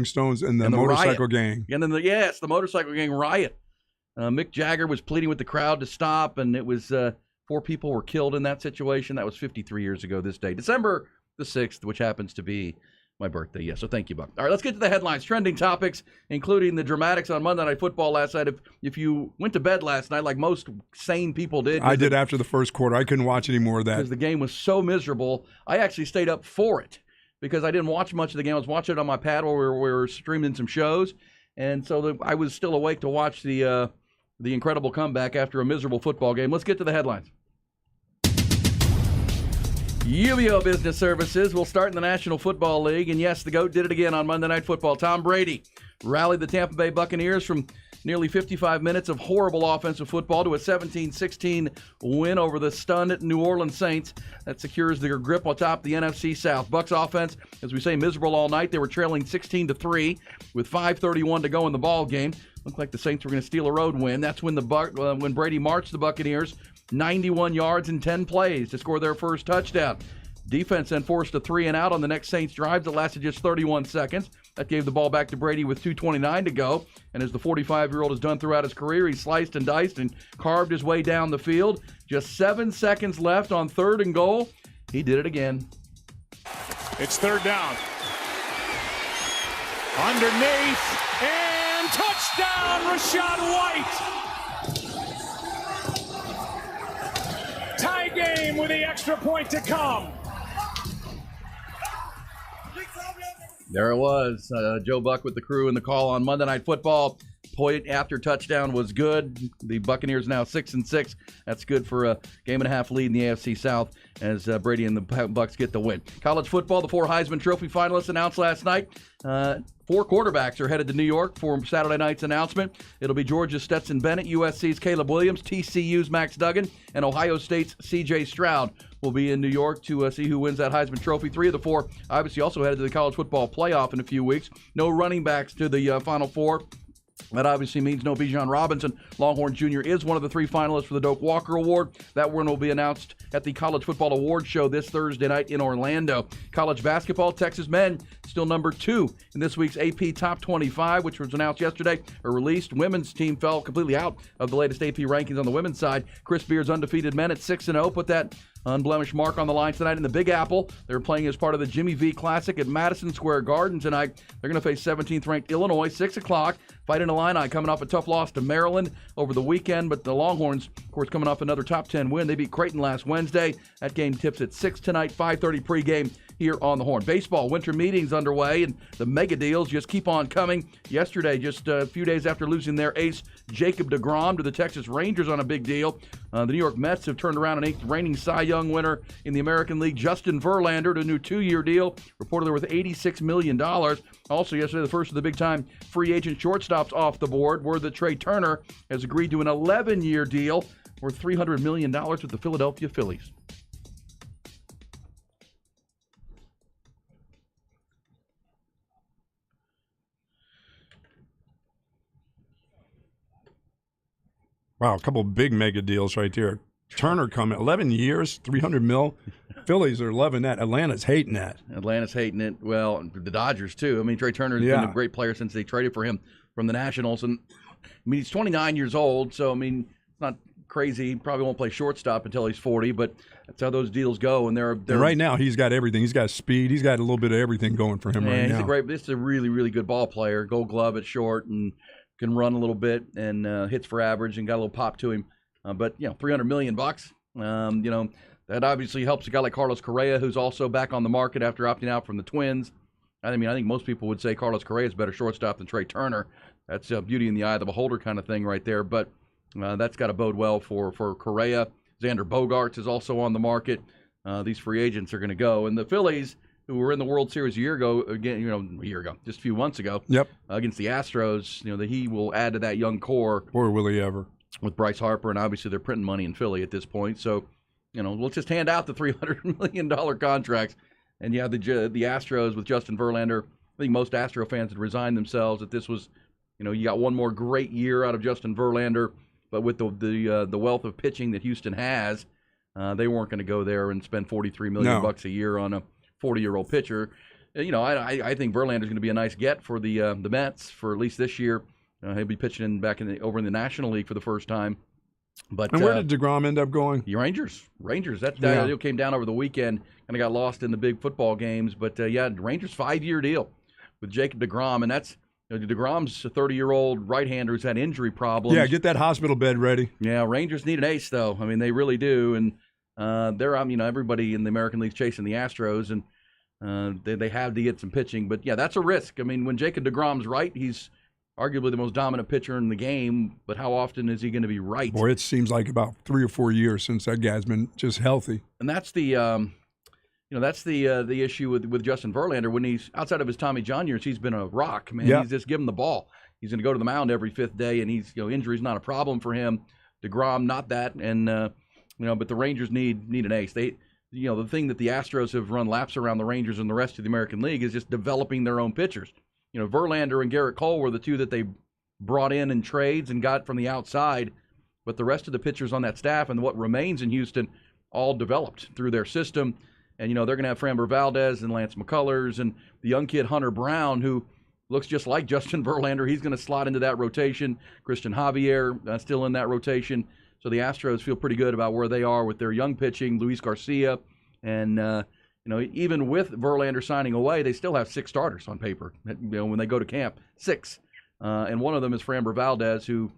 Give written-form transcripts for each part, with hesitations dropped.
Stones and the motorcycle gang. And then the motorcycle gang riot. Mick Jagger was pleading with the crowd to stop, and it was 4 people were killed in that situation. That was 53 years ago this day, December the 6th, which happens to be my birthday. Yeah, so thank you, Buck. All right, let's get to the headlines. Trending topics, including the dramatics on Monday Night Football last night. If you went to bed last night, like most sane people did. I did after the first quarter. I couldn't watch any more of that. Because the game was so miserable. I actually stayed up for it because I didn't watch much of the game. I was watching it on my pad while we were streaming some shows. And so I was still awake to watch the incredible comeback after a miserable football game. Let's get to the headlines. UBEO Business Services will start in the National Football League. And yes, the GOAT did it again on Monday Night Football. Tom Brady rallied the Tampa Bay Buccaneers from nearly 55 minutes of horrible offensive football to a 17-16 win over the stunned New Orleans Saints. That secures their grip on top of the NFC South. Bucs offense, as we say, miserable all night. They were trailing 16-3 with 5:31 to go in the ball game. Looked like the Saints were going to steal a road win. That's when when Brady marched the Buccaneers 91 yards in 10 plays to score their first touchdown. Defense then forced a 3-and-out on the next Saints drive that lasted just 31 seconds. That gave the ball back to Brady with 2:29 to go. And as the 45-year-old has done throughout his career, he sliced and diced and carved his way down the field. Just 7 seconds left on 3rd and goal. He did it again. It's 3rd down. Underneath, and touchdown, Rachaad White. Tie game with the extra point to come. There it was. Joe Buck with the crew and the call on Monday Night Football. Point after touchdown was good. The Buccaneers now 6-6. That's good for a game-and-a-half lead in the AFC South as Brady and the Bucs get the win. College football, the 4 Heisman Trophy finalists announced last night. 4 quarterbacks are headed to New York for Saturday night's announcement. It'll be Georgia's Stetson Bennett, USC's Caleb Williams, TCU's Max Duggan, and Ohio State's C.J. Stroud will be in New York to see who wins that Heisman Trophy. 3 of the 4 obviously also headed to the college football playoff in a few weeks. No running backs to the Final Four. That obviously means no Bijan Robinson. Longhorn Jr. is one of the 3 finalists for the Doak Walker Award. That one will be announced at the College Football Awards Show this Thursday night in Orlando. College basketball, Texas men still number 2 in this week's AP Top 25, which was announced yesterday or released. Women's team fell completely out of the latest AP rankings on the women's side. Chris Beard's undefeated men at 6-0 put that unblemished mark on the line tonight in the Big Apple. They're playing as part of the Jimmy V Classic at Madison Square Garden tonight. They're going to face 17th-ranked Illinois, 6 o'clock. Fighting Illini coming off a tough loss to Maryland over the weekend, but the Longhorns, of course, coming off another top 10 win. They beat Creighton last Wednesday. That game tips at 6 tonight, 5:30 pregame here on the Horn. Baseball winter meetings underway, and the mega deals just keep on coming. Yesterday, just a few days after losing their ace, Jacob deGrom, to the Texas Rangers on a big deal. The New York Mets have turned around an 8th reigning Cy Young winner in the American League, Justin Verlander, to a new 2-year deal, reportedly worth $86 million. Also yesterday, the first of the big-time free agent shortstops off the board, word that Trey Turner has agreed to an 11-year deal worth $300 million with the Philadelphia Phillies. Wow, a couple of big mega deals right there. Turner coming, 11 years, $300 million. Phillies are loving that. Atlanta's hating that. Atlanta's hating it. Well, the Dodgers, too. I mean, Trey Turner has been a great player since they traded for him from the Nationals. And, I mean, he's 29 years old, so, I mean, it's not crazy. He probably won't play shortstop until he's 40, but that's how those deals go. And and right now, he's got everything. He's got speed. He's got a little bit of everything going for him right now. This is a really, really good ball player. Gold glove at short and can run a little bit and hits for average and got a little pop to him. But, $300 million bucks. That obviously helps a guy like Carlos Correa, who's also back on the market after opting out from the Twins. I think most people would say Carlos Correa is a better shortstop than Trey Turner. That's beauty in the eye of the beholder kind of thing right there. But that's got to bode well for Correa. Xander Bogaerts is also on the market. These free agents are going to go. And the Phillies, who were in the World Series a year ago, just a few months ago, against the Astros, that he will add to that young core. Or will he ever? With Bryce Harper, and obviously they're printing money in Philly at this point. So, we'll just hand out the $300 million contracts. And the Astros with Justin Verlander. I think most Astro fans had resigned themselves that this was, you got one more great year out of Justin Verlander, but with the wealth of pitching that Houston has, they weren't going to go there and spend $43 million bucks a year on a 40-year-old pitcher. I think Verlander's going to be a nice get for the Mets for at least this year. He'll be pitching over in the National League for the first time. But and where did DeGrom end up going? The Rangers. That deal came down over the weekend, kind of got lost in the big football games. But Rangers 5-year deal with Jacob DeGrom, and that's DeGrom's a 30-year-old right-hander who's had injury problems. Yeah, get that hospital bed ready. Yeah, Rangers need an ace though. I mean, they really do, and everybody in the American League's chasing the Astros, and they have to get some pitching. But yeah, that's a risk. I mean, when Jacob DeGrom's right, he's arguably the most dominant pitcher in the game, but how often is he going to be right? Boy, it seems like about 3 or 4 years since that guy's been just healthy. And that's the issue with Justin Verlander. When he's outside of his Tommy John years, he's been a rock, man. Yeah. He's just given the ball. He's going to go to the mound every 5th day, and injury's not a problem for him. DeGrom, not that, and but the Rangers need an ace. The thing that the Astros have run laps around the Rangers and the rest of the American League is just developing their own pitchers. Verlander and Garrett Cole were the two that they brought in trades and got from the outside, but the rest of the pitchers on that staff and what remains in Houston all developed through their system. And, they're going to have Framber Valdez and Lance McCullers and the young kid Hunter Brown, who looks just like Justin Verlander. He's going to slot into that rotation. Christian Javier still in that rotation. So the Astros feel pretty good about where they are with their young pitching, Luis Garcia, and even with Verlander signing away, they still have 6 starters on paper. When they go to camp, 6, and one of them is Framber Valdez, who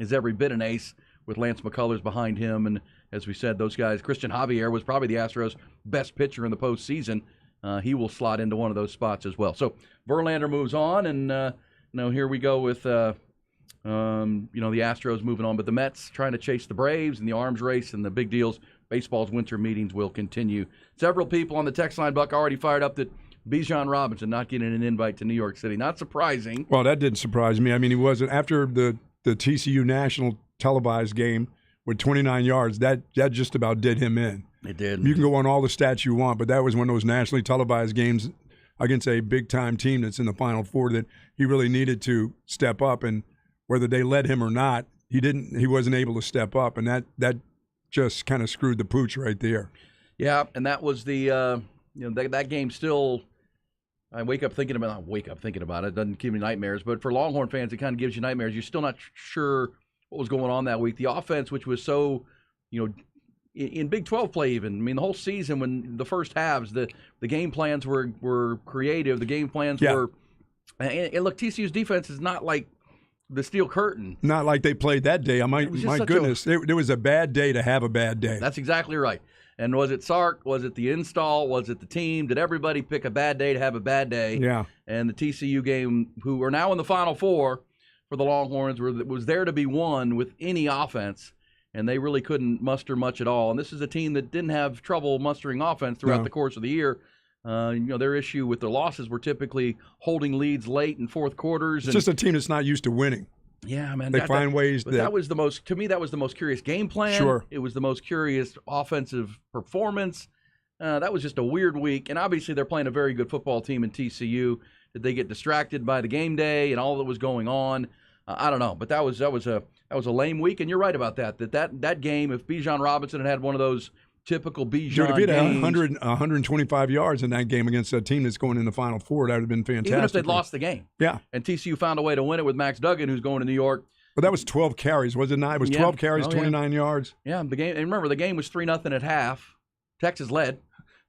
is every bit an ace with Lance McCullers behind him. And as we said, those guys, Christian Javier was probably the Astros' best pitcher in the postseason. He will slot into one of those spots as well. So Verlander moves on, and here we go with the Astros moving on, but the Mets trying to chase the Braves and the arms race and the big deals. Baseball's winter meetings will continue. Several people on the text line, Buck, already fired up that Bijan Robinson not getting an invite to New York City. Not surprising. Well, that didn't surprise me. I mean, he wasn't after the TCU national televised game with 29 yards. That just about did him in. It did. You can go on all the stats you want, but that was one of those nationally televised games against a big-time team that's in the Final Four that he really needed to step up. And whether they led him or not, he wasn't able to step up, and that just kind of screwed the pooch right there. Yeah, and that was the that game still. I wake up thinking about it. It doesn't give me nightmares, but for Longhorn fans, it kind of gives you nightmares. You're still not sure what was going on that week. The offense, which was so, in Big 12 play even. I mean, the whole season when the first halves, the game plans were creative. The game plans were. And look, TCU's defense is not like the Steel Curtain. Not like they played that day. My goodness, it was a bad day to have a bad day. That's exactly right. And was it Sark? Was it the install? Was it the team? Did everybody pick a bad day to have a bad day? Yeah. And the TCU game, who are now in the Final Four for the Longhorns, was there to be won with any offense, and they really couldn't muster much at all. And this is a team that didn't have trouble mustering offense throughout the course of the year. Their issue with their losses were typically holding leads late in fourth quarters. It's just a team that's not used to winning. Yeah, man. They find ways. That was the most curious game plan. Sure. It was the most curious offensive performance. That was just a weird week. And obviously they're playing a very good football team in TCU. Did they get distracted by the game day and all that was going on? I don't know. But that was a lame week. And you're right about that. That game, if Bijan Robinson had one of those typical Bijan if he had games, 125 yards in that game against a team that's going in the Final Four, that would have been fantastic. Even if they'd lost the game. Yeah. And TCU found a way to win it with Max Duggan, who's going to New York. But that was 12 carries, was it not? It was 12 carries, 29 yards. Yeah, the game. And remember, the game was 3-0 at half. Texas led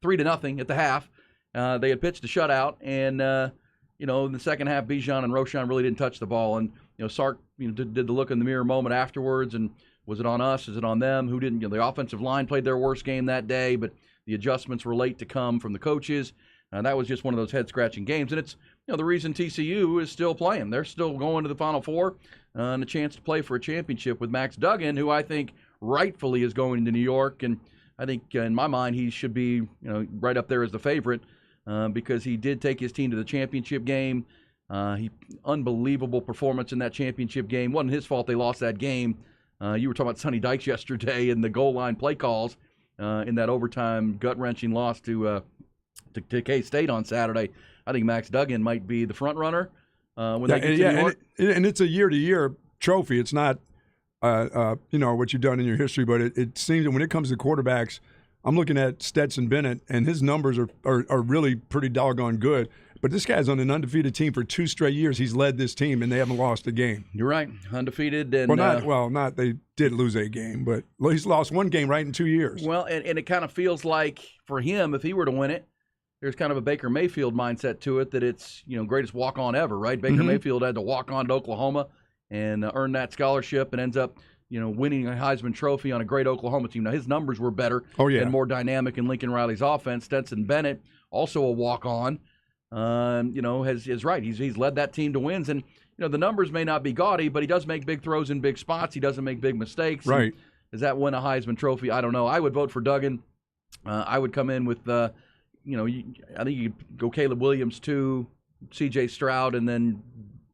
3-0 at the half. They had pitched a shutout, and in the second half, Bijan and Roschon really didn't touch the ball. And Sark did the look in the mirror moment afterwards, and was it on us? Is it on them? Who didn't? The offensive line played their worst game that day, but the adjustments were late to come from the coaches. That was just one of those head-scratching games, and it's the reason TCU is still playing. They're still going to the Final Four and a chance to play for a championship with Max Duggan, who I think rightfully is going to New York, and I think in my mind he should be right up there as the favorite because he did take his team to the championship game. Unbelievable performance in that championship game. Wasn't his fault they lost that game. You were talking about Sonny Dykes yesterday and the goal line play calls in that overtime gut-wrenching loss to K-State on Saturday. I think Max Duggan might be the front runner when they get to New York. And it's a year-to-year trophy. It's not, what you've done in your history, but it seems that when it comes to quarterbacks, I'm looking at Stetson Bennett, and his numbers are really pretty doggone good. But this guy's on an undefeated team for 2 straight years. He's led this team, and they haven't lost a game. You're right, undefeated. And not they did lose a game, but he's lost 1 game right in 2 years. Well, and it kind of feels like for him, if he were to win it, there's kind of a Baker Mayfield mindset to it that it's, greatest walk-on ever, right? Baker Mayfield had to walk on to Oklahoma and earn that scholarship and ends up, winning a Heisman Trophy on a great Oklahoma team. Now, his numbers were better and more dynamic in Lincoln Riley's offense. Stetson Bennett, also a walk-on, is right. He's led that team to wins. And, the numbers may not be gaudy, but he does make big throws in big spots. He doesn't make big mistakes. Right. And does that win a Heisman Trophy? I don't know. I would vote for Duggan. I would come in with, I think you could go Caleb Williams 2, C.J. Stroud, and then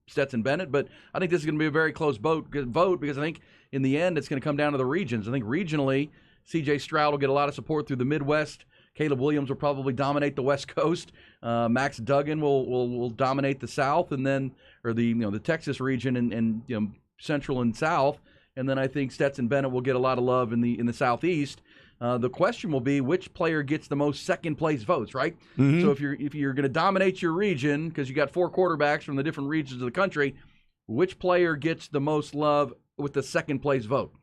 Stetson Bennett. But I think this is going to be a very close vote because I think in the end it's going to come down to the regions. I think regionally, C.J. Stroud will get a lot of support through the Midwest. Caleb Williams will probably dominate the West Coast. Max Duggan will dominate the South, and then the Texas region and Central and South. And then I think Stetson Bennett will get a lot of love in the Southeast. The question will be which player gets the most second place votes, right? Mm-hmm. So if you're going to dominate your region because you got 4 quarterbacks from the different regions of the country, which player gets the most love with the second place vote?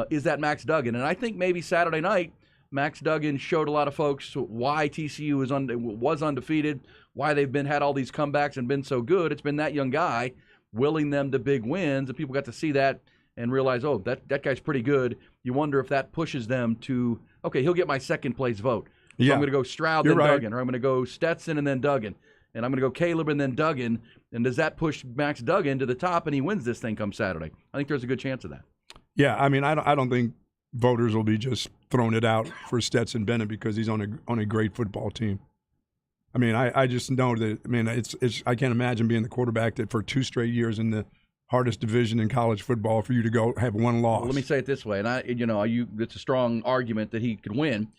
Is that Max Duggan? And I think maybe Saturday night, Max Duggan showed a lot of folks why TCU was undefeated, why they've had all these comebacks and been so good. It's been that young guy willing them to big wins, and people got to see that and realize, oh, that guy's pretty good. You wonder if that pushes them to, okay, he'll get my second place vote. So I'm going to go Stroud, then Duggan, or I'm going to go Stetson and then Duggan, and I'm going to go Caleb and then Duggan. And does that push Max Duggan to the top and he wins this thing come Saturday? I think there's a good chance of that. Yeah, I mean, I don't think voters will be just throwing it out for Stetson Bennett because he's on a great football team. I mean, I just know that. I mean, it's I can't imagine being the quarterback that for 2 straight years in the hardest division in college football for you to go have 1 loss. Well, let me say it this way, and it's a strong argument that he could win,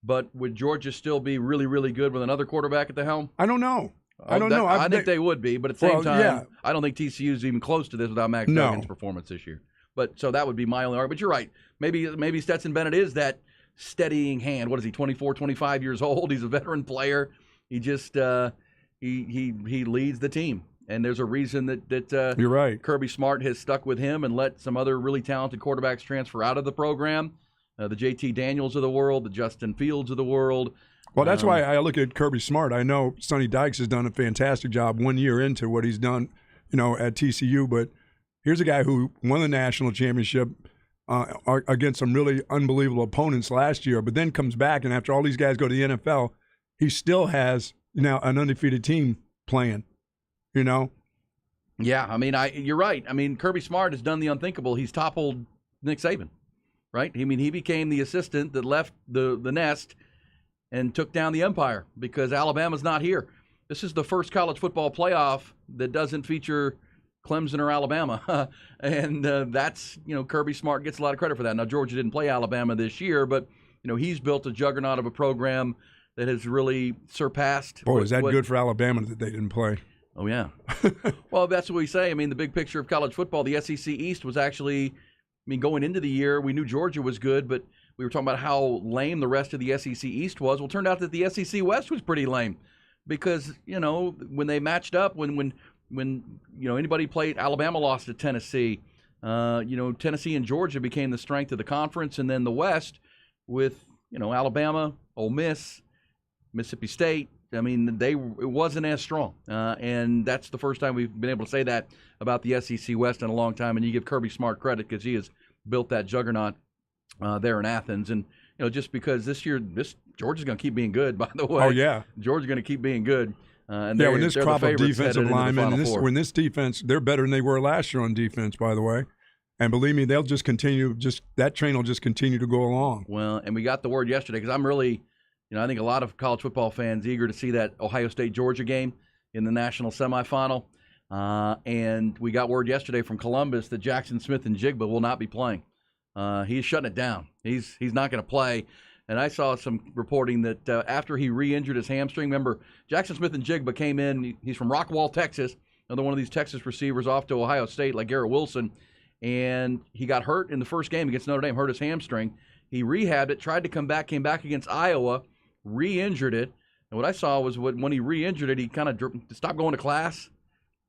but would Georgia still be really, really good with another quarterback at the helm? I don't know. I don't know. I think they would be, but at the same time, I don't think TCU's even close to this without Max Duggan's performance this year. But so that would be my only argument. But you're right. Maybe Stetson Bennett is that steadying hand. What is he, 24, 25 years old? He's a veteran player. He just he leads the team. And there's a reason that you're right. Kirby Smart has stuck with him and let some other really talented quarterbacks transfer out of the program. The JT Daniels of the world, the Justin Fields of the world. Well, that's why I look at Kirby Smart. I know Sonny Dykes has done a fantastic job 1 year into what he's done, at TCU. But here's a guy who won the national championship against some really unbelievable opponents last year, but then comes back, and after all these guys go to the NFL, he still has now an undefeated team playing. Yeah, I mean, you're right. I mean, Kirby Smart has done the unthinkable. He's toppled Nick Saban, right? I mean, he became the assistant that left the nest and took down the empire because Alabama's not here. This is the first college football playoff that doesn't feature Clemson or Alabama, and that's Kirby Smart gets a lot of credit for that. Now Georgia didn't play Alabama this year, but he's built a juggernaut of a program that has really surpassed. Boy, is that good for Alabama that they didn't play? Oh, yeah. Well, that's what we say. I mean, the big picture of college football, the SEC East was actually, going into the year, we knew Georgia was good, but we were talking about how lame the rest of the SEC East was. Well, it turned out that the SEC West was pretty lame because, when they matched up, when anybody played, Alabama lost to Tennessee. Tennessee and Georgia became the strength of the conference, and then the West with, Alabama, Ole Miss, Mississippi State. I mean, it wasn't as strong, and that's the first time we've been able to say that about the SEC West in a long time. And you give Kirby Smart credit because he has built that juggernaut there in Athens. And just because this year, Georgia's going to keep being good. By the way, oh yeah, Georgia's going to keep being good. And when this crop of defensive linemen, when this defense, they're better than they were last year on defense. By the way. And believe me, they'll just continue. That train will just continue to go along. Well, and we got the word yesterday because I'm really. I think a lot of college football fans eager to see that Ohio State-Georgia game in the national semifinal. And we got word yesterday from Columbus that Jackson Smith-Njigba will not be playing. He's shutting it down. He's not going to play. And I saw some reporting that after he re-injured his hamstring, remember, Jackson Smith-Njigba came in. He's from Rockwall, Texas, another one of these Texas receivers off to Ohio State like Garrett Wilson. And he got hurt in the first game against Notre Dame, hurt his hamstring. He rehabbed it, tried to come back, came back against Iowa, re-injured it. And what I saw was when he re-injured it, he kind of stopped going to class.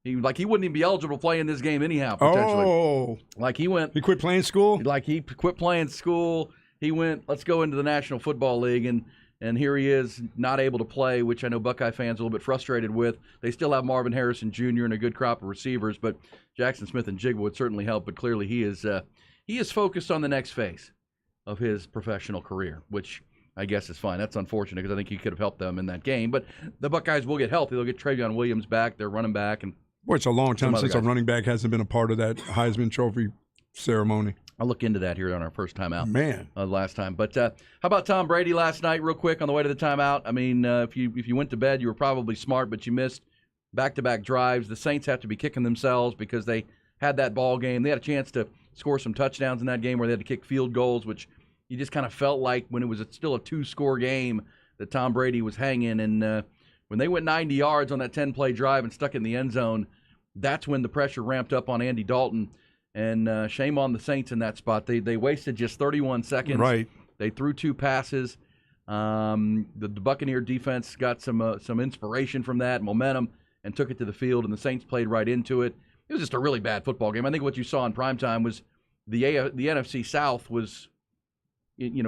He wouldn't even be eligible to play in this game anyhow, potentially. Oh. Like he went. He quit playing school? Like he quit playing school. He went, let's go into the National Football League, and here he is, not able to play, which I know Buckeye fans are a little bit frustrated with. They still have Marvin Harrison Jr. and a good crop of receivers, but Jackson Smith and Jigba would certainly help. But clearly he is focused on the next phase of his professional career, which I guess is fine. That's unfortunate because I think he could have helped them in that game. But the Buckeyes will get healthy. They'll get Travion Williams back, their running back. And boy, it's a long time since a guys. running back hasn't been a part of that Heisman Trophy ceremony. I'll look into that here on our first time out. Man. Last time. But how about Tom Brady last night, real quick, on the way to the timeout? I mean, if you went to bed, you were probably smart, but you missed back-to-back drives. The Saints have to be kicking themselves because they had that ball game. They had a chance to score some touchdowns in that game where they had to kick field goals, which you just kind of felt like when it was still a two-score game that Tom Brady was hanging. And when they went 90 yards on that 10-play drive and stuck it in the end zone, that's when the pressure ramped up on Andy Dalton. And shame on the Saints in that spot. They wasted just 31 seconds. Right. They threw two passes. The Buccaneer defense got some inspiration from that, momentum, and took it to the field, and the Saints played right into it. It was just a really bad football game. I think what you saw in primetime was the NFC South was,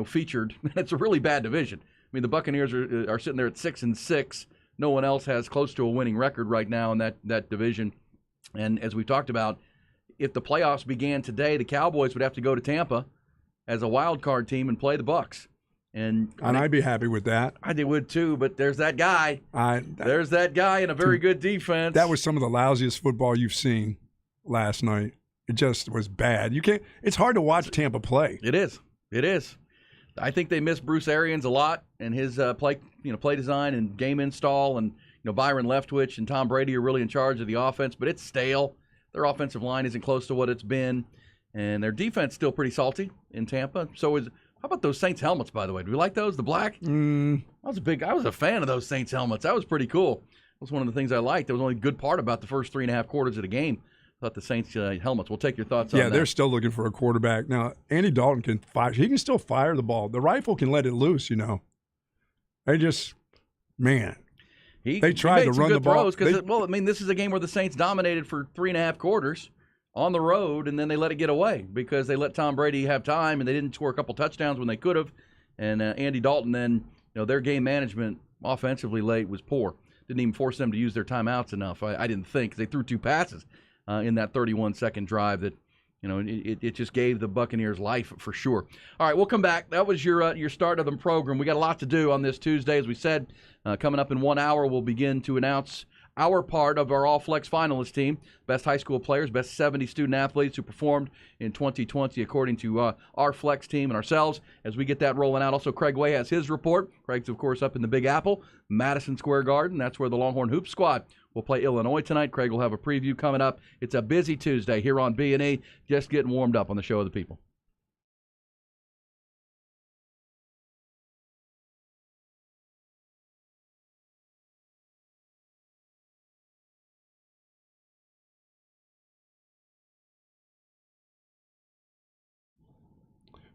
featured. It's a really bad division. I mean, the Buccaneers are sitting there at 6-6. No one else has close to a winning record right now in that division. And as we talked about, if the playoffs began today, the Cowboys would have to go to Tampa as a wild card team and play the Bucs. And I'd be happy with that. I would too, but there's that guy. There's that guy in a very good defense. That was some of the lousiest football you've seen last night. It just was bad. It's hard to watch Tampa play. It is. I think they miss Bruce Arians a lot and his play design and game install, and Byron Leftwich and Tom Brady are really in charge of the offense, but it's stale. Their offensive line isn't close to what it's been, and their defense still pretty salty in Tampa. How about those Saints helmets, by the way? Do we like those, the black? I was a fan of those Saints helmets. That was pretty cool. That was one of the things I liked. That was the only good part about the first 3.5 quarters of the game. I thought the Saints helmets. We'll take your thoughts on that. Yeah, they're still looking for a quarterback. Now, Andy Dalton can fire. He can still fire the ball. The rifle can let it loose, They just, man. They tried to run the ball. This is a game where the Saints dominated for 3.5 quarters on the road, and then they let it get away because they let Tom Brady have time, and they didn't score a couple touchdowns when they could have. And Andy Dalton then, their game management offensively late was poor. Didn't even force them to use their timeouts enough. I didn't think, because they threw two passes in that 31-second drive that, it just gave the Buccaneers life for sure. All right, we'll come back. That was your start of the program. We got a lot to do on this Tuesday, as we said. Coming up in 1 hour, we'll begin to announce our part of our All-Flex finalist team. Best high school players, best 70 student athletes who performed in 2020 according to our Flex team and ourselves. As we get that rolling out, also Craig Way has his report. Craig's, of course, up in the Big Apple, Madison Square Garden. That's where the Longhorn Hoop Squad will play Illinois tonight. Craig will have a preview coming up. It's a busy Tuesday here on B&E. Just getting warmed up on the Show of the People.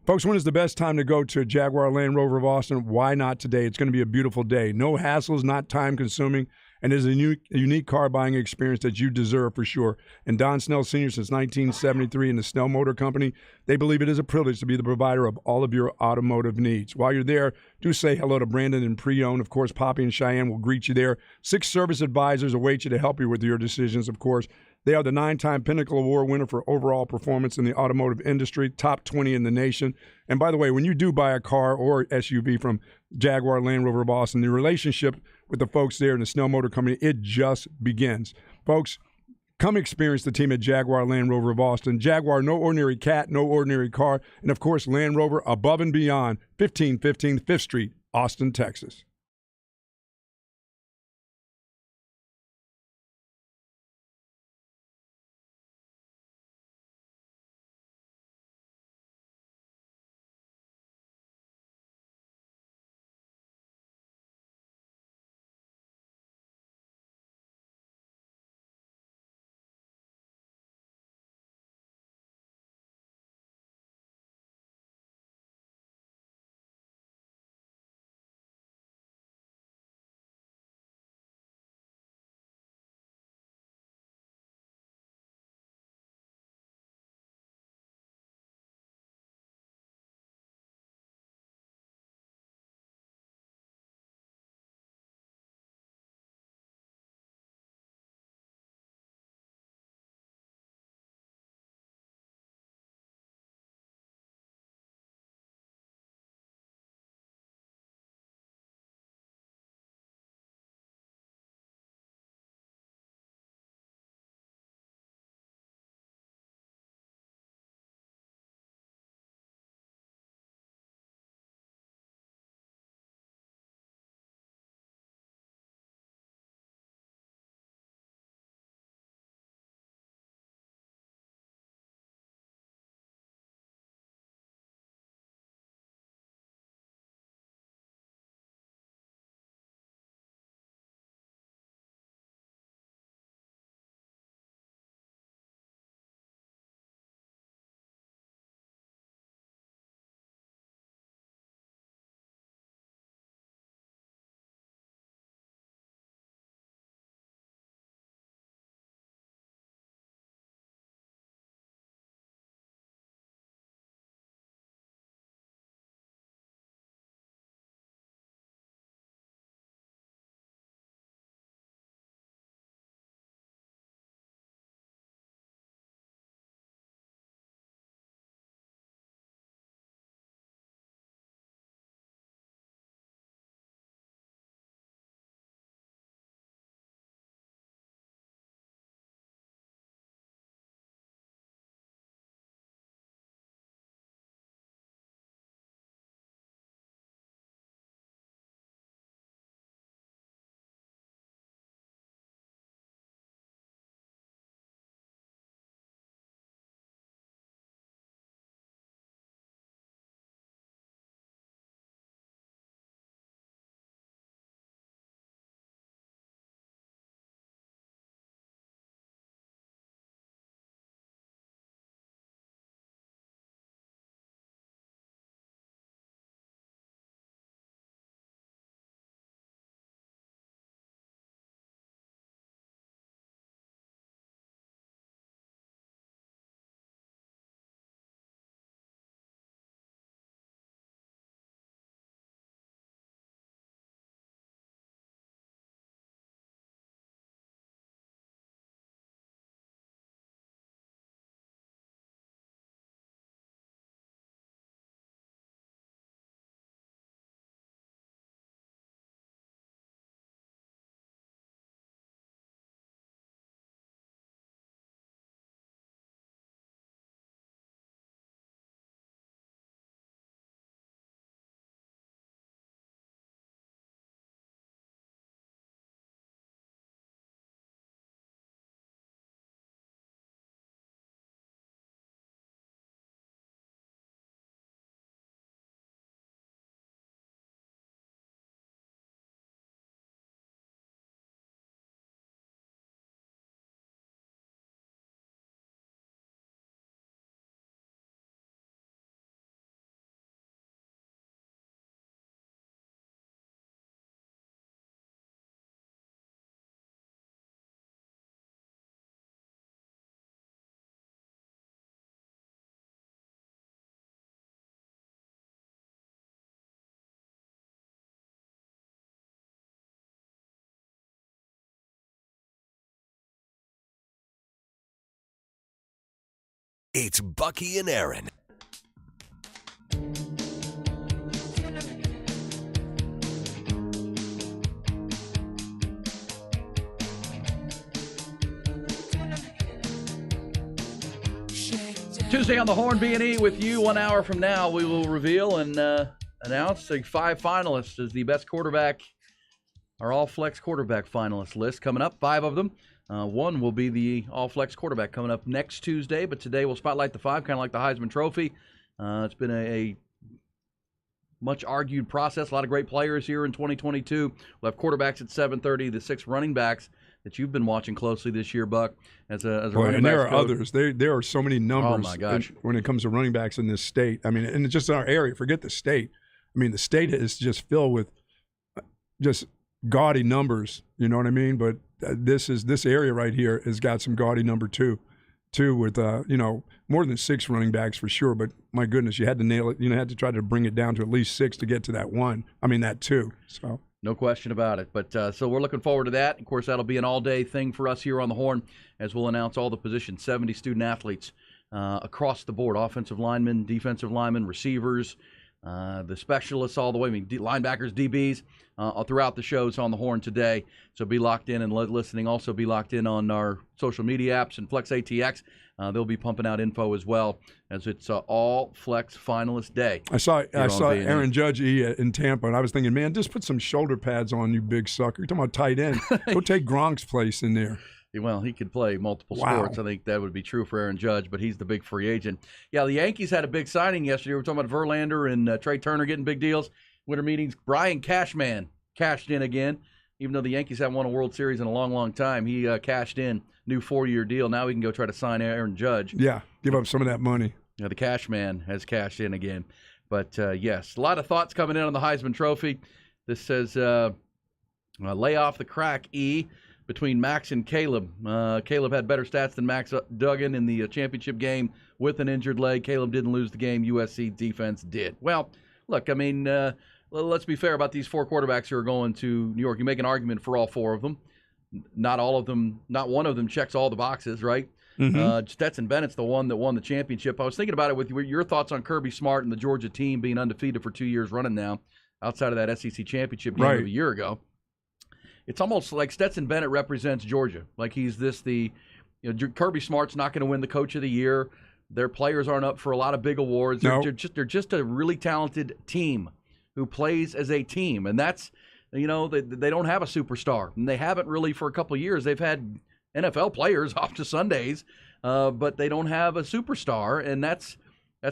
Folks, when is the best time to go to Jaguar Land Rover of Austin? Why not today? It's going to be a beautiful day. No hassles, not time-consuming, and is a unique car buying experience that you deserve for sure. And Don Snell Sr., since 1973, in the Snell Motor Company, they believe it is a privilege to be the provider of all of your automotive needs. While you're there, do say hello to Brandon and Pre-Owned. Of course, Poppy and Cheyenne will greet you there. 6 service advisors await you to help you with your decisions, of course. They are the 9-time Pinnacle Award winner for overall performance in the automotive industry, top 20 in the nation. And by the way, when you do buy a car or SUV from Jaguar Land Rover of Austin, the relationship with the folks there in the Snell Motor Company, it just begins. Folks, come experience the team at Jaguar Land Rover of Austin. Jaguar, no ordinary cat, no ordinary car. And of course, Land Rover, above and beyond, 1515 5th Street, Austin, Texas. It's Bucky and Aaron. Tuesday on the Horn B&E with you. 1 hour from now, we will reveal and announce the 5 finalists as the best quarterback, our all-flex quarterback finalist list coming up. 5 of them. One will be the all-flex quarterback coming up next Tuesday, but today we'll spotlight the 5, kind of like the Heisman Trophy. It's been a much-argued process. A lot of great players here in 2022. We'll have quarterbacks at 7:30, the 6 running backs that you've been watching closely this year, Buck, as a running and there are coach. others. There are so many numbers Oh, my gosh. when it comes to running backs in this state. I mean, and it's just in our area. Forget the state. I mean, the state is just filled with just gaudy numbers. You know what I mean? But this area right here has got some gaudy number too with more than 6 running backs for sure. But my goodness, you had to nail it. You had to try to bring it down to at least 6 to get to that 1. I mean, that 2. So. No question about it. But so we're looking forward to that. Of course, that'll be an all-day thing for us here on the Horn as we'll announce all the positions, 70 student-athletes across the board, offensive linemen, defensive linemen, receivers, the specialists all the way, linebackers, DBs, throughout the shows on the Horn today. So be locked in and listening. Also be locked in on our social media apps and Flex ATX. They'll be pumping out info as well as it's all Flex finalist day. I saw Aaron Judge in Tampa, and I was thinking, man, just put some shoulder pads on, you big sucker. You're talking about tight end. Go take Gronk's place in there. Well, he could play multiple sports. I think that would be true for Aaron Judge, but he's the big free agent. Yeah, the Yankees had a big signing yesterday. We were talking about Verlander and Trey Turner getting big deals. Winter meetings. Brian Cashman cashed in again. Even though the Yankees haven't won a World Series in a long, long time, he cashed in. New 4-year deal. Now we can go try to sign Aaron Judge. Yeah, give up some of that money. Yeah, the Cashman has cashed in again. But, yes, a lot of thoughts coming in on the Heisman Trophy. This says, lay off the crack, E, between Max and Caleb. Caleb had better stats than Max Duggan in the championship game with an injured leg. Caleb didn't lose the game. USC defense did. Well, look, I mean, let's be fair about these 4 quarterbacks who are going to New York. You make an argument for all 4 of them. Not all of them, not one of them checks all the boxes, right? Mm-hmm. Stetson Bennett's the one that won the championship. I was thinking about it with your thoughts on Kirby Smart and the Georgia team being undefeated for 2 years running now, outside of that SEC championship game of a year ago. It's almost like Stetson Bennett represents Georgia. Like he's Kirby Smart's not going to win the Coach of the Year. Their players aren't up for a lot of big awards. No. They're just a really talented team who plays as a team, and that's. They don't have a superstar, and they haven't really for a couple of years. They've had NFL players off to Sundays, but they don't have a superstar, and that's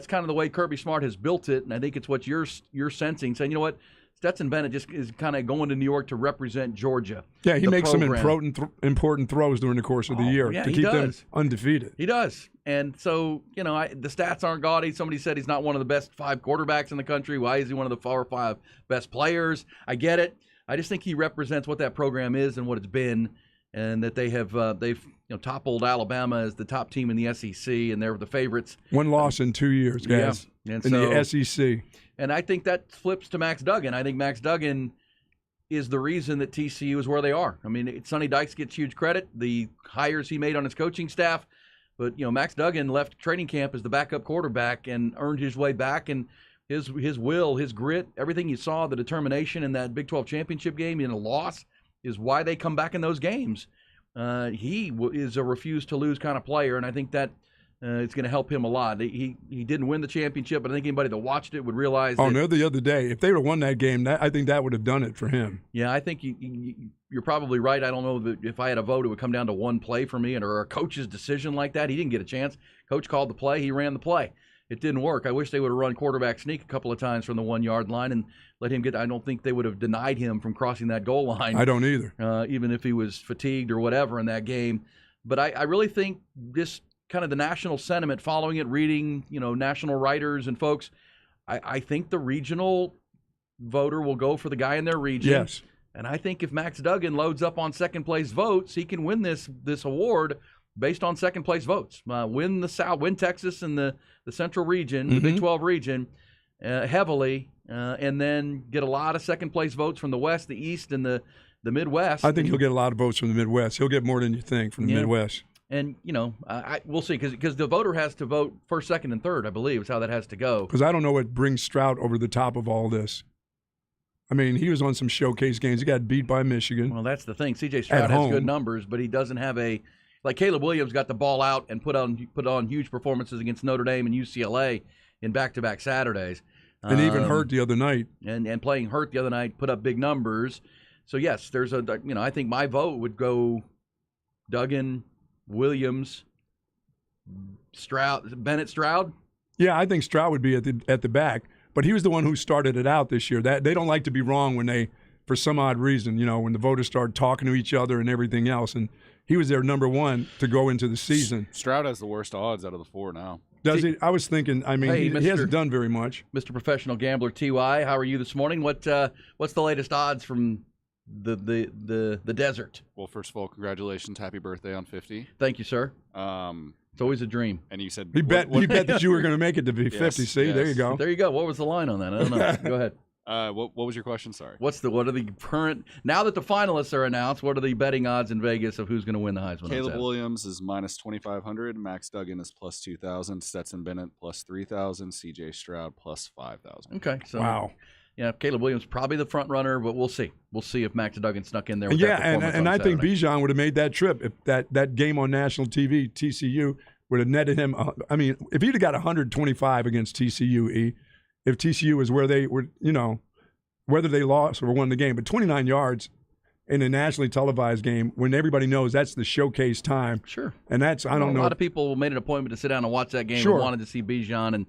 kind of the way Kirby Smart has built it. And I think it's what you're sensing, saying, you know what, Stetson Bennett just is kind of going to New York to represent Georgia. Yeah, he makes some important throws during the course of the year to keep them undefeated. He does, and so the stats aren't gaudy. Somebody said he's not one of the best 5 quarterbacks in the country. Why is he one of the 4 or 5 best players? I get it. I just think he represents what that program is and what it's been, and that they've toppled Alabama as the top team in the SEC, and they're the favorites. 1 loss in 2 years, guys, in the SEC. And I think that flips to Max Duggan. I think Max Duggan is the reason that TCU is where they are. I mean, Sonny Dykes gets huge credit, the hires he made on his coaching staff, but Max Duggan left training camp as the backup quarterback and earned his way back, and his will, his grit, everything you saw, the determination in that Big 12 championship game in a loss is why they come back in those games. He is a refuse-to-lose kind of player, and I think that it's going to help him a lot. He didn't win the championship, but I think anybody that watched it would realize the other day, if they would have won that game, I think that would have done it for him. Yeah, I think you're probably right. I don't know that if I had a vote, it would come down to one play for me or a coach's decision like that. He didn't get a chance. Coach called the play. He ran the play. It didn't work. I wish they would have run quarterback sneak a couple of times from the 1-yard line and let him get. I don't think they would have denied him from crossing that goal line. I don't either. Even if he was fatigued or whatever in that game. But I really think this kind of the national sentiment following it, reading, national writers and folks, I think the regional voter will go for the guy in their region. Yes. And I think if Max Duggan loads up on second place votes, he can win this award based on second place votes. Win the South, win Texas and the Central region, the Big 12 region, heavily, and then get a lot of second place votes from the West, the East, and the Midwest. I think he'll get a lot of votes from the Midwest. He'll get more than you think from the Midwest. And, we'll see, because the voter has to vote first, second, and third, I believe, is how that has to go. Because I don't know what brings Stroud over the top of all this. I mean, he was on some showcase games. He got beat by Michigan. Well, that's the thing. C.J. Stroud has good numbers, but he doesn't have like Caleb Williams got the ball out and put on huge performances against Notre Dame and UCLA in back-to-back Saturdays. And even hurt the other night. And playing hurt the other night, put up big numbers. So, yes, I think my vote would go Duggan, Williams, Bennett Stroud. Yeah, I think Stroud would be at the back, but he was the one who started it out this year. That they don't like to be wrong when they, for some odd reason, when the voters start talking to each other and everything else, and he was their number one to go into the season. Stroud has the worst odds out of the four now. Does he? I was thinking. I mean, he hasn't done very much. Mr. Professional Gambler Ty, how are you this morning? What's the latest odds from the desert? Well, first of all, congratulations, happy birthday on 50. Thank you, sir. It's always a dream. And you said he bet that you were going to make it to be 50. See, yes. There you go. There you go. What was the line on that? I don't know. Go ahead. What was your question? Sorry. What are the current, now that the finalists are announced, what are the betting odds in Vegas of who's going to win the Heisman? Caleb Williams is minus 2,500. Max Duggan is plus 2,000. Stetson Bennett plus 3,000. C.J. Stroud plus 5,000. Okay. So, wow. Yeah, Caleb Williams probably the front runner, but we'll see. We'll see if Max Duggan snuck in there. With and I think Bijan would have made that trip if that game on national TV, TCU, would have netted him. I mean, if he'd have got 125 against TCU, if TCU was where they were, whether they lost or won the game, but 29 yards in a nationally televised game when everybody knows that's the showcase time. Sure. And that's, I don't know. A lot of people made an appointment to sit down and watch that game and wanted to see Bijan and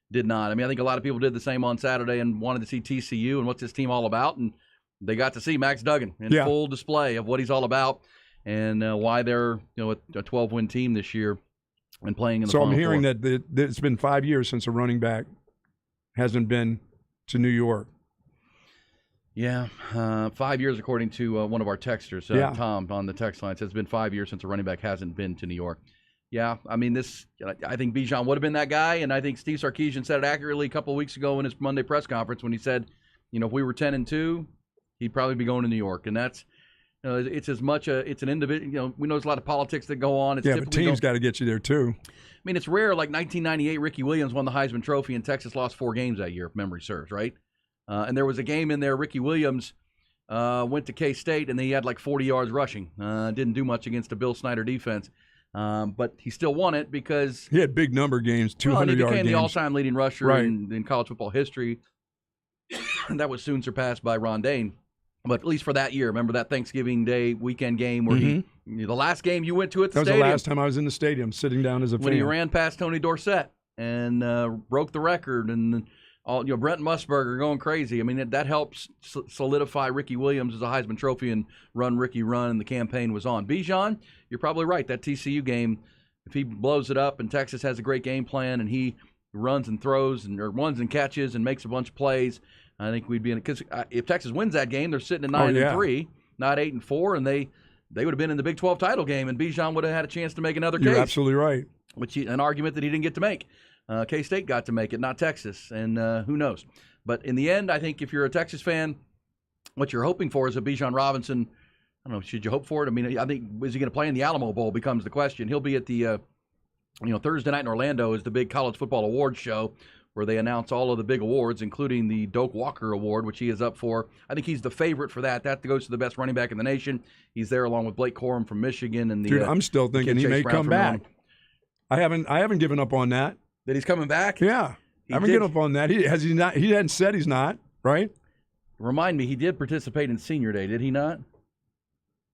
did not. I mean, I think a lot of people did the same on Saturday and wanted to see TCU and what's this team all about, and they got to see Max Duggan in full display of what he's all about and why they're a 12-win team this year and playing in the Final Four. So I'm hearing that it's been 5 years since a running back hasn't been to New York. Yeah, 5 years according to one of our texters, Tom, on the text line. Says it's been 5 years since a running back hasn't been to New York. Yeah, I mean, I think Bijan would have been that guy, and I think Steve Sarkisian said it accurately a couple of weeks ago in his Monday press conference when he said, if we were 10-2, he'd probably be going to New York, and that's it's as much it's an individual. We know there's a lot of politics that go on. But teams got to get you there too. I mean, it's rare. Like 1998, Ricky Williams won the Heisman Trophy, and Texas lost 4 games that year, if memory serves, right? And there was a game in there. Ricky Williams went to K-State, and he had like 40 yards rushing. Didn't do much against a Bill Snyder defense. But he still won it because he had big number games, 200-yard games. He became the all-time leading rusher in college football history. And that was soon surpassed by Ron Dane. But at least for that year, remember that Thanksgiving Day weekend game where the last game you went to at the stadium. That was the last time I was in the stadium, sitting down as a fan. When he ran past Tony Dorsett and broke the record, and all Brent Musburger going crazy. I mean, that helps solidify Ricky Williams as a Heisman Trophy and run, and the campaign was on. Bijan, you're probably right. That TCU game, if he blows it up and Texas has a great game plan and he runs and throws or runs and catches and makes a bunch of plays, I think we'd be in it. Because if Texas wins that game, they're sitting at 9-3, not 8-4, and they would have been in the Big 12 title game, and Bijan would have had a chance to make another case. You're absolutely right. An argument that he didn't get to make. K-State got to make it, not Texas, and who knows. But in the end, I think if you're a Texas fan, what you're hoping for is a Bijan Robinson. I don't know, should you hope for it? I mean, I think, is he going to play in the Alamo Bowl becomes the question. He'll be at the, Thursday night in Orlando is the big college football awards show where they announce all of the big awards, including the Doak Walker Award, which he is up for. I think he's the favorite for that. That goes to the best running back in the nation. He's there along with Blake Corum from Michigan. And I'm still thinking he may come back. I haven't given up on that. That he's coming back? Yeah. I haven't given up on that. He hadn't said he's not, right? Remind me, he did participate in Senior Day, did he not?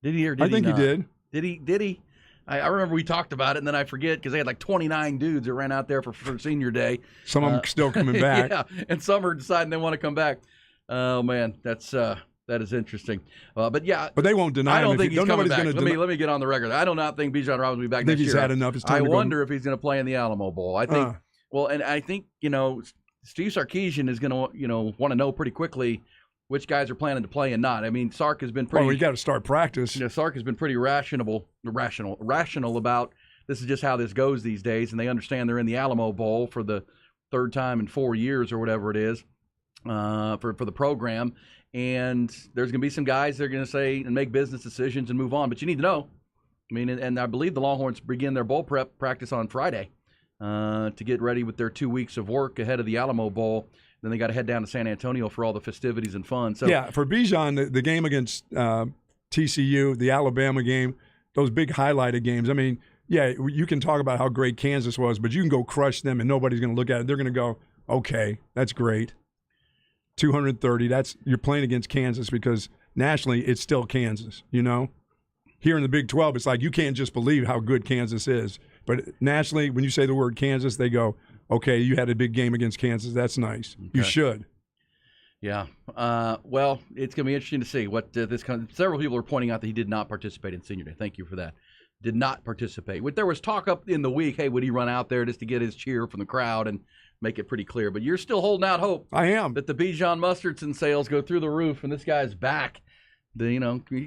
Did he or did he not? I think he did. Did he? I remember we talked about it, and then I forget because they had like 29 dudes that ran out there for Senior Day. Some of them still coming back. Yeah, and some are deciding they want to come back. Oh, man, that is interesting. But they won't deny him. I don't think he's coming back. Let me get on the record. I do not think Bijan Robinson will be back next year. He's had enough. It's time I wonder if he's going to play in the Alamo Bowl. I think and I think, Steve Sarkisian is going to, want to know pretty quickly which guys are planning to play and not. I mean, Sark has been pretty. Well, we got to start practice. Sark has been pretty rational about this is just how this goes these days, and they understand they're in the Alamo Bowl for the third time in 4 years or whatever it is for the program. And there's going to be some guys that are going to say and make business decisions and move on. But you need to know I mean, and I believe the Longhorns begin their bowl prep practice on Friday to get ready with their 2 weeks of work ahead of the Alamo Bowl. Then they got to head down to San Antonio for all the festivities and fun. So yeah, for Bijan, the game against TCU, the Alabama game, those big highlighted games. I mean, yeah, you can talk about how great Kansas was, but you can go crush them and nobody's going to look at it. They're going to go, okay, that's great. 230, you're playing against Kansas because nationally it's still Kansas, you know? Here in the Big 12, it's like you can't just believe how good Kansas is. But nationally, when you say the word Kansas, they go, okay, you had a big game against Kansas. That's nice. Okay. You should. Yeah. Well, it's going to be interesting to see what several people are pointing out that he did not participate in Senior Day. Thank you for that. Did not participate. There was talk up in the week, hey, would he run out there just to get his cheer from the crowd and make it pretty clear? But you're still holding out hope. I am. That the Bijan Mustardson sales go through the roof and this guy's back. You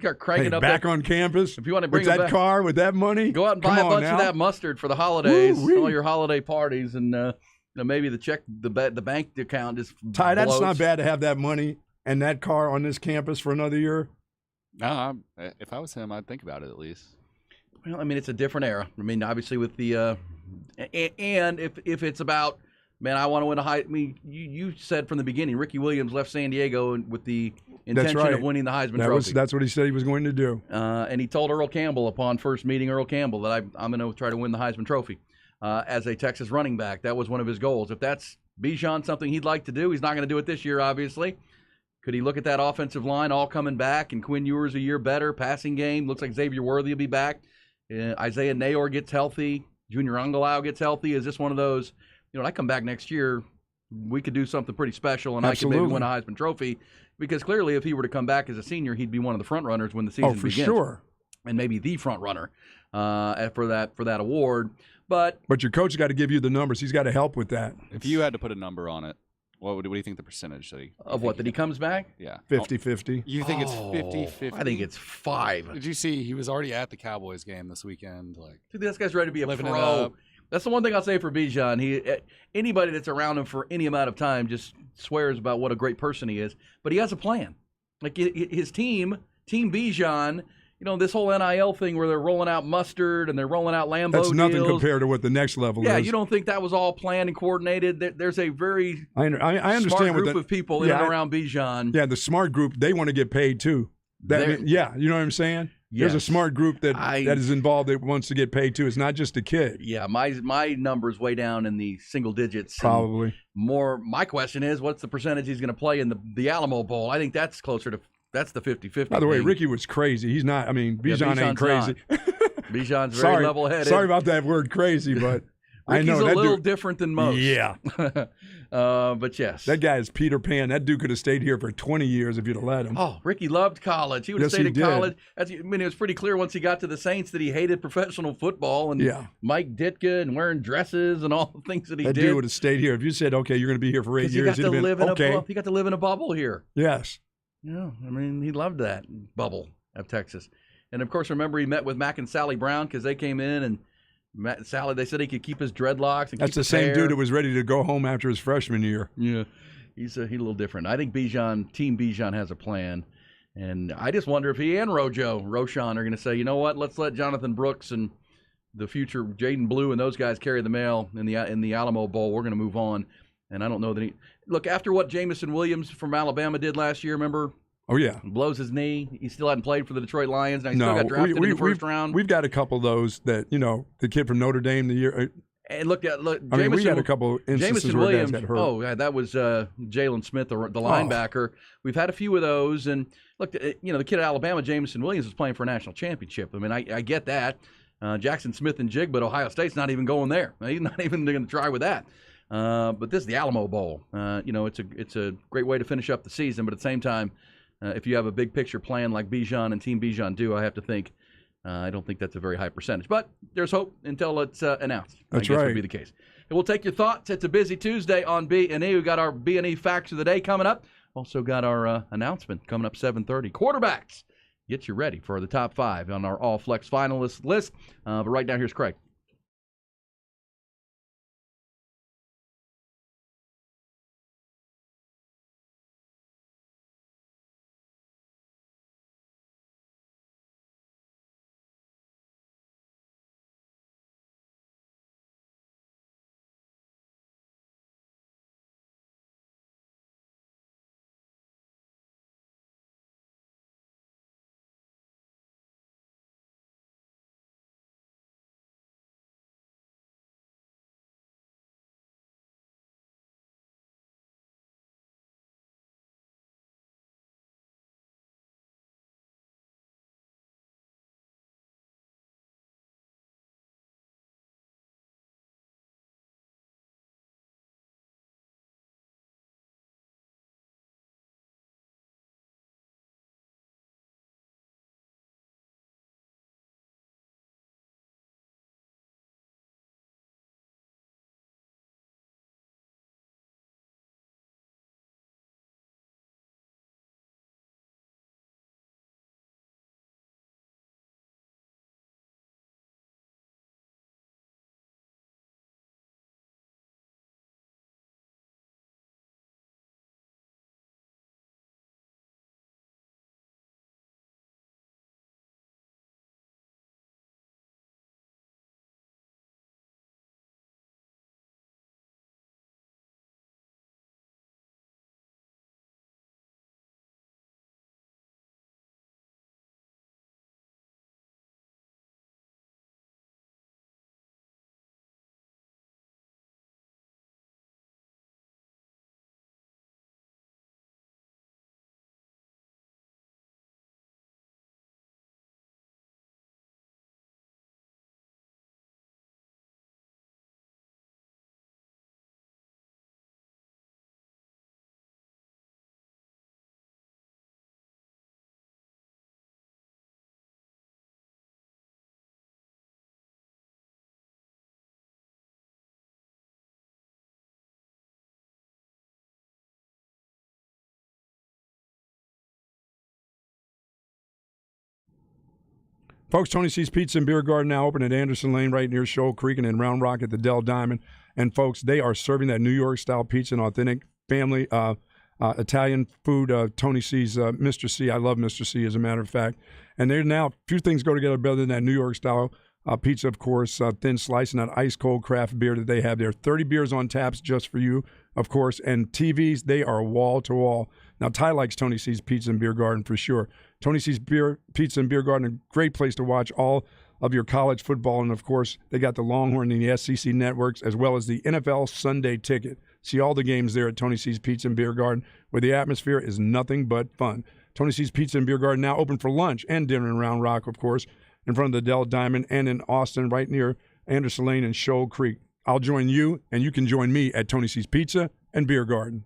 got cranking up back on campus. If you want to bring with that car with that money, go out and buy a bunch of that mustard for the holidays, all your holiday parties, and maybe the bank account just Ty, bloats. That's not bad to have that money and that car on this campus for another year. No, if I was him, I'd think about it at least. Well, I mean, it's a different era. I mean, obviously with the and if it's about, man, I want to win a high. I mean, you said from the beginning, Ricky Williams left San Diego with the intention of winning the Heisman Trophy. That's what he said he was going to do. And he told Earl Campbell upon first meeting Earl Campbell that I'm going to try to win the Heisman Trophy as a Texas running back. That was one of his goals. If that's Bijan something he'd like to do, he's not going to do it this year, obviously. Could he look at that offensive line all coming back and Quinn Ewers a year better, passing game? Looks like Xavier Worthy will be back. Isaiah Nayor gets healthy. Junior Angalau gets healthy. Is this one of those, when I come back next year, we could do something pretty special and Absolutely. I could maybe win a Heisman Trophy? Because clearly if he were to come back as a senior, he'd be one of the front runners when the season begins. Oh, for sure. And maybe the front runner for that award. But your coach got to give you the numbers. He's got to help with that. If you had to put a number on it, what do you think the percentage that he comes back? Yeah. 50-50. You think it's 50-50? I think it's 5. Did you see he was already at the Cowboys game this weekend? Dude, this guy's ready to be a living pro. it up. That's the one thing I'll say for Bijan. Anybody that's around him for any amount of time just swears about what a great person he is. But he has a plan. Like his team Bijan, this whole NIL thing where they're rolling out mustard and they're rolling out Lambo That's nothing deals. compared to what the next level is. Yeah, you don't think that was all planned and coordinated? There's a very I understand smart group of people in and around Bijan. Yeah, the smart group, they want to get paid too. You know what I'm saying? Yes. There's a smart group that is involved that wants to get paid too. It's not just a kid. Yeah, my number's way down in the single digits. Probably. My question is, what's the percentage he's going to play in the Alamo Bowl? I think that's closer to that's the 50-50. By the way, thing. Ricky was crazy. He's not. I mean, Bijan ain't crazy. Bijan's very level-headed. Sorry about that word crazy, but I know Ricky's a little different than most. Yeah. But yes. That guy is Peter Pan. That dude could have stayed here for 20 years if you'd have let him. Oh, Ricky loved college. He would have stayed in college. It was pretty clear once he got to the Saints that he hated professional football and Mike Ditka and wearing dresses and all the things that he did. That dude would have stayed here. If you said, okay, you're going to be here for 8 years, he got to live in a bubble here. Yes. Yeah, I mean, he loved that bubble of Texas. And, of course, remember he met with Mac and Sally Brown because they came in and Sally, they said he could keep his dreadlocks. And that's the same dude that was ready to go home after his freshman year. Yeah, he's a little different. I think Team Bijan has a plan. And I just wonder if he and Roshan are going to say, you know what, let's let Jonathan Brooks and the future Jaden Blue and those guys carry the mail in the Alamo Bowl. We're going to move on. And I don't know that look, after what Jamison Williams from Alabama did last year, remember? Oh, yeah. Blows his knee. He still hadn't played for the Detroit Lions. Now he still got drafted in the first round. We've got a couple of those that, the kid from Notre Dame the year. And look, we got a couple instances Jamison where Williams, guys got hurt. Oh, yeah, that was Jalen Smith, the linebacker. We've had a few of those. And look, the kid at Alabama, Jamison Williams, was playing for a national championship. I mean, I get that. Jackson Smith and Jig, but Ohio State's not even going there. He's not even going to try with that. But this is the Alamo Bowl. It's a great way to finish up the season, but at the same time, if you have a big picture plan like Bijan and Team Bijan do, I have to think I don't think that's a very high percentage. But there's hope until it's announced. That's I guess right. would be the case. And we'll take your thoughts. It's a busy Tuesday on B&E. We've got our B&E Facts of the Day coming up. Also got our announcement coming up 7:30. Quarterbacks. Get you ready for the top 5 on our All-Flex finalist list. But right now, here's Craig. Folks, Tony C's Pizza and Beer Garden now open at Anderson Lane right near Shoal Creek and in Round Rock at the Dell Diamond. And, folks, they are serving that New York-style pizza and authentic family Italian food. Tony C's Mr. C. I love Mr. C, as a matter of fact. And they're now, few things go together better than that New York-style pizza, of course, thin slice, and that ice-cold craft beer that they have there. 30 beers on taps just for you, of course. And TVs, they are wall-to-wall. Now, Ty likes Tony C's Pizza and Beer Garden for sure. Tony C's Pizza and Beer Garden, a great place to watch all of your college football. And, of course, they got the Longhorn and the SEC networks, as well as the NFL Sunday Ticket. See all the games there at Tony C's Pizza and Beer Garden, where the atmosphere is nothing but fun. Tony C's Pizza and Beer Garden now open for lunch and dinner in Round Rock, of course, in front of the Dell Diamond, and in Austin, right near Anderson Lane and Shoal Creek. I'll join you, and you can join me at Tony C's Pizza and Beer Garden.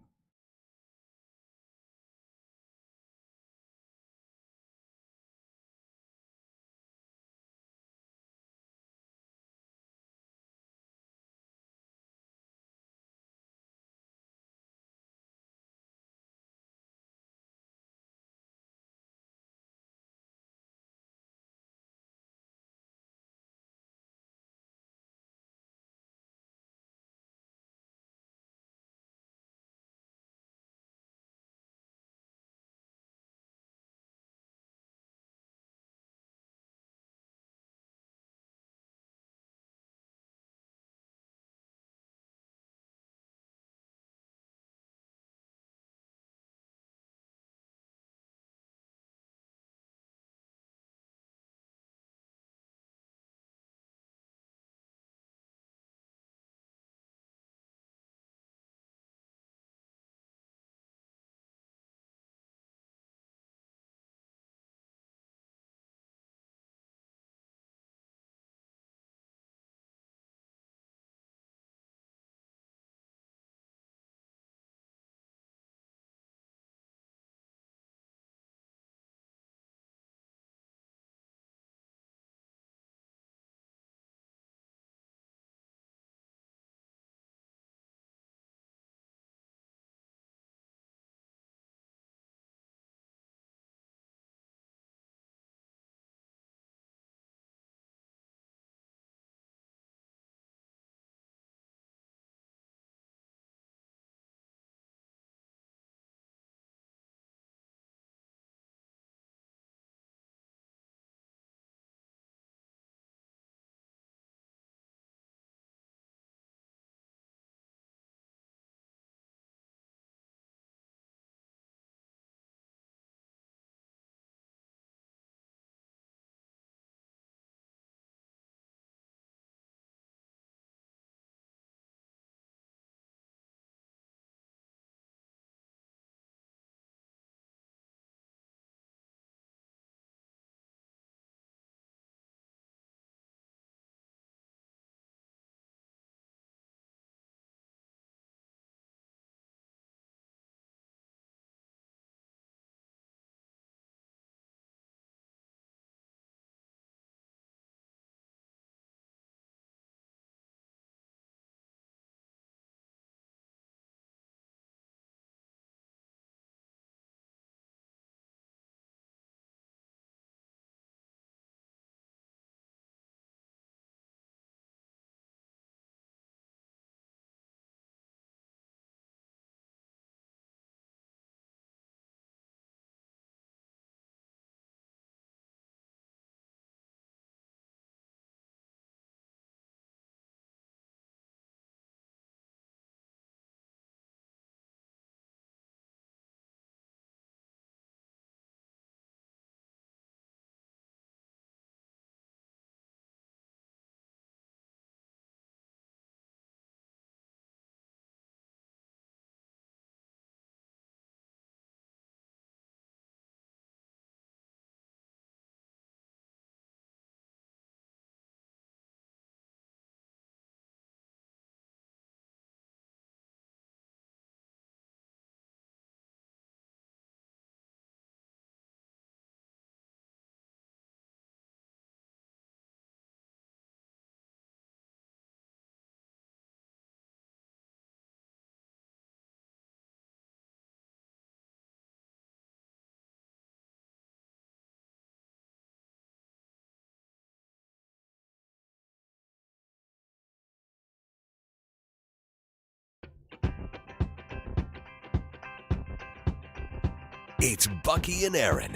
It's Bucky and Aaron.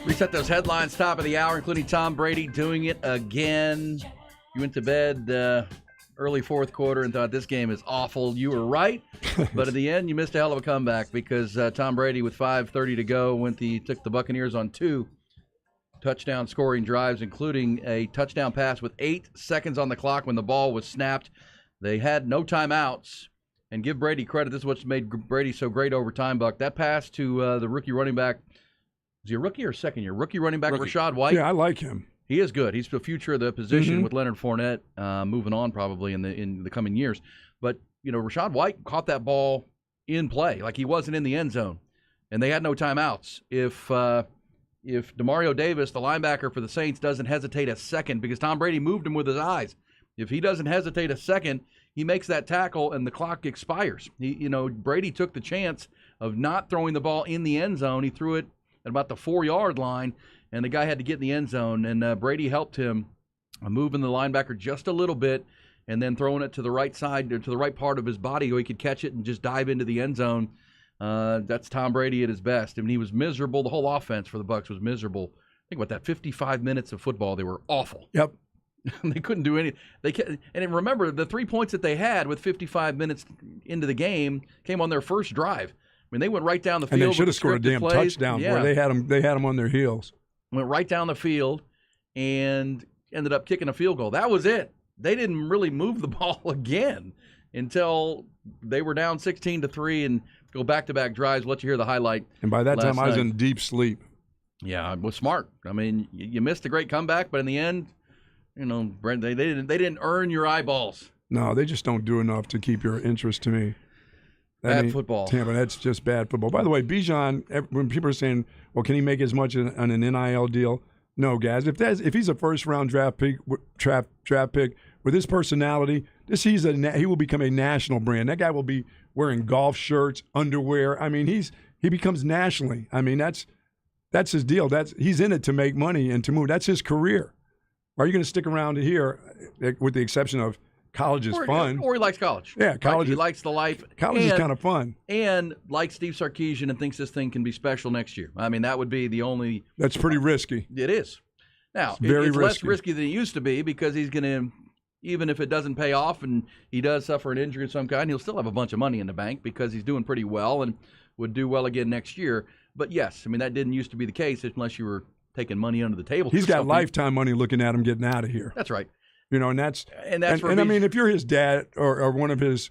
Reset those headlines, top of the hour, including Tom Brady doing it again. You went to bed early fourth quarter and thought this game is awful. You were right, but at the end, you missed a hell of a comeback because Tom Brady, with 5:30 to go, took the Buccaneers on 2 touchdown scoring drives, including a touchdown pass with 8 seconds on the clock when the ball was snapped. They had no timeouts. And give Brady credit. This is what's made Brady so great over time, Buck. That pass to the rookie running back. Is he a rookie or second year? Rookie running back Rachaad White. Yeah, I like him. He is good. He's the future of the position with Leonard Fournette moving on probably in the coming years. But, Rachaad White caught that ball in play. Like, he wasn't in the end zone. And they had no timeouts. If Demario Davis, the linebacker for the Saints, doesn't hesitate a second, because Tom Brady moved him with his eyes. If he doesn't hesitate a second, he makes that tackle and the clock expires. Brady took the chance of not throwing the ball in the end zone. He threw it at about the 4-yard line, and the guy had to get in the end zone. And Brady helped him moving the linebacker just a little bit and then throwing it to the right side, to the right part of his body where he could catch it and just dive into the end zone. That's Tom Brady at his best. I mean, he was miserable. The whole offense for the Bucs was miserable. Think about that, 55 minutes of football. They were awful. Yep. They couldn't do anything. And remember, the 3 points that they had with 55 minutes into the game came on their first drive. I mean, they went right down the field. And they should have scored a damn touchdown where they had them on their heels. Went right down the field and ended up kicking a field goal. That was it. They didn't really move the ball again until they were down 16-3 and go back-to-back drives. We'll let you hear the highlight. And by that time, I was in deep sleep. Yeah, it was smart. I mean, you missed a great comeback, but in the end, they didn't earn your eyeballs. No, they just don't do enough to keep your interest to me. Bad football. Tampa, that's just bad football. By the way, Bijan, when people are saying, well, can he make as much on an NIL deal? No, guys. If he's a first-round draft pick with his personality, he will become a national brand. That guy will be wearing golf shirts, underwear. I mean, he becomes nationally. I mean, that's his deal. He's in it to make money and to move. That's his career. Are you going to stick around here, with the exception of college is fun? Or he likes college. Yeah, college. He likes the life. College is kind of fun. And likes Steve Sarkisian and thinks this thing can be special next year. I mean, that would be the only. That's pretty risky. It is. Now, it's less risky than it used to be because he's going to, even if it doesn't pay off and he does suffer an injury of some kind, he'll still have a bunch of money in the bank because he's doing pretty well and would do well again next year. But yes, I mean, that didn't used to be the case unless you were taking money under the table. He's got lifetime money looking at him getting out of here. That's right. And that's I mean, if you're his dad or one of his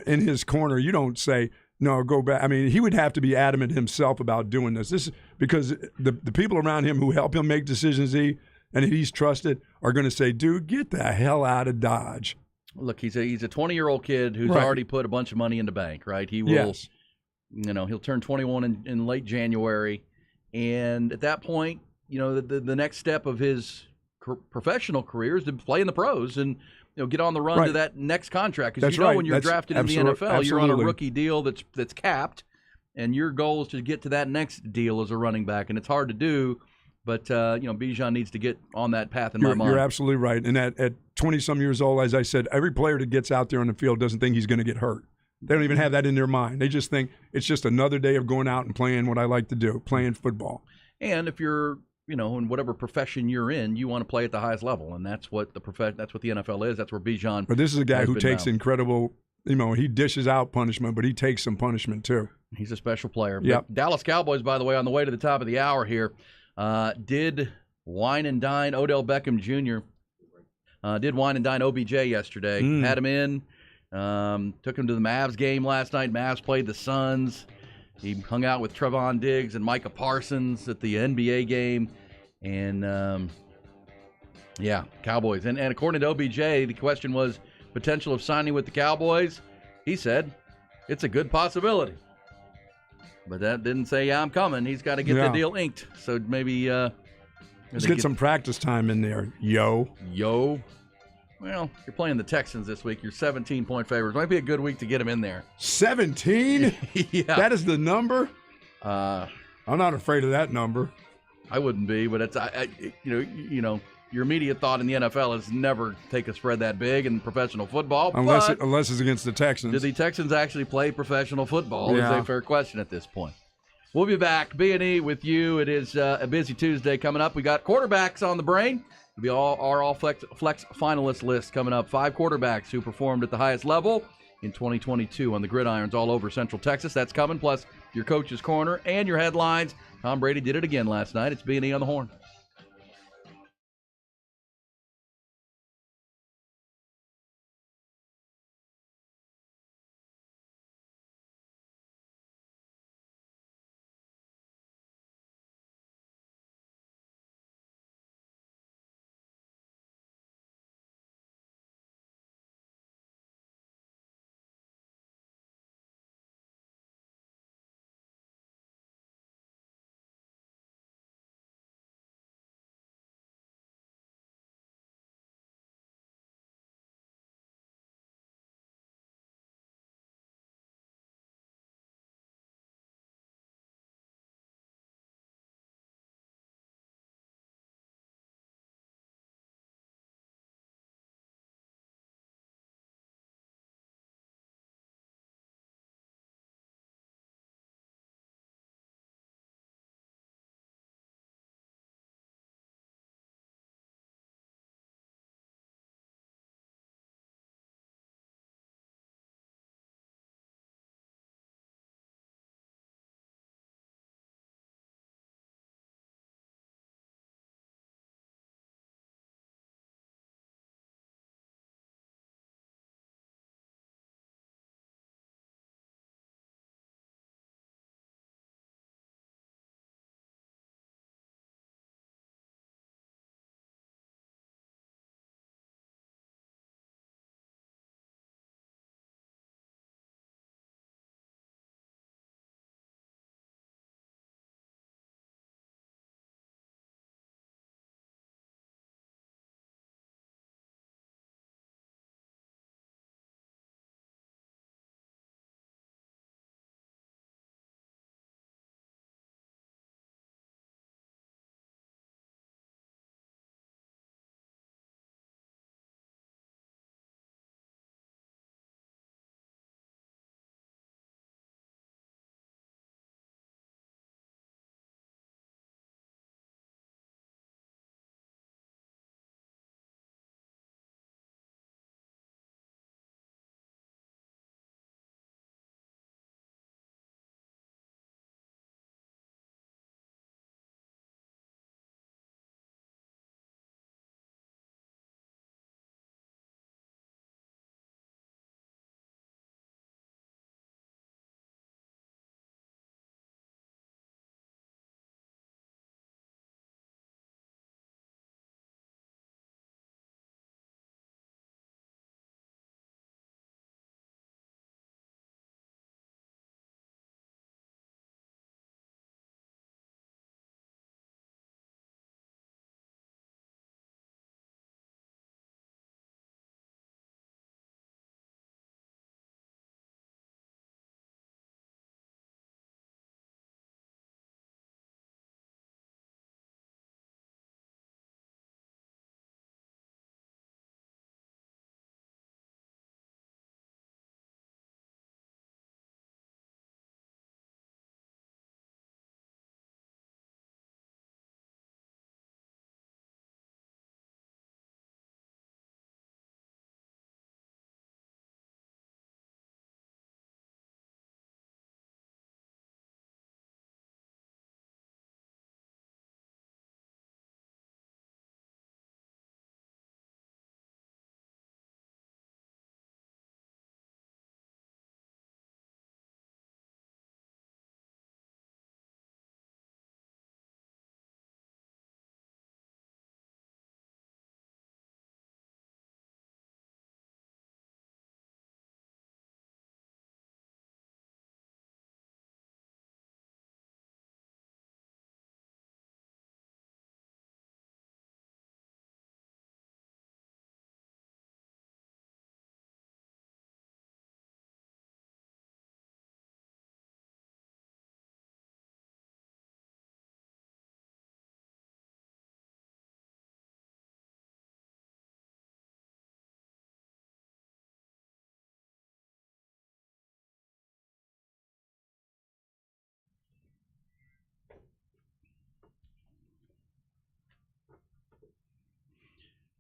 in his corner, you don't say no, go back. I mean, he would have to be adamant himself about doing this. This is because the people around him who help him make decisions, and he's trusted, are going to say, dude, get the hell out of Dodge. Look, he's a 20-year-old kid who's already put a bunch of money in the bank, right? He will. Yes. He'll turn 21 in late January, and at that point, the next step of his professional career is to play in the pros and get on the run to that next contract. Because when you're drafted in the NFL, you're on a rookie deal that's capped, and your goal is to get to that next deal as a running back, and it's hard to do. But Bijan needs to get on that path in my mind. You're absolutely right. And at 20-some years old, as I said, every player that gets out there on the field doesn't think he's going to get hurt. They don't even have that in their mind. They just think it's just another day of going out and playing what I like to do, playing football. And if you're in whatever profession you're in, you want to play at the highest level, and that's what the NFL is. That's where Bijan. But this is a guy who takes incredible. He dishes out punishment, but he takes some punishment too. He's a special player. Yep. But Dallas Cowboys, by the way, on the way to the top of the hour here, did wine and dine Odell Beckham Jr. Did wine and dine OBJ yesterday. Had him in. Took him to the Mavs game last night. Mavs played the Suns. He hung out with Trevon Diggs and Micah Parsons at the NBA game. And, Cowboys. And according to OBJ, the question was potential of signing with the Cowboys. He said it's a good possibility. But that didn't say, I'm coming. He's got to get the deal inked. So maybe let's get some practice time in there, yo. Well, you're playing the Texans this week. You're 17-point favorites. Might be a good week to get him in there. 17? Yeah. That is the number? I'm not afraid of that number. I wouldn't be, but it's your immediate thought in the NFL is never take a spread that big in professional football. Unless But it's against the Texans. do the Texans actually play professional football? Yeah. Is a fair question at this point. We'll be back, B&E, with you. It is a busy Tuesday coming up. We got quarterbacks on the brain. It'll be all flex finalist list coming up. 5 quarterbacks who performed at the highest level in 2022 on the gridirons all over Central Texas. That's coming, plus your coach's corner and your headlines. Tom Brady did it again last night. It's B&E on the Horn.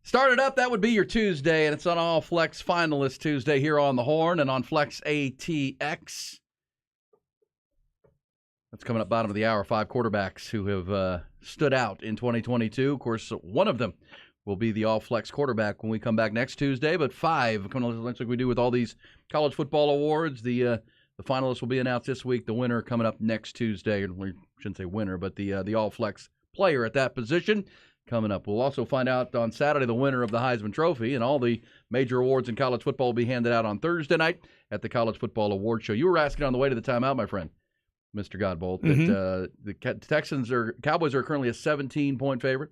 Start it up. That would be your Tuesday, and it's on All Flex Finalist Tuesday here on the Horn and on Flex ATX. That's coming up bottom of the hour. 5 quarterbacks who have stood out in 2022. Of course, one of them will be the All Flex quarterback when we come back next Tuesday, but 5, kind of like we do with all these college football awards, the finalists will be announced this week. The winner coming up next Tuesday. We shouldn't say winner, but the All Flex player at that position coming up. We'll also find out on Saturday the winner of the Heisman Trophy, and all the major awards in college football will be handed out on Thursday night at the College Football Award Show. You were asking on the way to the timeout, my friend, Mr. Godbolt, that the Cowboys are currently a 17-point favorite.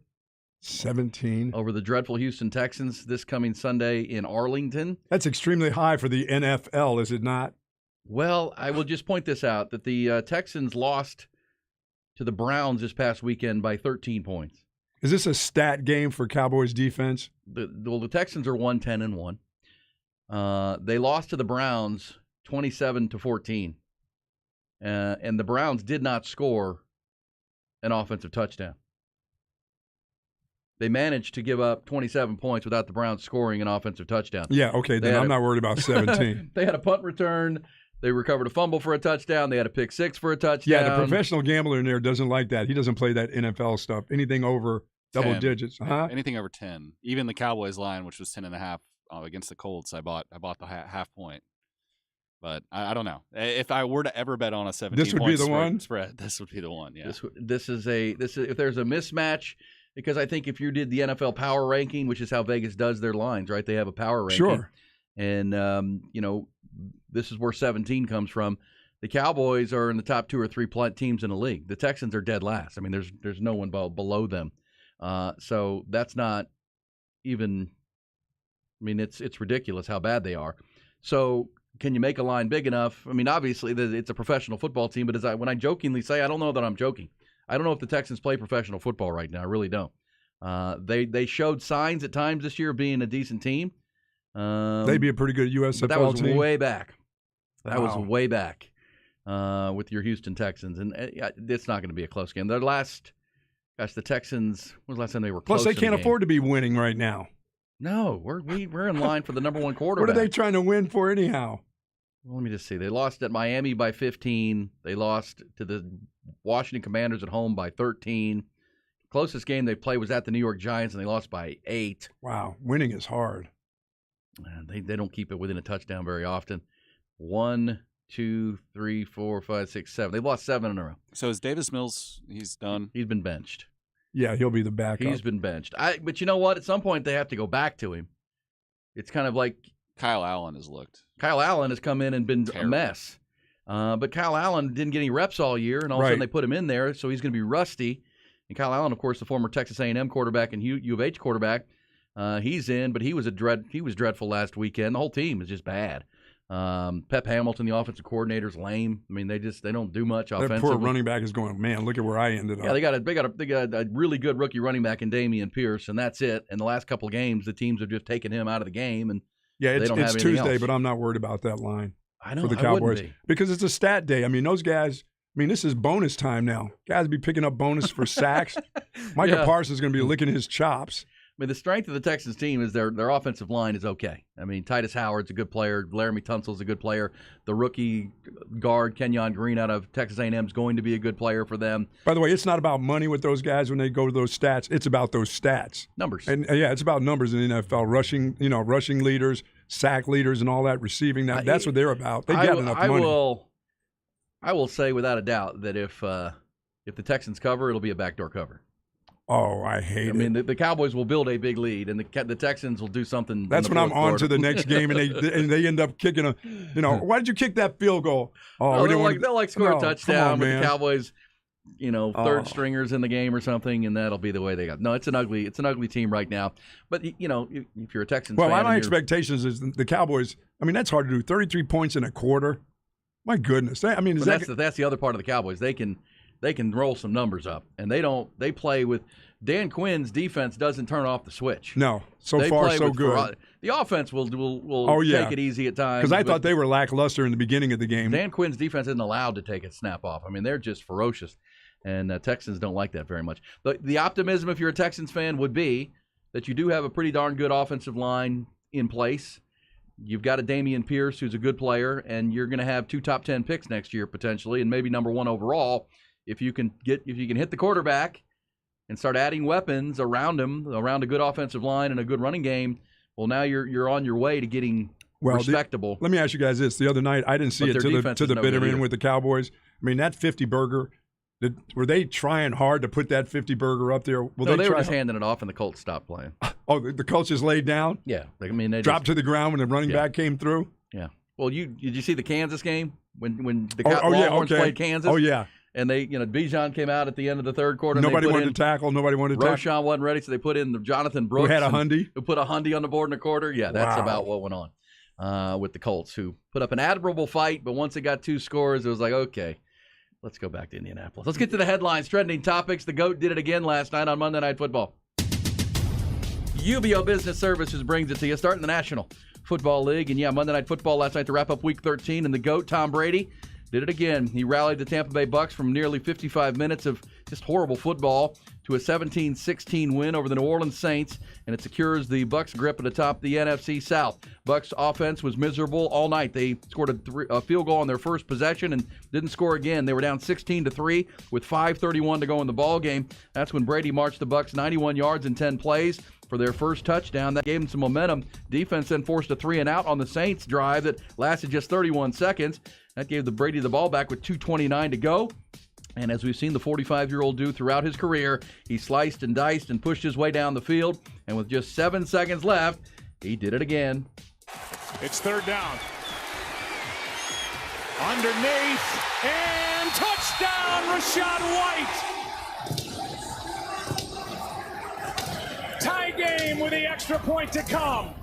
17 over the dreadful Houston Texans this coming Sunday in Arlington. That's extremely high for the NFL, is it not? Well, I will just point this out, that the Texans lost to the Browns this past weekend by 13 points. Is this a stat game for Cowboys defense? The Texans are 1-10-1. They lost to the Browns 27-14. And the Browns did not score an offensive touchdown. They managed to give up 27 points without the Browns scoring an offensive touchdown. Yeah, okay, then I'm not worried about 17. They had a punt return. They recovered a fumble for a touchdown. They had a pick 6 for a touchdown. Yeah, the professional gambler in there doesn't like that. He doesn't play that NFL stuff. Anything over 10. double digits. Huh? Anything over 10. Even the Cowboys line, which was 10.5 against the Colts, I bought the half point. But I don't know. If I were to ever bet on a 17-point spread, this would be the one. Yeah. This is if there's a mismatch, because I think if you did the NFL power ranking, which is how Vegas does their lines, right? They have a power ranking. Sure. And this is where 17 comes from. The Cowboys are in the top 2 or 3 teams in the league. The Texans are dead last. I mean, there's no one below them. So that's not even. I mean, it's ridiculous how bad they are. So can you make a line big enough? I mean, obviously it's a professional football team, but when I jokingly say, I don't know that I'm joking. I don't know if the Texans play professional football right now. I really don't. They showed signs at times this year of being a decent team. They'd be a pretty good USFL team. That was way back. That Wow. was way back with your Houston Texans, and it's not going to be a close game. The Texans. When was the last time they were close? Plus, they can't in a game? afford to be winning right now. No, we're in line for the number 1 quarterback. What are they trying to win for anyhow? Well, let me just see. They lost at Miami by 15. They lost to the Washington Commanders at home by 13. Closest game they played was at the New York Giants, and they lost by 8. Wow, winning is hard. They don't keep it within a touchdown very often. 1, 2, 3, 4, 5, 6, 7. They've lost 7 in a row. So is Davis Mills? He's done. He's been benched. Yeah, he'll be the backup. He's been benched. But you know what? At some point, they have to go back to him. It's kind of like Kyle Allen has looked. Kyle Allen has come in and been terrible. a mess. But Kyle Allen didn't get any reps all year, and all of a sudden they put him in there, so he's going to be rusty. And Kyle Allen, of course, the former Texas A&M quarterback and U of H quarterback, he's in, but he was dreadful last weekend. The whole team is just bad. Pep Hamilton, the offensive coordinator, is lame. I mean, they don't do much offensively. That poor running back is going, man, look at where I ended up. Yeah, they got a really good rookie running back in Dameon Pierce, and that's it. And the last couple of games, the teams have just taken him out of the game, and yeah, they don't have it's anything Tuesday, else. but I'm not worried about that line. I know for the I wouldn't Cowboys be. because it's a stat day. I mean, those guys. I mean, this is bonus time now. Guys be picking up bonus for sacks. Micah Parsons is going to be licking his chops. I mean, the strength of the Texans team is their offensive line is okay. I mean, Titus Howard's a good player. Laramie Tunsil's a good player. The rookie guard, Kenyon Green out of Texas A&M, is going to be a good player for them. By the way, it's not about money with those guys when they go to those stats. It's about those stats. Numbers. And, yeah, it's about numbers in the NFL. Rushing leaders, sack leaders, and all that, receiving. That's what they're about. They got enough money. I will say without a doubt that if the Texans cover, it'll be a backdoor cover. Oh, I hate it. I mean, the Cowboys will build a big lead, and the Texans will do something. That's when I'm on to the next game, and they end up kicking why did you kick that field goal? Oh, they'll score a touchdown, but man. the Cowboys, third stringers in the game or something, and that'll be the way they got. No, it's an ugly team right now. But if you're a Texans fan, my expectations is the Cowboys. I mean, that's hard to do. 33 points in a quarter. My goodness. That's the other part of the Cowboys. They can roll some numbers up, and they play with Dan Quinn's defense doesn't turn off the switch. No, so far so good. The offense will take it easy at times. Because I thought they were lackluster in the beginning of the game. Dan Quinn's defense isn't allowed to take a snap off. I mean, they're just ferocious, and Texans don't like that very much. The optimism, if you're a Texans fan, would be that you do have a pretty darn good offensive line in place. You've got a Damian Pierce who's a good player, and you're going to have 2 top 10 picks next year potentially, and maybe number 1 overall. If you can hit the quarterback and start adding weapons around him, around a good offensive line and a good running game, well, now you're on your way to getting respectable. Let me ask you guys this: the other night, I didn't see it to the bitter end with the Cowboys. I mean, that 50 burger. Were they trying hard to put that 50 burger up there? No, they were just handing it off, and the Colts stopped playing. Oh, the Colts just laid down? Yeah. I mean, they dropped to the ground when the running back came through? Yeah. Well, did you see the Kansas game when the Longhorns played Kansas? Oh, yeah. And they, Bijan came out at the end of the third quarter. Nobody wanted to tackle. Nobody wanted to tackle. Roshan wasn't ready, so they put in Jonathan Brooks. Who had a hundy? Who put a hundy on the board in the quarter. Yeah, that's about what went on with the Colts, who put up an admirable fight, but once it got 2 scores, it was like, okay. Let's go back to Indianapolis. Let's get to the headlines, trending topics. The GOAT did it again last night on Monday Night Football. UBEO Business Services brings it to you, starting the National Football League. And, Monday Night Football last night to wrap up Week 13. And the GOAT, Tom Brady, did it again. He rallied the Tampa Bay Bucs from nearly 55 minutes of just horrible football to a 17-16 win over the New Orleans Saints, and it secures the Bucs' grip at the top of the NFC South. Bucs' offense was miserable all night. They scored a field goal on their first possession and didn't score again. They were down 16-3 with 5:31 to go in the ball game. That's when Brady marched the Bucs 91 yards in 10 plays for their first touchdown. That gave them some momentum. Defense then forced a 3-and-out on the Saints drive that lasted just 31 seconds. That gave Brady the ball back with 2:29 to go. And as we've seen the 45-year-old do throughout his career, he sliced and diced and pushed his way down the field. And with just 7 seconds left, he did it again. It's 3rd down. Underneath, and touchdown, Rachaad White. Tie game with the extra point to come.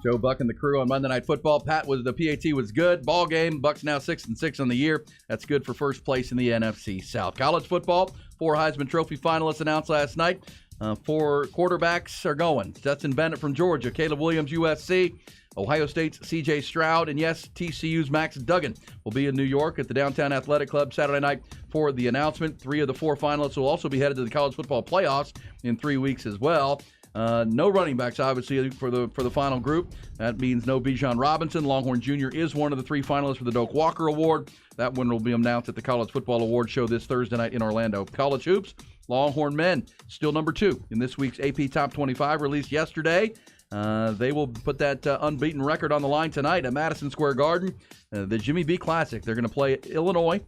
Joe Buck and the crew on Monday Night Football. The PAT was good. Ball game. Bucks now 6-6 on the year. That's good for first place in the NFC South. College football. 4 Heisman Trophy finalists announced last night. 4 quarterbacks are going. Stetson Bennett from Georgia. Caleb Williams, USC. Ohio State's C.J. Stroud. And yes, TCU's Max Duggan will be in New York at the Downtown Athletic Club Saturday night for the announcement. 3 of the 4 finalists will also be headed to the college football playoffs in 3 weeks as well. No running backs, obviously, for the final group. That means no Bijan Robinson. Longhorn Jr. is one of the 3 finalists for the Doak Walker Award. That one will be announced at the College Football Awards show this Thursday night in Orlando. College hoops, Longhorn men still number 2 in this week's AP Top 25 released yesterday. They will put that unbeaten record on the line tonight at Madison Square Garden. The Jimmy B Classic. They're going to play Illinois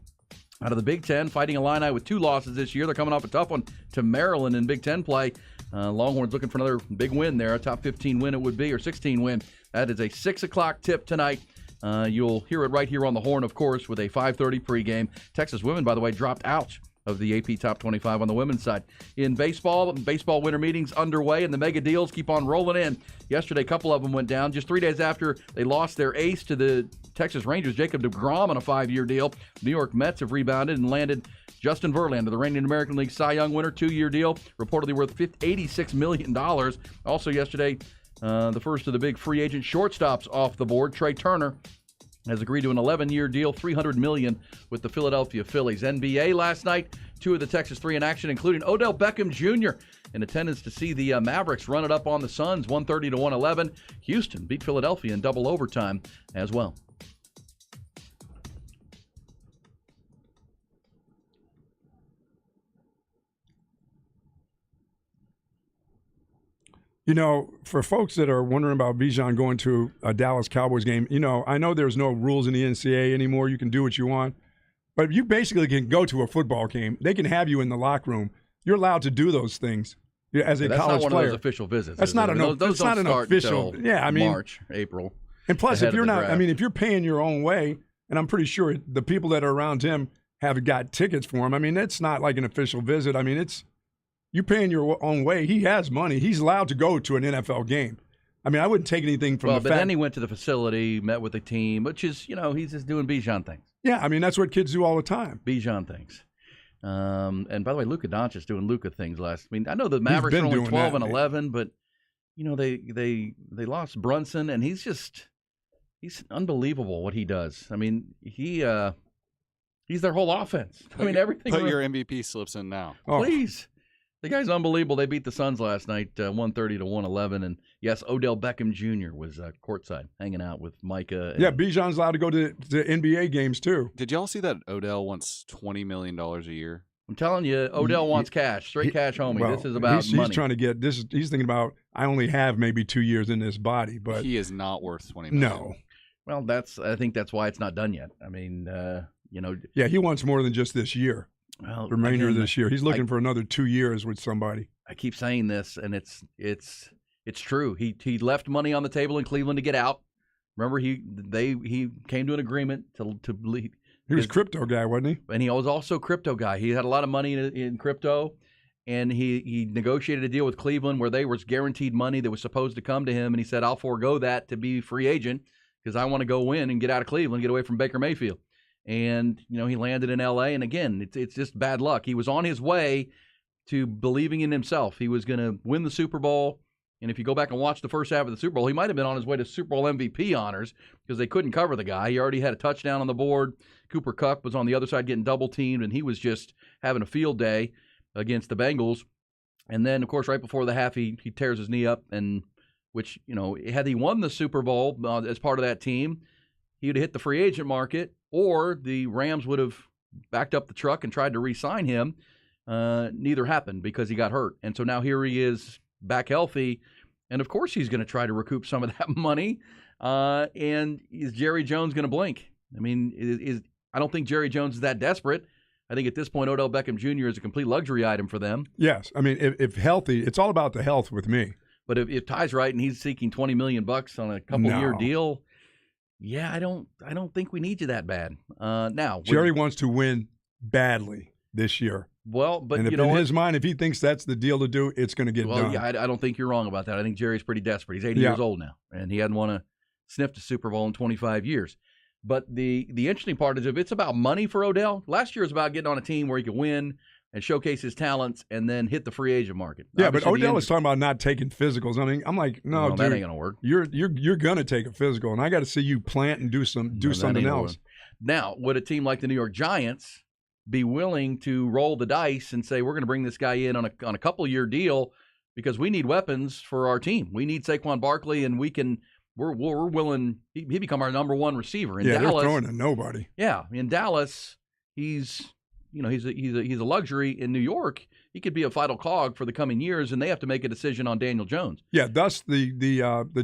out of the Big Ten, fighting Illini with 2 losses this year. They're coming off a tough one to Maryland in Big Ten play. Longhorns looking for another big win there, a top 15 win it would be, or 16 win. That is a 6 o'clock tip tonight. You'll hear it right here on the Horn, of course, with a 5:30 pregame. Texas women, by the way, dropped out of the AP Top 25 on the women's side. In baseball winter meetings underway, and the mega deals keep on rolling in. Yesterday, a couple of them went down. Just 3 days after they lost their ace to the Texas Rangers, Jacob deGrom, on a 5-year deal. New York Mets have rebounded and landed Justin Verlander, the reigning American League Cy Young winner, 2-year deal, reportedly worth $86 million. Also yesterday, the first of the big free agent shortstops off the board, Trey Turner, has agreed to an 11-year deal, $300 million with the Philadelphia Phillies. NBA last night, 2 of the Texas 3 in action, including Odell Beckham Jr. in attendance to see the Mavericks run it up on the Suns, 130-111. Houston beat Philadelphia in double overtime as well. You know, for folks that are wondering about Bijan going to a Dallas Cowboys game, I know there's no rules in the NCAA anymore. You can do what you want. But you basically can go to a football game. They can have you in the locker room. You're allowed to do those things as a college player. That's not one of those official visits. That's not those don't an start official. Yeah, I mean March, April. And plus, if you're not, if you're paying your own way, and I'm pretty sure the people that are around him have got tickets for him. I mean, it's not like an official visit. I mean, it's. You paying your own way. He has money. He's allowed to go to an NFL game. I mean, I wouldn't take anything from the fact. But then he went to the facility, met with the team, which is, he's just doing Bijan things. Yeah, I mean, that's what kids do all the time. Bijan things. And by the way, Luka Doncic doing Luka things last. I mean, I know the Mavericks are only 12-11, but they lost Brunson, and he's unbelievable what he does. I mean, he's their whole offense. Everything. Put your MVP slips in now, please. The guy's unbelievable. They beat the Suns last night, 130 to 111. And yes, Odell Beckham Jr. was courtside hanging out with Micah. Yeah, Bijan's allowed to go to NBA games too. Did y'all see that Odell wants $20 million a year? I'm telling you, Odell wants cash, straight cash, homie. Well, this is about money. He's trying to get this. He's thinking about, I only have maybe 2 years in this body, but he is not worth $20 million. No. Well, I think that's why it's not done yet. I mean, Yeah, he wants more than just this year. Well, the remainder of this year. He's looking for another 2 years with somebody. I keep saying this, and it's true. He left money on the table in Cleveland to get out. Remember, he came to an agreement to leave. He was crypto guy, wasn't he? And he was also crypto guy. He had a lot of money in crypto, and he negotiated a deal with Cleveland where they was guaranteed money that was supposed to come to him, and he said, "I'll forego that to be free agent because I want to go win and get out of Cleveland, get away from Baker Mayfield." And he landed in L.A. And again, it's just bad luck. He was on his way to believing in himself. He was going to win the Super Bowl. And if you go back and watch the first half of the Super Bowl, he might have been on his way to Super Bowl MVP honors because they couldn't cover the guy. He already had a touchdown on the board. Cooper Kupp was on the other side getting double teamed, and he was just having a field day against the Bengals. And then, of course, right before the half, he tears his knee up, and which, had he won the Super Bowl as part of that team, he would have hit the free agent market, or the Rams would have backed up the truck and tried to re-sign him. Neither happened because he got hurt. And so now here he is back healthy, and of course he's going to try to recoup some of that money. And is Jerry Jones going to blink? I mean, I don't think Jerry Jones is that desperate. I think at this point, Odell Beckham Jr. is a complete luxury item for them. Yes. I mean, if healthy, it's all about the health with me. But if Ty's right and he's seeking $20 million on a couple-year deal, yeah, I don't think we need you that bad. Now Jerry wants to win badly this year. Well, but and if in his mind, if he thinks that's the deal to do, it's going to get done. Yeah, I don't think you're wrong about that. I think Jerry's pretty desperate. He's 80 years old now, and he hadn't won a sniffed a Super Bowl in 25 years. But the interesting part is if it's about money for Odell, last year was about getting on a team where he could win and showcase his talents and then hit the free agent market. Yeah, obviously, but Odell was talking about not taking physicals. I mean, I'm like, no, dude, that ain't gonna work. You're gonna take a physical, and I got to see you plant and do something else. Now, would a team like the New York Giants be willing to roll the dice and say we're going to bring this guy in on a couple-year deal because we need weapons for our team? We need Saquon Barkley, and we're willing. He become our number one receiver in Dallas. They're throwing to nobody. Yeah, in Dallas, he's a luxury. In New York, he could be a vital cog for the coming years, and they have to make a decision on Daniel Jones. Yeah, thus the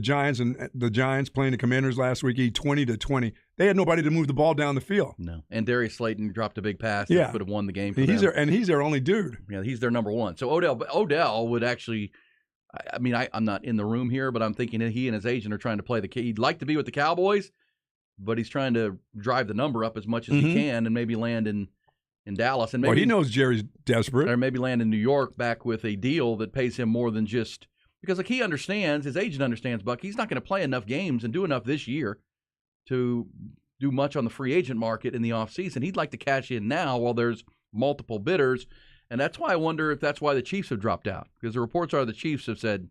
Giants playing the Commanders last week, 20-20. They had nobody to move the ball down the field. No, and Darius Slayton dropped a big pass. Yeah, that could have won the game. For he's them. He's their only dude. Yeah, he's their number one. So Odell would actually. I mean, I'm not in the room here, but I'm thinking that he and his agent are trying to play he'd like to be with the Cowboys, but he's trying to drive the number up as much as he can and maybe land in Dallas. And maybe he knows Jerry's desperate. Or maybe land in New York back with a deal that pays him more than just – because he understands, his agent understands, Buck, he's not going to play enough games and do enough this year to do much on the free agent market in the offseason. He'd like to cash in now while there's multiple bidders. And that's why I wonder if that's why the Chiefs have dropped out. Because the reports are the Chiefs have said,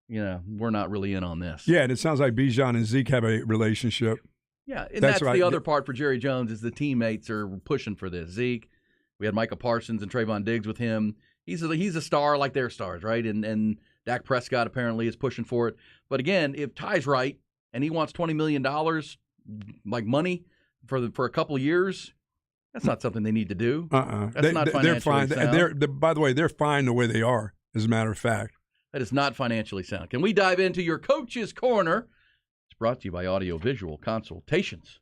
we're not really in on this. Yeah, and it sounds like Bijan and Zeke have a relationship. Yeah, and that's the other part for Jerry Jones is the teammates are pushing for this. Zeke, we had Micah Parsons and Trayvon Diggs with him. He's a star like their stars, right? And Dak Prescott apparently is pushing for it. But again, if Ty's right and he wants $20 million, like money for a couple of years, that's not something they need to do. That's not financially sound. By the way, they're fine the way they are, as a matter of fact. That is not financially sound. Can we dive into your Coach's Corner? It's brought to you by Audio Visual Consultations.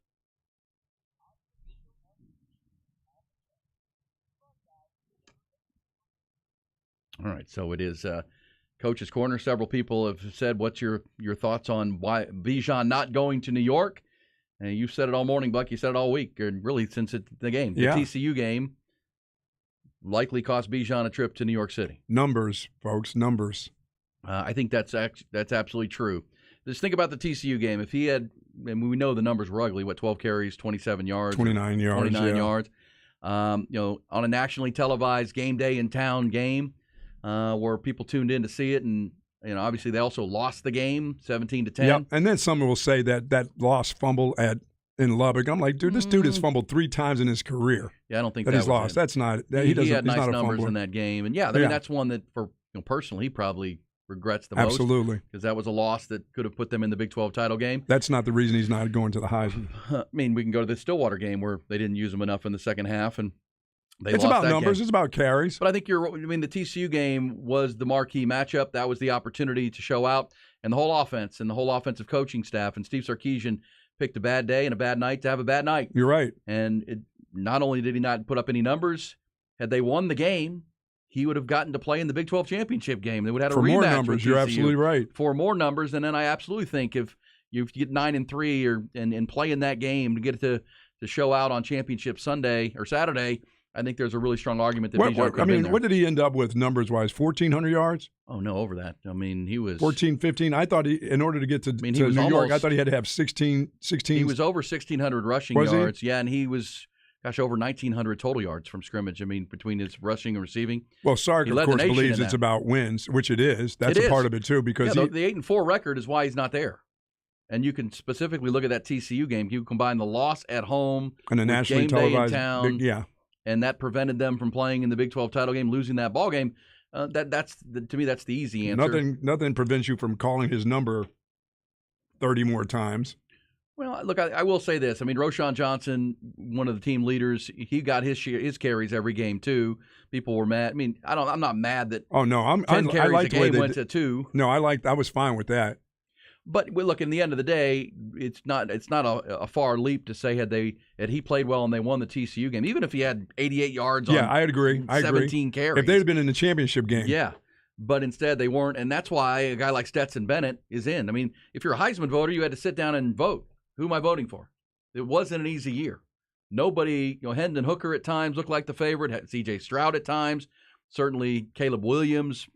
All right, so it is Coach's Corner. Several people have said, what's your thoughts on why Bijan not going to New York? And you've said it all morning, Buck. You said it all week, or really since the game. The TCU game likely cost Bijan a trip to New York City. Numbers, folks, numbers. I think that's absolutely true. Just think about the TCU game. If he had, and we know the numbers were ugly, 12 carries, 27 yards. 29 yards. 29 yards. On a nationally televised game day in town game where people tuned in to see it, and obviously they also lost the game 17-10. Yeah, and then someone will say that lost fumble at in Lubbock. I'm like, dude, this dude has fumbled 3 times in his career. Yeah, I don't think that he's lost. It. That's not. He had nice numbers in that game, and I mean that's one that for personally he probably regrets the most. Absolutely, because that was a loss that could have put them in the Big 12 title game. That's not the reason he's not going to the Heisman. I mean, we can go to the Stillwater game where they didn't use him enough in the second half, and it's about numbers. It's about carries. But I think the TCU game was the marquee matchup. That was the opportunity to show out, and the whole offense and the whole offensive coaching staff and Steve Sarkisian picked a bad day and a bad night to have a bad night. You're right. And not only did he not put up any numbers, had they won the game, he would have gotten to play in the Big 12 championship game. They would have had a rematch. For more numbers, you're absolutely right. For more numbers, and then I absolutely think if you get 9-3 and play in that game to get to show out on championship Sunday or Saturday, I think there's a really strong argument that Bijan could have been there. What did he end up with numbers-wise? 1,400 yards? Oh, no, over that. I mean, he was 14, 15. I thought in order to get to New York, I thought he had to have 16. He was over 1,600 rushing yards. Yeah, and he was, over 1,900 total yards from scrimmage. I mean, between his rushing and receiving. Well, Sark, of course, believes it's about wins, which it is. That's a part of it, too. Because the 8-4 record is why he's not there. And you can specifically look at that TCU game. You combine the loss at home and the nationally televised town, and that prevented them from playing in the Big 12 title game, losing that ball game. To me, that's the easy answer. Nothing prevents you from calling his number 30 more times. Well, look, I will say this. I mean, Roschon Johnson, one of the team leaders, he got his carries every game too. People were mad. I mean, I'm not mad that. Oh no, 10 carries a game went to 2. No, I was fine with that. But look, in the end of the day, it's not a far leap to say had he played well and they won the TCU game, even if he had 88 yards. I agree. 17 carries. If they'd been in the championship game. Yeah. But instead they weren't, and that's why a guy like Stetson Bennett is in. I mean, if you're a Heisman voter, you had to sit down and vote. Who am I voting for? It wasn't an easy year. Nobody, Hendon Hooker at times looked like the favorite. C.J. Stroud at times. Certainly Caleb Williams.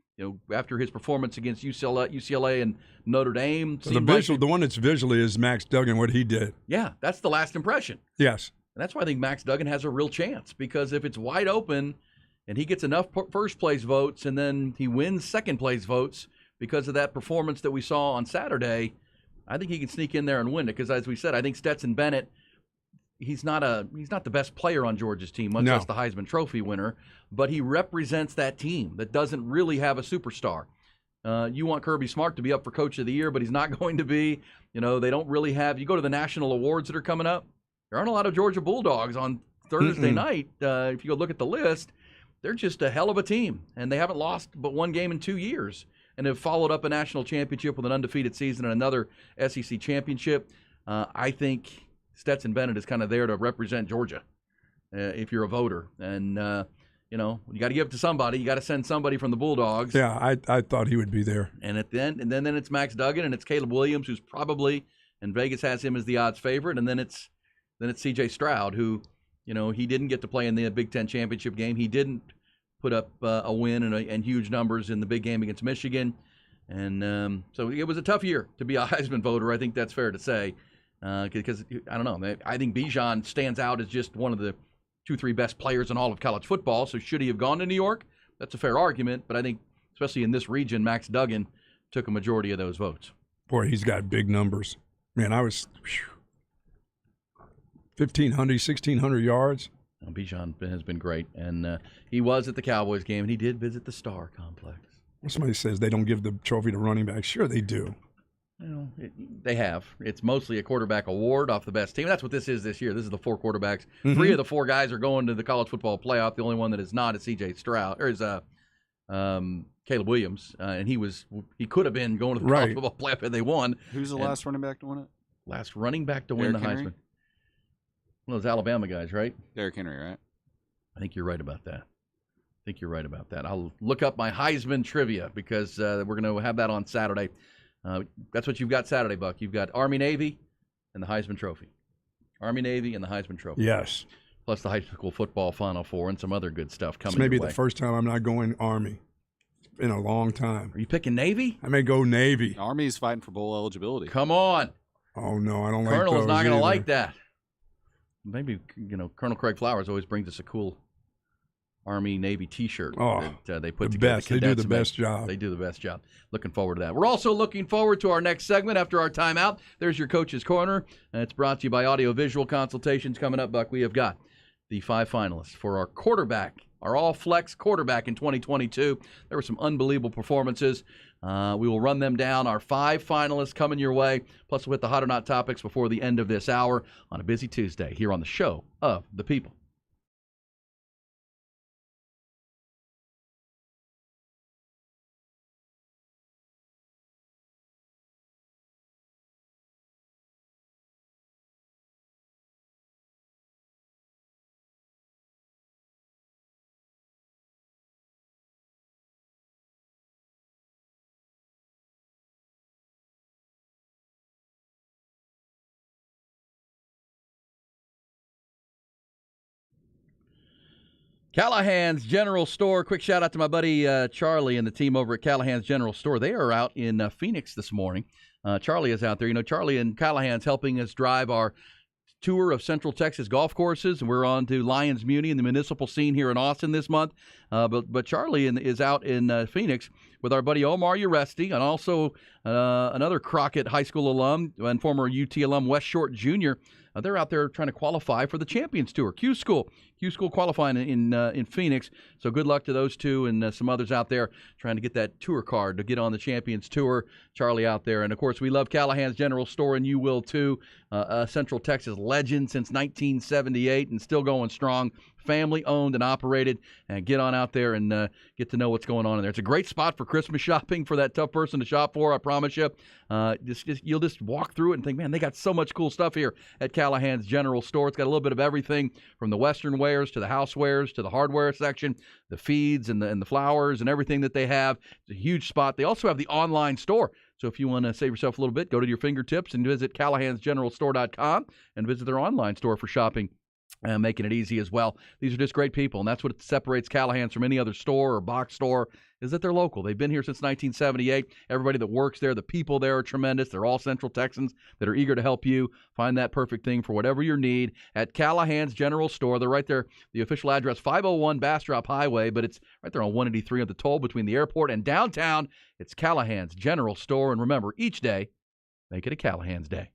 After his performance against UCLA and Notre Dame. The one that's visually is Max Duggan, what he did. Yeah, that's the last impression. Yes. And that's why I think Max Duggan has a real chance, because if it's wide open and he gets enough first-place votes and then he wins second-place votes because of that performance that we saw on Saturday, I think he can sneak in there and win it. Because as we said, I think Stetson Bennett, he's not the best player on Georgia's team, much less the Heisman Trophy winner, but he represents that team that doesn't really have a superstar. You want Kirby Smart to be up for Coach of the Year, but he's not going to be. They don't really have. You go to the national awards that are coming up, there aren't a lot of Georgia Bulldogs on Thursday night. If you go look at the list, they're just a hell of a team, and they haven't lost but one game in 2 years, and have followed up a national championship with an undefeated season and another SEC championship. I think Stetson Bennett is kind of there to represent Georgia if you're a voter. And, you got to give it to somebody. You got to send somebody from the Bulldogs. Yeah, I thought he would be there. And then it's Max Duggan, and it's Caleb Williams, who's probably, and Vegas has him as the odds favorite. And then it's C.J. Stroud, who, he didn't get to play in the Big Ten championship game. He didn't put up a win and huge numbers in the big game against Michigan. And so it was a tough year to be a Heisman voter. I think that's fair to say. Because I don't know, I think Bijan stands out as just one of the 2-3 best players in all of college football. So should he have gone to New York? That's a fair argument. But I think, especially in this region, Max Duggan took a majority of those votes. Boy, he's got big numbers. Man, I was 1,500, 1,600 yards. Bijan has been great. And he was at the Cowboys game, and he did visit the Star Complex. Somebody says they don't give the trophy to running backs. Sure they do. They have. It's mostly a quarterback award off the best team. That's what this is this year. This is the 4 quarterbacks. 3 of the 4 guys are going to the college football playoff. The only one that is not is C.J. Stroud, or is Caleb Williams, and he could have been going to the college football playoff had they won. Who's the last running back to win it? Last running back to win the Heisman. One of those Alabama guys, right? Derrick Henry, right? I think you're right about that. I'll look up my Heisman trivia because we're going to have that on Saturday. That's what you've got Saturday, Buck. You've got Army-Navy and the Heisman Trophy. Army-Navy and the Heisman Trophy. Yes. Plus the high school football Final Four and some other good stuff coming. This may be the first time I'm not going Army in a long time. Are you picking Navy? I may go Navy. Army's fighting for bowl eligibility. Come on. Oh, no, I don't like those Colonel's not going to either. like that. Maybe, Colonel Craig Flowers always brings us a cool Army Navy T-shirt that they put the together. Best. They do the best job. They do the best job. Looking forward to that. We're also looking forward to our next segment after our timeout. There's your Coach's Corner, and it's brought to you by Audio Visual Consultations. Coming up, Buck, we have got the 5 finalists for our quarterback, our all-flex quarterback in 2022. There were some unbelievable performances. We will run them down. Our 5 finalists coming your way. Plus, we'll hit the hot or not topics before the end of this hour on a busy Tuesday here on the Show of the People. Callahan's General Store. Quick shout out to my buddy Charlie and the team over at Callahan's General Store. They are out in Phoenix this morning. Charlie is out there. You know, Charlie and Callahan's helping us drive our tour of Central Texas golf courses, and we're on to Lions Muni and the municipal scene here in Austin this month. But Charlie is out in Phoenix with our buddy Omar Uresti, and also another Crockett High School alum and former UT alum, Wes Short Jr. They're out there trying to qualify for the Champions Tour. Q School qualifying in Phoenix. So good luck to those two and some others out there trying to get that tour card to get on the Champions Tour. Charlie out there. And, of course, we love Callahan's General Store, and you will too. Central Texas legend since 1978 and still going strong. Family owned and operated. And get on out there and get to know what's going on in there. It's a great spot for Christmas shopping for that tough person to shop for, I promise you. You'll just walk through it and think, man, they got so much cool stuff here at Callahan's General Store. It's got a little bit of everything from the Western wares to the housewares to the hardware section, the feeds and the flowers and everything that they have. It's a huge spot. They also have the online store. So if you want to save yourself a little bit, go to your fingertips and visit Callahan'sGeneralStore.com and visit their online store for shopping. Making it easy as well. These are just great people, and that's what separates Callahan's from any other store or box store, is that they're local. They've been here since 1978. Everybody that works there, the people there are tremendous. They're all Central Texans that are eager to help you find that perfect thing for whatever your need at Callahan's General Store. They're right there, the official address, 501 Bastrop Highway, but it's right there on 183 on the toll between the airport and downtown. It's Callahan's General Store, and remember, each day, make it a Callahan's Day.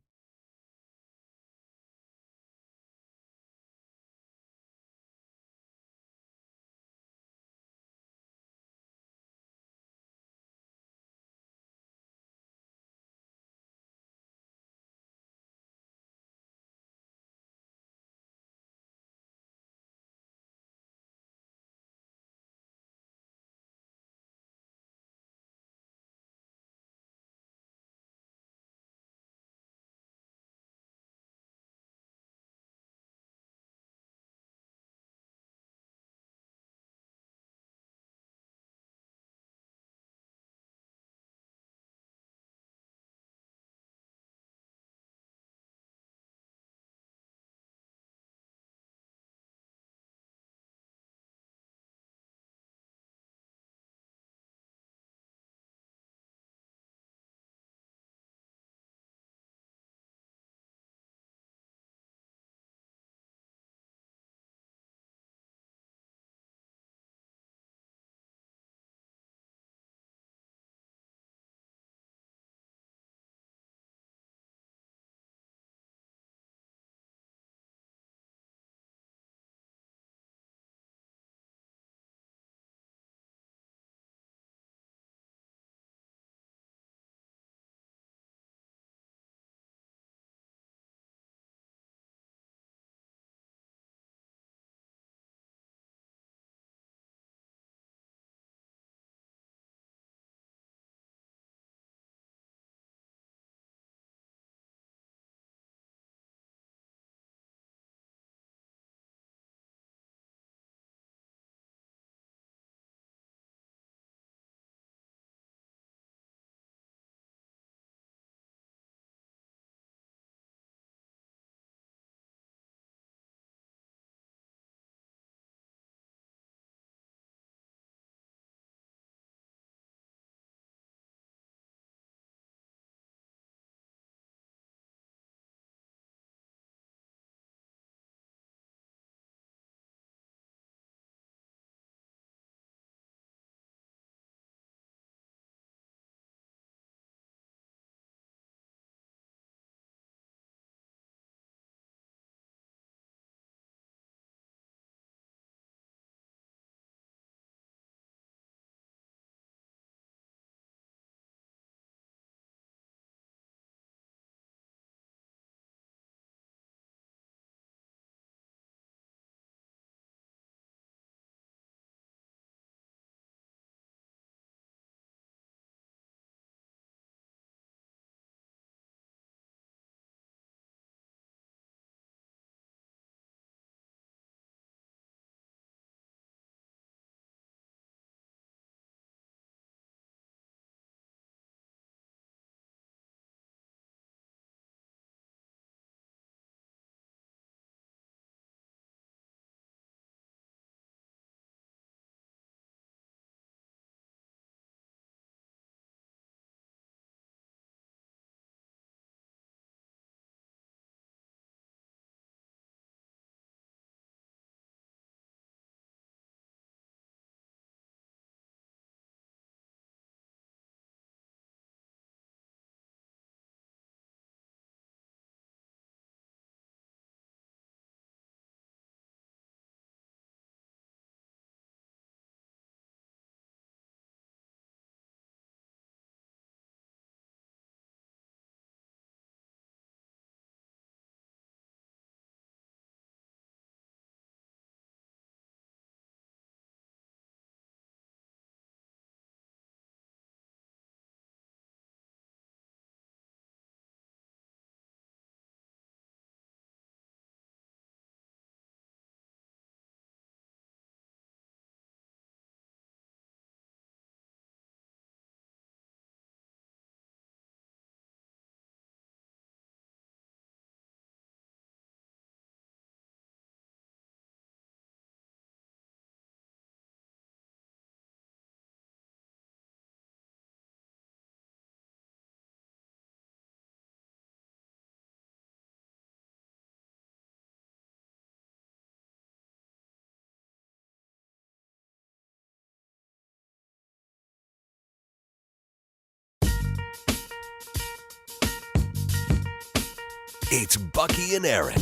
It's Bucky and Aaron.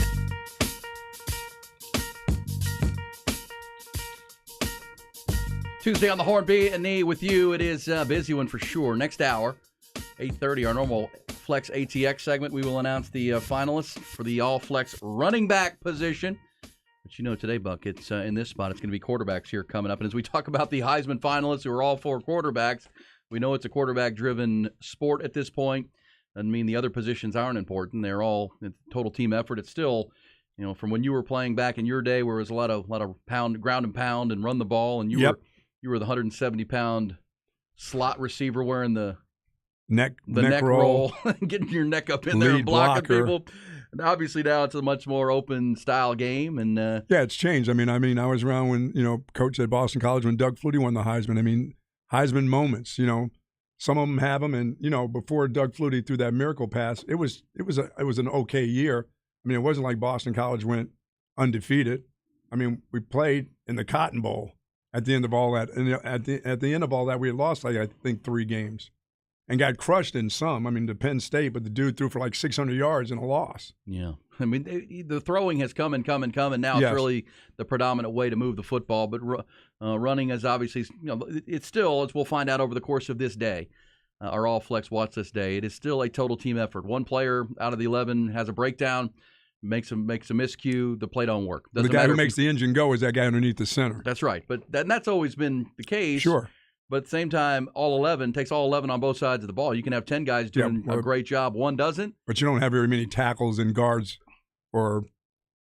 Tuesday on the Horn, B and E with you. It is a busy one for sure. Next hour, 8:30, our normal Flex ATX segment. We will announce the finalists for the All-Flex running back position. But you know today, Buck, it's in this spot, it's going to be quarterbacks here coming up. And as we talk about the Heisman finalists who are all 4 quarterbacks, we know it's a quarterback-driven sport at this point. Doesn't mean the other positions aren't important. They're all a total team effort. It's still, from when you were playing back in your day where it was a lot of ground and pound and run the ball, and you were the 170-pound slot receiver wearing the neck roll, getting your neck up in there and blocking people. And obviously now it's a much more open style game, and yeah, it's changed. I mean, I was around when coach at Boston College when Doug Flutie won the Heisman. I mean, Heisman moments. Some of them have them, and before Doug Flutie threw that miracle pass, it was an okay year. I mean, it wasn't like Boston College went undefeated. I mean, we played in the Cotton Bowl at the end of all that, and at the end of all that, we had lost I think 3 games. And got crushed in some. I mean, to Penn State, but the dude threw for like 600 yards in a loss. Yeah. I mean, the throwing has come, and now it's really the predominant way to move the football. But running is obviously, it's still, as we'll find out over the course of this day, our All-Flex Watch This Day, it is still a total team effort. One player out of the 11 has a breakdown, makes a miscue, the play don't work. The guy who makes the engine go is that guy underneath the center. That's right. But that's always been the case. Sure. But at the same time, takes all 11 on both sides of the ball. You can have 10 guys doing a great job. One doesn't. But you don't have very many tackles and guards or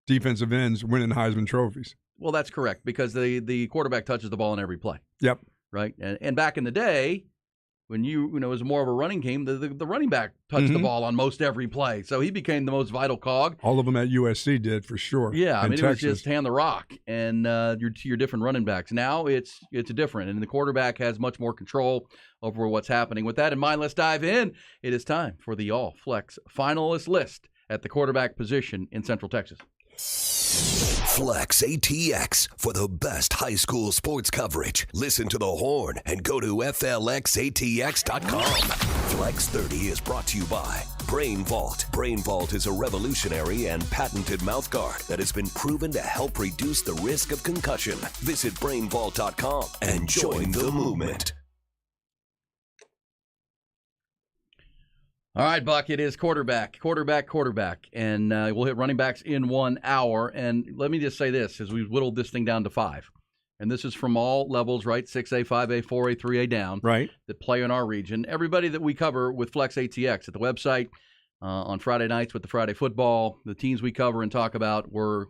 defensive ends winning Heisman trophies. Well, that's correct, because the quarterback touches the ball in every play. Yep. Right? And back in the day, when it was more of a running game, the running back touched the ball on most every play. So he became the most vital cog. All of them at USC did, for sure. Yeah, I mean, Texas. it was just hand the rock and your different running backs. Now it's different, and the quarterback has much more control over what's happening. With that in mind, let's dive in. It is time for the All-Flex finalist list at the quarterback position in Central Texas. Flex ATX for the best high school sports coverage. Listen to the Horn and go to FLXATX.com. Flex 30 is brought to you by Brain Vault. Brain Vault is a revolutionary and patented mouthguard that has been proven to help reduce the risk of concussion. Visit BrainVault.com and join the movement. All right, Buck, it is quarterback. And we'll hit running backs in 1 hour. And let me just say this, as we've whittled this thing down to 5. And this is from all levels, right? 6A, 5A, 4A, 3A down. Right. That play in our region. Everybody that we cover with Flex ATX at the website on Friday nights with the Friday football. The teams we cover and talk about were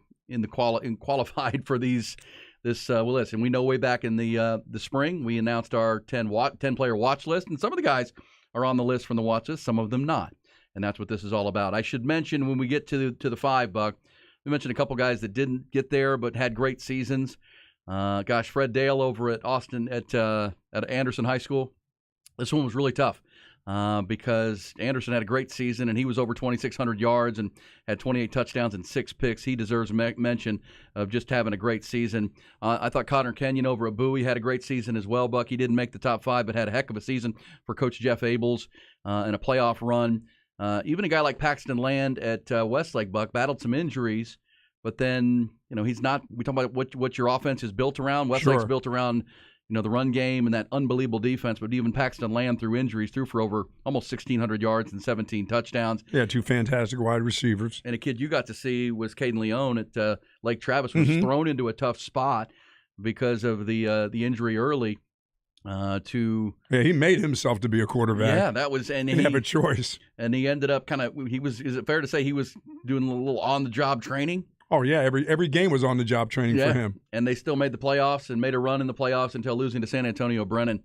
qualified for this list. And we know way back in the spring, we announced our 10-player watch list. And some of the guys are on the list from the watch list, some of them not. And that's what this is all about. I should mention when we get to the 5, Buck, we mentioned a couple guys that didn't get there but had great seasons. Fred Dale over at Austin at Anderson High School. This one was really tough because Anderson had a great season, and he was over 2,600 yards and had 28 touchdowns and 6 picks. He deserves mention of just having a great season. I thought Connor Kenyon over at Bowie had a great season as well, Buck. He didn't make the top 5, but had a heck of a season for Coach Jeff Abels and a playoff run. Even a guy like Paxton Land at Westlake, Buck, battled some injuries, but then, he's not – we talk about what your offense is built around. Westlake's built around – the run game and that unbelievable defense, but even Paxton Land through injuries, threw for over almost 1,600 yards and 17 touchdowns. Yeah, 2 fantastic wide receivers. And a kid you got to see was Caden Leone at Lake Travis, was thrown into a tough spot because of the injury early. He made himself to be a quarterback. Yeah, that was, and he didn't have a choice. And he ended up is it fair to say he was doing a little on-the-job training? Oh, yeah, every game was on-the-job training for him. And they still made the playoffs and made a run in the playoffs until losing to San Antonio Brennan.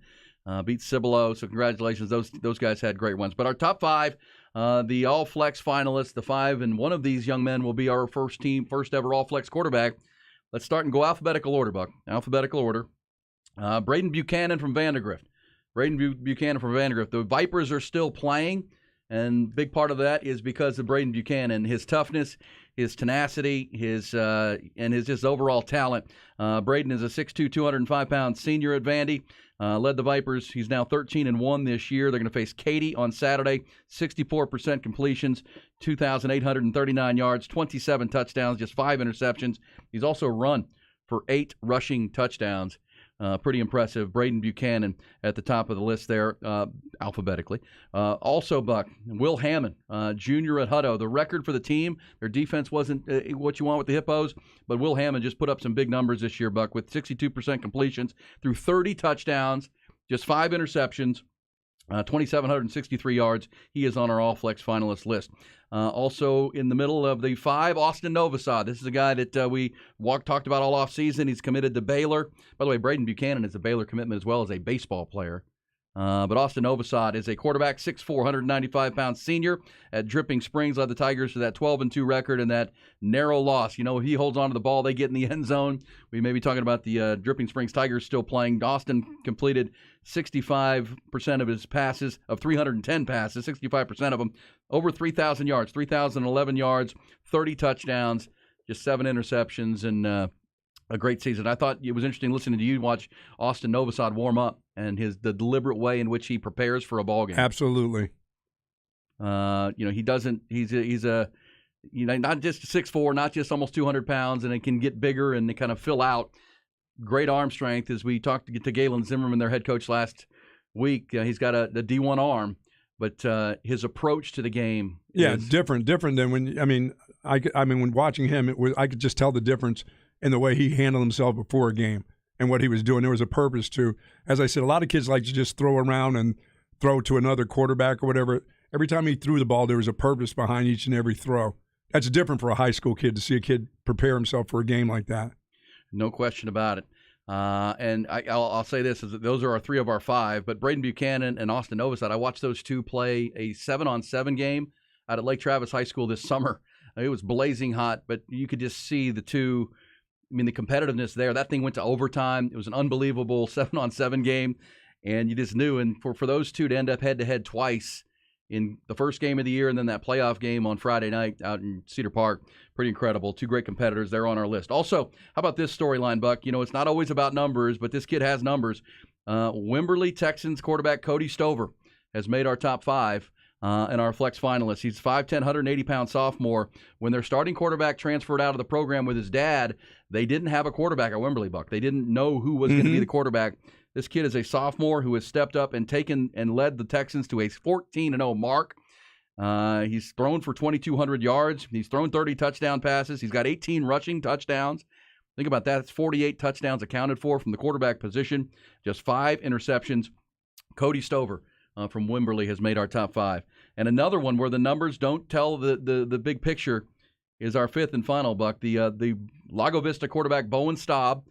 Beat Cibolo, so congratulations. Those guys had great ones. But our top 5, the All-Flex finalists, the 5, and one of these young men will be our first ever All-Flex quarterback. Let's start and go alphabetical order, Buck. Alphabetical order. Braden Buchanan from Vandergrift. The Vipers are still playing, And big part of that is because of Braden Buchanan, his toughness, his tenacity, and his just overall talent. Braden is a 6'2", 205-pound senior at Vandy. Led the Vipers. He's now 13-1 this year. They're going to face Katy on Saturday. 64% completions, 2,839 yards, 27 touchdowns, just 5 interceptions. He's also run for 8 rushing touchdowns. Pretty impressive. Braden Buchanan at the top of the list there, alphabetically. Also, Buck, Will Hammond, junior at Hutto. The record for the team, their defense wasn't what you want with the Hippos, but Will Hammond just put up some big numbers this year, Buck, with 62% completions, through 30 touchdowns, just 5 interceptions, 2,763 yards. He is on our All-Flex finalist list. Also in the middle of the 5, Austin Novosad. This is a guy that we talked about all offseason. He's committed to Baylor. By the way, Braden Buchanan is a Baylor commitment as well as a baseball player. But Austin Novosad is a quarterback, 6'4", 195-pound senior at Dripping Springs. Led the Tigers to that 12-2 record and that narrow loss. You know, if he holds on to the ball, they get in the end zone. We may be talking about the Dripping Springs Tigers still playing. Austin completed 65% of his passes, of 310 passes, 65% of them, over 3,000 yards, 3,011 yards, 30 touchdowns, just 7 interceptions, and a great season. I thought it was interesting listening to you watch Austin Novosad warm up and the deliberate way in which he prepares for a ball game. Absolutely. He doesn't. He's not just 6'4", not just almost 200 pounds, and it can get bigger and kind of fill out. Great arm strength. As we talked to Galen Zimmerman, their head coach last week, he's got a D1 arm, but his approach to the game, is different than when. When watching him, I could just tell the difference in the way he handled himself before a game and what he was doing. There was a purpose to, as I said, a lot of kids like to just throw around and throw to another quarterback or whatever. Every time he threw the ball, there was a purpose behind each and every throw. That's different for a high school kid to see a kid prepare himself for a game like that. No question about it. And I'll say this, is that those are 3 of our 5, but Braden Buchanan and Austin Novosad, I watched those 2 play a 7-on-7 game out at Lake Travis High School this summer. It was blazing hot, but you could just see the 2. The competitiveness there. That thing went to overtime. It was an unbelievable 7-on-7 game, and you just knew. And for those 2 to end up head-to-head twice in the first game of the year and then that playoff game on Friday night out in Cedar Park, pretty incredible. 2 great competitors. They're on our list. Also, how about this storyline, Buck? You know, it's not always about numbers, but this kid has numbers. Wimberley Texans quarterback Cody Stover has made our top 5. And our flex finalists. He's 5'10", 180-pound sophomore. When their starting quarterback transferred out of the program with his dad, they didn't have a quarterback at Wimberley, Buck. They didn't know who was going to be the quarterback. This kid is a sophomore who has stepped up and taken and led the Texans to a 14-0 mark. He's thrown for 2,200 yards. He's thrown 30 touchdown passes. He's got 18 rushing touchdowns. Think about that. It's 48 touchdowns accounted for from the quarterback position, just 5 interceptions. Cody Stover from Wimberley has made our top 5. And another one where the numbers don't tell the big picture is our 5th and final, Buck. The Lago Vista quarterback, Bowen Staub,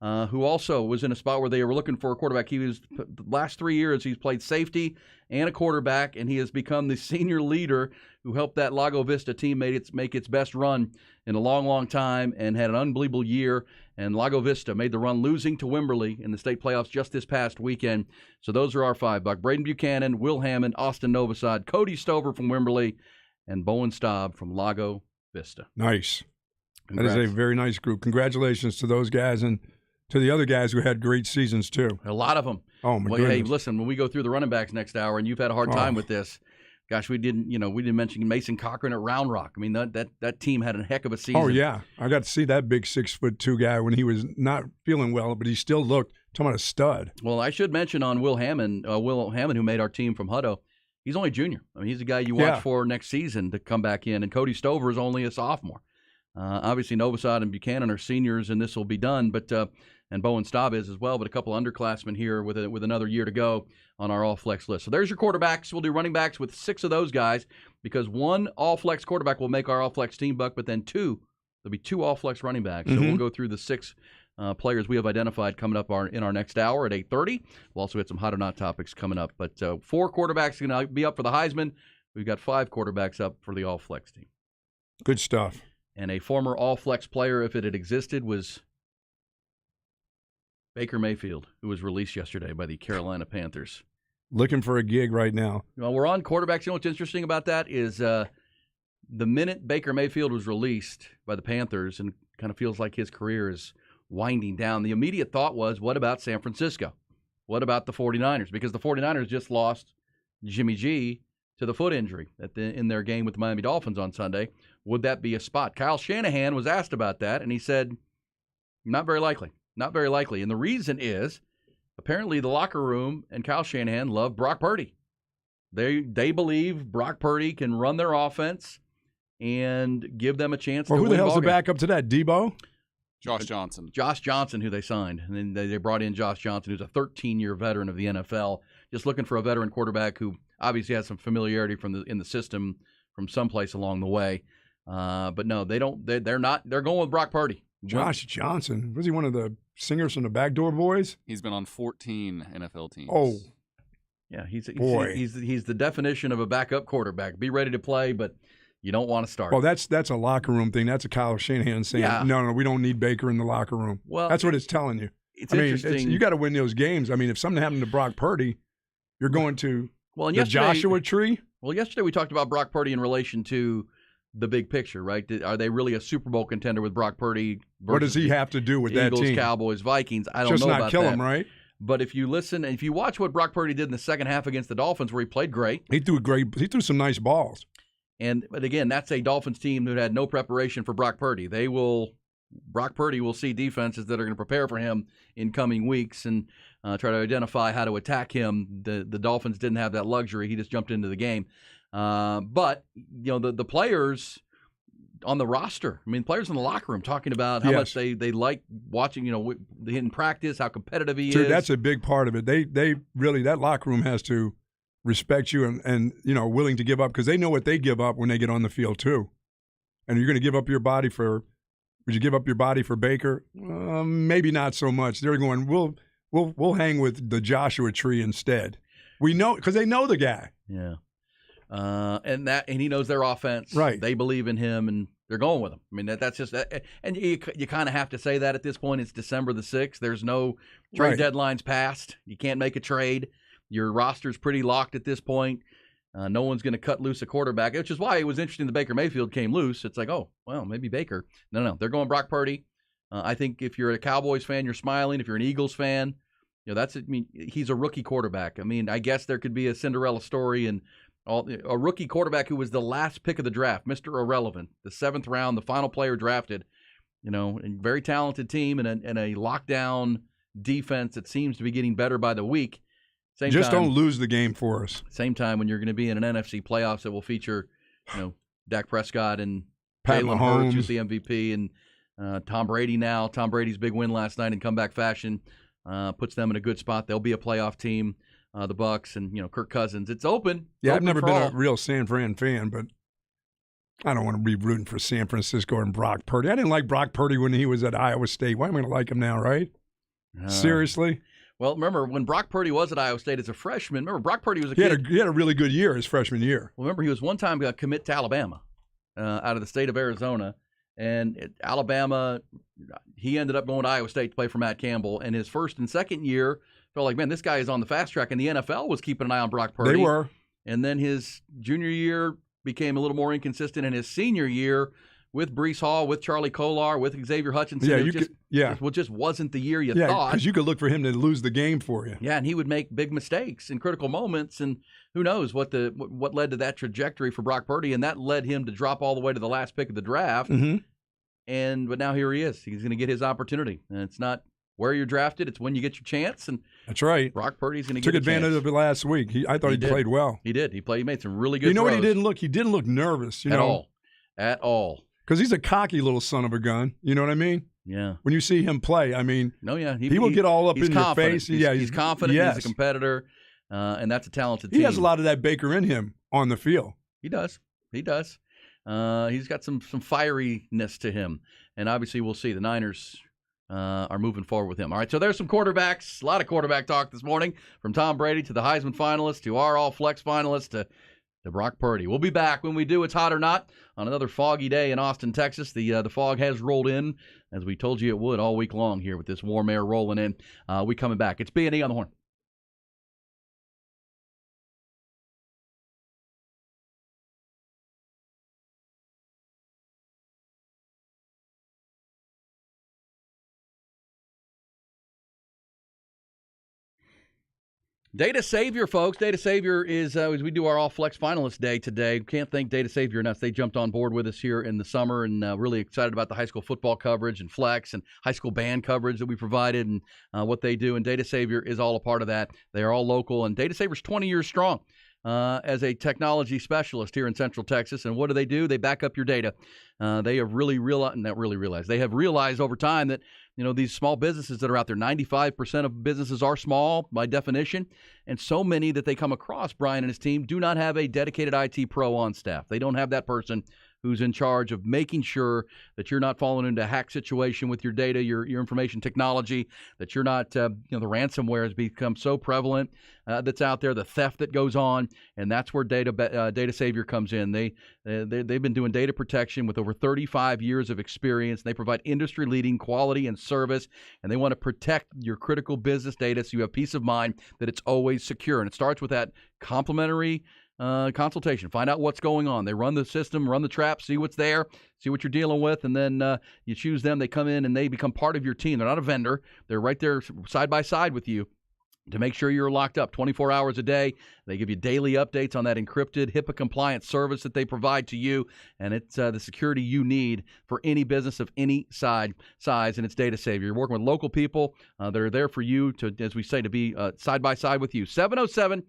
who also was in a spot where they were looking for a quarterback. The last 3 years, he's played safety and a quarterback, and he has become the senior leader who helped that Lago Vista team make its best run in a long, long time and had an unbelievable year. And Lago Vista made the run, losing to Wimberley in the state playoffs just this past weekend. So those are our 5, Buck. Braden Buchanan, Will Hammond, Austin Novosad, Cody Stover from Wimberley, and Bowen Staub from Lago Vista. Nice. Congrats. That is a very nice group. Congratulations to those guys and to the other guys who had great seasons too. A lot of them. Oh, my goodness. Hey, listen, when we go through the running backs next hour, and you've had a hard time with this, gosh, we didn't mention Mason Cochran at Round Rock. I mean, that team had a heck of a season. Oh, yeah. I got to see that big 6'2" guy when he was not feeling well, but he still looked, talking about a stud. Well, I should mention on Will Hammond, who made our team from Hutto. He's only a junior. I mean, he's a guy you watch for next season to come back in. And Cody Stover is only a sophomore. Obviously, Novosad and Buchanan are seniors, and this will be done. But and Bowen Staub is as well, but a couple underclassmen here with another year to go on our all-flex list. So there's your quarterbacks. We'll do running backs with 6 of those guys because 1 all-flex quarterback will make our all-flex team, Buck, but then 2, there'll be 2 all-flex running backs. So we'll go through the 6 players we have identified coming up in our next hour at 8:30. We'll also hit some hot or not topics coming up. But 4 quarterbacks are going to be up for the Heisman. We've got 5 quarterbacks up for the all-flex team. Good stuff. And a former all-flex player, if it had existed, was Baker Mayfield, who was released yesterday by the Carolina Panthers. looking for a gig right now. Well, we're on quarterbacks. You know what's interesting about that is the minute Baker Mayfield was released by the Panthers and kind of feels like his career is winding down, the immediate thought was, what about San Francisco? What about the 49ers? Because the 49ers just lost Jimmy G to the foot injury in their game with the Miami Dolphins on Sunday. Would that be a spot? Kyle Shanahan was asked about that, and he said, not very likely. Not very likely. And the reason is, apparently the locker room and Kyle Shanahan love Brock Purdy. They believe Brock Purdy can run their offense and give them a chance to win. Who the hell's the backup to that? Debo? Josh Johnson. Josh Johnson, who they signed. And then they brought in Josh Johnson, who's a 13-year veteran of the NFL, just looking for a veteran quarterback who obviously has some familiarity in the system from someplace along the way. But no, they don't. They're not. They're going with Brock Purdy. Josh Johnson. Was he one of the singers from the Backdoor Boys? He's been on 14 NFL teams. Oh. Yeah, he's the definition of a backup quarterback. Be ready to play, but you don't want to start. Well, that's a locker room thing. That's a Kyle Shanahan saying, no, we don't need Baker in the locker room. Well, that's what it's telling you. It's interesting. You got to win those games. I mean, if something happened to Brock Purdy, you're going to the Joshua Tree. Well, yesterday we talked about Brock Purdy in relation to the big picture, right? Are they really a Super Bowl contender with Brock Purdy? What does he have to do with Eagles, that team? Cowboys, Vikings. I don't Just know not about kill that. him, right? But if you listen, if you watch what Brock Purdy did in the second half against the Dolphins, where he played great, he threw some nice balls. But again, that's a Dolphins team that had no preparation for Brock Purdy. Brock Purdy will see defenses that are going to prepare for him in coming weeks and try to identify how to attack him. The Dolphins didn't have that luxury. He just jumped into the game. But the players on the roster, players in the locker room talking about how much they like watching, in practice, how competitive he is. That's a big part of it. They really, that locker room has to respect you and willing to give up, because they know what they give up when they get on the field too. And you're going to give up your body for – would you give up your body for Baker? Maybe not so much. They're going, we'll hang with the Joshua Tree instead. We know, because they know the guy. Yeah. And he knows their offense. Right. They believe in him, and they're going with him. That's just that. And you kind of have to say that at this point. It's December the 6th. There's no trade deadlines passed. You can't make a trade. Your roster's pretty locked at this point. No one's going to cut loose a quarterback, which is why it was interesting that Baker Mayfield came loose. It's like, oh, well, maybe Baker. No, they're going Brock Purdy. I think if you're a Cowboys fan, you're smiling. If you're an Eagles fan, he's a rookie quarterback. I guess there could be a Cinderella story and a rookie quarterback who was the last pick of the draft, Mr. Irrelevant, the 7th round, the final player drafted. A very talented team and a lockdown defense that seems to be getting better by the week. Don't lose the game for us. Same time when you're going to be in an NFC playoffs that will feature, Dak Prescott and Pat Jalen Mahomes, Hurts, who's the MVP, and Tom Brady now. Tom Brady's big win last night in comeback fashion puts them in a good spot. They'll be a playoff team, the Bucs, and Kirk Cousins. It's open. I've never been a real San Fran fan, but I don't want to be rooting for San Francisco and Brock Purdy. I didn't like Brock Purdy when he was at Iowa State. Why am I going to like him now, right? Seriously? Well, remember, when Brock Purdy was at Iowa State as a freshman, Brock Purdy was a kid. He had a really good year his freshman year. Well, remember, he was one time commit to Alabama out of the state of Arizona. And at Alabama, he ended up going to Iowa State to play for Matt Campbell. And his first and second year, felt like, man, this guy is on the fast track. And the NFL was keeping an eye on Brock Purdy. They were. And then his junior year became a little more inconsistent. And his senior year, with Breece Hall, with Charlie Kolar, with Xavier Hutchinson. It just wasn't the year you thought. Yeah, because you could look for him to lose the game for you. Yeah, and he would make big mistakes in critical moments, and who knows what led to that trajectory for Brock Purdy, and that led him to drop all the way to the last pick of the draft. Mm-hmm. But now here he is. He's going to get his opportunity, and it's not where you're drafted; it's when you get your chance. And that's right. Brock Purdy's going to took advantage of it last week. I thought he played well. He did. He made some really good. You know throws. what he didn't look? He didn't look nervous. At all. Because he's a cocky little son of a gun. You know what I mean? Yeah. When you see him play, he will get all up in your face. He's confident. Yes. He's a competitor, and that's a talented team. He has a lot of that Baker in him on the field. He does. He's got some fieriness to him, and obviously we'll see. The Niners are moving forward with him. All right, so there's some quarterbacks. A lot of quarterback talk this morning, from Tom Brady to the Heisman finalist to our All-Flex finalist to Brock Purdy. We'll be back when we do It's Hot or Not on another foggy day in Austin, Texas. The fog has rolled in, as we told you it would, all week long here with this warm air rolling in. We coming back. It's B&E on the Horn. Data Savior, folks. Data Savior is, as we do our All Flex Finalist Day today, can't thank Data Savior enough. They jumped on board with us here in the summer and really excited about the high school football coverage and flex and high school band coverage that we provided and what they do. And Data Savior is all a part of that. They are all local, and Data Savior's 20 years strong as a technology specialist here in Central Texas. And what do? They back up your data. They have they have realized over time that these small businesses that are out there, 95% of businesses are small by definition, and so many that they come across, Brian and his team, do not have a dedicated IT pro on staff. They don't have that person who's in charge of making sure that you're not falling into a hack situation with your data, your information technology, that you're not, the ransomware has become so prevalent that's out there, the theft that goes on, and that's where Data Savior comes in. They've been doing data protection with over 35 years of experience. They provide industry-leading quality and service, and they want to protect your critical business data so you have peace of mind that it's always secure. And it starts with that complimentary consultation. Find out what's going on. They run the system, run the trap, see what's there, see what you're dealing with, and then you choose them. They come in and they become part of your team. They're not a vendor. They're right there side by side with you to make sure you're locked up 24 hours a day. They give you daily updates on that encrypted, HIPAA-compliant service that they provide to you, and it's the security you need for any business of any size, and it's Data Savior. You're working with local people that are there for you to, as we say, to be side by side with you. 707-0026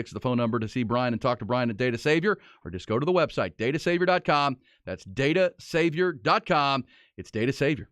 is the phone number to see Brian and talk to Brian at Data Savior, or just go to the website, datasavior.com. That's datasavior.com. It's Data Savior.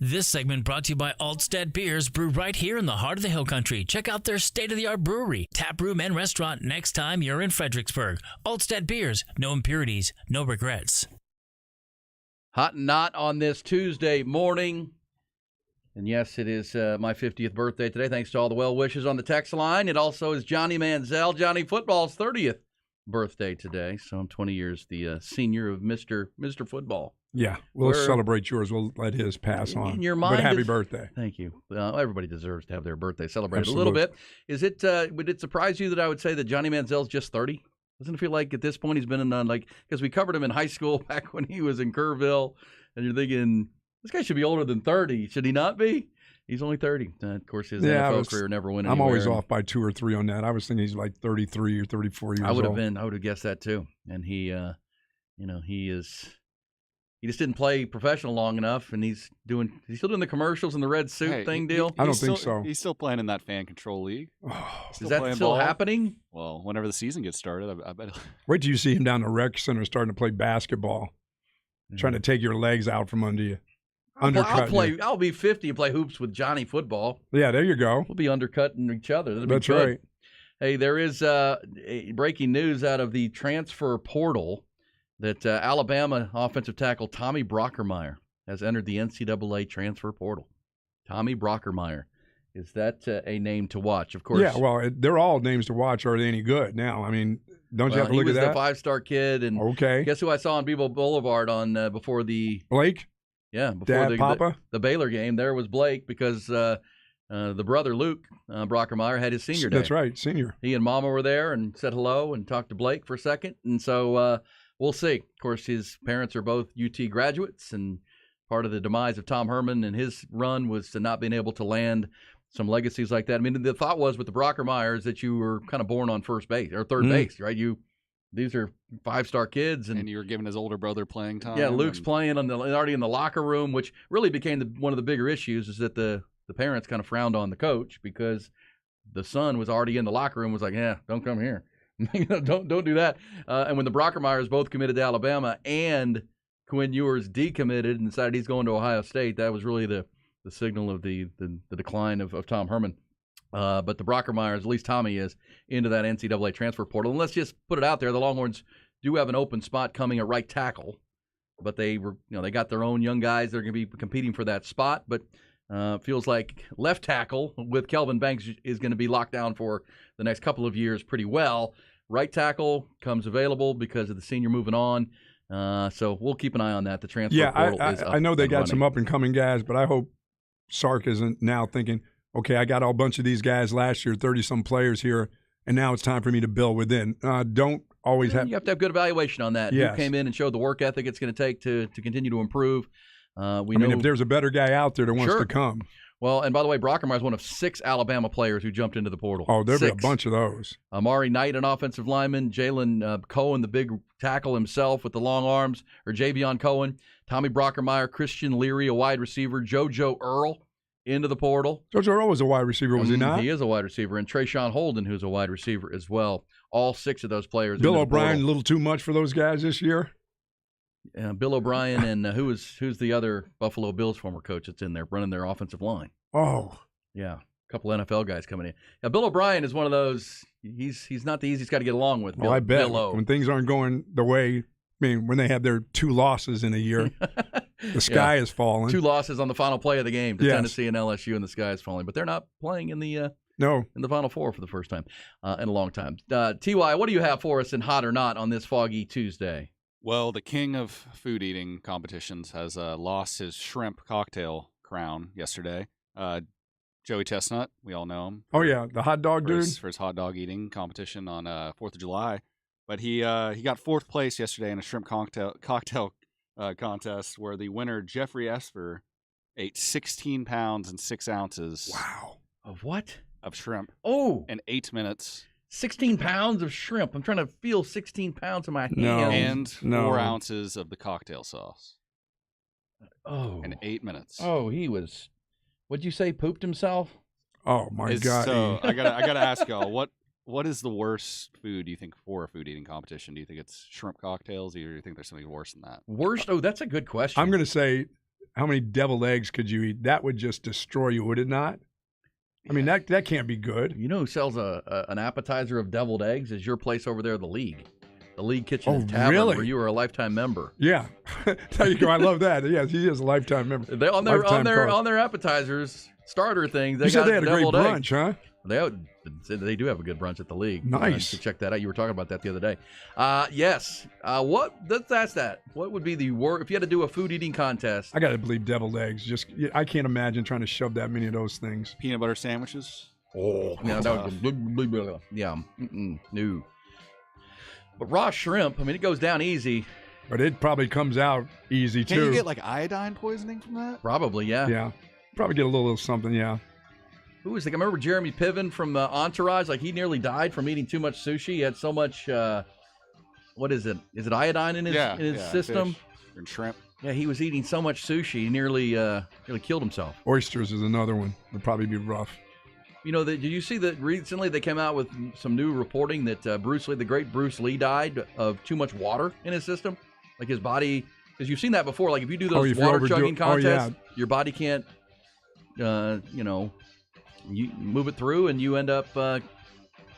This segment brought to you by Altstead Beers, brewed right here in the heart of the Hill Country. Check out their state-of-the-art brewery, tap room, and restaurant next time you're in Fredericksburg. Altstead Beers, no impurities, no regrets. Hot and not on this Tuesday morning. And yes, it is my 50th birthday today. Thanks to all the well wishes on the text line. It also is Johnny Manziel, Johnny Football's 30th birthday today. So I'm 20 years the senior of Mr. Football. Yeah, we'll celebrate yours. We'll let his pass on. In your mind, but happy birthday. Thank you. Everybody deserves to have their birthday celebrated Absolutely. a little bit. Is it? Would it surprise you that I would say that Johnny Manziel's just 30? Doesn't it feel like at this point he's been in because we covered him in high school back when he was in Kerrville, and you're thinking this guy should be older than 30, should he not be? He's only 30. Of course, his NFL career never went anywhere. I'm always off by 2 or 3 on that. I was thinking he's like 33 or 34 years old. I would have guessed that too. And he, he just didn't play professional long enough, and he's still doing the commercials and the red suit deal. I don't think so. He's still playing in that fan control league. Is that still happening? Well, whenever the season gets started, I bet. Wait till you see him down the rec center starting to play basketball, trying to take your legs out from under you. I'll be 50 and play hoops with Johnny Football. Yeah, there you go. We'll be undercutting each other. That's right. Hey, there is breaking news out of the transfer portal that Alabama offensive tackle Tommy Brockermeyer has entered the NCAA transfer portal. Tommy Brockermeyer. Is that a name to watch? Of course. Yeah, well, they're all names to watch. Are they any good now? I mean, don't you have to look at that? He was the 5-star kid. And okay. Guess who I saw on Bevo Boulevard before the Blake? Yeah, before the Baylor game. There was Blake because the brother Luke Brockermeyer had his senior day. That's right, senior. He and Mama were there and said hello and talked to Blake for a second. And so we'll see. Of course, his parents are both UT graduates, and part of the demise of Tom Herman and his run was to not being able to land some legacies like that. I mean, the thought was with the Brockermeyers that you were kind of born on first base or third base, right? These are 5-star kids, and you were giving his older brother playing time. Yeah, Luke's playing already in the locker room, which really became one of the bigger issues. Is that the parents kind of frowned on the coach because the son was already in the locker room. Was like, yeah, don't come here, don't do that. And when the Brockermeyers both committed to Alabama and Quinn Ewers decommitted and decided he's going to Ohio State, that was really the signal of the decline of Tom Herman. But the Brockermeyers, at least Tommy is, into that NCAA transfer portal. And let's just put it out there, the Longhorns do have an open spot coming at right tackle. But they got their own young guys that are going to be competing for that spot. But feels like left tackle with Kelvin Banks is going to be locked down for the next couple of years pretty well. Right tackle comes available because of the senior moving on. So we'll keep an eye on that. The transfer portal is up. I know they got running. some up-and-coming guys, but I hope Sark isn't now thinking, okay, I got a bunch of these guys last year, 30-some players here, and now it's time for me to build within. Don't always have – You have to have good evaluation on that. Yes. Who came in and showed the work ethic it's going to take to continue to improve. I mean, if there's a better guy out there that wants to come. Well, and by the way, Brockermeyer is one of 6 Alabama players who jumped into the portal. Oh, there'll be a bunch of those. Amari Knight, an offensive lineman. Jalen Cohen, the big tackle himself with the long arms, or Javion Cohen. Tommy Brockermeyer, Christian Leary, a wide receiver. JoJo Earl into the portal. JoJo Earl was a wide receiver, was he not? He is a wide receiver. And Trayshawn Holden, who's a wide receiver as well. All 6 of those players. Bill O'Brien, a little too much for those guys this year? Bill O'Brien and who's the other Buffalo Bills former coach that's in there running their offensive line? Oh. Yeah, a couple NFL guys coming in. Yeah, Bill O'Brien is one of those. He's not the easiest guy to get along with. I bet when things aren't going the way. I mean, when they have their 2 losses in a year, the sky is falling. 2 losses on the final play of the game to Tennessee and LSU, and the sky is falling. But they're not playing in the in the Final Four for the first time in a long time. Ty, what do you have for us in Hot or Not on this foggy Tuesday? Well, the king of food eating competitions has lost his shrimp cocktail crown yesterday. Joey Chestnut, we all know him. Oh, yeah, the hot dog dude. For his hot dog eating competition on 4th of July. But he got 4th place yesterday in a shrimp cocktail contest where the winner, Jeffrey Esper, ate 16 pounds and 6 ounces. Wow. Of what? Of shrimp. Oh. In 8 minutes. 16 pounds of shrimp. I'm trying to feel 16 pounds in my hands. And 4 ounces of the cocktail sauce. Oh. In 8 minutes. Oh, he was, what'd you say, pooped himself? Oh, my God. So I gotta ask y'all, what is the worst food you think for a food eating competition? Do you think it's shrimp cocktails, or do you think there's something worse than that? Worst? Oh, that's a good question. I'm going to say how many deviled eggs could you eat? That would just destroy you, would it not? I mean, that can't be good. You know who sells an appetizer of deviled eggs? Is your place over there, the League. The League Kitchen and Tavern, really? where you are a lifetime member. Yeah, there you go. I love that. Yes, he is a lifetime member. They on their appetizers, starter things. They said they had a great brunch, huh? They do have a good brunch at the League. Nice. To check that out. You were talking about that the other day. Yes. Let's ask that. What would be the worst if you had to do a food eating contest? I got to believe deviled eggs. I can't imagine trying to shove that many of those things. Peanut butter sandwiches. Oh, yeah, yeah. No. But raw shrimp, I mean, it goes down easy. But it probably comes out easy, too. Can you get, like, iodine poisoning from that? Probably, yeah. Yeah. Probably get a little something, yeah. Who was I remember Jeremy Piven from Entourage. Like, he nearly died from eating too much sushi. He had so much, what is it? Is it iodine in his system? Fish and shrimp. Yeah, he was eating so much sushi, he nearly killed himself. Oysters is another one. Would probably be rough. You know, did you see that recently they came out with some new reporting that Bruce Lee, the great Bruce Lee, died of too much water in his system? Like his body, because you've seen that before. Like if you do those water chugging contests, your body can't, you move it through and you end up, I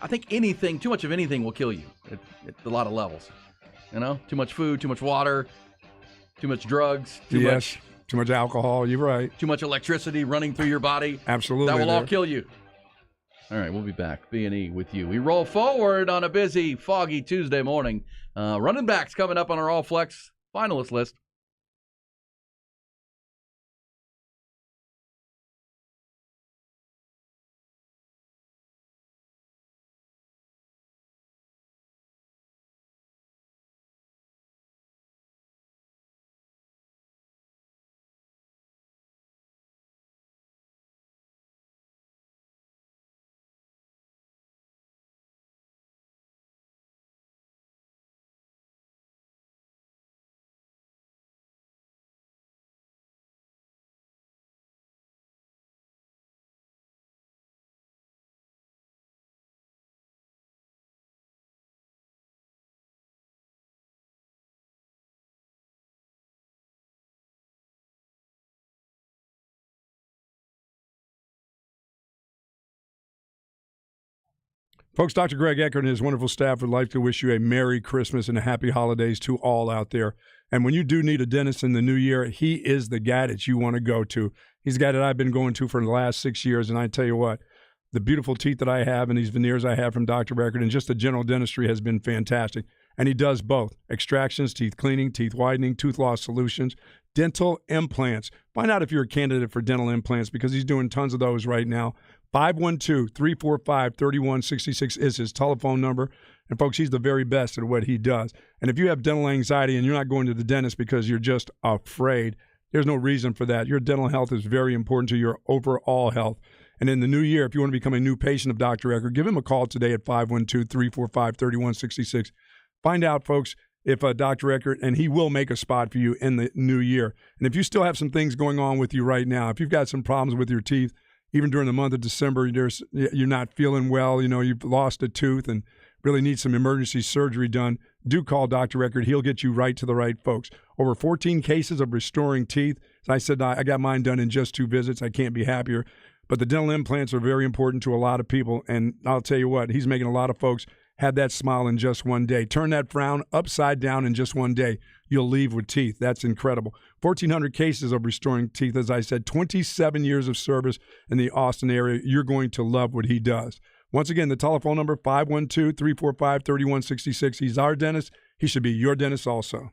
think too much of anything will kill you at a lot of levels. You know, too much food, too much water, too much drugs, too much alcohol. You're right. Too much electricity running through your body. Absolutely. That will all kill you. All right, we'll be back. B&E with you. We roll forward on a busy, foggy Tuesday morning. Running backs coming up on our All Flex finalist list. Folks, Dr. Greg Eckert and his wonderful staff would like to wish you a Merry Christmas and a Happy Holidays to all out there. And when you do need a dentist in the new year, he is the guy that you want to go to. He's the guy that I've been going to for the last 6 years, and I tell you what, the beautiful teeth that I have and these veneers I have from Dr. Eckert and just the general dentistry has been fantastic. And he does both: extractions, teeth cleaning, teeth whitening, tooth loss solutions, dental implants. Find out if you're a candidate for dental implants because he's doing tons of those right now. 512-345-3166 is his telephone number. And, folks, he's the very best at what he does. And if you have dental anxiety and you're not going to the dentist because you're just afraid, there's no reason for that. Your dental health is very important to your overall health. And in the new year, if you want to become a new patient of Dr. Eckert, give him a call today at 512-345-3166. Find out, folks, if Dr. Eckert, and he will make a spot for you in the new year. And if you still have some things going on with you right now, if you've got some problems with your teeth, even during the month of December, you're not feeling well, you've lost a tooth and really need some emergency surgery done, do call Dr. Eckert. He'll get you right to the right folks. Over 14 cases of restoring teeth. As I said, I got mine done in just 2 visits. I can't be happier. But the dental implants are very important to a lot of people, and I'll tell you what, he's making a lot of folks have that smile in just one day. Turn that frown upside down in just one day. You'll leave with teeth. That's incredible. 1,400 cases of restoring teeth, as I said, 27 years of service in the Austin area. You're going to love what he does. Once again, the telephone number, 512-345-3166. He's our dentist. He should be your dentist also.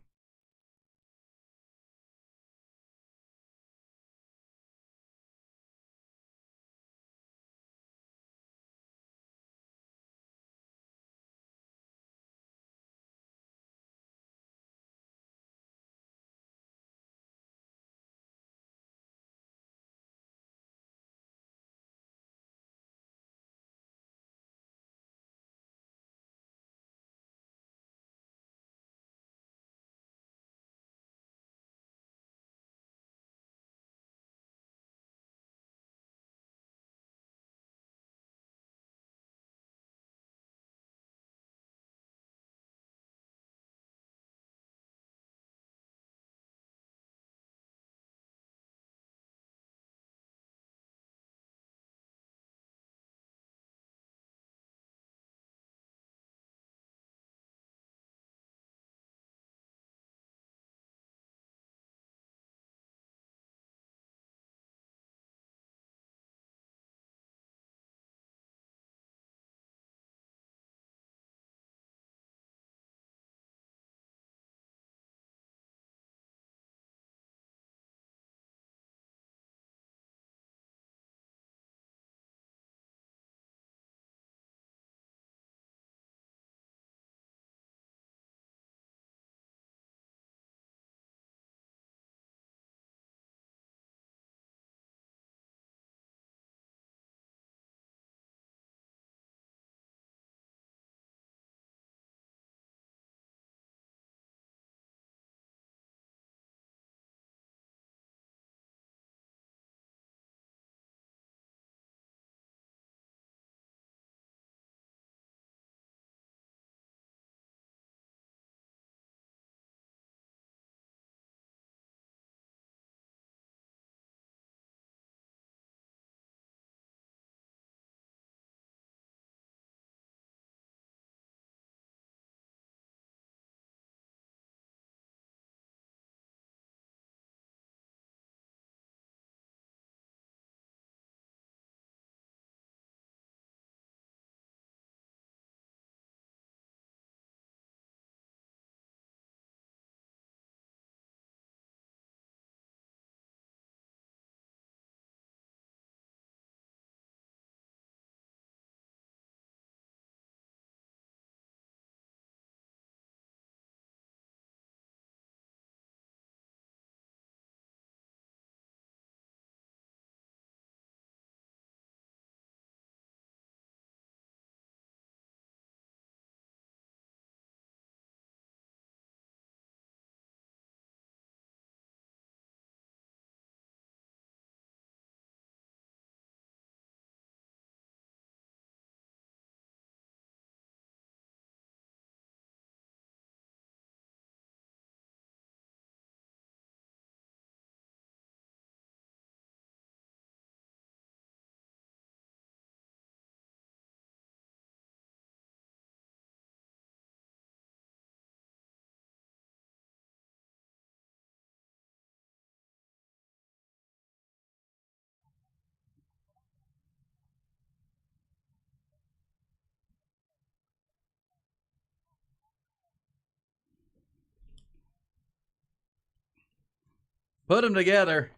Put them together.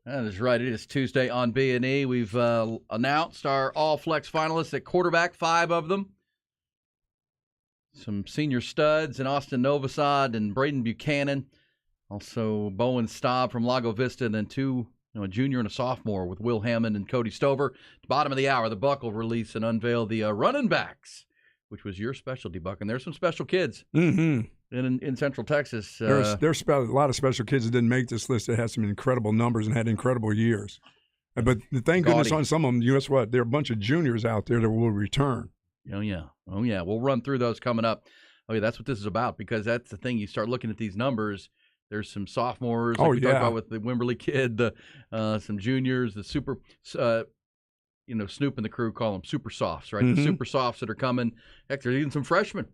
That is right. It is Tuesday on B&E. We've announced our all-flex finalists at quarterback, 5 of them. Some senior studs in Austin Novosad and Braden Buchanan. Also Bowen Staub from Lago Vista, and then 2, a junior and a sophomore with Will Hammond and Cody Stover. At the bottom of the hour, the Buck will release and unveil the running backs, which was your specialty, Buck. And there's some special kids in Central Texas. There's a lot of special kids that didn't make this list that had some incredible numbers and had incredible years. But thank goodness on some of them, guess what? There are a bunch of juniors out there that will return. Oh, yeah. We'll run through those coming up. Oh, yeah, that's what this is about, because that's the thing. You start looking at these numbers. There's some sophomores, like we talked about with the Wimberley kid, some juniors, the super, Snoop and the crew call them super softs, right? The super softs that are coming. Heck, there's even some freshmen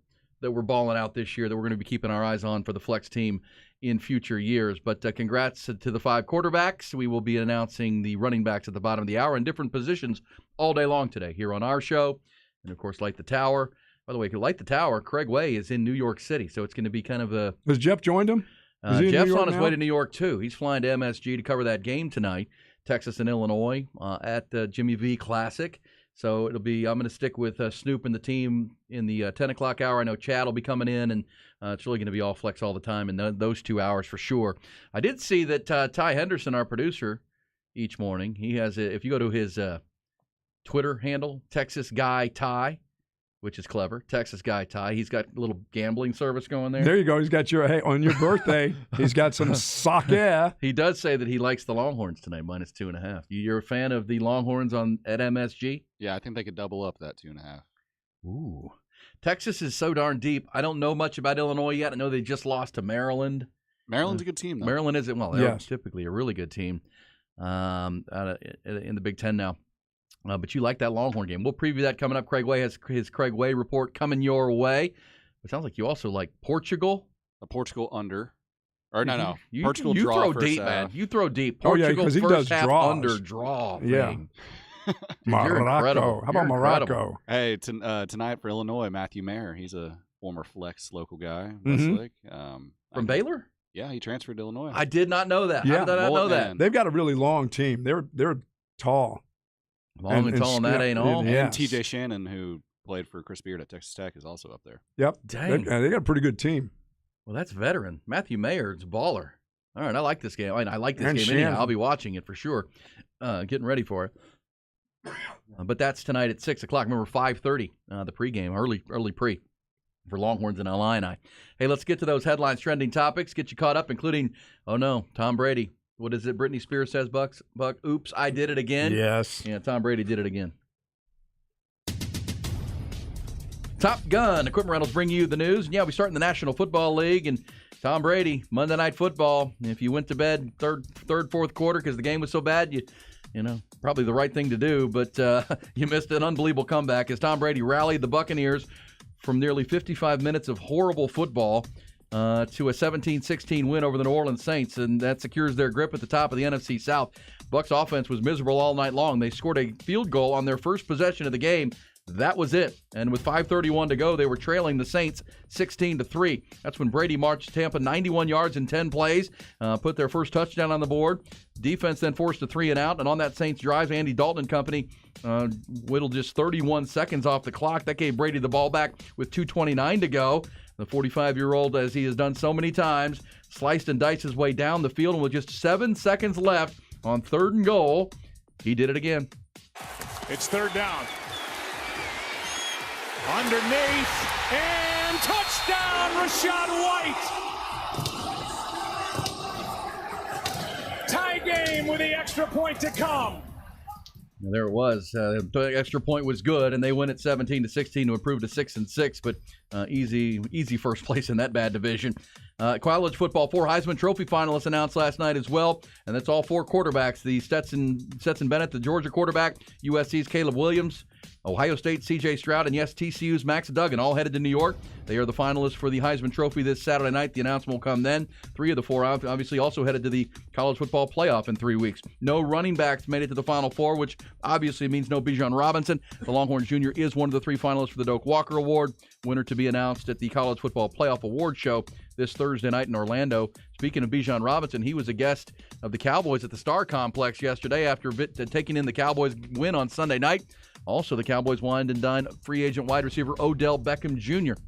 that we're balling out this year that we're going to be keeping our eyes on for the flex team in future years. But congrats to the 5 quarterbacks. We will be announcing the running backs at the bottom of the hour in different positions all day long today here on our show. And, of course, Light the Tower. By the way, if you Light the Tower, Craig Way is in New York City, so it's going to be kind of a... Has Jeff joined him? Jeff's on his way to New York, too. He's flying to MSG to cover that game tonight, Texas and Illinois, at the Jimmy V Classic. So I'm going to stick with Snoop and the team in the 10 o'clock hour. I know Chad will be coming in, and it's really going to be all flex all the time in those 2 hours for sure. I did see that Ty Henderson, our producer, each morning, he has, if you go to his Twitter handle, Texas Guy Ty, which is clever. Texas Guy Ty. He's got a little gambling service going there. There you go. He's got on your birthday, he's got some sake. He does say that he likes the Longhorns tonight, -2.5. You're a fan of the Longhorns at MSG? Yeah, I think they could double up that 2.5. Ooh. Texas is so darn deep. I don't know much about Illinois yet. I know they just lost to Maryland. Maryland's a good team, though. Maryland isn't. Well, they're typically a really good team in the Big Ten now. But you like that Longhorn game. We'll preview that coming up. Craig Way has his Craig Way report coming your way. It sounds like you also like Portugal. A Portugal under. Or no. Portugal draw. You throw deep, man. You throw deep. Portugal because he first does half draws. under draw. Yeah. Morocco. How about Morocco? Hey, tonight for Illinois, Matthew Mayer. He's a former flex local guy. Westlake. From Baylor? Yeah, he transferred to Illinois. I did not know that. Yeah. How did I not know that? They've got a really long team. They're tall. Long and tall, and that ain't all. And T.J. Shannon, who played for Chris Beard at Texas Tech, is also up there. Yep. Dang. They got a pretty good team. Well, that's veteran. Matthew Mayer is a baller. All right, I like this game. I like this game Shannon. anyhow. I'll be watching it for sure, getting ready for it. But that's tonight at 6 o'clock. Remember, 5:30, the pregame, early pre for Longhorns and Illini. Hey, let's get to those headlines, trending topics, get you caught up, including, Tom Brady. What is it Britney Spears says, Buck? Oops, I did it again. Yes. Yeah, Tom Brady did it again. Top Gun Equipment Rentals bring you the news. And we start in the National Football League, and Tom Brady, Monday Night Football. If you went to bed third, fourth quarter because the game was so bad, probably the right thing to do, but you missed an unbelievable comeback as Tom Brady rallied the Buccaneers from nearly 55 minutes of horrible football to a 17-16 win over the New Orleans Saints, and that secures their grip at the top of the NFC South. Bucs offense was miserable all night long. They scored a field goal on their first possession of the game. That was it. And with 5:31 to go, they were trailing the Saints 16-3. That's when Brady marched Tampa 91 yards in 10 plays, put their first touchdown on the board. Defense then forced a 3-and-out, and on that Saints drive, Andy Dalton and company whittled just 31 seconds off the clock. That gave Brady the ball back with 2:29 to go. The 45-year-old, as he has done so many times, sliced and diced his way down the field, and with just 7 seconds left on 3rd and goal, he did it again. It's 3rd down. Underneath, and touchdown, Rachaad White. Tie game with the extra point to come. There it was. The extra point was good, and they win at 17-16 to improve to 6-6. But easy first place in that bad division. College football, 4 Heisman Trophy finalists announced last night as well, and that's all 4 quarterbacks. The Stetson Bennett, the Georgia quarterback, USC's Caleb Williams, Ohio State's C.J. Stroud, and yes, TCU's Max Duggan, all headed to New York. They are the finalists for the Heisman Trophy this Saturday night. The announcement will come then. 3 of the 4 obviously also headed to the college football playoff in 3 weeks. No running backs made it to the Final Four, which obviously means no Bijan Robinson. The Longhorns Jr. is one of the 3 finalists for the Doak Walker Award, winner to be announced at the College Football Playoff Award Show this Thursday night in Orlando. Speaking of Bijan Robinson, he was a guest of the Cowboys at the Star Complex yesterday after taking in the Cowboys win on Sunday night. Also, the Cowboys wined and dined free agent wide receiver Odell Beckham Jr.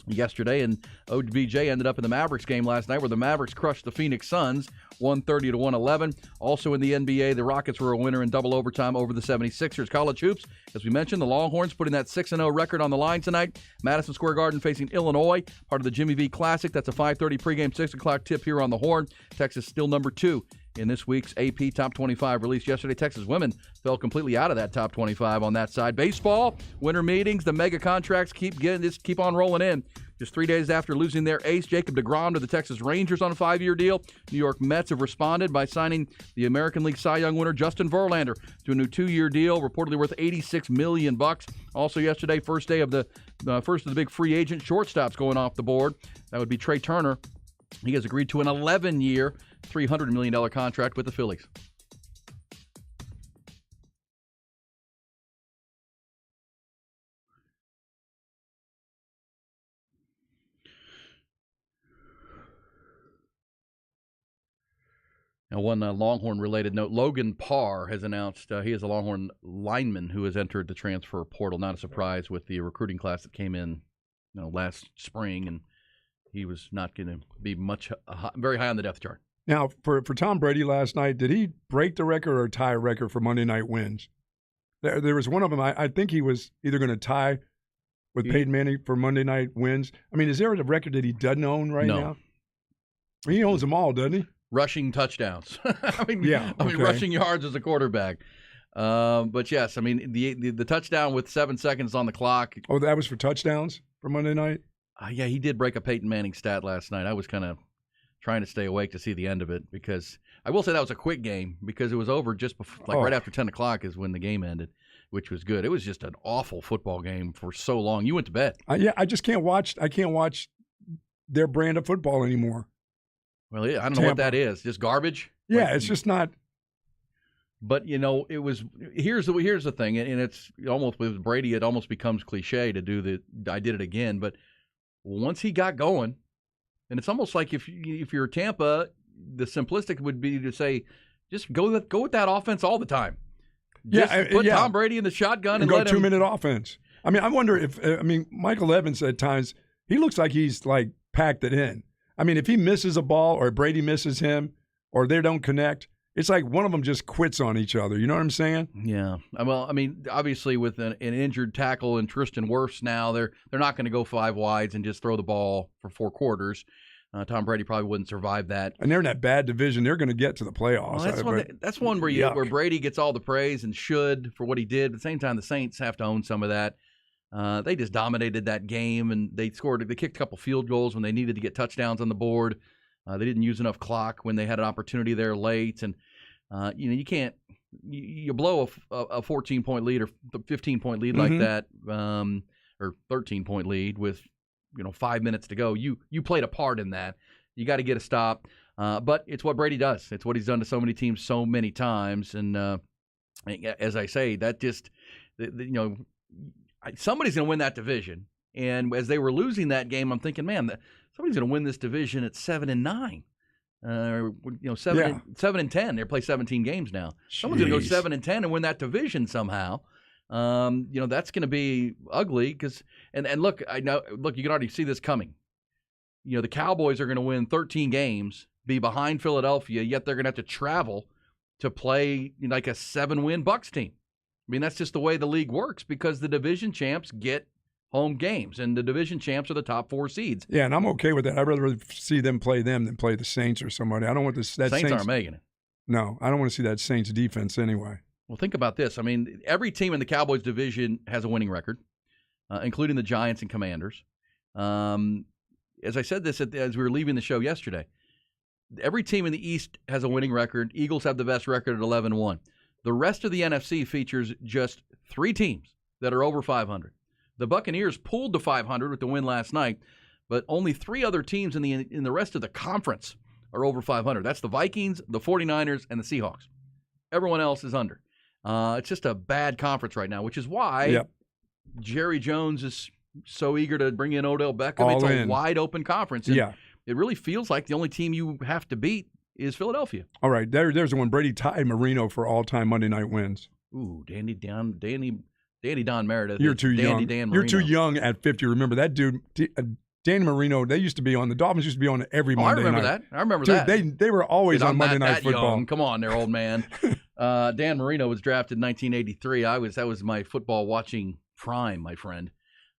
yesterday, and OBJ ended up in the Mavericks game last night where the Mavericks crushed the Phoenix Suns 130-111. Also in the NBA, the Rockets were a winner in double overtime over the 76ers. College hoops, as we mentioned, the Longhorns putting that 6-0 record on the line tonight. Madison Square Garden facing Illinois, part of the Jimmy V Classic. That's a 5:30 pregame, 6 o'clock tip here on the Horn. Texas still number 2 in this week's AP Top 25 released yesterday. Texas women fell completely out of that Top 25 on that side. Baseball, winter meetings, the mega contracts keep on rolling in. Just 3 days after losing their ace, Jacob deGrom, to the Texas Rangers on a 5-year deal, New York Mets have responded by signing the American League Cy Young winner Justin Verlander to a new 2-year deal, reportedly worth $86 million. Also yesterday, first of the big free agent shortstops going off the board. That would be Trey Turner. He has agreed to an 11-year, $300 million contract with the Phillies. Now, one Longhorn-related note, Logan Parr has announced he is a Longhorn lineman who has entered the transfer portal. Not a surprise with the recruiting class that came in last spring, and he was not going to be very high on the depth chart. Now, for Tom Brady last night, did he break the record or tie a record for Monday night wins? There was one of them. I think he was either going to tie with Peyton Manning for Monday night wins. I mean, is there a record that he doesn't own now? I mean, he owns them all, doesn't he? Rushing touchdowns. I mean, okay. Rushing yards as a quarterback. But yes, I mean, the touchdown with 7 seconds on the clock. Oh, that was for touchdowns for Monday night? Yeah, he did break a Peyton Manning stat last night. I was kind of trying to stay awake to see the end of it because I will say that was a quick game because it was over just before, right after 10 o'clock is when the game ended, which was good. It was just an awful football game for so long. You went to bed. I just can't watch. I can't watch their brand of football anymore. Well, yeah, I don't know what that is. Just garbage? Yeah, it's just not. But, it was – here's the thing, and it's almost with Brady, it almost becomes cliche to do I did it again. But once he got going, and it's almost like if you're Tampa, the simplistic would be to say just go with that offense all the time. Just put Tom Brady in the shotgun and go let him – 2-minute offense. I mean, I wonder if Michael Evans at times, he looks like he's like packed it in. I mean, if he misses a ball or Brady misses him or they don't connect, it's like one of them just quits on each other. You know what I'm saying? Yeah. Well, I mean, obviously with an injured tackle and Tristan Wirfs now, they're not going to go 5 wides and just throw the ball for 4 quarters. Tom Brady probably wouldn't survive that. And they're in that bad division. They're going to get to the playoffs. Well, that's one where Brady gets all the praise and should for what he did. At the same time, the Saints have to own some of that. They just dominated that game, and they kicked a couple field goals when they needed to get touchdowns on the board. They didn't use enough clock when they had an opportunity there late, and you can't you blow a 14-point lead or 15-point lead like that, or 13-point lead with 5 minutes to go. You played a part in that. You got to get a stop, but it's what Brady does. It's what he's done to so many teams so many times, and as I say, that just somebody's going to win that division. And as they were losing that game, I'm thinking, man, somebody's going to win this division at 7-9. 7-10. They play 17 games now. Jeez. Someone's going to go 7-10 and win that division somehow. That's going to be ugly because and look, you can already see this coming. The Cowboys are going to win 13 games, be behind Philadelphia, yet they're going to have to travel to play like a 7-win Bucs team. I mean, that's just the way the league works because the division champs get home games, and the division champs are the top 4 seeds. Yeah, and I'm okay with that. I'd rather see them play them than play the Saints or somebody. I don't want that Saints aren't making it. No, I don't want to see that Saints defense anyway. Well, think about this. I mean, every team in the Cowboys division has a winning record, including the Giants and Commanders. As I said this as we were leaving the show yesterday, every team in the East has a winning record. Eagles have the best record at 11-1. The rest of the NFC features just 3 teams that are over 500. The Buccaneers pulled to 500 with the win last night, but only 3 other teams in the rest of the conference are over 500. That's the Vikings, the 49ers, and the Seahawks. Everyone else is under. It's just a bad conference right now, which is why Jerry Jones is so eager to bring in Odell Beckham. It's a wide open conference. And it really feels like the only team you have to beat is Philadelphia. All right, there's the one. Brady tied Marino for all-time Monday night wins. Ooh, Danny Don Meredith. You're too young. You're too young at 50. Remember that dude, Danny Marino. They used to be on the Dolphins. Used to be on every Monday night. I remember Dude, that. They were always on Monday Night Football. Young. Come on, there, old man. Dan Marino was drafted in 1983. That was my football watching prime, my friend.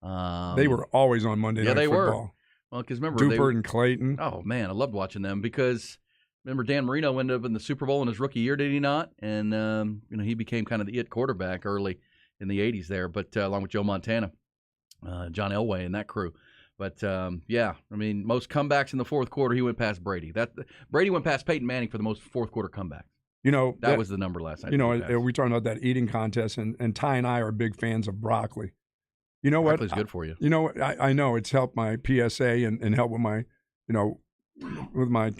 They were always on Monday Night Football. Were. Well, because remember Dupert and Clayton. Oh man, I loved watching them because. Remember, Dan Marino ended up in the Super Bowl in his rookie year, did he not? And he became kind of the it quarterback early in the 80s there, but along with Joe Montana, John Elway, and that crew. But most comebacks in the fourth quarter, he went past Brady. Brady went past Peyton Manning for the most fourth quarter comebacks. That was the number last night. We talking about that eating contest, and Ty and I are big fans of broccoli. You know what? Broccoli's good for you. You know what? I know it's helped my PSA and helped with my, with my.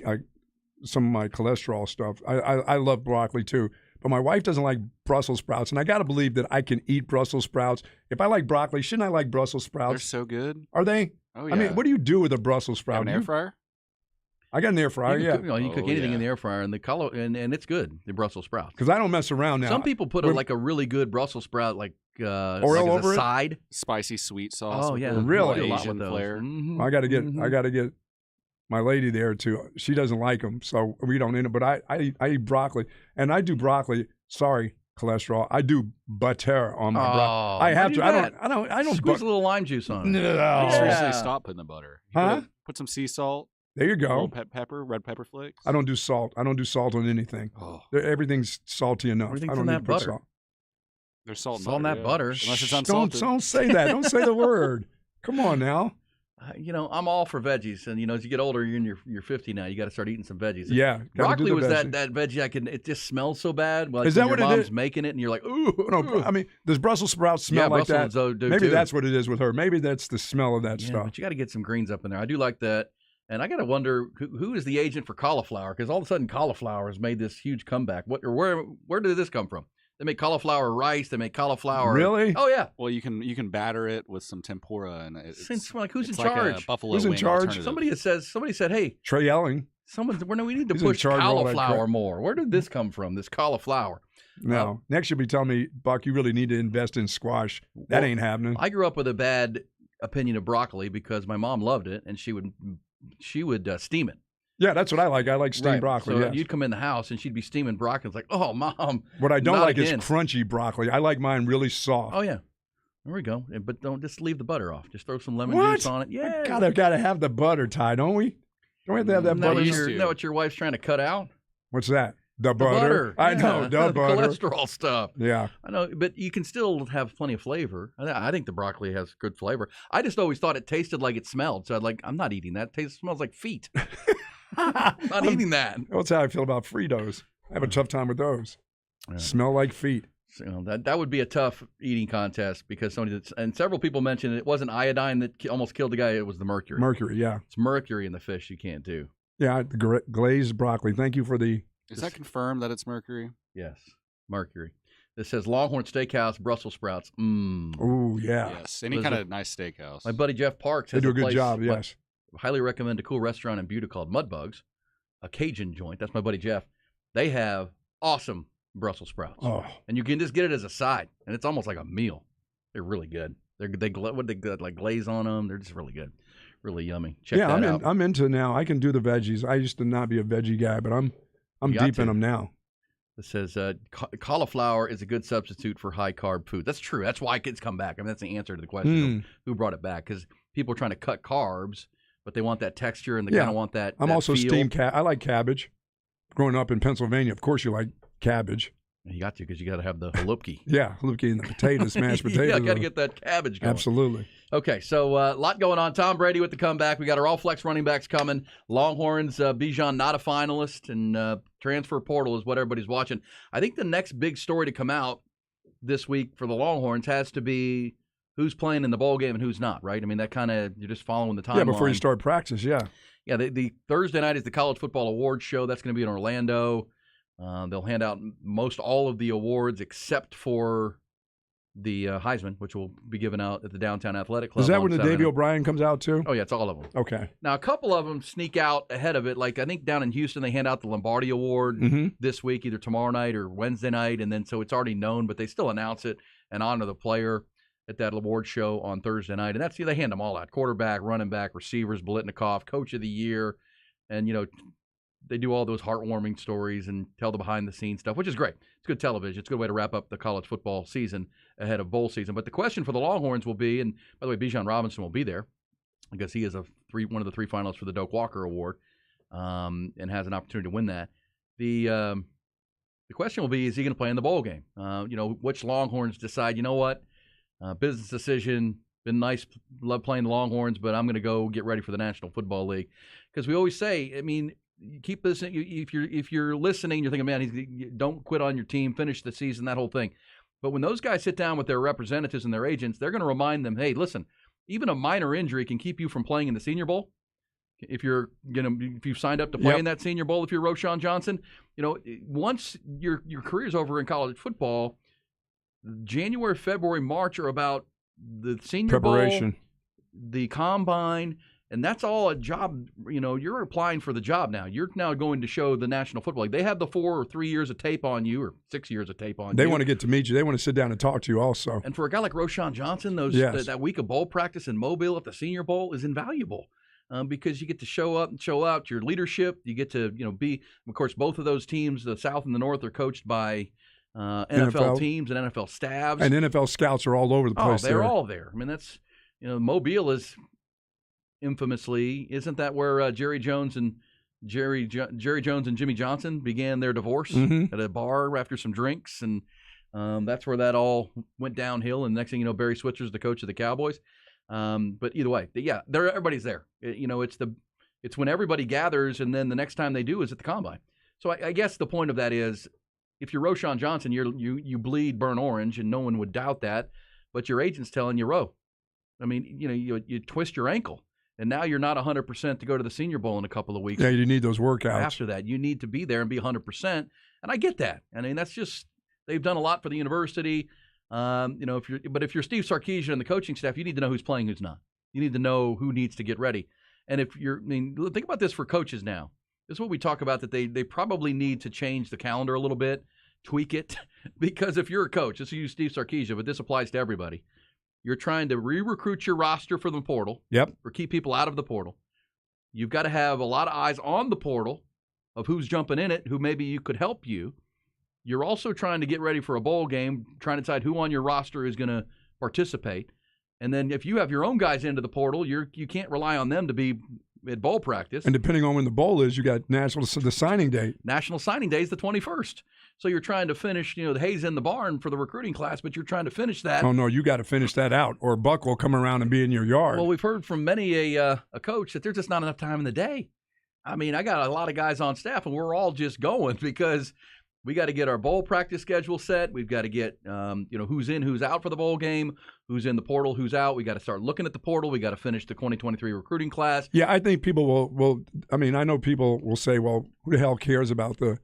Some of my cholesterol stuff. I love broccoli too, but my wife doesn't like Brussels sprouts, and I got to believe that I can eat Brussels sprouts. If I like broccoli, shouldn't I like Brussels sprouts? They're so good. Are they? Oh yeah. I mean, what do you do with a Brussels sprout? Have an air fryer? I got an air fryer. You can cook anything in the air fryer, and it's good. The Brussels sprouts. Because I don't mess around now. Some people put a really good Brussels sprout oil over a side, spicy sweet sauce. Oh yeah, really Asian flair. Mm-hmm. I got to get my lady there too. She doesn't like them, so we don't eat them. But I eat broccoli, and I do broccoli. Sorry, cholesterol. I do butter on my broccoli. I have to. I don't squeeze a little lime juice on it. No. Seriously, stop putting the butter. Put some sea salt. There you go. Pepper, red pepper flakes. I don't do salt. I don't do salt on anything. Oh. Everything's salty enough. Everything's I don't in need that to put butter. salt. There's salt in that butter. Unless it's unsalted. Don't say that. Don't say the word. Come on now. I'm all for veggies, and as you get older, you're 50 now. You got to start eating some veggies. Yeah, broccoli was that veggie. It just smells so bad. Like is that what your mom's it is? Making it, and you're like, ooh. No, I mean, does Brussels sprouts smell like that? Maybe too. That's what it is with her. Maybe that's the smell of that stuff. But you got to get some greens up in there. I do like that, and I got to wonder who is the agent for cauliflower, because all of a sudden cauliflower has made this huge comeback. Where did this come from? They make cauliflower rice. They make cauliflower. Really? Oh yeah. Well, you can batter it with some tempura, and who's in like charge? Who's in charge? Somebody said, "Hey, Trey Elling." We need to push cauliflower more. Where did this come from? This cauliflower. No. Next, you'll be telling me, Buck, you really need to invest in squash. That ain't happening. I grew up with a bad opinion of broccoli because my mom loved it, and she would steam it. Yeah, that's what I like. I like steamed broccoli. So you'd come in the house and she'd be steaming broccoli. It's like, oh, Mom. What I don't like is crunchy broccoli. I like mine really soft. Oh yeah, there we go. But don't just leave the butter off. Just throw some lemon juice on it. Yeah, gotta have the butter, Ty, don't we? Don't we have to have that butter? You know what your wife's trying to cut out? What's that? The butter. I know, the butter. Cholesterol stuff. Yeah. I know, but you can still have plenty of flavor. I think the broccoli has good flavor. I just always thought it tasted like it smelled. So I'm not eating that. It smells like feet. Not eating that. That's how I feel about Fritos. I have a tough time with those. Yeah. Smell like feet. So that would be a tough eating contest because several people mentioned it wasn't iodine that almost killed the guy. It was the mercury. Mercury, yeah. It's mercury in the fish you can't do. Yeah, the glazed broccoli. Thank you for the. Is that confirmed that it's mercury? Yes, mercury. This says Longhorn Steakhouse, Brussels sprouts. Oh yeah. Yes, any kind of nice steakhouse. My buddy Jeff Parks has they do a good job. Yes. Highly recommend a cool restaurant in Buda called Mudbugs, a Cajun joint. That's my buddy Jeff. They have awesome Brussels sprouts, and you can just get it as a side, and it's almost like a meal. They're really good. They got like glaze on them. They're just really good, really yummy. Check that out. I'm into now. I can do the veggies. I used to not be a veggie guy, but I'm deep in them now. It says cauliflower is a good substitute for high carb food. That's true. That's why kids come back. I mean, that's the answer to the question of who brought it back, because people are trying to cut carbs. But they want that texture and they kind of want that. I'm also feel. steamed I like cabbage. Growing up in Pennsylvania, of course you like cabbage. You got to, because you got to have the halupki. Yeah, halupki and the potatoes, mashed potatoes. Yeah, got to get that cabbage going. Absolutely. Okay, so a lot going on. Tom Brady with the comeback. We got our all-flex running backs coming. Longhorns, Bijan not a finalist, and transfer portal is what everybody's watching. I think the next big story to come out this week for the Longhorns has to be who's playing in the bowl game and who's not, right? I mean, that kind of, you're just following the timeline. Yeah, before you start practice, yeah. Yeah, the Thursday night is the College Football Awards show. That's going to be in Orlando. They'll hand out most all of the awards except for the Heisman, which will be given out at the Downtown Athletic Club. Is that when the Davey O'Brien comes out too? Oh, yeah, it's all of them. Okay. Now, a couple of them sneak out ahead of it. Like, I think down in Houston, they hand out the Lombardi Award this week, either tomorrow night or Wednesday night, and then so it's already known, but they still announce it and honor the player at that award show on Thursday night. And that's, they hand them all out: quarterback, running back, receivers, Biletnikoff, coach of the year, and, they do all those heartwarming stories and tell the behind-the-scenes stuff, which is great. It's good television. It's a good way to wrap up the college football season ahead of bowl season. But the question for the Longhorns will be, and by the way, Bijan Robinson will be there because he is one of the 3 finalists for the Doak Walker Award and has an opportunity to win that. The question will be, is he going to play in the bowl game? Which Longhorns decide, business decision, been nice, love playing the Longhorns, but I'm going to go get ready for the National Football League. Because we always say, you keep this. If you're listening, you're thinking, man, don't quit on your team, finish the season, that whole thing. But when those guys sit down with their representatives and their agents, they're going to remind them, hey, listen, even a minor injury can keep you from playing in the Senior Bowl. If you've signed up to play in that Senior Bowl, if you're Roschon Johnson, once your career's over in college football, January, February, March are about the Senior preparation, Bowl, the Combine. And that's all a job, you're applying for the job now. You're now going to show the National Football League. They have the 4 or 3 years of tape on you, or 6 years of tape on you. They want to get to meet you. They want to sit down and talk to you also. And for a guy like Roschon Johnson, that week of bowl practice in Mobile at the Senior Bowl is invaluable because you get to show up and show out your leadership. You get to, be, of course, both of those teams, the South and the North, are coached by NFL teams and NFL staffs. And NFL scouts are all over the place. Oh, they're all there. That's, Mobile is infamously, isn't that where Jerry Jones and Jimmy Johnson began their divorce at a bar after some drinks, and that's where that all went downhill. And next thing you know, Barry Switzer's the coach of the Cowboys. But either way, everybody's there. It's when everybody gathers, and then the next time they do is at the Combine. So I guess the point of that is, if you're Roschon Johnson, you bleed burnt orange, and no one would doubt that. But your agent's telling you, you twist your ankle. And now you're not 100% to go to the Senior Bowl in a couple of weeks. Yeah, you need those workouts. After that, you need to be there and be 100%. And I get that. That's just, they've done a lot for the university. If you're Steve Sarkisian and the coaching staff, you need to know who's playing, who's not. You need to know who needs to get ready. And think about this for coaches now. This is what we talk about, that they probably need to change the calendar a little bit, tweak it. Because if you're a coach, this is Steve Sarkisian, but this applies to everybody. You're trying to re-recruit your roster for the portal. Yep. Or keep people out of the portal. You've got to have a lot of eyes on the portal of who's jumping in it, who maybe you could help you. You're also trying to get ready for a bowl game, trying to decide who on your roster is going to participate. And then if you have your own guys into the portal, you can't rely on them to be at bowl practice. And depending on when the bowl is, you got the signing date. National signing day is the 21st. So you're trying to finish, the hay's in the barn for the recruiting class, but you're trying to finish that. Oh, no, you got to finish that out, or Buck will come around and be in your yard. Well, we've heard from many a coach that there's just not enough time in the day. I got a lot of guys on staff, and we're all just going because we got to get our bowl practice schedule set. We've got to get, who's in, who's out for the bowl game, who's in the portal, who's out. We got to start looking at the portal. We got to finish the 2023 recruiting class. Yeah, I think people will. I know people will say, well, who the hell cares about the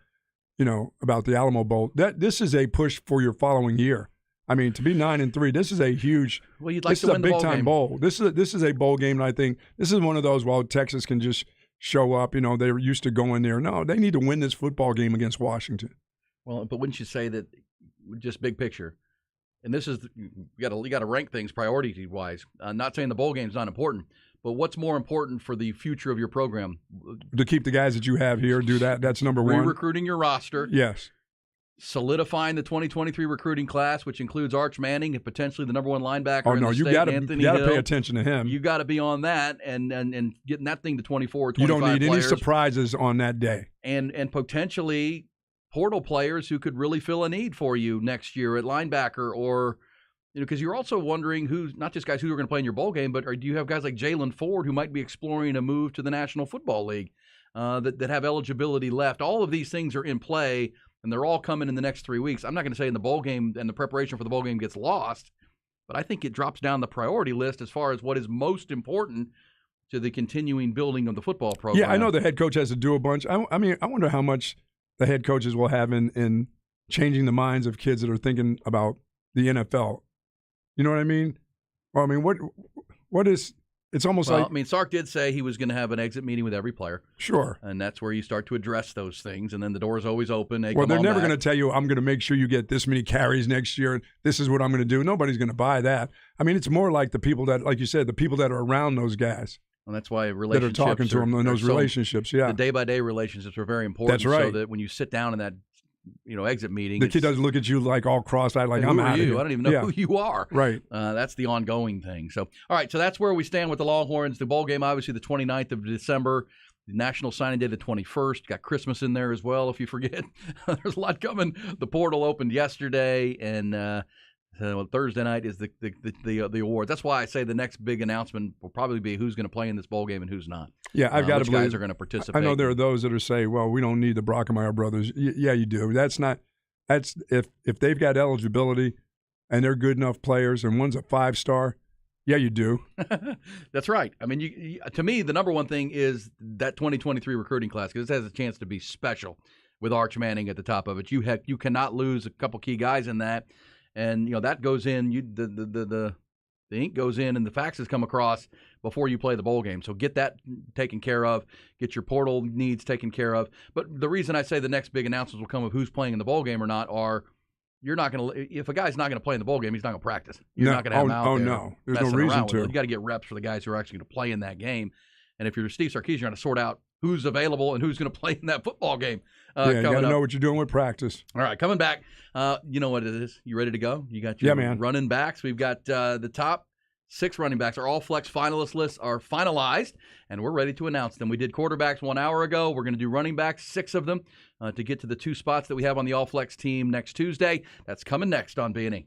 Alamo Bowl? This is a push for your following year. To be 9-3, this is a huge. Well, you'd like to win the bowl game. This is a big time bowl. This is a bowl game, and I think this is one of those. Well, Texas can just show up. They're used to going there. No, they need to win this football game against Washington. Well, but wouldn't you say that, just big picture, and this is, you got to rank things priority wise. Not saying the bowl game is not important, but what's more important for the future of your program? To keep the guys that you have here, do that. That's number one. Re-recruiting your roster. Yes. Solidifying the 2023 recruiting class, which includes Arch Manning and potentially the number one linebacker. Oh, no, you got to pay attention to him. You got to be on that and getting that thing to 24, 25 You don't need players. any surprises on that day. And potentially portal players who could really fill a need for you next year at linebacker, or because you're also wondering who's not just guys who are going to play in your bowl game, but do you have guys like Jalen Ford who might be exploring a move to the National Football League that have eligibility left? All of these things are in play, and they're all coming in the next 3 weeks. I'm not going to say in the bowl game and the preparation for the bowl game gets lost, but I think it drops down the priority list as far as what is most important to the continuing building of the football program. Yeah, I know the head coach has to do a bunch. I wonder how much the head coaches will have in changing the minds of kids that are thinking about the NFL. You know what I mean? Well, I mean, what is? It's almost like. I mean, Sark did say he was going to have an exit meeting with every player. Sure. And that's where you start to address those things, and then the door's always open. Well, they're never going to tell you, I'm going to make sure you get this many carries next year. This is what I'm going to do. Nobody's going to buy that. I mean, it's more like the people that, like you said, the people that are around those guys. And that's why relationships that are talking to them in those relationships. Yeah. The day-by-day relationships are very important. That's right. So that when you sit down in that exit meeting, the kid doesn't look at you like all cross-eyed, like I'm out of here. I don't even know who you are. Right. That's the ongoing thing. So, all right. So that's where we stand with the Longhorns. The bowl game, obviously, the 29th of December. The National Signing Day, the 21st. Got Christmas in there as well, if you forget. There's a lot coming. The portal opened yesterday, and Thursday night is the awards. That's why I say the next big announcement will probably be who's going to play in this bowl game and who's not. Yeah, I've got to believe guys are going to participate. I know there are those that are saying, "Well, we don't need the Brockemeyer brothers." Yeah, you do. That's if they've got eligibility and they're good enough players, and one's a 5-star. Yeah, you do. That's right. I mean, to me, the number one thing is that 2023 recruiting class, because it has a chance to be special with Arch Manning at the top of it. You cannot lose a couple key guys in that. And that goes in. The ink goes in, and the faxes come across before you play the bowl game. So get that taken care of. Get your portal needs taken care of. But the reason I say the next big announcements will come of who's playing in the bowl game or not are you're not going to. If a guy's not going to play in the bowl game, he's not going to practice. You're not going to have him out there. No, there's no reason to. You got to get reps for the guys who are actually going to play in that game. And if you're Steve Sarkisian, you're going to sort out who's available and who's going to play in that football game. You got to know what you're doing with practice. All right, coming back. You know what it is. You ready to go? You got your running backs. We've got the top 6 running backs. Our All-Flex finalist lists are finalized, and we're ready to announce them. We did quarterbacks 1 hour ago. We're going to do running backs, 6 of them, to get to the 2 spots that we have on the All-Flex team next Tuesday. That's coming next on B&E.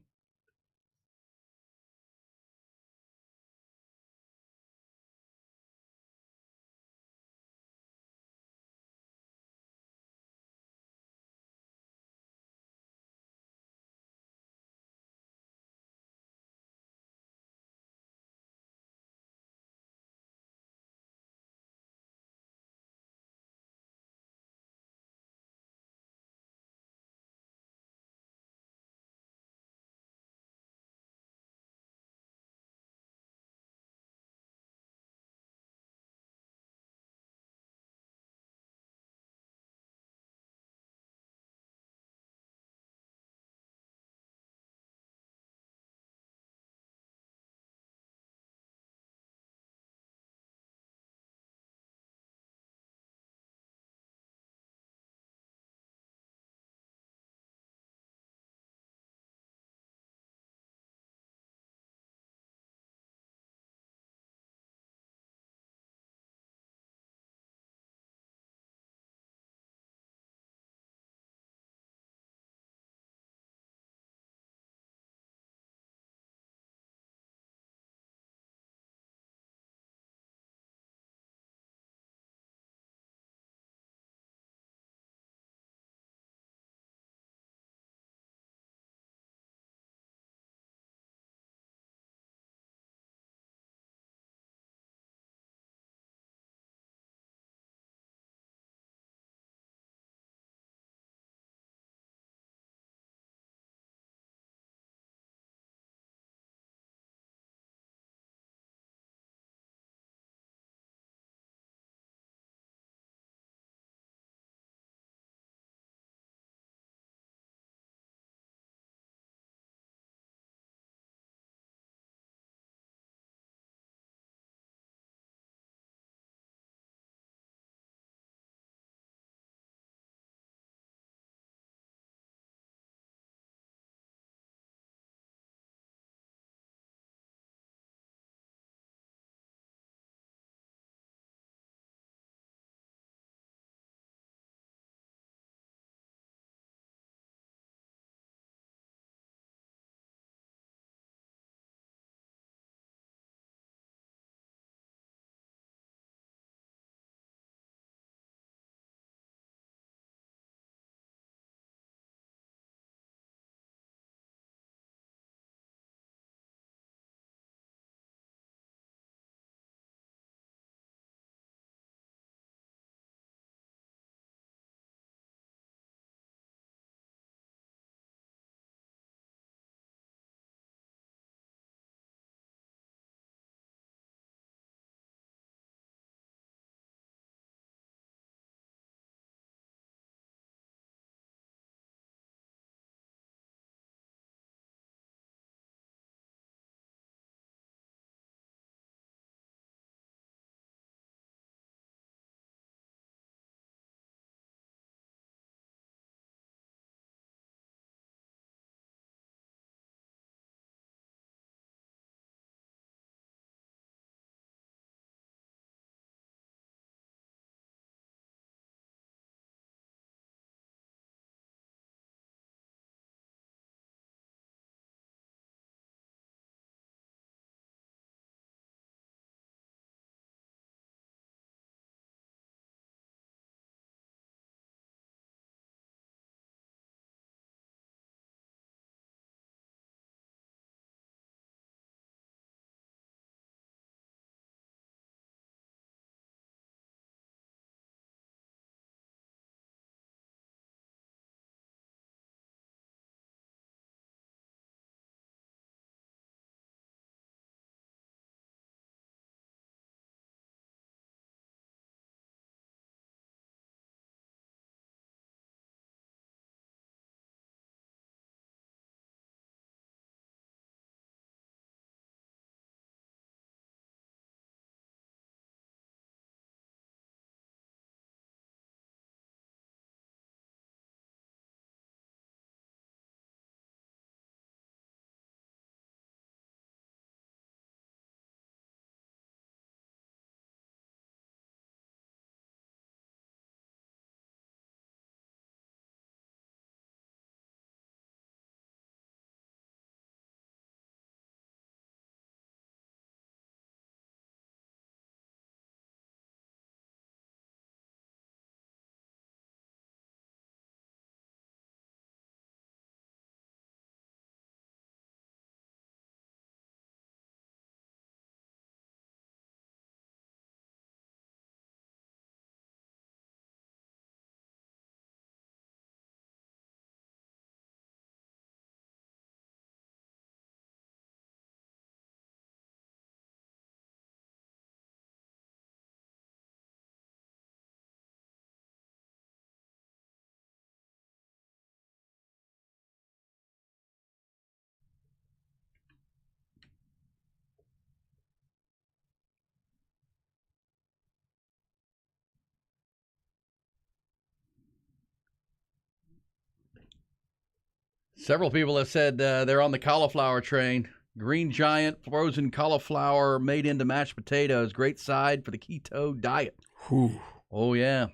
Several people have said they're on the cauliflower train. Green Giant, frozen cauliflower made into mashed potatoes. Great side for the keto diet. Whew. Oh, yeah.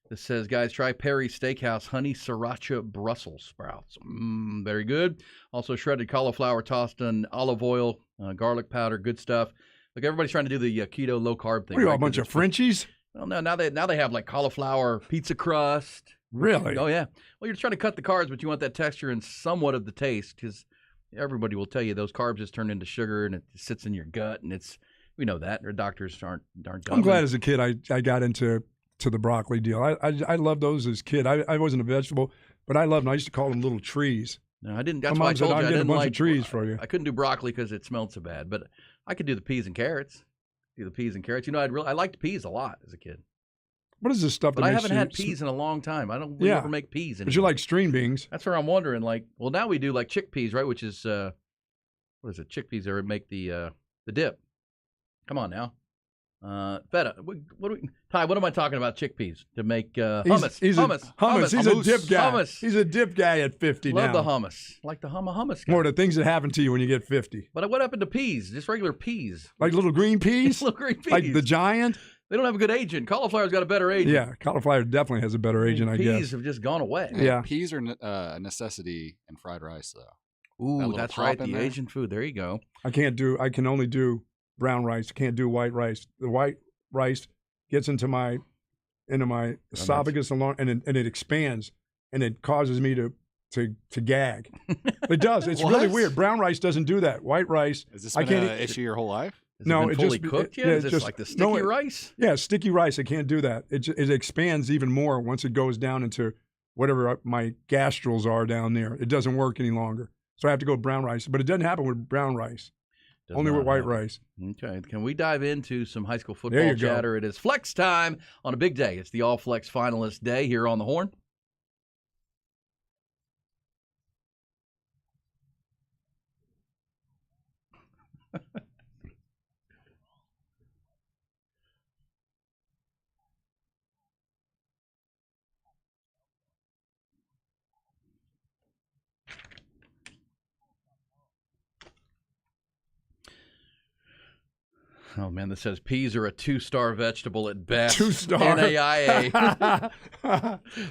This says, guys, try Perry's Steakhouse honey sriracha Brussels sprouts. Very good. Also, shredded cauliflower tossed in olive oil, garlic powder, good stuff. Look, everybody's trying to do the keto low-carb thing. What are you, a bunch of Frenchies? Well, no, now they have, like, cauliflower pizza crust. Really? Oh, yeah. Well, you're trying to cut the carbs, but you want that texture and somewhat of the taste because everybody will tell you those carbs just turn into sugar and it sits in your gut, and we know that. Our doctors aren't dumb. I'm glad as a kid I got into the broccoli deal. I loved those as a kid. I wasn't a vegetable, but I loved them. I used to call them little trees. No, I didn't. That's My why I mom said, told you I "I'll get a didn't bunch like of trees for you." I couldn't do broccoli because it smelled so bad, but I could do the peas and carrots. Do the peas and carrots. I liked peas a lot as a kid. What is this stuff that But I makes haven't you had peas in a long time. I don't really ever make peas anymore. But you like string beans. That's where I'm wondering. Like, well, now we do like chickpeas, right? Which is what is it? Chickpeas that make the dip. Come on now. Feta. Ty, what am I talking about? Chickpeas to make hummus. Hummus. He's a dip guy. Hummus. He's a dip guy at 50 Love now. the hummus. Like the hummus guy. More the things that happen to you when you get 50. But what happened to peas? Just regular peas. Like little green peas? Little green peas. Like the Giant? They don't have a good agent. Cauliflower's got a better agent. Yeah, cauliflower definitely has a better agent, I guess. Peas have just gone away. Yeah. Peas are a necessity in fried rice, though. Ooh, that's right. The Asian food. There you go. I can only do brown rice. I can't do white rice. The white rice gets into my esophagus and it expands and it causes me to gag. It does. It's really weird. Brown rice doesn't do that. White rice. Has this been an issue your whole life? It fully cooked yet? Is this like the sticky rice? Yeah, sticky rice. I can't do that. It expands even more once it goes down into whatever my gastrals are down there. It doesn't work any longer. So I have to go brown rice. But it doesn't happen with brown rice. Only with white rice. Okay. Can we dive into some high school football chatter? It is flex time on a big day. It's the All Flex Finalist Day here on the Horn. Oh, man, this says peas are a 2-star vegetable at best. 2-star. NAIA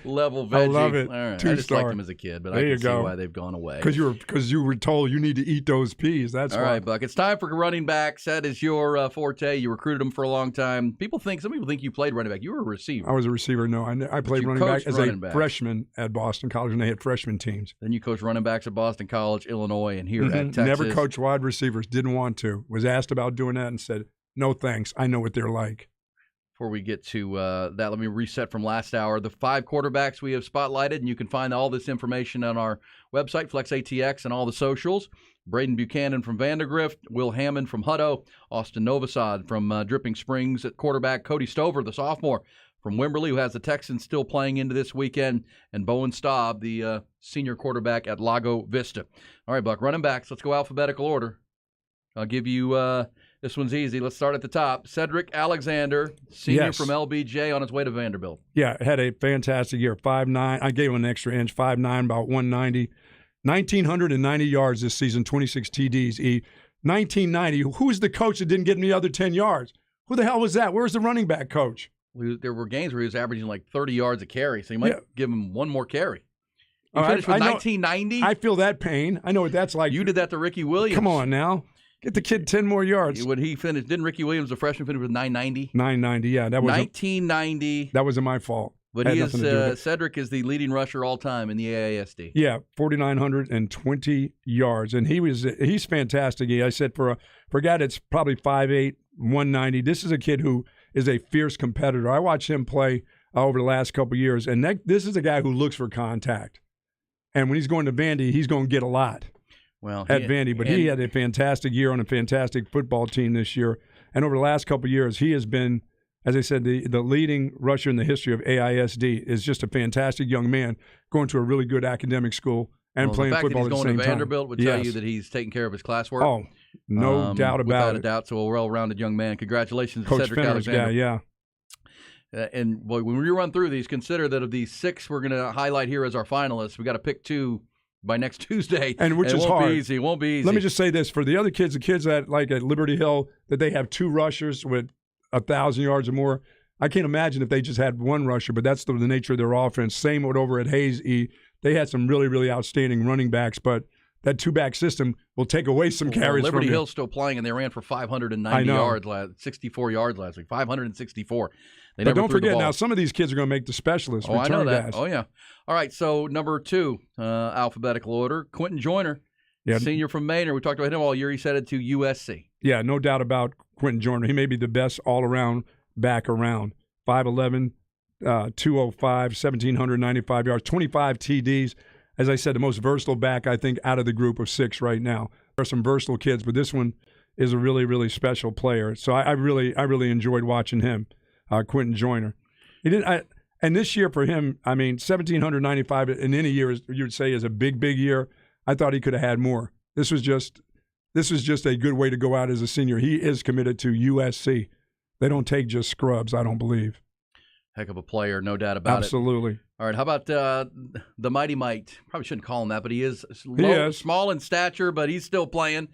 level veggie. I love it. All right. 2-star. I just liked them as a kid, but I can see why they've gone away. Because you were told you need to eat those peas. That's all why. right, Buck. It's time for running backs. That is your forte. You recruited them for a long time. Some people think you played running back. You were a receiver. I was a receiver. No, I played running back as a freshman at Boston College, and they had freshman teams. Then you coached running backs at Boston College, Illinois, and here at Texas. Never coached wide receivers. Didn't want to. Was asked about doing that and said, no thanks. I know what they're like. Before we get to that, let me reset from last hour. The 5 quarterbacks we have spotlighted, and you can find all this information on our website, FlexATX, and all the socials. Braden Buchanan from Vandergrift, Will Hammond from Hutto, Austin Novosad from Dripping Springs at quarterback, Cody Stover, the sophomore from Wimberley, who has the Texans still playing into this weekend, and Bowen Staub, the senior quarterback at Lago Vista. All right, Buck, running backs. Let's go alphabetical order. I'll give you this one's easy. Let's start at the top. Cedric Alexander, senior from LBJ on his way to Vanderbilt. Yeah, had a fantastic year. 5'9". I gave him an extra inch. 5'9", about 190. 1,990 yards this season, 26 TDs. 1990. Who's the coach that didn't get him the other 10 yards? Who the hell was that? Where's the running back coach? There were games where he was averaging like 30 yards a carry, so you might give him one more carry. You finished with 1990? I feel that pain. I know what that's like. You did that to Ricky Williams. Come on now. Get the kid 10 more yards. When he finished, didn't Ricky Williams, the freshman, finish with 990? 990, yeah. That was 1990. That wasn't my fault. But Cedric is the leading rusher all time in the AASD. Yeah, 4,920 yards. And he's fantastic. I said for a guy that's probably 5'8", 190, this is a kid who is a fierce competitor. I watched him play over the last couple of years, and this is a guy who looks for contact. And when he's going to Vandy, he's going to get a lot. Vandy, but he had a fantastic year on a fantastic football team this year. And over the last couple of years, he has been, as I said, the leading rusher in the history of AISD. Is just a fantastic young man going to a really good academic school and playing football at the same time. The fact that he's going to Vanderbilt would tell you that he's taking care of his classwork. Oh, no doubt about it. Without a doubt. So a well-rounded young man. Congratulations Coach to Cedric Alexander. Yeah. And when we run through these, consider that of these 6 we're going to highlight here as our finalists, we got to pick 2 by next Tuesday. And which is it won't hard. Be easy. It won't be easy. Let me just say this. For the other kids, the kids at Liberty Hill, that they have 2 rushers with 1,000 yards or more, I can't imagine if they just had 1 rusher, but that's the nature of their offense. Same with over at Hayes E. They had some really, really outstanding running backs, but that 2-back system will take away some carries Liberty from Hill's still playing, and they ran for 590 yards, 64 yards last week, 564. But don't forget, now some of these kids are going to make the specialists. I know that. Guys. Oh, yeah. All right, so number 2, alphabetical order, Quentin Joyner, senior from Manor. We talked about him all year. He's headed to USC. Yeah, no doubt about Quentin Joyner. He may be the best all-around back around. 5'11", 205, 1,795 yards, 25 TDs. As I said, the most versatile back, I think, out of the group of 6 right now. There are some versatile kids, but this one is a really, really special player. So I really enjoyed watching him, Quentin Joyner. And this year for him, 1,795 in any year, you would say, is a big, big year. I thought he could have had more. This was just a good way to go out as a senior. He is committed to USC. They don't take just scrubs, I don't believe. Heck of a player, no doubt about Absolutely. All right, how about the Mighty Mite? Probably shouldn't call him that, but he is small in stature, but he's still playing.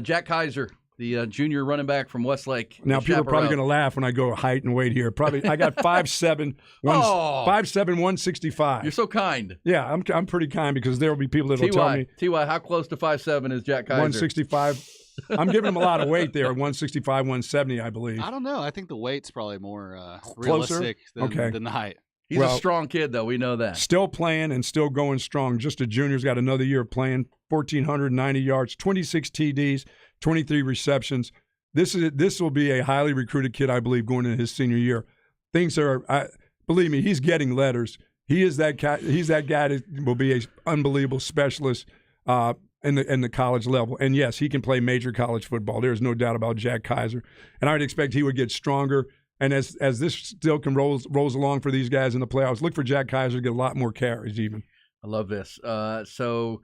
Jack Kaiser, the junior running back from Westlake. Now, people are probably going to laugh when I go height and weight here. Probably, I got 5'7", 165. You're so kind. Yeah, I'm pretty kind because there will be people that will tell me. T.Y., how close to 5'7" is Jack Kaiser? 165. I'm giving him a lot of weight there, 165, 170, I believe. I don't know. I think the weight's probably more realistic than the height. He's a strong kid, though. We know that. Still playing and still going strong. Just a junior. He's got another year playing. 1,490 yards, 26 TDs, 23 receptions. This will be a highly recruited kid, I believe, going into his senior year. Things are, believe me, he's getting letters. He is that guy. He's that guy that will be an unbelievable specialist in the college level. And yes, he can play major college football. There's no doubt about Jack Kaiser. And I would expect he would get stronger. And as this still rolls along for these guys in the playoffs, look for Jack Kaiser to get a lot more carries even. I love this. So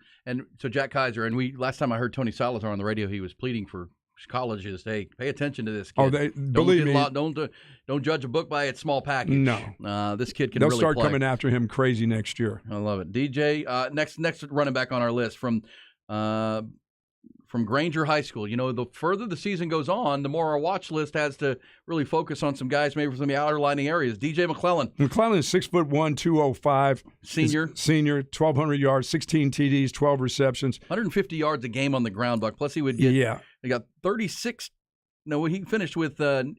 Jack Kaiser, and last time I heard Tony Salazar on the radio, he was pleading for colleges. Hey, pay attention to this kid. Believe me. Don't judge a book by its small package. No. This kid can They'll really start play. coming after him crazy next year. I love it. DJ, next running back on our list from Granger High School. You know, the further the season goes on, the more our watch list has to really focus on some guys maybe from the outlining areas. DJ McClellan. McClellan is 6'1", 205. Senior, 1,200 yards, 16 TDs, 12 receptions. 150 yards a game on the ground, Buck. Plus he would get, he got 36. No, he finished with 30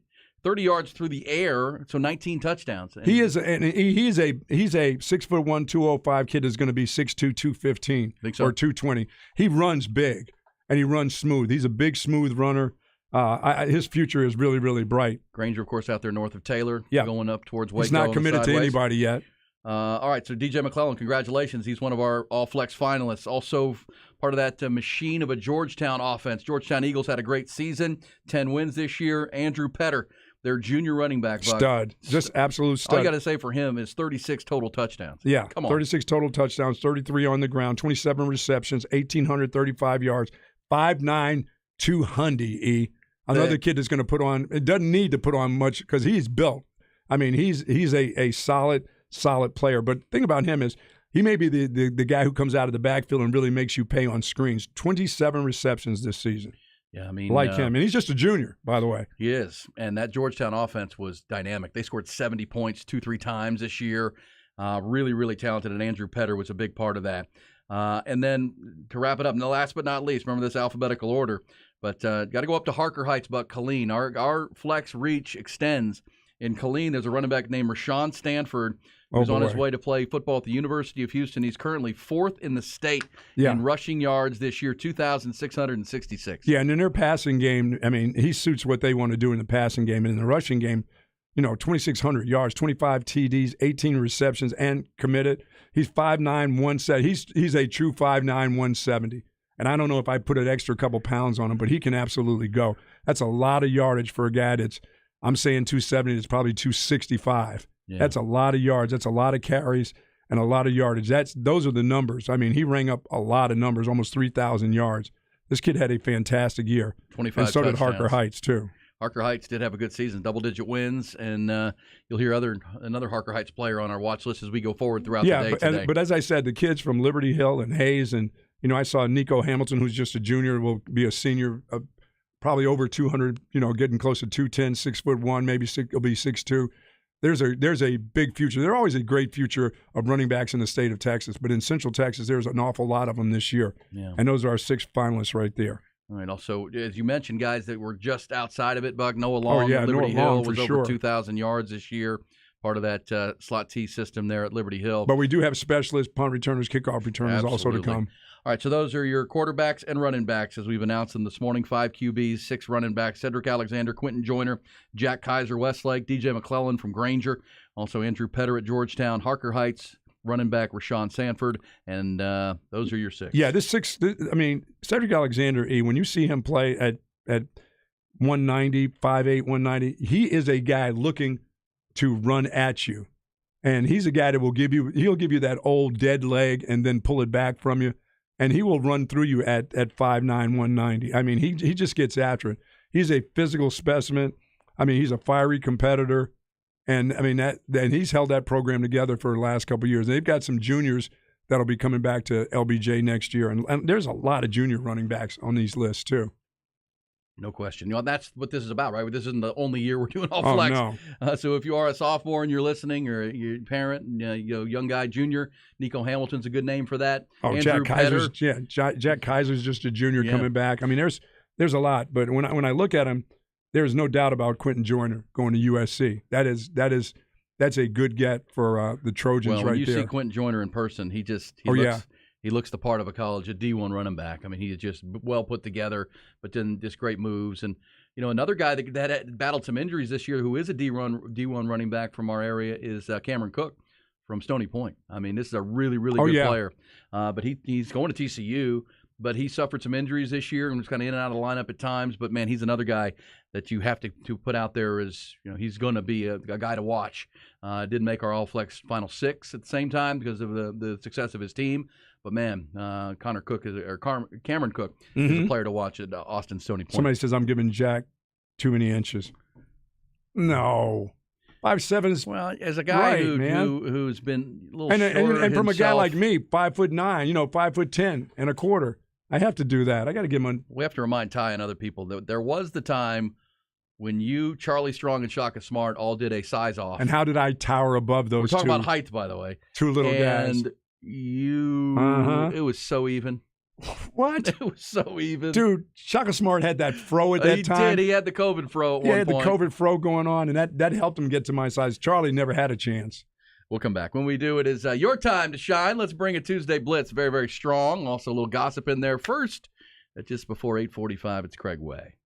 yards through the air, so 19 touchdowns. And he's a 6'1", 205 kid is going to be 6'2", 215 or 220. He runs big. And he runs smooth. He's a big, smooth runner. His future is really, really bright. Granger, of course, out there north of Taylor, going up towards Waco. He's not committed to anybody yet. All right, so DJ McClellan, congratulations. He's one of our All-Flex finalists. Also part of that machine of a Georgetown offense. Georgetown Eagles had a great season, 10 wins this year. Andrew Petter, their junior running back. Stud. Just absolute stud. All you got to say for him is 36 total touchdowns. Yeah, come on. 36 total touchdowns, 33 on the ground, 27 receptions, 1,835 yards. 5'9", 200, E. Another kid that's going to put on – it doesn't need to put on much because he's built. I mean, he's a solid player. But the thing about him is he may be the guy who comes out of the backfield and really makes you pay on screens. 27 receptions this season. Yeah, I mean – him. And he's just a junior, by the way. He is. And that Georgetown offense was dynamic. They scored 70 points 2-3 times this year. Really, really talented, and Andrew Petter was a big part of that. And then to wrap it up, and last but not least, remember this alphabetical order, but got to go up to Harker Heights, Buck Killeen. Our flex reach extends. In Killeen, there's a running back named Rashawn Stanford who's on his way to play football at the University of Houston. He's currently 4th in the state in rushing yards this year, 2,666. Yeah, and in their passing game, I mean, he suits what they want to do in the passing game. And in the rushing game, 2,600 yards, 25 TDs, 18 receptions, and committed. He's 5'9", 170. He's a true 5'9", 170. And I don't know if I put an extra couple pounds on him, but he can absolutely go. That's a lot of yardage for a guy that's, I'm saying 270, it's probably 265. Yeah. That's a lot of yards. That's a lot of carries and a lot of yardage. Those are the numbers. I mean, he rang up a lot of numbers, almost 3,000 yards. This kid had a fantastic year. 25 and so touchdowns. did Harker Heights, too. Harker Heights did have a good season, double-digit wins, and you'll hear another Harker Heights player on our watch list as we go forward throughout the day today. But as I said, the kids from Liberty Hill and Hayes, and I saw Nico Hamilton, who's just a junior, will be a senior, probably over 200, getting close to 210, 6'1", maybe he'll be 6'2". There's a big future. There's always a great future of running backs in the state of Texas, but in Central Texas, there's an awful lot of them this year, and those are our 6 finalists right there. All right. Also, as you mentioned, guys that were just outside of it, Buck, Noah Long, Liberty Hill was over 2,000 yards this year. Part of that slot T system there at Liberty Hill. But we do have specialists, punt returners, kickoff returners also to come. All right, so those are your quarterbacks and running backs, as we've announced them this morning. 5 QBs, 6 running backs: Cedric Alexander, Quentin Joyner, Jack Kaiser, Westlake, DJ McClellan from Granger, also Andrew Petter at Georgetown, Harker Heights, running back Rashawn Sanford, and those are your 6. Yeah, Cedric Alexander, when you see him play at 190, 5'8", 190, he is a guy looking to run at you. And he's a guy that he'll give you that old dead leg and then pull it back from you. And he will run through you at 5'9", 190. I mean, he just gets after it. He's a physical specimen. I mean, he's a fiery competitor. And and he's held that program together for the last couple of years. They've got some juniors that'll be coming back to LBJ next year. And there's a lot of junior running backs on these lists too. No question. That's what this is about, right? This isn't the only year we're doing all flex. No. So if you are a sophomore and you're listening, or you're a parent, young guy, junior, Nico Hamilton's a good name for that. Oh, Andrew Jack Kaiser's just a junior coming back. I mean, there's a lot, but when I look at him, there's no doubt about Quentin Joyner going to USC. That's a good get for the Trojans right there. When you see Quentin Joyner in person, he looks the part of a D1 running back. I mean, he is just well put together, but then just great moves. And, another guy that battled some injuries this year who is a D1 running back from our area is Cameron Cook from Stony Point. I mean, this is a really, really good player. But he's going to TCU, but he suffered some injuries this year and was kind of in and out of the lineup at times. But, man, he's another guy that you have to put out there as, he's going to be a guy to watch. Didn't make our All-Flex Final 6 at the same time because of the success of his team. But, man, Cameron Cook is a player to watch at Austin Stony Point. Somebody says I'm giving Jack too many inches. No. 5'7" is as a guy who's been a little shorter and from a guy like me, 5'9", 5'10" and a quarter, I have to do that. I got to give him. We have to remind Ty and other people that there was the time when you, Charlie Strong, and Shaka Smart all did a size off. And how did I tower above those? We're talking about height, by the way. Two little guys. And it was so even. What? It was so even. Dude, Shaka Smart had that fro at that time. He did. He had the COVID fro at one point. He had the COVID fro going on, and that helped him get to my size. Charlie never had a chance. We'll come back. When we do, it is your time to shine. Let's bring a Tuesday Blitz. Very, very strong. Also a little gossip in there. First, at just before 8:45, it's Craig Way.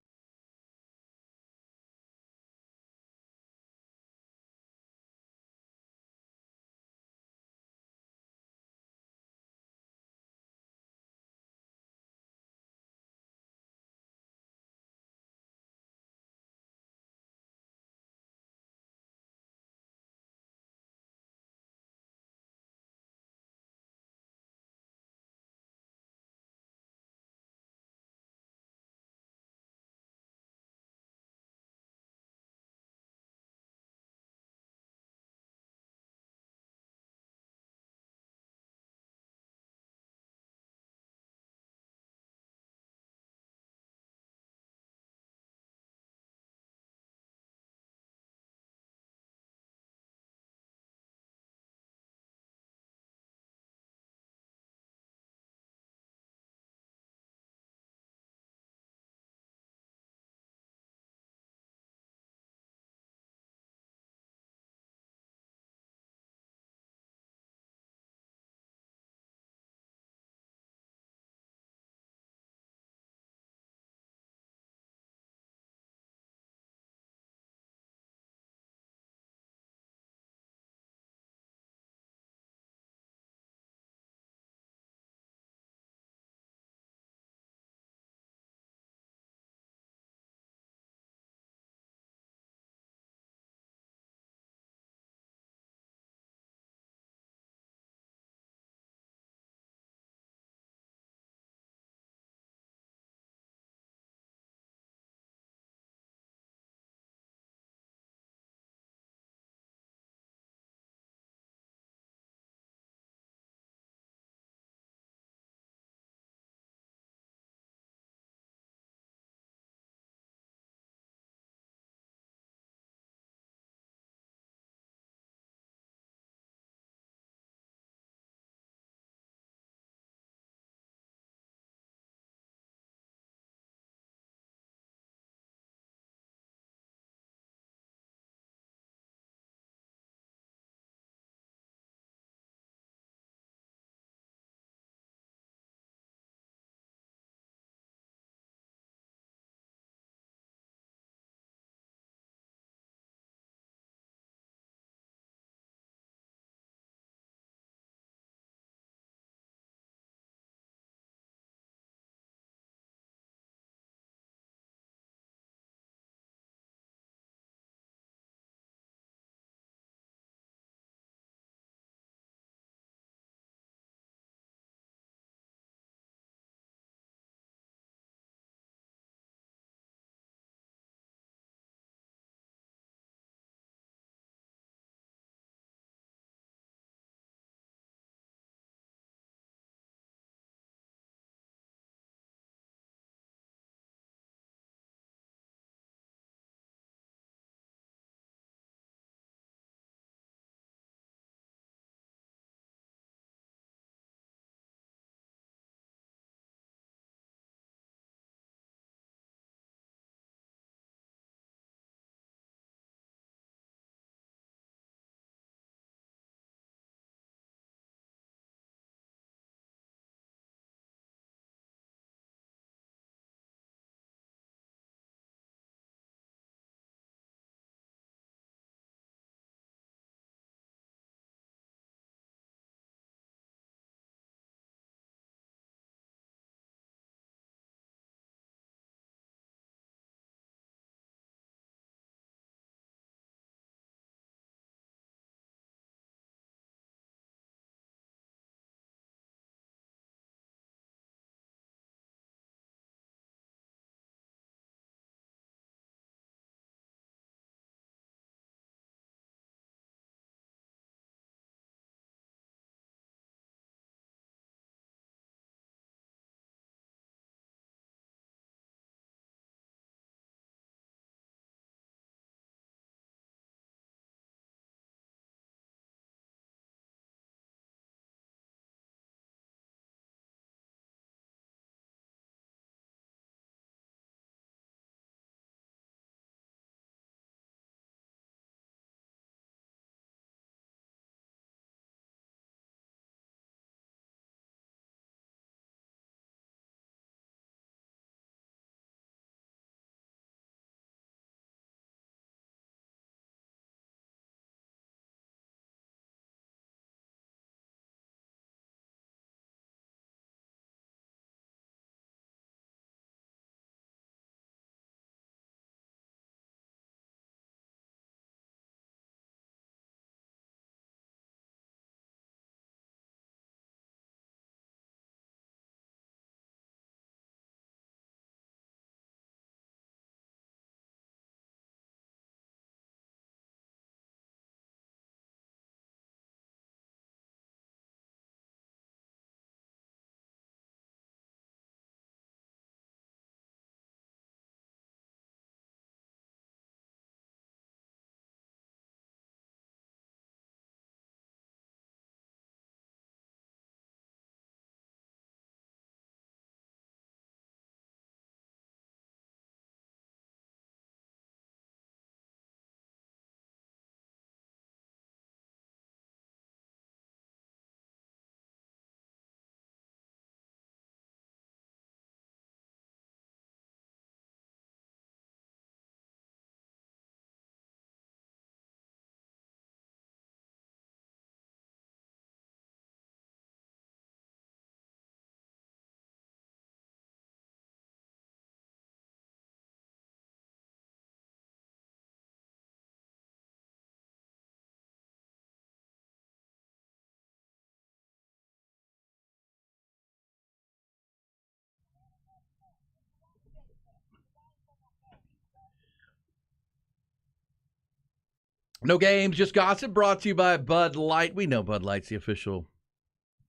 No games, just gossip, brought to you by Bud Light. We know Bud Light's the official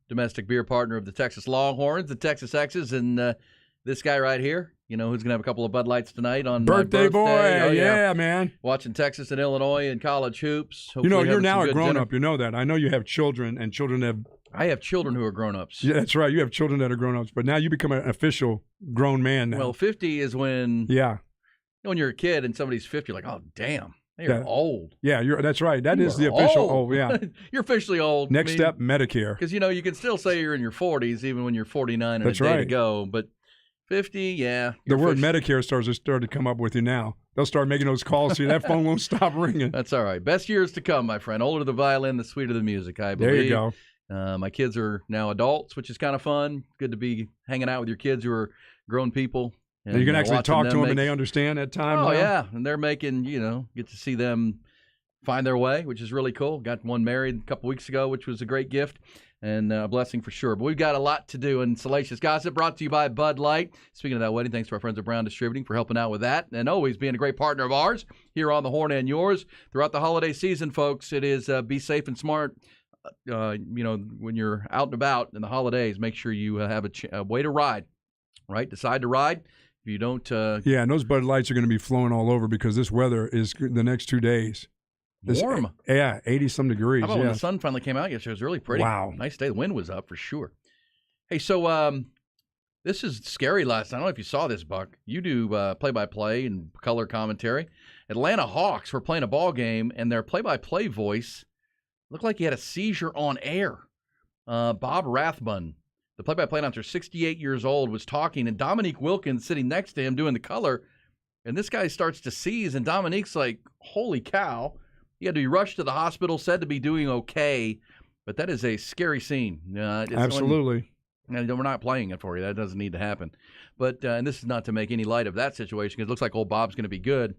domestic beer partner of the Texas Longhorns, the Texas Exes, and this guy right here, who's going to have a couple of Bud Lights tonight on birthday boy. Oh, yeah, man. Watching Texas and Illinois and college hoops. You're now a grown-up. You know that. I know you have children, and children have... I have children who are grown-ups. Yeah, that's right. You have children that are grown-ups, but now you become an official grown man now. Well, 50 is when... Yeah. When you're a kid and somebody's 50, you're like, oh, damn. They're old. Yeah, that's right. That is the official old. Yeah. You're officially old. Next step, Medicare. Because, you can still say you're in your 40s even when you're 49 and a day to go. But 50, yeah. The word Medicare started to come up with you now. They'll start making those calls to you. That phone won't stop ringing. That's all right. Best years to come, my friend. Older the violin, the sweeter the music, I believe. There you go. My kids are now adults, which is kind of fun. Good to be hanging out with your kids who are grown people. And you can actually talk to them and they understand at times. Oh, yeah. And they're making, get to see them find their way, which is really cool. Got one married a couple weeks ago, which was a great gift and a blessing for sure. But we've got a lot to do in Salacious Gossip, brought to you by Bud Light. Speaking of that wedding, thanks to our friends at Brown Distributing for helping out with that and always being a great partner of ours here on the Horn and Yours. Throughout the holiday season, folks, it is be safe and smart. When you're out and about in the holidays, make sure you have a way to ride, right? Decide to ride. If you don't... yeah, and those Bud Lights are going to be flowing all over because this weather is the next 2 days. Warm. Yeah, 80-some degrees. How about when the sun finally came out yesterday? It was really pretty. Wow. Nice day. The wind was up for sure. Hey, so this is scary last night. I don't know if you saw this, Buck. You do play-by-play and color commentary. Atlanta Hawks were playing a ball game, and their play-by-play voice looked like he had a seizure on air. Bob Rathbun, the play-by-play announcer, 68 years old, was talking, and Dominique Wilkins sitting next to him doing the color, and this guy starts to seize, and Dominique's like, holy cow. He had to be rushed to the hospital, said to be doing okay, but that is a scary scene. Absolutely. We're not playing it for you. That doesn't need to happen. But and this is not to make any light of that situation because it looks like old Bob's going to be good.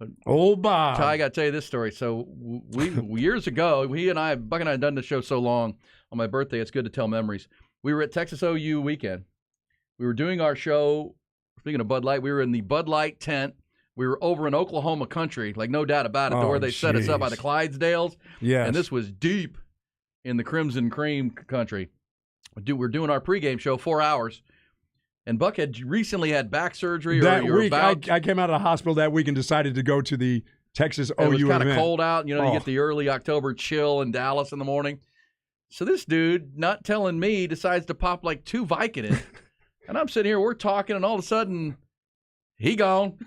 But old Bob. I got to tell you this story. So we years ago, Buck and I had done the show so long on my birthday, it's good to tell memories. We were at Texas OU weekend. We were doing our show, speaking of Bud Light, we were in the Bud Light tent. We were over in Oklahoma country, like no doubt about it, where they set us up by the Clydesdales. Yes. And this was deep in the Crimson Cream country. We're doing our pregame show, 4 hours. And Buck had recently had back surgery. That week, I came out of the hospital that week and decided to go to the Texas OU event. It was kind of cold out. You get the early October chill in Dallas in the morning. So this dude, not telling me, decides to pop like 2 Vicodin. And I'm sitting here, we're talking, and all of a sudden... he gone.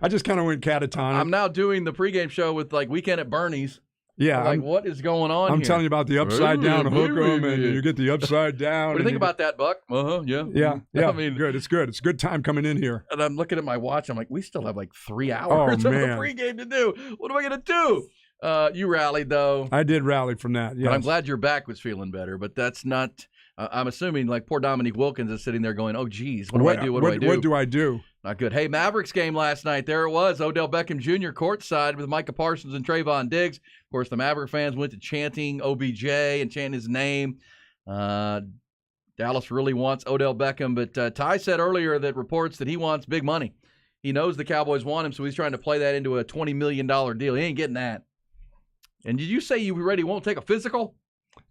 I just kind of went catatonic. I'm now doing the pregame show with like Weekend at Bernie's. Yeah. What is going on I'm here? telling you about the upside down hook 'em, and you get the upside down. What do you think about that, Buck? Yeah. Yeah. I mean, good. It's good. It's a good time coming in here. And I'm looking at my watch. I'm like, we still have like 3 hours of the pregame to do. What am I going to do? You rallied, though. I did rally from that, yes. But I'm glad your back was feeling better, but that's not... I'm assuming like poor Dominique Wilkins is sitting there going, oh, geez, what do I do? What do I do? Not good. Hey, Mavericks game last night. There it was. Odell Beckham Jr. courtside with Micah Parsons and Trayvon Diggs. Of course, the Maverick fans went to chanting OBJ and chanting his name. Dallas really wants Odell Beckham, but Ty said earlier that reports that he wants big money. He knows the Cowboys want him, so he's trying to play that into a $20 million deal. He ain't getting that. And did you say you already won't take a physical?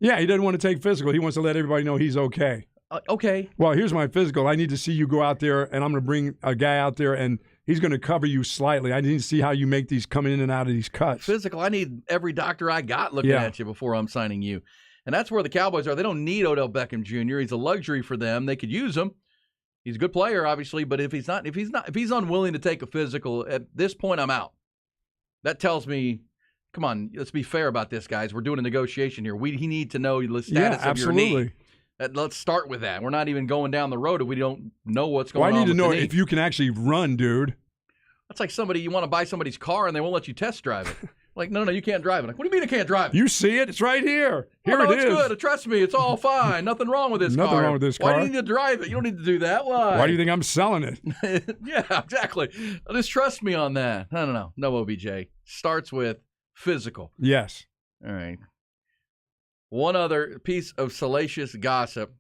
Yeah, he doesn't want to take physical. He wants to let everybody know he's okay. Okay. Well, here's my physical. I need to see you go out there, and I'm going to bring a guy out there, and he's going to cover you slightly. I need to see how you make these coming in and out of these cuts. Physical. I need every doctor I got looking at you before I'm signing you. And that's where the Cowboys are. They don't need Odell Beckham Jr. He's a luxury for them. They could use him. He's a good player, obviously, but if he's unwilling to take a physical, at this point, I'm out. That tells me, come on, let's be fair about this, guys. We're doing a negotiation here. We need to know the status of your knee. Let's start with that. We're not even going down the road if we don't know what's going on. I need to know if you can actually run, dude. That's like you want to buy somebody's car and they won't let you test drive it. Like, no, you can't drive it. Like, what do you mean I can't drive it? You see it? It's right here. Here it is. It's good. Trust me, it's all fine. Nothing wrong with this car. Nothing wrong with this car. Why do you need to drive it? You don't need to do that. Why? Why do you think I'm selling it? Yeah, exactly. Just trust me on that. No. No OBJ. Starts with physical. Yes. All right. One other piece of salacious gossip.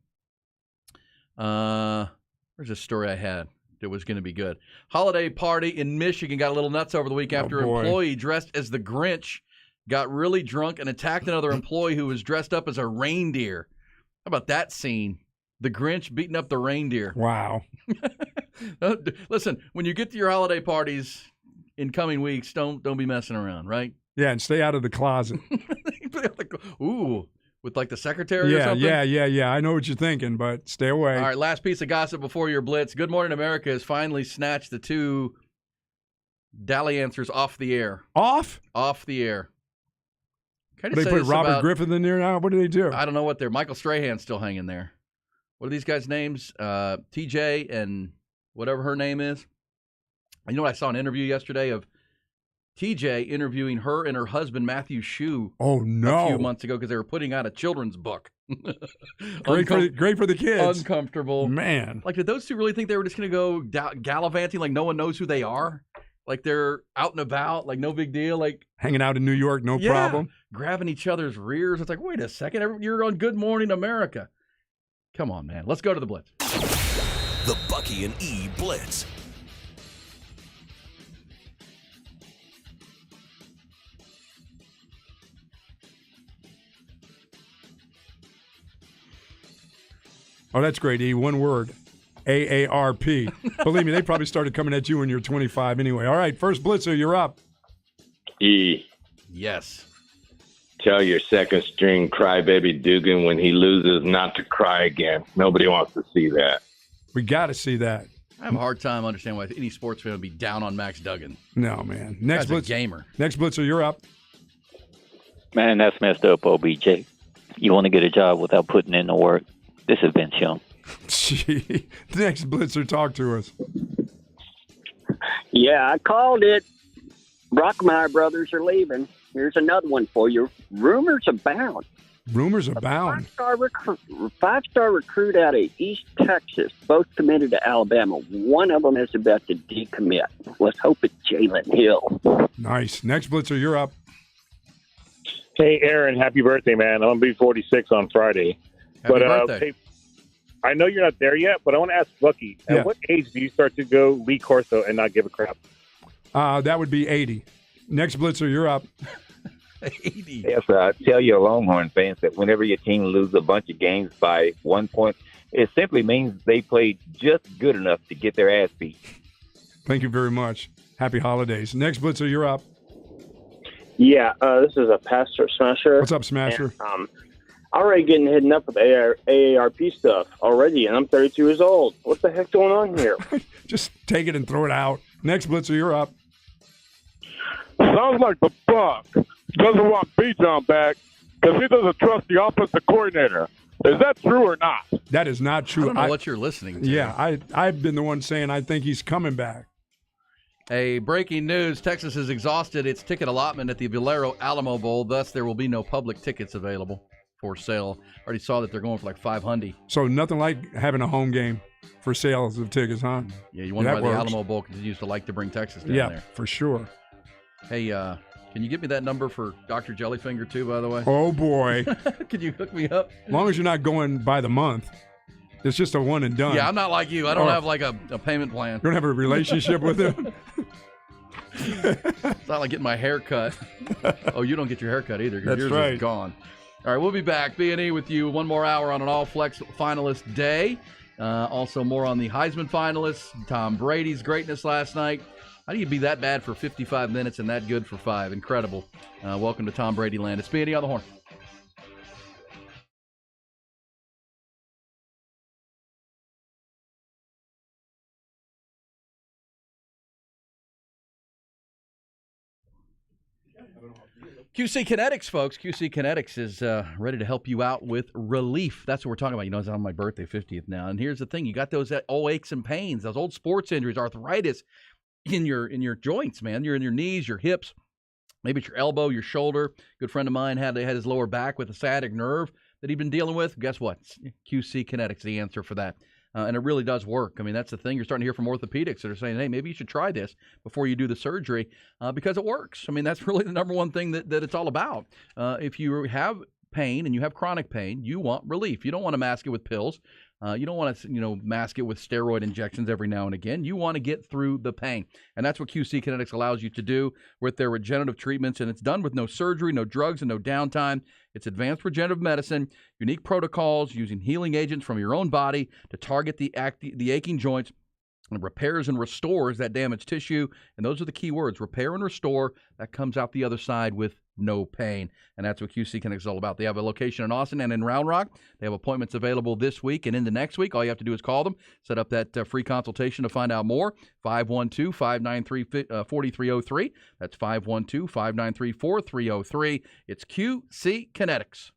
Where's a story I had? it was going to be good. Holiday party in Michigan got a little nuts over the week after an employee dressed as the Grinch got really drunk and attacked another employee who was dressed up as a reindeer. How about that scene? The Grinch beating up the reindeer. Wow. Listen, when you get to your holiday parties in coming weeks, don't be messing around, right? Yeah, and stay out of the closet. Ooh, with like the secretary or something? Yeah. I know what you're thinking, but stay away. All right, last piece of gossip before your blitz. Good Morning America has finally snatched the two Dally answers off the air. Off? Off the air. They put Robert Griffin in there now? What do they do? I don't know what they're. Michael Strahan's still hanging there. What are these guys' names? TJ and whatever her name is. You know what? I saw an interview yesterday of TJ interviewing her and her husband, Matthew Shue. Oh, no. A few months ago because they were putting out a children's book. Great for the kids. Uncomfortable. Man. Like, did those two really think they were just going to go gallivanting like no one knows who they are? Like they're out and about, like no big deal, like hanging out in New York, no problem. Grabbing each other's rears. It's like, wait a second, you're on Good Morning America. Come on, man. Let's go to the Blitz. The Bucky and E Blitz. Oh, that's great, E. One word. AARP. Believe me, they probably started coming at you when you're 25 anyway. All right, first blitzer, you're up. E. Yes. Tell your second string crybaby Dugan when he loses not to cry again. Nobody wants to see that. We got to see that. I have a hard time understanding why any sports fan would be down on Max Duggan. No, man. Next blitzer, gamer. Next blitzer, you're up. Man, that's messed up, OBJ. You want to get a job without putting in the work. This is Vince Young. Gee. Next blitzer, talk to us. Yeah, I called it. Brockmeyer brothers are leaving. Here's another one for you. Rumors abound. Rumors abound. Five-star recruit out of East Texas, both committed to Alabama. One of them is about to decommit. Let's hope it's Jalen Hill. Nice. Next blitzer, you're up. Hey, Aaron, happy birthday, man. I'm going to be 46 on Friday. Happy birthday. Hey, I know you're not there yet, but I want to ask Bucky, at what age do you start to go Lee Corso and not give a crap? That would be 80. Next blitzer, you're up. 80. Yes, tell your Longhorn fans that whenever your team loses a bunch of games by 1 point, it simply means they played just good enough to get their ass beat. Thank you very much. Happy holidays. Next blitzer, you're up. Yeah, this is a Pastor Smasher. What's up, Smasher? And, I'm already getting hidden up with AARP stuff already, and I'm 32 years old. What the heck's going on here? Just take it and throw it out. Next blitzer, you're up. Sounds like the Buck doesn't want Bijan back because he doesn't trust the offensive coordinator. Is that true or not? That is not true. I don't know what you're listening to. Yeah, I've been the one saying I think he's coming back. Hey, breaking news. Texas has exhausted its ticket allotment at the Valero Alamo Bowl. Thus, there will be no public tickets available for sale. Already saw that they're going for like $500. So nothing like having a home game for sales of tickets, huh? Yeah, you wonder why the Alamo Bowl continues to like to bring Texas down there. Yeah, for sure. Hey, can you get me that number for Dr. Jellyfinger too, by the way? Oh, boy. Can you hook me up? As long as you're not going by the month. It's just a one and done. Yeah, I'm not like you. I don't have like a payment plan. You don't have a relationship with him? It's not like getting my hair cut. Oh, you don't get your hair cut either because yours is gone. All right, we'll be back. B&E with you one more hour on an All-Flex finalist day. Also more on the Heisman finalists, Tom Brady's greatness last night. How do you be that bad for 55 minutes and that good for 5? Incredible. Welcome to Tom Brady land. It's B&E on the Horn. QC Kinetics, folks. QC Kinetics is ready to help you out with relief. That's what we're talking about. You know, it's on my birthday, 50th now. And here's the thing. You got those old aches and pains, those old sports injuries, arthritis in your joints, man. You're in your knees, your hips, maybe it's your elbow, your shoulder. Good friend of mine had his lower back with a sciatic nerve that he'd been dealing with. Guess what? QC Kinetics, the answer for that. And it really does work. I mean, that's the thing. You're starting to hear from orthopedics that are saying, hey, maybe you should try this before you do the surgery because it works. I mean, that's really the number one thing that it's all about. If you have pain and you have chronic pain, you want relief. You don't want to mask it with pills. You don't want to, mask it with steroid injections every now and again. You want to get through the pain. And that's what QC Kinetics allows you to do with their regenerative treatments. And it's done with no surgery, no drugs, and no downtime. It's advanced regenerative medicine, unique protocols using healing agents from your own body to target the aching joints, and repairs and restores that damaged tissue. And those are the key words, repair and restore. That comes out the other side with no pain. And that's what QC Kinetics is all about. They have a location in Austin and in Round Rock. They have appointments available this week and into next week. All you have to do is call them, set up that free consultation to find out more. 512-593-4303. That's 512-593-4303. It's QC Kinetics.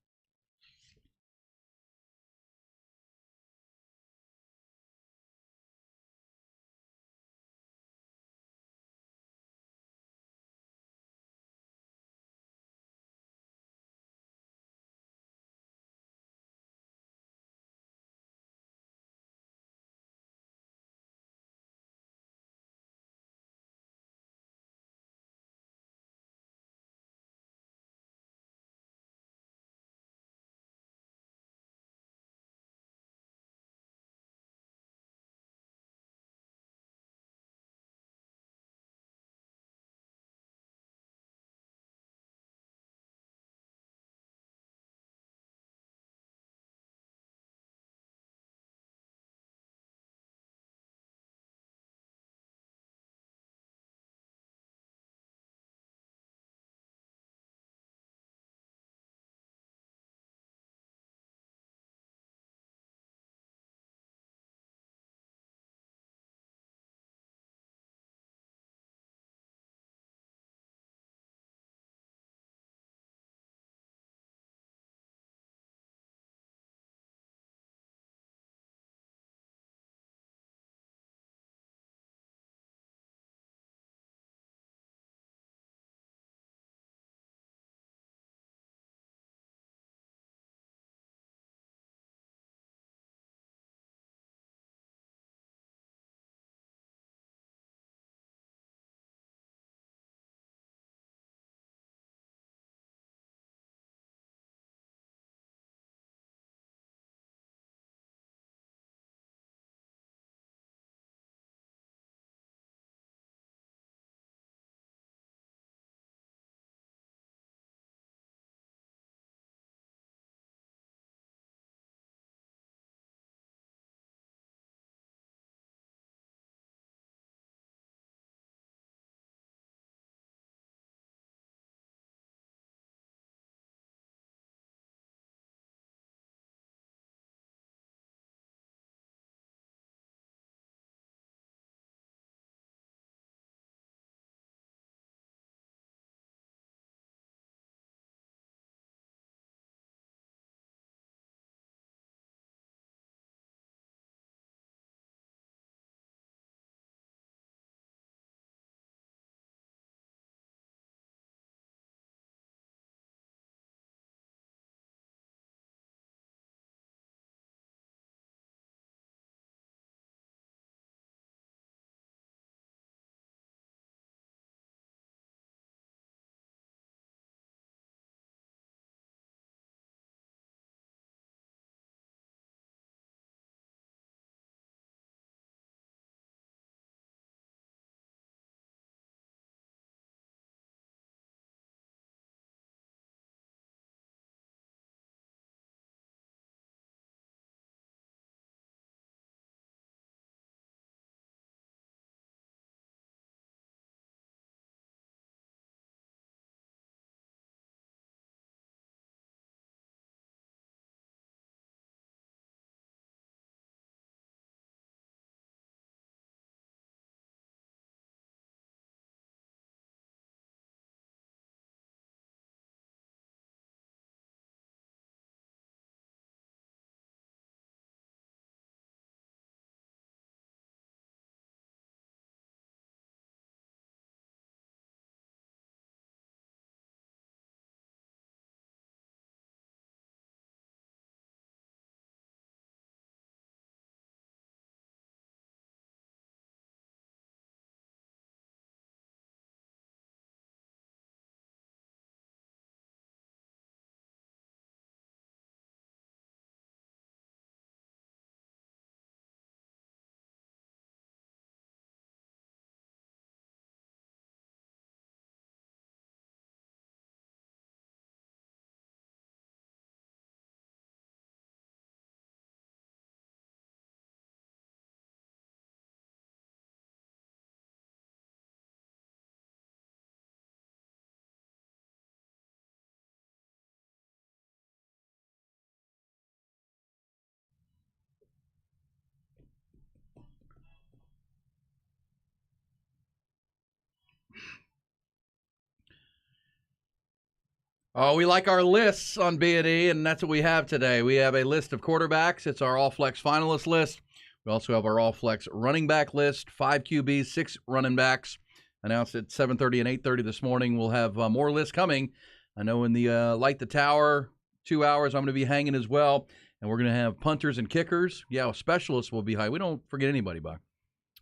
Oh, we like our lists on B&E, and that's what we have today. We have a list of quarterbacks. It's our All-Flex finalist list. We also have our All-Flex running back list, 5 QBs, 6 running backs. Announced at 7:30 and 8:30 this morning. We'll have more lists coming. I know in the Light the Tower 2 hours, I'm going to be hanging as well. And we're going to have punters and kickers. Yeah, specialists will be high. We don't forget anybody, Buck.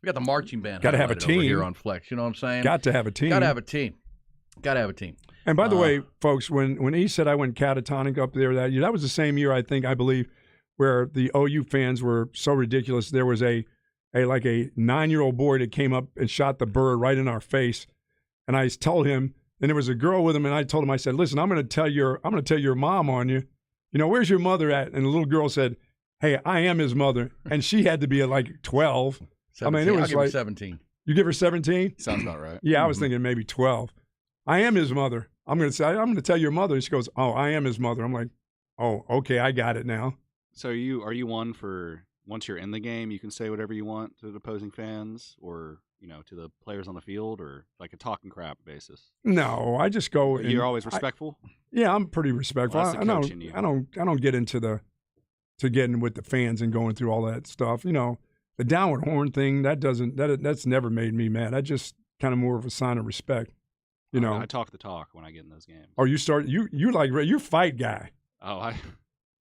We got the marching band. Got to have a team over here on Flex. You know what I'm saying? Got to have a team. Got to have a team. Got to have a team. And by the way, folks, when he said I went catatonic up there that year, that was the same year, I believe, where the OU fans were so ridiculous. There was a 9-year-old boy that came up and shot the bird right in our face. And I told him, and there was a girl with him, and I told him, I said, listen, I'm going to tell your mom on you. You know, where's your mother at? And the little girl said, hey, I am his mother. And she had to be at like 12. 17. I mean, it was I'll give like her 17. You give her 17? Sounds about right. Yeah, I was thinking maybe 12. I am his mother. I'm going to tell your mother. She goes, oh, I am his mother. I'm like, oh, okay, I got it now. So are you one for once you're in the game, you can say whatever you want to the opposing fans, or to the players on the field, or like a talking crap basis? No, I just go. You're always respectful. Yeah, I'm pretty respectful. Well, I don't get into getting with the fans and going through all that stuff. The downward horn thing that's never made me mad. I just kind of more of a sign of respect. I talk the talk when I get in those games. Oh, you're fight guy. Oh,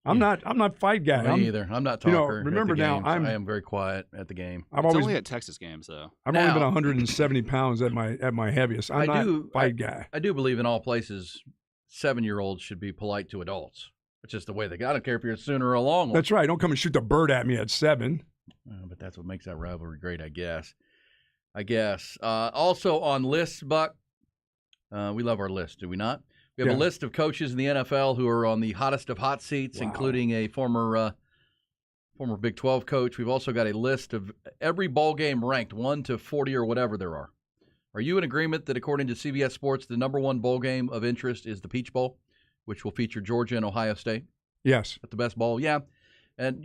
I'm not fight guy. Me either. I'm not talker. Remember now, I am very quiet at the game. It's only at Texas games though. I've only been 170 pounds at my heaviest. I'm not fight guy. I do believe in all places, 7-year-olds should be polite to adults. It's just the way they got. I don't care if you're a Sooner or a Longhorn. That's right. Don't come and shoot the bird at me at 7. But that's what makes that rivalry great, I guess. Also on lists, Buck. We love our list, do we not? We have a list of coaches in the NFL who are on the hottest of hot seats, including a former Big 12 coach. We've also got a list of every bowl game ranked 1 to 40 or whatever there are. Are you in agreement that according to CBS Sports, the number 1 bowl game of interest is the Peach Bowl, which will feature Georgia and Ohio State? Yes. That's the best bowl? Yeah. And,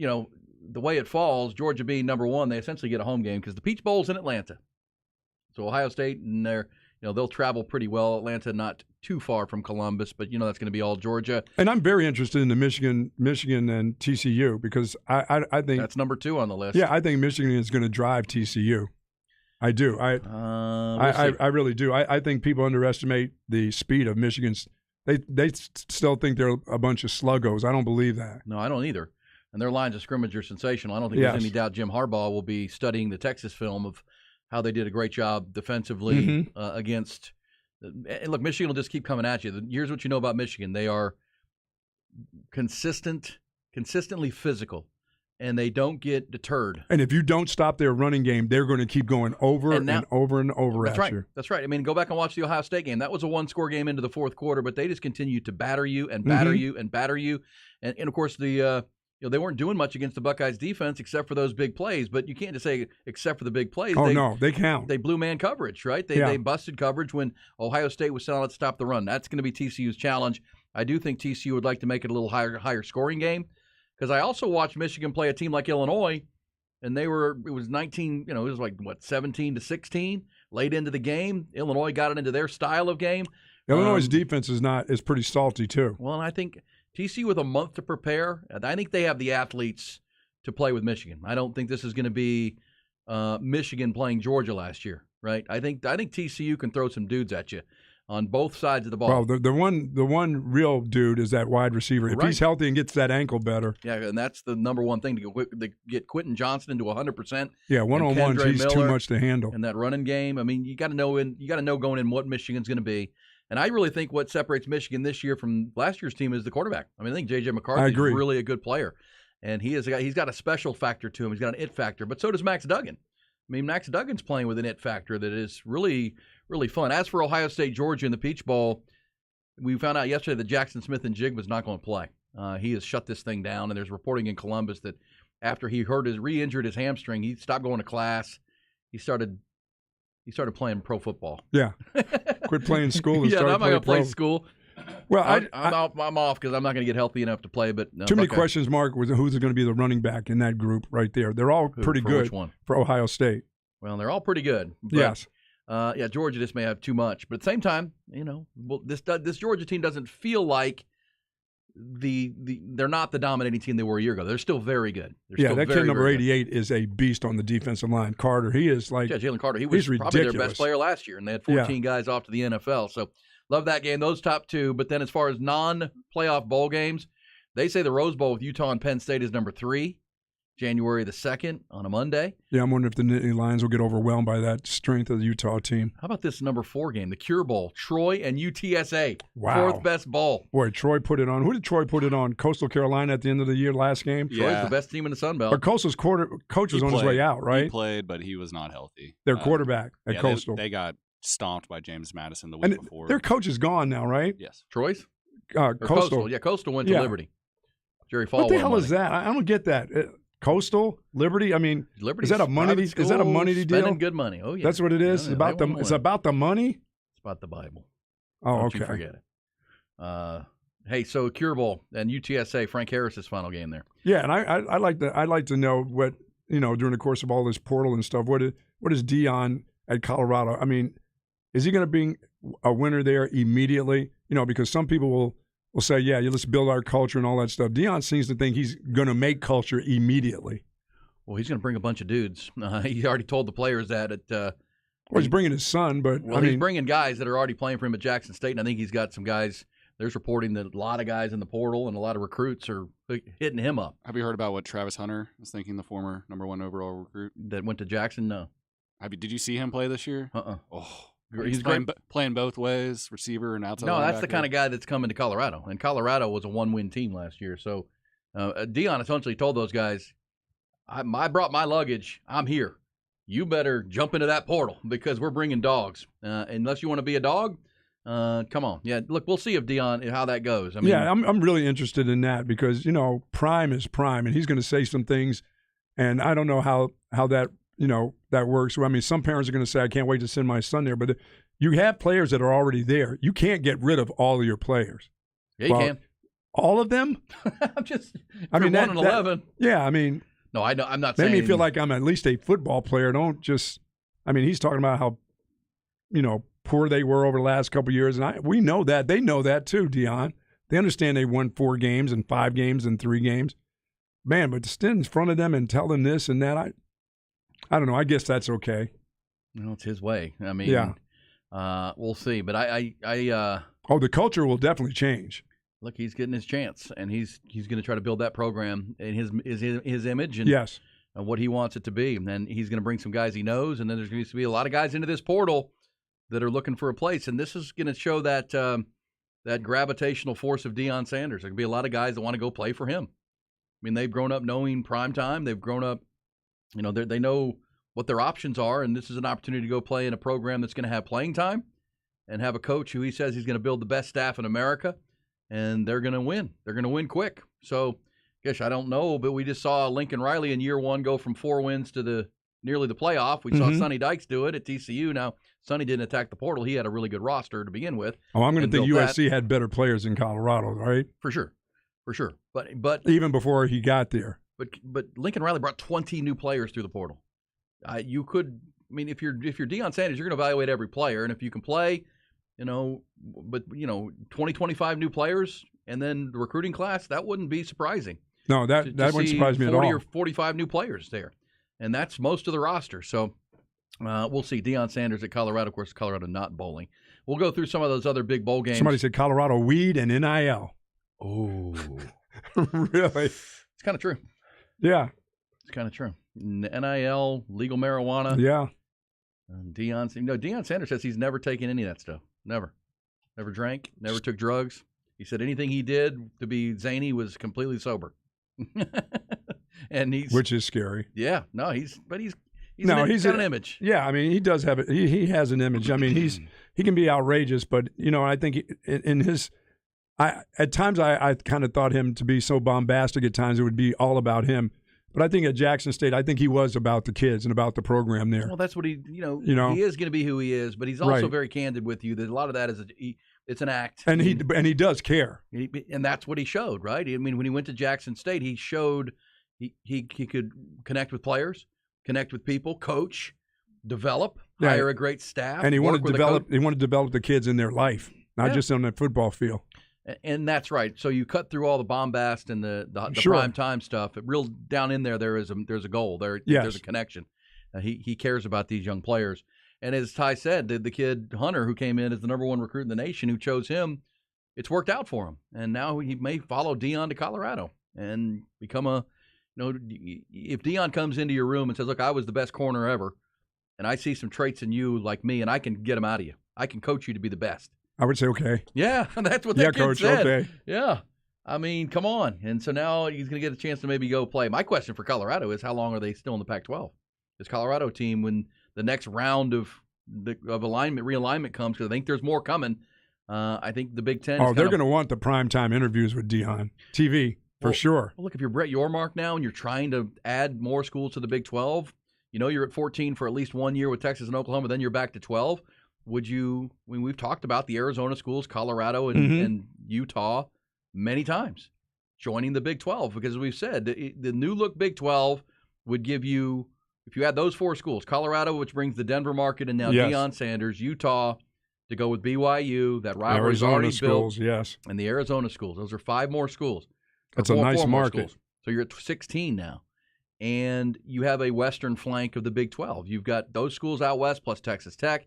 the way it falls, Georgia being number 1, they essentially get a home game because the Peach Bowl's in Atlanta. So Ohio State and they'll travel pretty well. Atlanta not too far from Columbus, but that's going to be all Georgia. And I'm very interested in the Michigan and TCU because I think that's number 2 on the list. Yeah, I think Michigan is going to drive TCU. I do. I really do. I think people underestimate the speed of Michigan's. They still think they're a bunch of sluggos. I don't believe that. No, I don't either. And their lines of scrimmage are sensational. I don't think there's any doubt Jim Harbaugh will be studying the Texas film of how they did a great job defensively against. And look, Michigan will just keep coming at you. Here's what you know about Michigan: they are consistently physical, and they don't get deterred. And if you don't stop their running game, they're going to keep going over and over and over at you. That's right. I mean, go back and watch the Ohio State game. That was a 1-score game into the fourth quarter, but they just continued to batter you and batter you and batter you. And of course, they weren't doing much against the Buckeyes defense except for those big plays, but you can't just say except for the big plays. No, they count. They blew man coverage, right? They busted coverage when Ohio State was telling it to stop the run. That's going to be TCU's challenge. I do think TCU would like to make it a little higher scoring game because I also watched Michigan play a team like Illinois, and it was 19, it was like, 17-16 late into the game. Illinois got it into their style of game. Illinois' defense is pretty salty too. Well, and I think TCU with a month to prepare, I think they have the athletes to play with Michigan. I don't think this is going to be Michigan playing Georgia last year, right? I think TCU can throw some dudes at you on both sides of the ball. Well, the one real dude is that wide receiver. If he's healthy and gets that ankle better. Yeah, and that's the number one thing to get Quentin Johnston into 100%. Yeah, one-on-ones, he's too much to handle. And that running game, I mean, you got to know going in what Michigan's going to be. And I really think what separates Michigan this year from last year's team is the quarterback. I mean, I think J.J. McCarthy is really a good player. And he's got a special factor to him. He's got an it factor. But so does Max Duggan. I mean, Max Duggan's playing with an it factor that is really, really fun. As for Ohio State, Georgia in the Peach Bowl, we found out yesterday that Jackson Smith-Njigba is not going to play. He has shut this thing down. And there's reporting in Columbus that after he re-injured his hamstring, he stopped going to class. He started playing pro football. Yeah, quit playing school and I'm not going to play school. Well, I'm off because I'm not going to get healthy enough to play. But too many questions, Mark. Who's going to be the running back in that group right there? They're all pretty good which one? For Ohio State. Well, they're all pretty good. But yes, Yeah, Georgia just may have too much. But at the same time, this Georgia team doesn't feel like they're not the dominating team they were a year ago. They're still very good. That kid number 88 is a beast on the defensive line. Carter, he is like Jalen Carter. He was probably their best player last year, and they had 14 guys off to the NFL. So love that game. Those top two. But then as far as non-playoff bowl games, they say the Rose Bowl with Utah and Penn State is number 3. January the 2nd on a Monday. Yeah, I'm wondering if the Nittany Lions will get overwhelmed by that strength of the Utah team. How about this number 4 game, the Cure Bowl, Troy and UTSA, wow. 4th best bowl. Boy, Troy put it on. Who did Troy put it on? Coastal Carolina at the end of the year last game? Troy's the best team in the Sun Belt. But Coastal's coach was on his way out, right? He played, but he was not healthy. Their quarterback at Coastal. They got stomped by James Madison the week before. Their coach is gone now, right? Yes. Troy's? Coastal. Yeah, Coastal went to Liberty. Jerry Falwell. What the hell is that? I don't get that. Coastal, Liberty. I mean, Liberty's is that a money deal? Spending good money. Oh yeah, that's what it is. It's about the. It's about the money. It's about the Bible. Oh, Don't okay. you forget it. Hey, so Cure Bowl and UTSA, Frank Harris's final game there. Yeah, and I'd like to know what during the course of all this portal and stuff. What is Deion at Colorado? I mean, is he going to be a winner there immediately? Because some people will say, yeah, let's build our culture and all that stuff. Deion seems to think he's going to make culture immediately. Well, he's going to bring a bunch of dudes. He already told the players that at. Well, he's bringing his son, but he's bringing guys that are already playing for him at Jackson State, and I think he's got some guys. There's reporting that a lot of guys in the portal and a lot of recruits are hitting him up. Have you heard about what Travis Hunter was thinking, the former number 1 overall recruit that went to Jackson? No. Did you see him play this year? Oh. He's playing both ways, receiver and outside. No, that's the kind of guy that's coming to Colorado. And Colorado was a 1-win team last year. So Deion essentially told those guys, I brought my luggage. I'm here. You better jump into that portal because we're bringing dogs. Unless you want to be a dog, come on. Yeah, look, we'll see if Deion, how that goes. I mean, I'm really interested in that because, Prime is Prime, and he's going to say some things, and I don't know how that that works. I mean, some parents are going to say, I can't wait to send my son there. But you have players that are already there. You can't get rid of all of your players. Yeah, you can. All of them? I mean, 1 and 11. Yeah, I mean. No, I know. I'm not saying. Made me feel like I'm at least a football player. Don't just. I mean, he's talking about how, poor they were over the last couple of years, and we know that. They know that too, Deion. They understand they won 4 games and 5 games and 3 games. Man, but to stand in front of them and tell them this and that, I don't know. I guess that's okay. Well, it's his way. I mean, we'll see. But the culture will definitely change. Look, he's getting his chance, and he's going to try to build that program in his image and yes, and what he wants it to be. And then he's going to bring some guys he knows, and then there's going to be a lot of guys into this portal that are looking for a place. And this is going to show that that gravitational force of Deion Sanders. There going to be a lot of guys that want to go play for him. I mean, they've grown up knowing primetime. They've grown up. They know what their options are, and this is an opportunity to go play in a program that's going to have playing time and have a coach who he says he's going to build the best staff in America, and they're going to win. They're going to win quick. So, gosh, I don't know, but we just saw Lincoln Riley in year 1 go from 4 wins to nearly the playoff. We saw Sonny Dykes do it at TCU. Now, Sonny didn't attack the portal. He had a really good roster to begin with. Oh, I'm going to think USC had better players than Colorado, right? For sure. But even before he got there. But Lincoln Riley brought 20 new players through the portal. If you're Deion Sanders, you're going to evaluate every player, and if you can play, 20, 25 new players, and then the recruiting class, that wouldn't be surprising. No, that wouldn't surprise me at all. 40 or 45 new players there, and that's most of the roster. So we'll see. Deion Sanders at Colorado, of course, Colorado not bowling. We'll go through some of those other big bowl games. Somebody said Colorado weed and NIL. Oh, really? It's kind of true. Yeah. It's kind of true. NIL, legal marijuana. Yeah. Deion Sanders says he's never taken any of that stuff. Never drank, never took drugs. He said anything he did to be zany was completely sober. Which is scary. Yeah. No, he's got an image. Yeah, I mean, he does have it. He has an image. I mean, he can be outrageous, but I think in his at times I kind of thought him to be so bombastic. At times it would be all about him. But I think at Jackson State, I think he was about the kids and about the program there. Well, that's what he is going to be who he is, but he's also very candid with you that a lot of that is it's an act. And he does care. And that's what he showed, right? I mean, when he went to Jackson State, he showed he could connect with players, connect with people, coach, develop, hire a great staff, and he wanted to develop. He wanted to develop the kids in their life, not just on the football field. And that's right. So you cut through all the bombast and the prime time stuff. Real down in there's a goal. There's a connection. He cares about these young players. And as Ty said, the kid Hunter, who came in as the number 1 recruit in the nation, who chose him, it's worked out for him. And now he may follow Deion to Colorado and become if Deion comes into your room and says, look, I was the best corner ever, and I see some traits in you like me, and I can get them out of you. I can coach you to be the best. I would say okay. Yeah, that's what that kid coach, said. Okay. Yeah. I mean, come on. And so now he's going to get a chance to maybe go play. My question for Colorado is, how long are they still in the Pac-12? This Colorado team, when the next round of realignment comes, because I think there's more coming, I think the Big Ten they're going to want the primetime interviews with Deion. TV, for sure. Well, look, if you're Brett Yormark now and you're trying to add more schools to the Big 12, you're at 14 for at least 1 year with Texas and Oklahoma, then you're back to 12. Would you – we've talked about the Arizona schools, Colorado and Utah many times joining the Big 12, because as we've said, the new-look Big 12 would give you – if you had those 4 schools, Colorado, which brings the Denver market, and now Deion Sanders, Utah to go with BYU, that rivalry's already schools, built. Yes. And the Arizona schools. Those are 5 more schools. That's a nice market. Schools. So you're at 16 now. And you have a western flank of the Big 12. You've got those schools out west plus Texas Tech.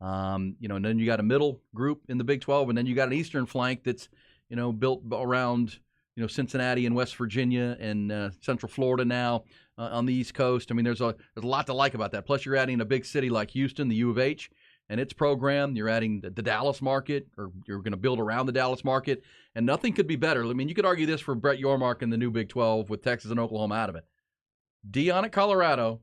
And then you got a middle group in the Big 12, and then you got an eastern flank that's, built around, Cincinnati and West Virginia and Central Florida now on the East Coast. I mean, there's a lot to like about that. Plus, you're adding a big city like Houston, the U of H, and its program. You're adding the Dallas market, or you're going to build around the Dallas market, and nothing could be better. I mean, you could argue this for Brett Yormark in the new Big 12 with Texas and Oklahoma out of it. Deion at Colorado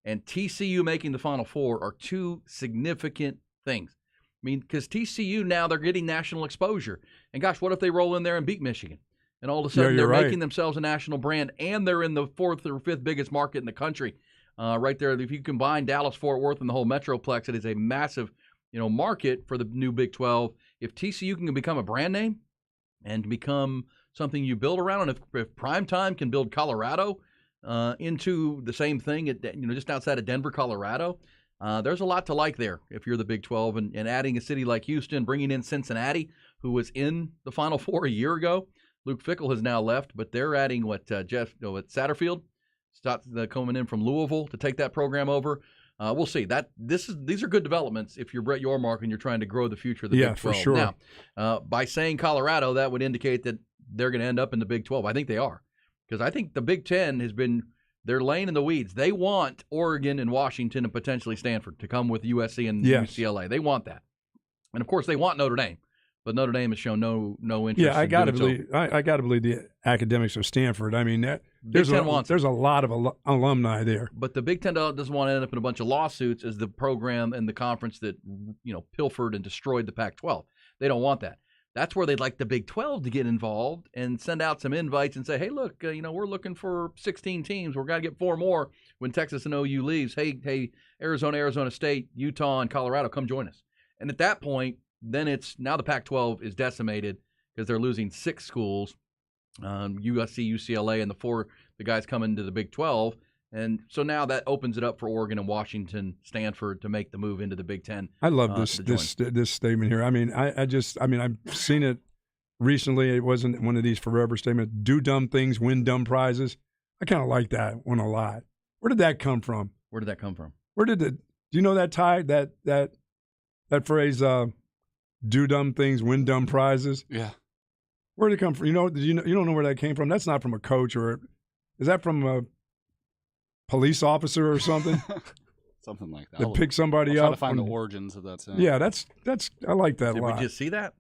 and TCU making the Final Four are 2 significant things. I mean, because TCU now, they're getting national exposure. And gosh, what if they roll in there and beat Michigan? And all of a sudden they're making themselves a national brand, and they're in the 4th or 5th biggest market in the country. Right there, if you combine Dallas, Fort Worth, and the whole Metroplex, it is a massive, market for the new Big 12. If TCU can become a brand name and become something you build around, and if Primetime can build Colorado into the same thing, just outside of Denver, Colorado, there's a lot to like there if you're the Big 12, and adding a city like Houston, bringing in Cincinnati, who was in the Final Four a year ago. Luke Fickell has now left, but they're adding Satterfield, coming in from Louisville to take that program over. We'll see. These are good developments if you're Brett Yormark and you're trying to grow the future of the Big 12. For sure. Now, by saying Colorado, that would indicate that they're going to end up in the Big 12. I think they are, because I think the Big 10 has been – they're laying in the weeds. They want Oregon and Washington and potentially Stanford to come with USC and UCLA. They want that. And, of course, they want Notre Dame. But Notre Dame has shown no interest. Yeah, I got to believe the academics of Stanford. I mean, there's a lot of alumni there. But the Big Ten doesn't want to end up in a bunch of lawsuits as the program and the conference that pilfered and destroyed the Pac-12. They don't want that. That's where they'd like the Big 12 to get involved and send out some invites and say, hey, look, we're looking for 16 teams. We're going to get 4 more when Texas and OU leaves. Hey, Arizona State, Utah, and Colorado, come join us. And at that point, then it's now the Pac-12 is decimated because they're losing 6 schools, USC, UCLA, and the guys coming to the Big 12. And so now that opens it up for Oregon and Washington, Stanford to make the move into the Big Ten. I love this statement here. I mean, I've seen it recently. It wasn't one of these forever statements. Do dumb things, win dumb prizes. I kind of like that one a lot. Where did that come from? Do you know that, Ty? That phrase, do dumb things, win dumb prizes? Yeah. Where did it come from? You don't know where that came from? That's not from a coach, or is that from a police officer or something? Something like that. That pick somebody up. Trying to find the origins of that saying. Yeah, that's. I like that a lot. Did we just see that?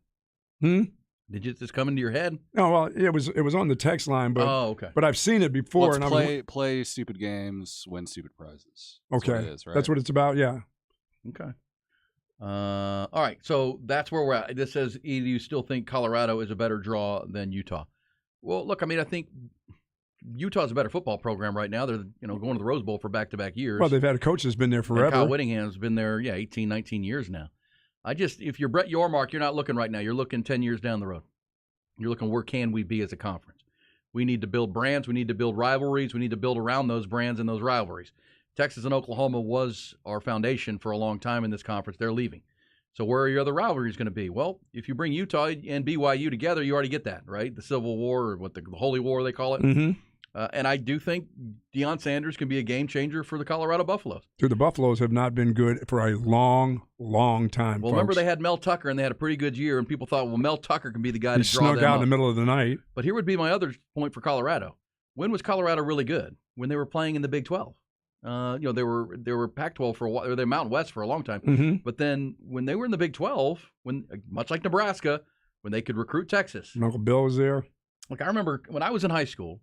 Did it just come into your head? No, well, it was on the text line, but okay. But I've seen it before. Play stupid games, win stupid prizes. That's what it is, right? That's what it's about. Yeah. Okay. All right, so that's where we're at. This says, do you still think Colorado is a better draw than Utah? Well, look, I mean, I think Utah's a better football program right now. They're going to the Rose Bowl for back-to-back years. Well, they've had a coach that's been there forever. And Kyle Whittingham's been there, 18, 19 years now. If you're Brett Yormark, you're not looking right now. You're looking 10 years down the road. You're looking, where can we be as a conference? We need to build brands. We need to build rivalries. We need to build around those brands and those rivalries. Texas and Oklahoma was our foundation for a long time in this conference. They're leaving. So where are your other rivalries going to be? Well, if you bring Utah and BYU together, you already get that, right? The Civil War, or what the Holy War they call it. Mm-hmm. And I do think Deion Sanders can be a game changer for the Colorado Buffaloes. Dude, the Buffaloes have not been good for a long, long time. Well, folks. remember they had Mel Tucker, and they had a pretty good year, and people thought, well, Mel Tucker can be the guy He to draw them snuck out up. in the middle of the night. But here would be my other point for Colorado. When was Colorado really good? When they were playing in the Big 12. They were Pac-12 for a while, or they were Mountain West for a long time. Mm-hmm. But then when they were in the Big 12, when much like Nebraska, when they could recruit Texas. And Uncle Bill was there. Like I remember when I was in high school,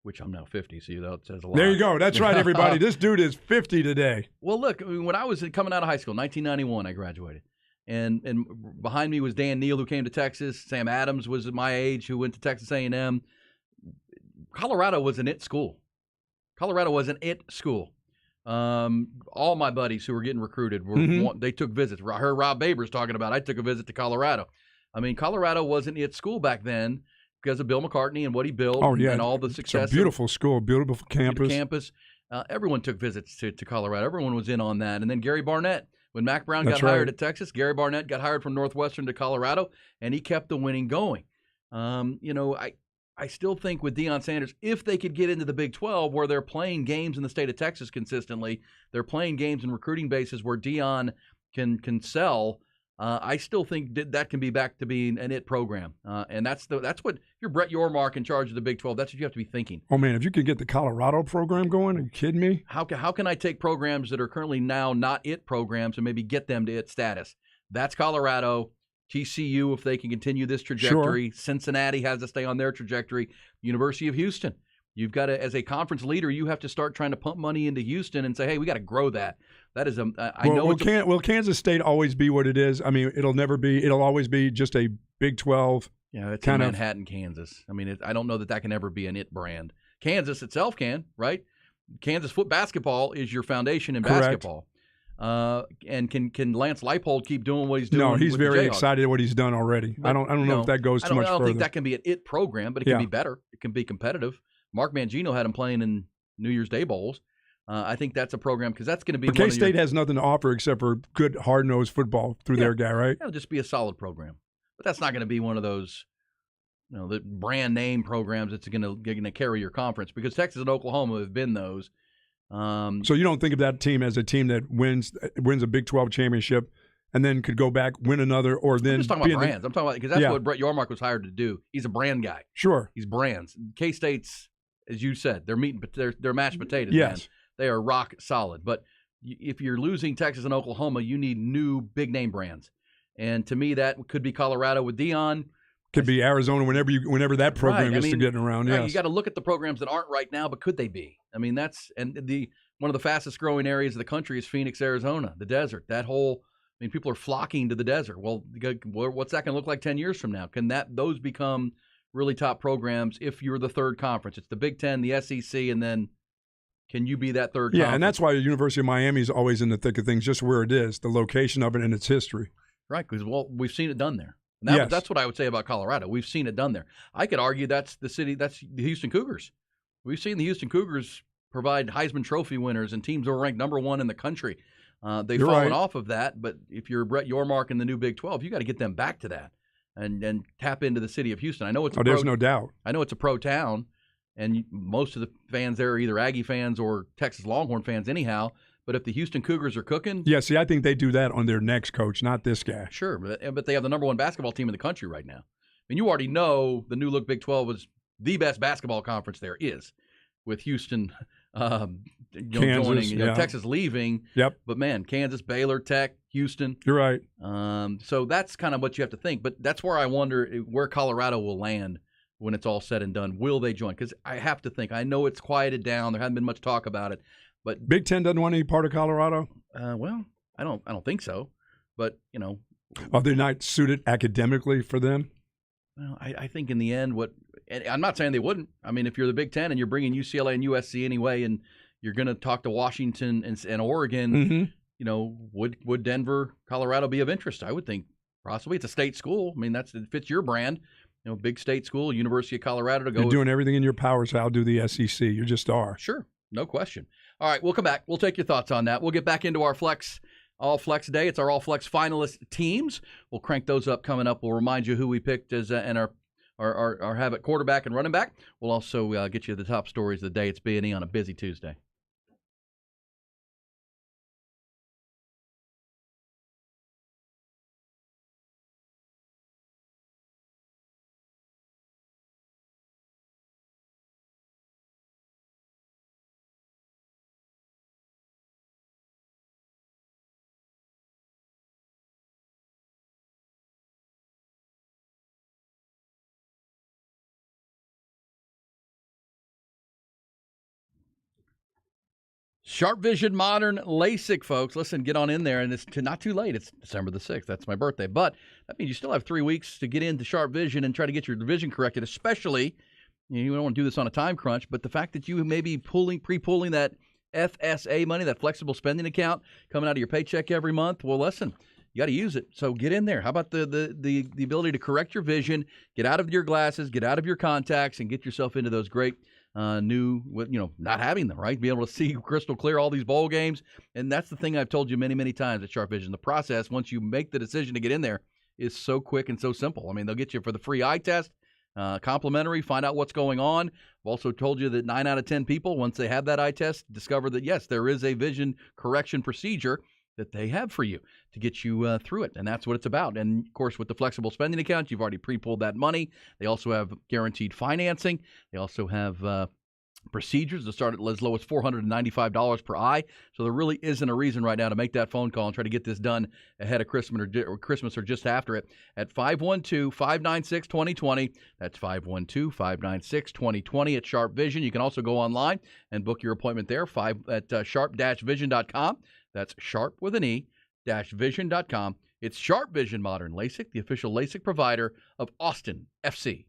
which I'm now 50, so that says a lot. There you go. That's right, everybody. This dude is 50 today. Well, look, when I was coming out of high school, 1991, I graduated. And behind me was Dan Neal, who came to Texas. Sam Adams was my age, who went to Texas A&M. Colorado was an it school. All my buddies who were getting recruited, they took visits. I heard Rob Babers talking about, I took a visit to Colorado. I mean, Colorado was an it school back then because of Bill McCartney and what he built and all the success. It's a beautiful school, beautiful campus. Everyone took visits to Colorado. Everyone was in on that. And then Gary Barnett. When Mac Brown got hired at Texas, Gary Barnett got hired from Northwestern to Colorado, and he kept the winning going. I still think with Deion Sanders, if they could get into the Big 12 where they're playing games in the state of Texas consistently, they're playing games in recruiting bases where Deion can sell, I still think that can be back to being an it program. And that's what, if you're Brett Yormark in charge of the Big 12, that's what you have to be thinking. Oh, man, if you could get the Colorado program going, are you kidding me? How can I take programs that are currently now not it programs and maybe get them to it status? That's Colorado. TCU, if they can continue this trajectory. Sure. Cincinnati has to stay on their trajectory. University of Houston. You've got to, as a conference leader, you have to start trying to pump money into Houston and say, hey, we got to grow that. That is will Kansas State always be what it is? I mean, it'll always be just a Big 12. Yeah, it's in Manhattan, Kansas. I mean, I don't know that can ever be an it brand. Kansas itself can, right? Kansas basketball is your foundation in basketball. And can Lance Leipold keep doing what he's doing? No, he's very excited at what he's done already. But I don't know if that goes too much further. I don't think that can be an it program, but it can be better. It can be competitive. Mark Mangino had him playing in New Year's Day bowls. I think that's a program because that's going to be. But K-State has nothing to offer except for good hard-nosed football through their guy, right? It'll just be a solid program, but that's not going to be one of those, the brand name programs that's going to carry your conference because Texas and Oklahoma have been those. So you don't think of that team as a team that wins a Big 12 championship and then could go back, win another, or then. I'm just talking about brands. I'm talking about because that's what Brett Yormark was hired to do. He's a brand guy. Sure, he's brands. K-State's, as you said, they're mashed potatoes. Yes, man. They are rock solid. But if you're losing Texas and Oklahoma, you need new big name brands. And to me, that could be Colorado with Deion. Could be Arizona whenever that program gets to getting around. Yes. You got to look at the programs that aren't right now, but could they be? I mean, one of the fastest growing areas of the country is Phoenix, Arizona, the desert. People are flocking to the desert. Well, what's that going to look like 10 years from now? Can those become really top programs if you're the third conference? It's the Big Ten, the SEC, and then can you be that third conference? And that's why the University of Miami is always in the thick of things, just where it is, the location of it and its history. Right, because, we've seen it done there. That's what I would say about Colorado. We've seen it done there. I could argue that's the Houston Cougars. We've seen the Houston Cougars provide Heisman Trophy winners and teams that were ranked number one in the country. They've fallen off of that, but if you're Brett Yormark in the new Big 12, you got to get them back to that and tap into the city of Houston. I know there's no doubt. I know it's a pro town, and most of the fans there are either Aggie fans or Texas Longhorn fans anyhow. But if the Houston Cougars are cooking... Yeah, see, I think they do that on their next coach, not this guy. Sure, but they have the number one basketball team in the country right now. I mean, you already know the new look Big 12 was the best basketball conference there is, with Houston Kansas, joining, Texas leaving. Yep. But, man, Kansas, Baylor, Tech, Houston. You're right. So that's kind of what you have to think. But that's where I wonder where Colorado will land when it's all said and done. Will they join? Because I have to think. I know it's quieted down. There hasn't been much talk about it. But Big Ten doesn't want any part of Colorado? Well, I don't think so. But, Are they not suited academically for them? Well, I think in the end and I'm not saying they wouldn't. I mean, if you're the Big Ten and you're bringing UCLA and USC anyway and you're going to talk to Washington and Oregon, would Denver, Colorado be of interest? I would think possibly. It's a state school. I mean, it fits your brand. Big state school, University of Colorado to go. You're doing everything in your power to outdo the SEC. You just are. Sure. No question. All right, we'll come back. We'll take your thoughts on that. We'll get back into our All Flex Day. It's our All Flex finalist teams. We'll crank those up coming up. We'll remind you who we picked as and our have at quarterback and running back. We'll also get you the top stories of the day. It's B&E on a busy Tuesday. Sharp Vision Modern LASIK, folks. Listen, get on in there, and it's not too late. It's December the 6th. That's my birthday. But that means you still have 3 weeks to get into Sharp Vision and try to get your vision corrected, especially, you don't want to do this on a time crunch, but the fact that you may be pre-pulling that FSA money, that flexible spending account, coming out of your paycheck every month, well, listen, you got to use it. So get in there. How about the ability to correct your vision, get out of your glasses, get out of your contacts, and get yourself into those great not having them, right? Be able to see crystal clear all these bowl games. And that's the thing I've told you many, many times at Sharp Vision. The process, once you make the decision to get in there, is so quick and so simple. I mean, they'll get you for the free eye test, complimentary, find out what's going on. I've also told you that 9 out of 10 people, once they have that eye test, discover that, yes, there is a vision correction procedure that they have for you to get you through it. And that's what it's about. And, of course, with the flexible spending account, you've already pre-pulled that money. They also have guaranteed financing. They also have procedures that start at as low as $495 per eye. So there really isn't a reason right now to make that phone call and try to get this done ahead of Christmas or just after it at 512-596-2020. That's 512-596-2020 at Sharp Vision. You can also go online and book your appointment there at sharp-vision.com. That's sharp with an E, -vision.com. It's Sharp Vision Modern LASIK, the official LASIK provider of Austin FC.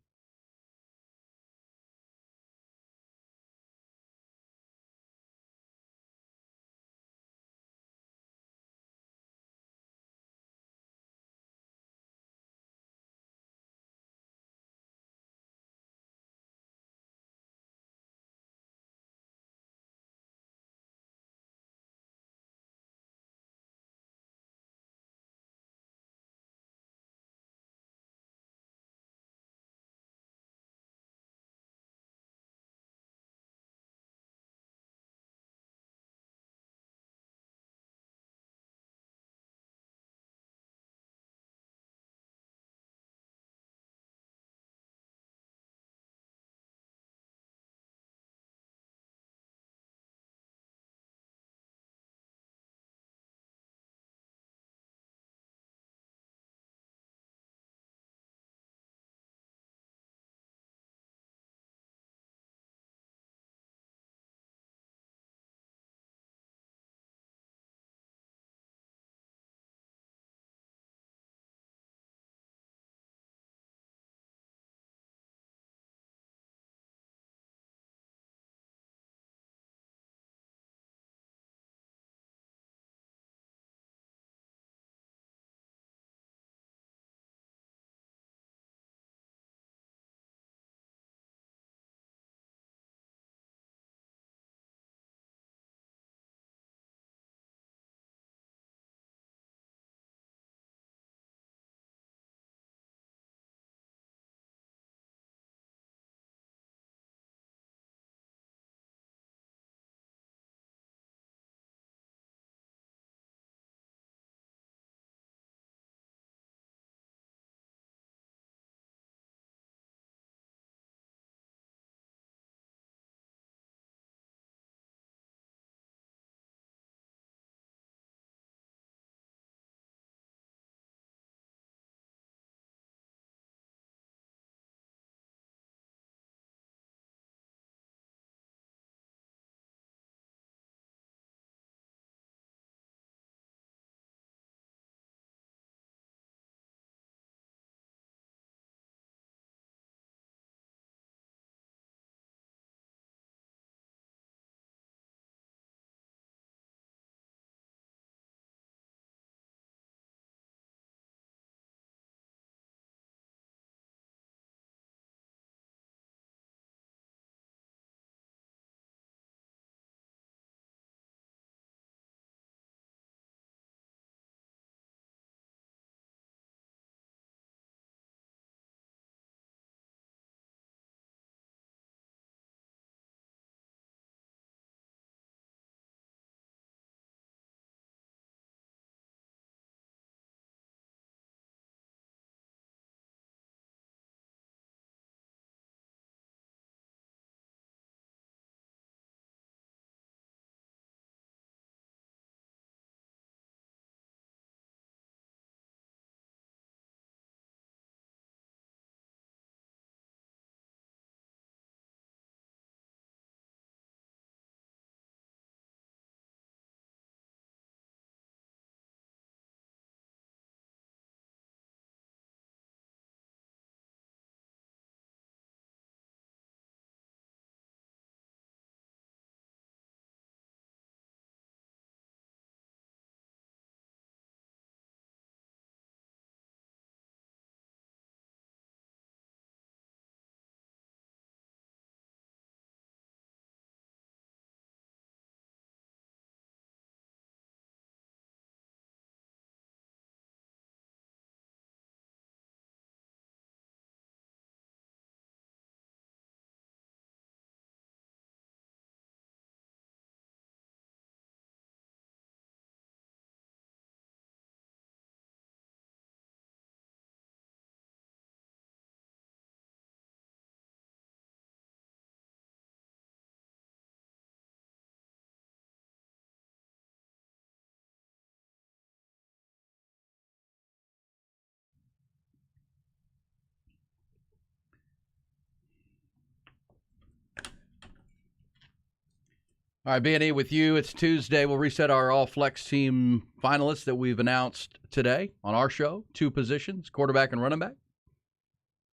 All right, B&E with you. It's Tuesday. We'll reset our all-flex team finalists that we've announced today on our show. 2 positions, quarterback and running back.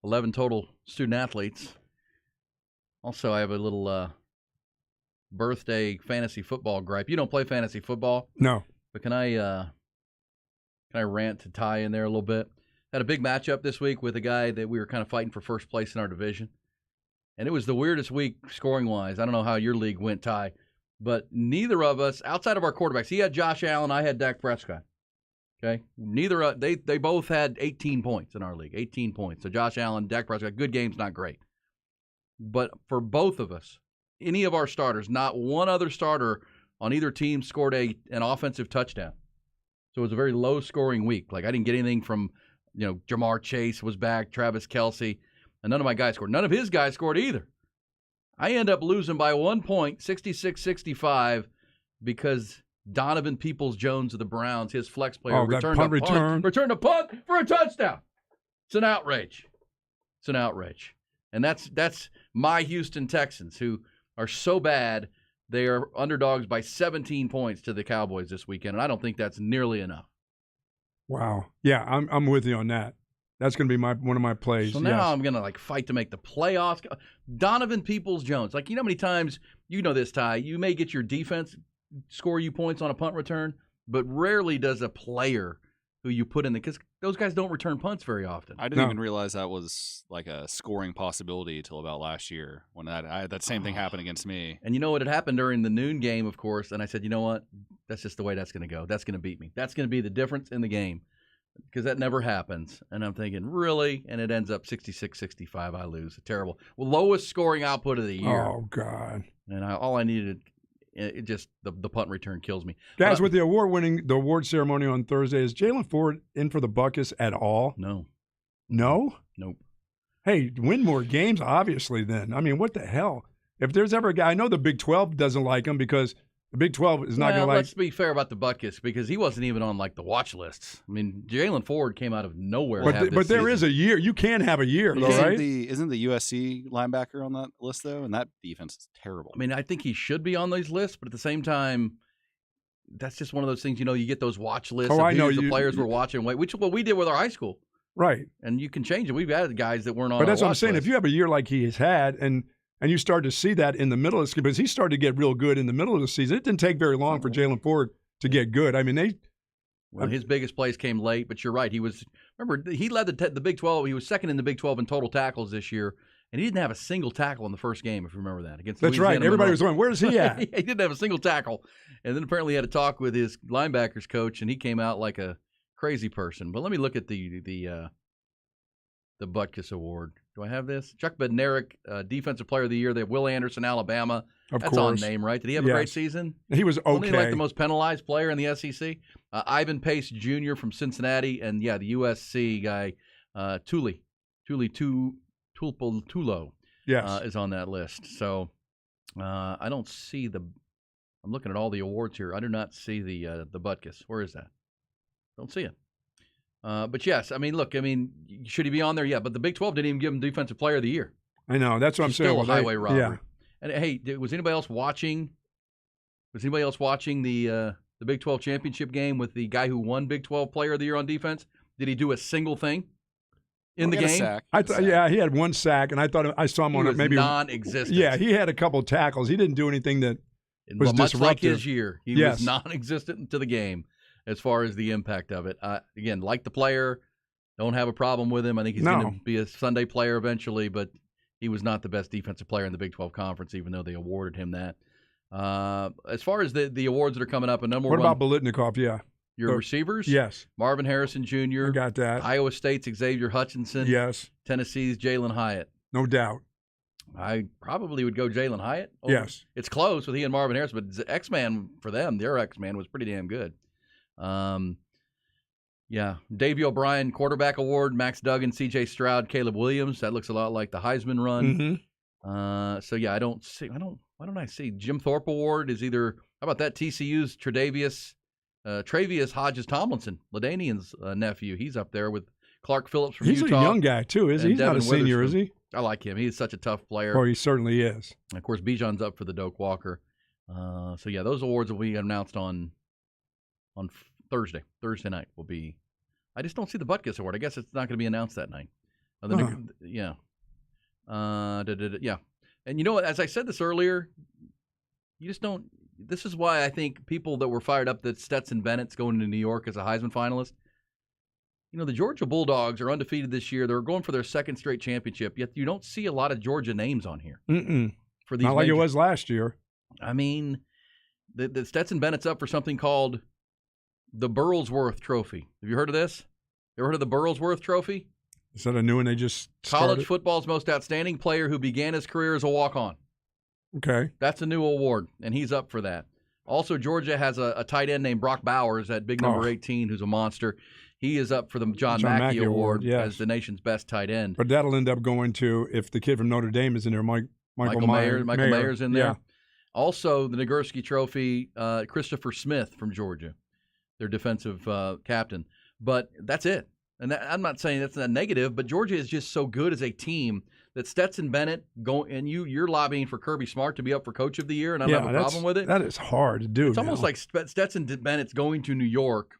11 total student-athletes. Also, I have a little birthday fantasy football gripe. You don't play fantasy football? No. But can I rant to tie in there a little bit? Had a big matchup this week with a guy that we were kind of fighting for first place in our division. And it was the weirdest week scoring-wise. I don't know how your league went, Ty. But neither of us, outside of our quarterbacks, he had Josh Allen, I had Dak Prescott. Okay? They both had 18 points in our league, 18 points. So Josh Allen, Dak Prescott, good games, not great. But for both of us, any of our starters, not one other starter on either team scored an offensive touchdown. So it was a very low-scoring week. Like, I didn't get anything from, Jamar Chase was back, Travis Kelce, and none of my guys scored. None of his guys scored either. I end up losing by 1 point, 66-65, because Donovan Peoples-Jones of the Browns, his flex player, returned a punt for a touchdown. It's an outrage. And that's my Houston Texans, who are so bad they are underdogs by 17 points to the Cowboys this weekend, and I don't think that's nearly enough. Wow. Yeah, I'm with you on that. That's going to be one of my plays. So now I'm going to fight to make the playoffs. Donovan Peoples-Jones. How many times, this, Ty, you may get your defense score you points on a punt return, but rarely does a player who you put in because those guys don't return punts very often. I didn't even realize that was like a scoring possibility until about last year when that same thing happened against me. And you know what? It happened during the noon game, of course, and I said, you know what? That's just the way that's going to go. That's going to beat me. That's going to be the difference in the game. Because that never happens. And I'm thinking, really? And it ends up 66-65. I lose. Terrible. Well, lowest scoring output of the year. Oh, God. And all I needed, the punt return kills me. Guys, with the award ceremony on Thursday, is Jaylen Ford in for the Buckus at all? No. No? Nope. Hey, win more games, obviously, then. I mean, what the hell? If there's ever a guy, I know the Big 12 doesn't like him because the Big 12 is not going to like. Let's be fair about the Buckus because he wasn't even on the watch lists. I mean, Jaylen Ford came out of nowhere. But there is a year. You can have a year, though, right? Isn't the USC linebacker on that list, though? And that defense is terrible. I mean, I think he should be on these lists, but at the same time, that's just one of those things, you get those watch lists. I know. The players we're watching, which what we did with our high school. Right. And you can change it. We've added guys that weren't on But that's our what I'm saying. list. If you have a year like he has had, and you start to see that in the middle of the season, because he started to get real good in the middle of the season. It didn't take very long for Jaylen Ford to get good. I mean, his biggest plays came late, but you're right. He led the Big 12. He was second in the Big 12 in total tackles this year, and he didn't have a single tackle in the first game, if you remember that. Against That's Louisiana right. Everybody was going, where's he at? He didn't have a single tackle. And then apparently he had a talk with his linebackers coach, and he came out like a crazy person. But let me look at the Butkus Award. Do I have this? Chuck Bednarik, Defensive Player of the Year. They have Will Anderson, Alabama. Of That's course. on name, right? Did he have a great season? He was okay. Only the most penalized player in the SEC. Ivan Pace Jr. from Cincinnati, and the USC guy, Tulo, yes, is on that list. So I don't see I'm looking at all the awards here. I do not see the Butkus. Where is that? Don't see it. But yes, I mean, look, should he be on there? Yeah, but the Big 12 didn't even give him Defensive Player of the Year. I know. That's what I'm saying. Still a highway robbery. Yeah. And hey, was anybody else watching? The Big 12 championship game with the guy who won Big 12 Player of the Year on defense? Did he do a single thing in the game? He had one sack, and I thought I saw him on it maybe non-existent. Yeah, he had a couple tackles. He didn't do anything that was much disruptive. like his year. He was non-existent to the game as far as the impact of it. Again, like the player, don't have a problem with him. I think he's going to be a Sunday player eventually, but he was not the best defensive player in the Big 12 Conference, even though they awarded him that. As far as the awards that are coming up, What about Biletnikoff? Yeah. Your receivers? Yes. Marvin Harrison Jr. I got that. Iowa State's Xavier Hutchinson. Yes. Tennessee's Jalen Hyatt. No doubt. I probably would go Jalen Hyatt. Yes. It's close with he and Marvin Harrison, but X-Man for them, their X-Man was pretty damn good. Davey O'Brien Quarterback Award, Max Duggan, C.J. Stroud, Caleb Williams. That looks a lot like the Heisman run. Mm-hmm. I don't see. Why don't I see Jim Thorpe Award is either? How about that? TCU's Travius Hodges Tomlinson, LaDainian's nephew. He's up there with Clark Phillips from Utah. He's a young guy too, is he? He's not a senior, is he? I like him. He's such a tough player. Oh, he certainly is. And of course, Bijan's up for the Doak Walker. So yeah, those awards will be announced on Thursday. Thursday night will be. I just don't see the Butkus Award. I guess it's not going to be announced that night. Yeah. Yeah. And you know what? As I said this earlier, you just don't. This is why I think people that were fired up that Stetson Bennett's going to New York as a Heisman finalist. You know, the Georgia Bulldogs are undefeated this year. They're going for their second straight championship, yet you don't see a lot of Georgia names on here. For these not like it was last year. I mean, the Stetson Bennett's up for something called the Burlsworth Trophy. Have you heard of this? You ever heard of the Burlsworth Trophy? Is that a new one they just College started? football's most outstanding player who began his career as a walk-on. Okay. That's a new award, and he's up for that. Also, Georgia has a tight end named Brock Bowers, that big number 18, who's a monster. He is up for the John Mackey Award as the nation's best tight end. But that'll end up going to, if the kid from Notre Dame is in there, Michael Mayer's in there. Yeah. Also, the Nagurski Trophy, Christopher Smith from Georgia, their defensive captain. But that's it. And I'm not saying that's a negative, but Georgia is just so good as a team that Stetson Bennett and you're lobbying for Kirby Smart to be up for Coach of the Year, and I don't have a problem with it. That is hard to do. It's almost like Stetson Bennett's going to New York,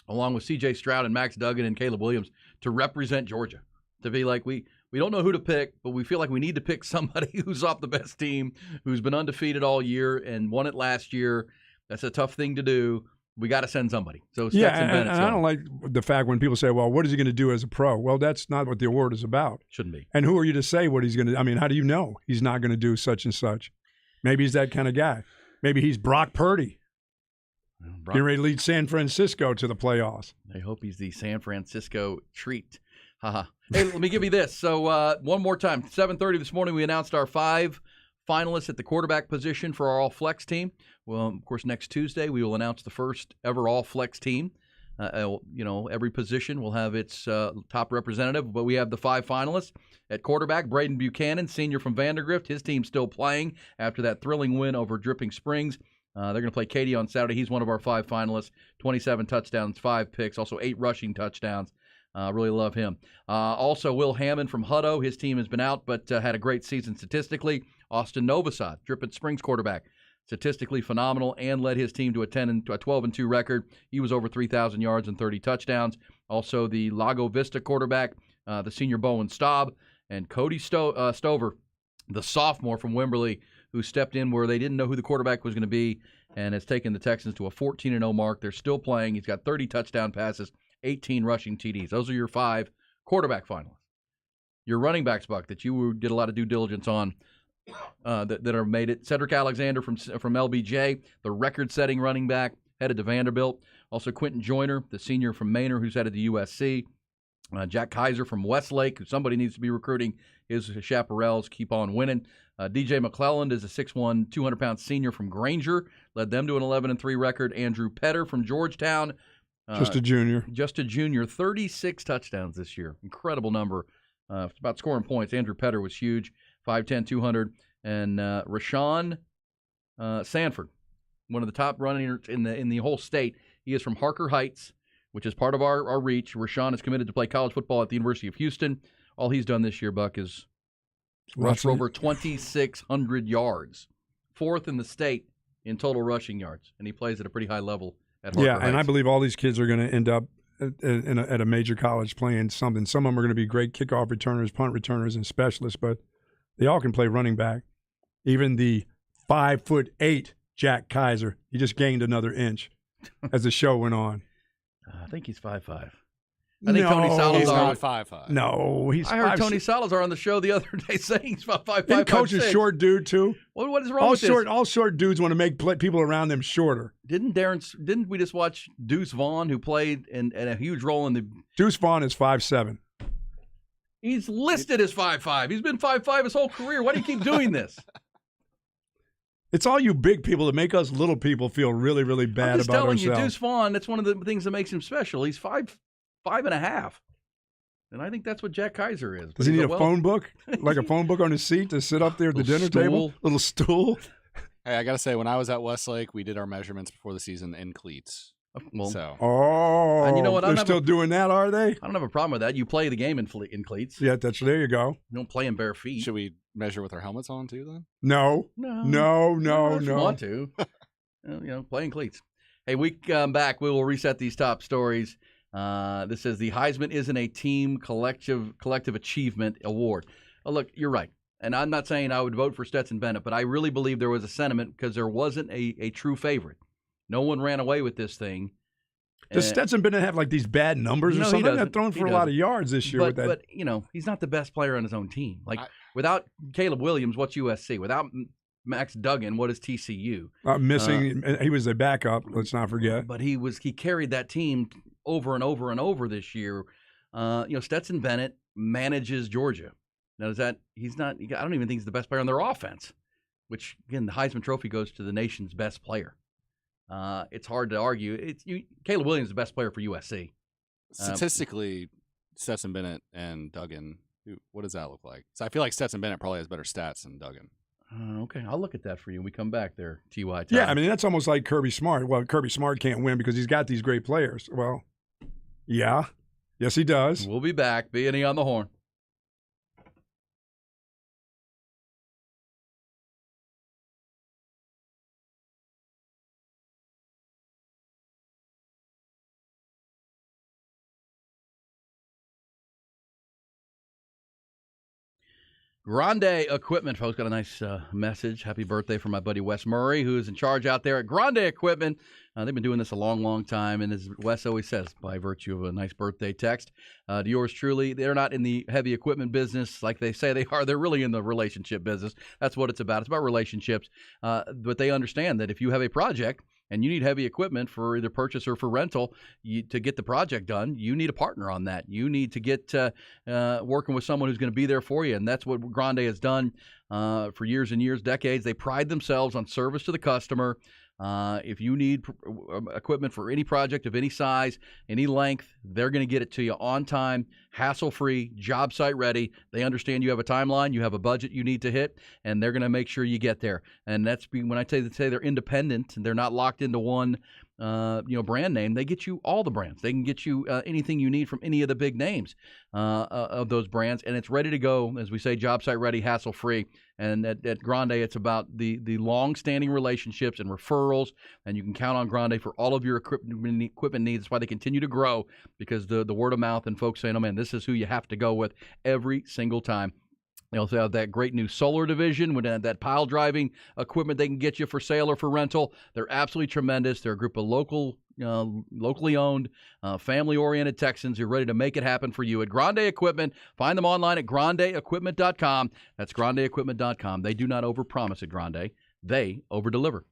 along with C.J. Stroud and Max Duggan and Caleb Williams, to represent Georgia. To be like, we don't know who to pick, but we feel like we need to pick somebody who's off the best team, who's been undefeated all year and won it last year. That's a tough thing to do. We got to send somebody. So Stetson Bennett. And I don't like the fact when people say, well, what is he going to do as a pro? Well, that's not what the award is about. Shouldn't be. And who are you to say what he's going to do? I mean, how do you know he's not going to do such and such? Maybe he's that kind of guy. Maybe he's Brock Purdy. Getting ready to lead San Francisco to the playoffs. I hope he's the San Francisco treat. Haha. Hey, let me give you this. So one more time, 7:30 this morning, we announced our 5 finalists at the quarterback position for our all-flex team. Well, of course, next Tuesday we will announce the first ever all-flex team. Every position will have its top representative, but we have the 5 finalists. At quarterback, Braden Buchanan, senior from Vandergrift. His team's still playing after that thrilling win over Dripping Springs. They're going to play Katy on Saturday. He's one of our 5 finalists. 27 touchdowns, 5 picks, also 8 rushing touchdowns. Really love him. Also, Will Hammond from Hutto. His team has been out, but had a great season statistically. Austin Novosad, Dripping Springs quarterback, statistically phenomenal, and led his team to a 12-2 record. He was over 3,000 yards and 30 touchdowns. Also, the Lago Vista quarterback, the senior Bowen Staub, and Cody Stover, the sophomore from Wimberley, who stepped in where they didn't know who the quarterback was going to be and has taken the Texans to a 14-0 mark. They're still playing. He's got 30 touchdown passes, 18 rushing TDs. Those are your 5 quarterback finalists. Your running backs, Buck, that you did a lot of due diligence on, that are made it. Cedric Alexander from LBJ, the record-setting running back, headed to Vanderbilt. Also Quentin Joyner, the senior from Manor, who's headed to USC. Jack Kaiser from Westlake, who somebody needs to be recruiting. His chaparrals keep on winning. DJ McClelland is a 6'1", 200-pound senior from Granger, led them to an 11-3 record. Andrew Petter from Georgetown. Just a junior. 36 touchdowns this year. Incredible number. About scoring points. Andrew Petter was huge. 5'10", 200. And Rashawn Sanford, one of the top runners in the whole state. He is from Harker Heights, which is part of our reach. Rashawn is committed to play college football at the University of Houston. All he's done this year, Buck, is rush for over 2,600 yards. 4th in the state in total rushing yards. And he plays at a pretty high level at Harker Heights. And I believe all these kids are going to end up at a major college playing something. Some of them are going to be great kickoff returners, punt returners, and specialists, but they all can play running back. Even the 5'8" Jack Kaiser, he just gained another inch as the show went on. I think he's 5'5". I think Tony Salazar. He's not 5'5". No, he's. I heard Tony Salazar on the show the other day saying he's about 5'5". And Coach is short dude too. What is wrong with this? All short dudes want to make people around them shorter. Didn't we just watch Deuce Vaughn, who played in a huge role in the? Deuce Vaughn is 5'7". He's listed as 5'5". He's been 5'5" his whole career. Why do you keep doing this? It's all you big people that make us little people feel really, really bad I'm just about telling ourselves. you, Deuce Vaughn, that's one of the things that makes him special. He's 5'5". And I think that's what Jack Kaiser is. Does he need a phone book? Like a phone book on his seat to sit up there at the dinner table? Little stool? Hey, I got to say, when I was at Westlake, we did our measurements before the season in cleats. Well, and you know what? They're still doing that, are they? I don't have a problem with that. You play the game in cleats. Yeah, there you go. You don't play in bare feet. Should we measure with their helmets on too? Then No. If you want to, playing cleats. Hey, we come back. We will reset these top stories. This says the Heisman isn't a team collective achievement award. Oh, look, you're right. And I'm not saying I would vote for Stetson Bennett, but I really believe there was a sentiment because there wasn't a true favorite. No one ran away with this thing. Does Stetson Bennett have like these bad numbers or something? They're throwing for a lot of yards this year. But he's not the best player on his own team. Without Caleb Williams, what's USC? Without Max Duggan, what is TCU? He was a backup. Let's not forget. But he carried that team over and over and over this year. Stetson Bennett manages Georgia. Now, he's not? I don't even think he's the best player on their offense. Which again, the Heisman Trophy goes to the nation's best player. It's hard to argue. Caleb Williams is the best player for USC. Statistically, Stetson Bennett and Duggan, what does that look like? So I feel like Stetson Bennett probably has better stats than Duggan. Okay, I'll look at that for you when we come back there, T.Y. Yeah, I mean, that's almost like Kirby Smart. Well, Kirby Smart can't win because he's got these great players. Well, yeah. Yes, he does. We'll be back. B&E on the Horn. Grande Equipment, folks, got a nice message. Happy birthday for my buddy Wes Murray, who is in charge out there at Grande Equipment. They've been doing this a long, long time, and as Wes always says, by virtue of a nice birthday text, to yours truly, they're not in the heavy equipment business like they say they are. They're really in the relationship business. That's what it's about. It's about relationships. But they understand that if you have a project and you need heavy equipment for either purchase or for rental, to get the project done, you need a partner on that. You need to get working with someone who's going to be there for you, and that's what Grande has done for years and years, decades. They pride themselves on service to the customer. If you need equipment for any project of any size, any length, they're going to get it to you on time, hassle-free, job site ready. They understand you have a timeline, you have a budget you need to hit, and they're going to make sure you get there. And that's when I say they're independent and they're not locked into one brand name. They get you all the brands. They can get you anything you need from any of the big names of those brands, and it's ready to go. As we say, job site ready, hassle free. And at Grande, it's about the long-standing relationships and referrals, and you can count on Grande for all of your equipment needs. That's why they continue to grow, because the word of mouth and folks saying, "Oh man, this is who you have to go with every single time." They also have that great new solar division with that pile driving equipment they can get you for sale or for rental. They're absolutely tremendous. They're a group of locally owned, family-oriented Texans who are ready to make it happen for you at Grande Equipment. Find them online at grandeequipment.com. That's grandeequipment.com. They do not overpromise at Grande. They overdeliver.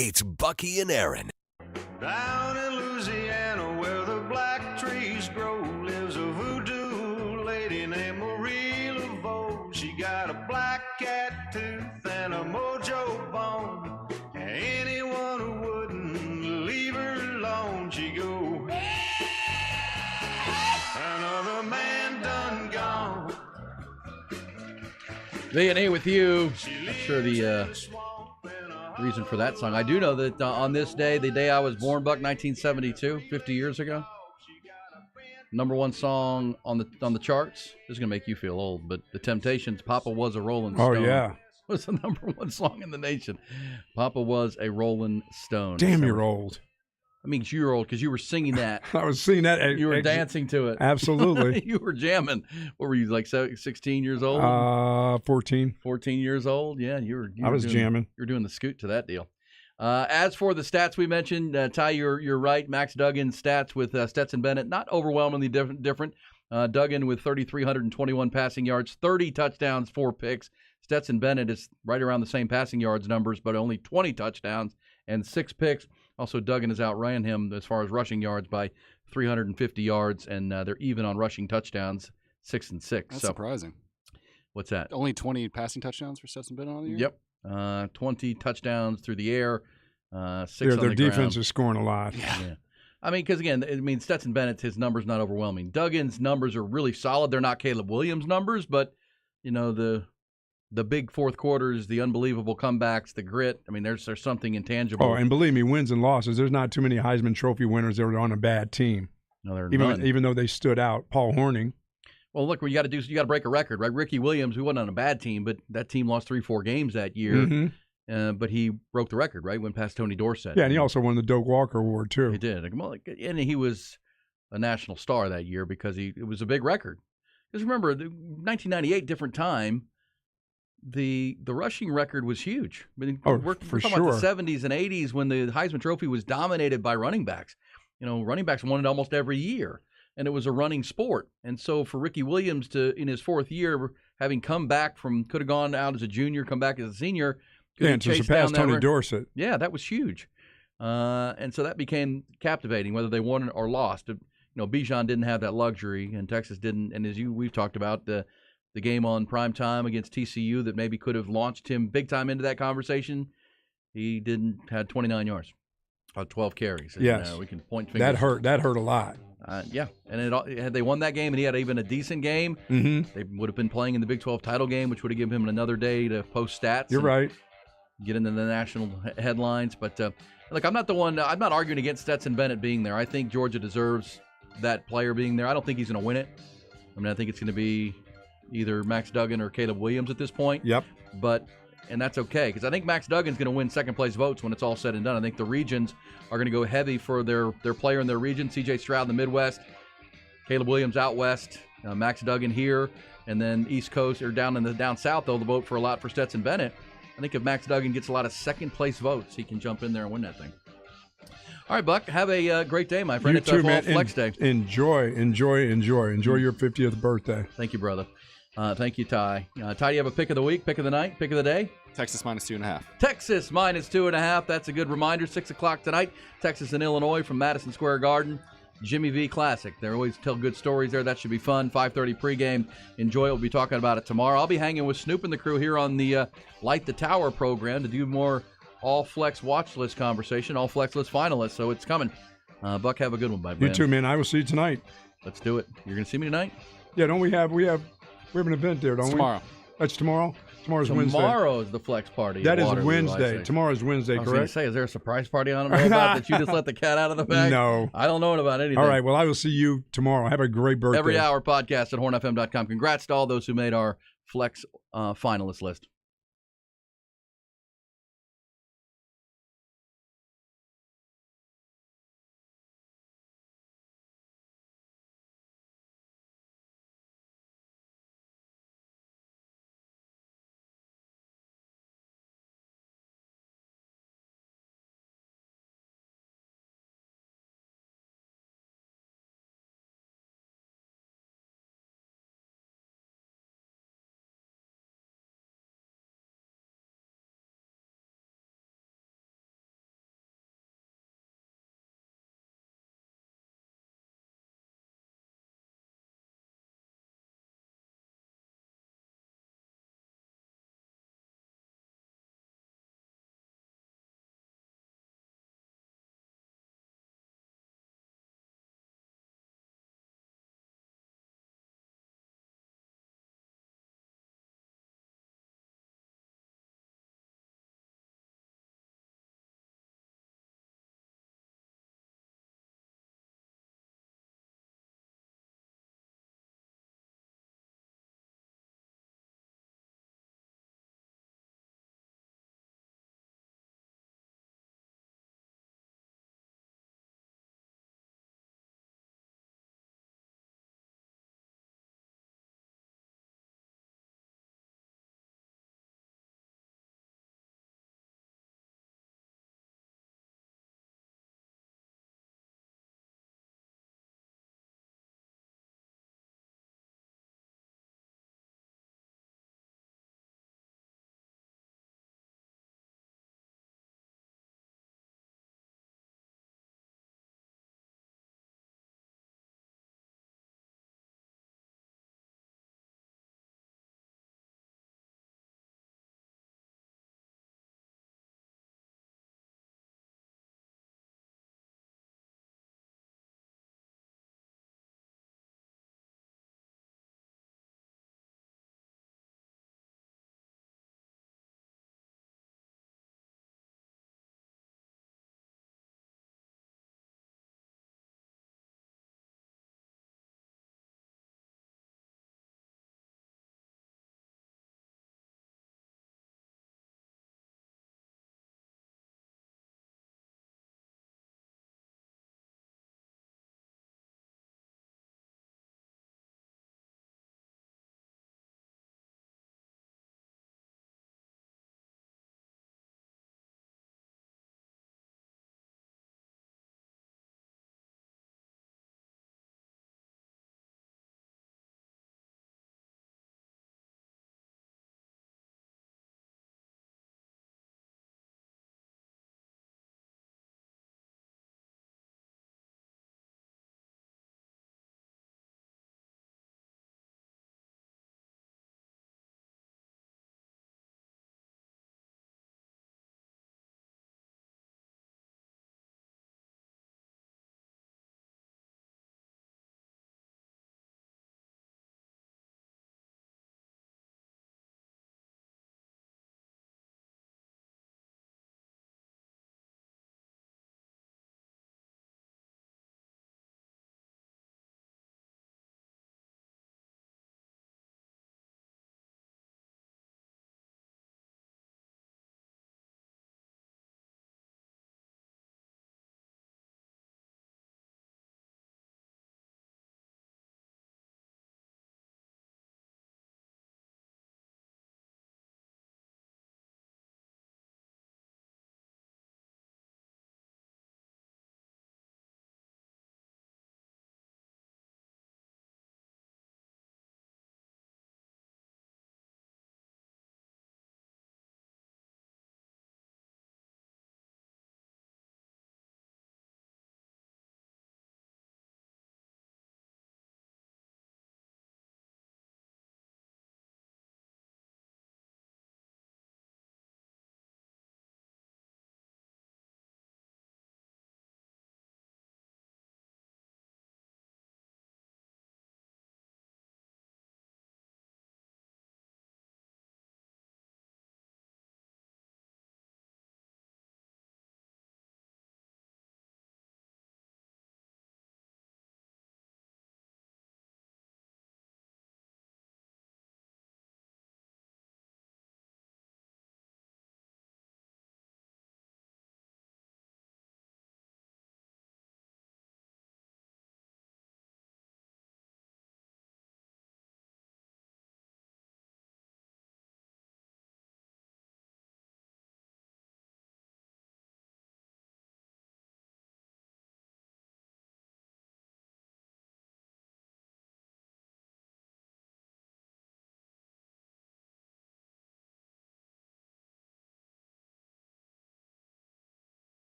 It's Bucky and Aaron. Down in Louisiana where the black trees grow lives a voodoo lady named Marie Laveau. She got a black cat tooth and a mojo bone. Anyone who wouldn't leave her alone, she go, another man done gone. V&A with you. I'm sure the reason for that song. I do know that on this day, the day I was born, Buck, 1972, 50 years ago, number one song on the charts. This is going to make you feel old, but The Temptations, Papa Was a Rolling Stone. Oh, yeah. Was the number one song in the nation. Papa Was a Rolling Stone. Damn, you're old. I mean, you're old because you were singing that. I was singing that. You were dancing to it. Absolutely. You were jamming. What were you, like 16 years old? 14. 14 years old? Yeah, I was jamming. You were doing the scoot to that deal. As for the stats we mentioned, Ty, you're right. Max Duggan's stats with Stetson Bennett, not overwhelmingly different. Duggan with 3,321 passing yards, 30 touchdowns, 4 picks. Stetson Bennett is right around the same passing yards numbers, but only 20 touchdowns and 6 picks. Also, Duggan has outran him as far as rushing yards by 350 yards, and they're even on rushing touchdowns, 6 and 6. That's surprising. What's that? Only 20 passing touchdowns for Stetson Bennett on the year? Yep. 20 touchdowns through the air, 6 on the Their ground. defense is scoring a lot. Yeah. I mean, because, again, Stetson Bennett's, his numbers not overwhelming. Duggan's numbers are really solid. They're not Caleb Williams' numbers, but, the big fourth quarters, the unbelievable comebacks, the grit. I mean, there's something intangible. Oh, and believe me, wins and losses. There's not too many Heisman Trophy winners that are on a bad team. No, there are none. Even though they stood out. Paul Hornung. Well, look, what you got to do is you got to break a record, right? Ricky Williams, who wasn't on a bad team, but that team lost 3-4 games that year. Mm-hmm. But he broke the record, right? Went past Tony Dorsett. Yeah, and he also won the Doak Walker Award too. He did, and he was a national star that year because it was a big record. Because remember, 1998, different time. The rushing record was huge. I mean, we're talking about the 70s and 80s when the Heisman Trophy was dominated by running backs. Running backs won it almost every year, and it was a running sport. And so for Ricky Williams to, in his fourth year, having come back could have gone out as a junior, come back as a senior. And to surpass Tony Dorsett. Yeah, that was huge. And so that became captivating, whether they won or lost. Bijan didn't have that luxury, and Texas didn't. And as we've talked about, the game on prime time against TCU that maybe could have launched him big time into that conversation, he had 29 yards, 12 carries. And, yes, we can point fingers. That hurt a lot. Yeah, and had they won that game and he had even a decent game, they would have been playing in the Big 12 title game, which would have given him another day to post stats. You're right. Get into the national headlines. But look, I'm not arguing against Stetson Bennett being there. I think Georgia deserves that player being there. I don't think he's going to win it. I mean, I think it's going to be either Max Duggan or Caleb Williams at this point. Yep. And that's okay, because I think Max Duggan's going to win second-place votes when it's all said and done. I think the regions are going to go heavy for their player in their region. C.J. Stroud in the Midwest, Caleb Williams out west, Max Duggan here, and then East Coast or down south, they'll vote for a lot for Stetson Bennett. I think if Max Duggan gets a lot of second-place votes, he can jump in there and win that thing. All right, Buck, have a great day, my friend. You it's too, Fall man. Flex Day. Enjoy your 50th birthday. Thank you, brother. Thank you, Ty. Ty, do you have a pick of the week, pick of the night, pick of the day? Texas -2.5. Texas -2.5. That's a good reminder. 6 o'clock tonight, Texas and Illinois from Madison Square Garden. Jimmy V Classic. They always tell good stories there. That should be fun. 5:30 pregame. Enjoy it. We'll be talking about it tomorrow. I'll be hanging with Snoop and the crew here on the Light the Tower program to do more all-flex watch list conversation, all-flex list finalists. So it's coming. Buck, have a good one, my friend. You too, man. I will see you tonight. Let's do it. You're going to see me tonight? Yeah, don't we have an event there, don't we? Tomorrow. That's tomorrow? Tomorrow's Wednesday. Tomorrow is the flex party. That is Wednesday. Tomorrow's Wednesday, correct? I was going to say, is there a surprise party on about that you just let the cat out of the bag? No. I don't know about anything. All right, well, I will see you tomorrow. Have a great birthday. Every hour podcast at hornfm.com. Congrats to all those who made our flex finalist list.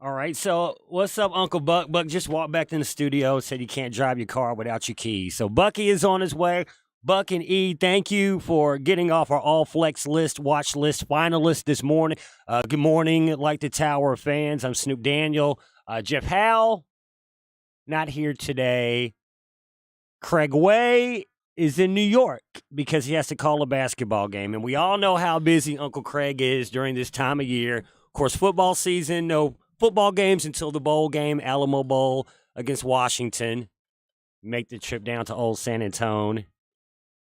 All right, so what's up, Uncle Buck? Buck just walked back in the studio and said you can't drive your car without your keys. So Bucky is on his way. Buck and E, thank you for getting off our All Flex list, watch list finalist this morning. Good morning, like the Tower of fans. I'm Snoop Daniel. Jeff Howell, not here today. Craig Way is in New York because he has to call a basketball game. And we all know how busy Uncle Craig is during this time of year. Of course, football season, no football games until the bowl game, Alamo Bowl against Washington. Make the trip down to old San Antonio.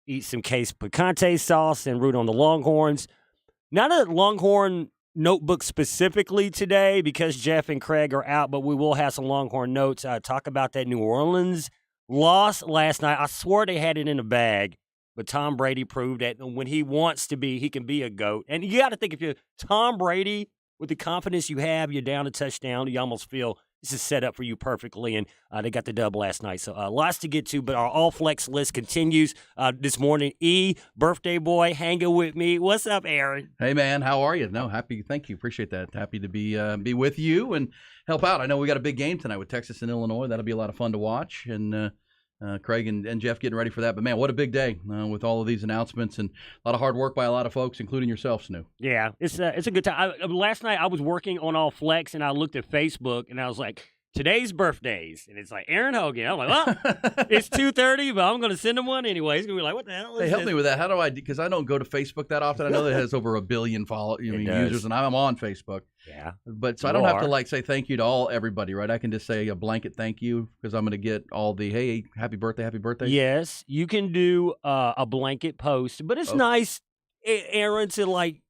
Eat some Case Picante sauce and root on the Longhorns. Not a Longhorn notebook specifically today because Jeff and Craig are out, but we will have some Longhorn notes. Talk about that New Orleans loss last night. I swore they had it in a bag, but Tom Brady proved that when he wants to be, he can be a GOAT. And you got to think, if you're Tom Brady, with the confidence you have, you're down a touchdown, you almost feel this is set up for you perfectly, and they got the dub last night. So lots to get to, but our all-flex list continues this morning. E, birthday boy, hanging with me. What's up, Aaron? Hey, man, how are you? No, happy. Thank you. Appreciate that. Happy to be with you and help out. I know we got a big game tonight with Texas and Illinois. That'll be a lot of fun to watch, and Craig and Jeff getting ready for that. But, man, what a big day with all of these announcements and a lot of hard work by a lot of folks, including yourself, Snoop. Yeah, it's a good time. Last night I was working on All Flex, and I looked at Facebook, and I was like, today's birthdays. And it's like Aaron Hogan. I'm like, well, it's 2:30, but I'm going to send him one anyway. He's going to be like, what the hell is Hey, help this? me with that. How do I – because I don't go to Facebook that often. I know that it has over 1 billion users, and I'm on Facebook. Yeah. But so I don't have to say thank you to everybody, right? I can just say a blanket thank you because I'm going to get all the, hey, happy birthday. Yes, you can do a blanket post, but it's nice, Aaron, to like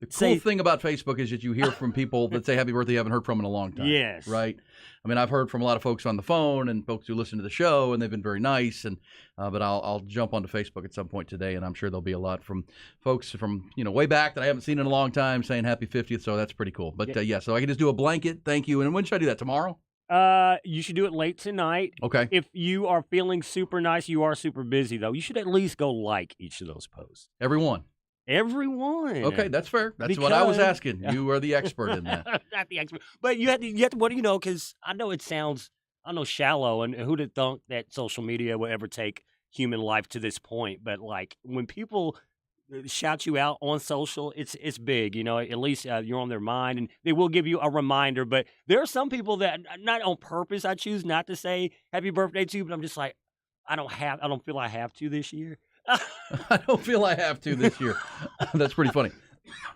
The cool thing about Facebook is that you hear from people that say happy birthday you haven't heard from in a long time. Yes. Right? I mean, I've heard from a lot of folks on the phone and folks who listen to the show, and they've been very nice. And but I'll jump onto Facebook at some point today, and I'm sure there'll be a lot from folks from way back that I haven't seen in a long time saying happy 50th. So that's pretty cool. But so I can just do a blanket thank you. And when should I do that? Tomorrow? You should do it late tonight. Okay. If you are feeling super nice, you are super busy though, you should at least go like each of those posts. Everyone. Okay, that's fair. That's what I was asking. You are the expert in that. Not the expert, but you have to. What do you know? Because I know it sounds, shallow, and who'd have thunk that social media would ever take human life to this point? But like when people shout you out on social, it's big. At least you're on their mind, and they will give you a reminder. But there are some people that, not on purpose, I choose not to say happy birthday to, but I'm just like, I don't feel I have to this year. I don't feel I have to this year. That's pretty funny.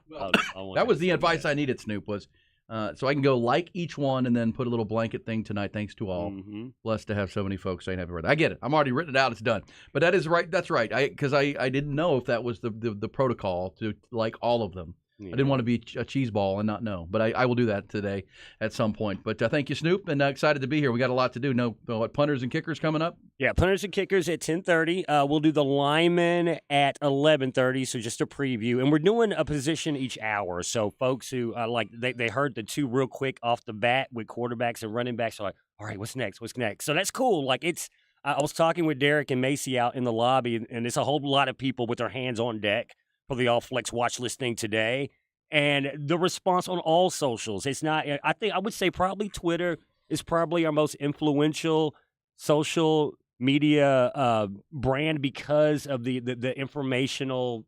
That was the advice I needed, Snoop, was so I can go like each one and then put a little blanket thing tonight. Thanks to all. Mm-hmm. Blessed to have so many folks saying happy birthday. I get it. I'm already written it out. It's done. But that is right. That's right. Because I didn't know if that was the protocol to like all of them. Yeah. I didn't want to be a cheese ball and not know. But I will do that today at some point. But thank you, Snoop, and excited to be here. We got a lot to do. What, punters and kickers coming up? Yeah, punters and kickers at 10:30. We'll do the linemen at 11:30, so just a preview. And we're doing a position each hour. So folks who, they heard the two real quick off the bat with quarterbacks and running backs are like, all right, what's next? So that's cool. Like, I was talking with Derek and Macy out in the lobby, and it's a whole lot of people with their hands on deck for the All Flex watch list thing today. And the response on all socials, it's not, I would say probably Twitter is probably our most influential social media brand because of the informational,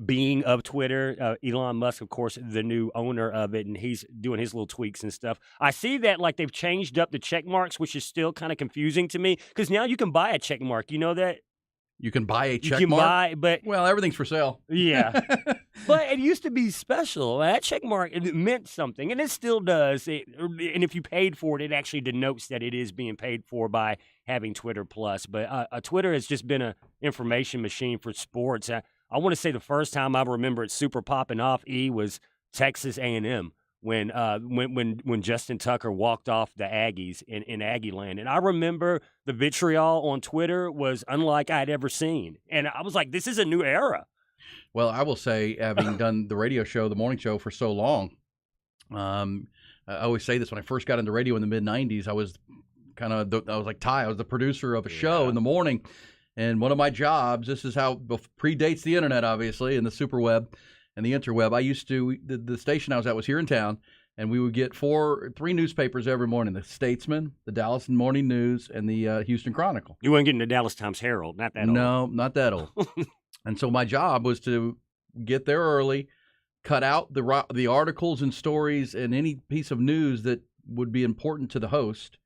being of Twitter. Elon Musk, of course, the new owner of it, and he's doing his little tweaks and stuff. I see that like they've changed up the check marks, which is still kind of confusing to me because now you can buy a check mark. You know that? You can buy a check mark? Well, everything's for sale. Yeah. But it used to be special. That check mark, it meant something, and it still does. And if you paid for it, it actually denotes that it is being paid for by having Twitter Plus. But Twitter has just been an information machine for sports. I want to say the first time I remember it super popping off, was Texas A&M. When Justin Tucker walked off the Aggies in Aggie land. And I remember the vitriol on Twitter was unlike I'd ever seen. And I was like, this is a new era. Well, I will say, having done the radio show, the morning show for so long, I always say this, when I first got into radio in the mid-'90s, I was like Ty. I was the producer of a show in the morning. And one of my jobs, this is how predates the internet, obviously, and the super web, and the interweb. I used to the station I was at was here in town, and we would get 3 newspapers every morning: the Statesman, the Dallas Morning News, and the Houston Chronicle. You weren't getting the Dallas Times-Herald, not that old. No, not that old. And so my job was to get there early, cut out the articles and stories and any piece of news that would be important to the host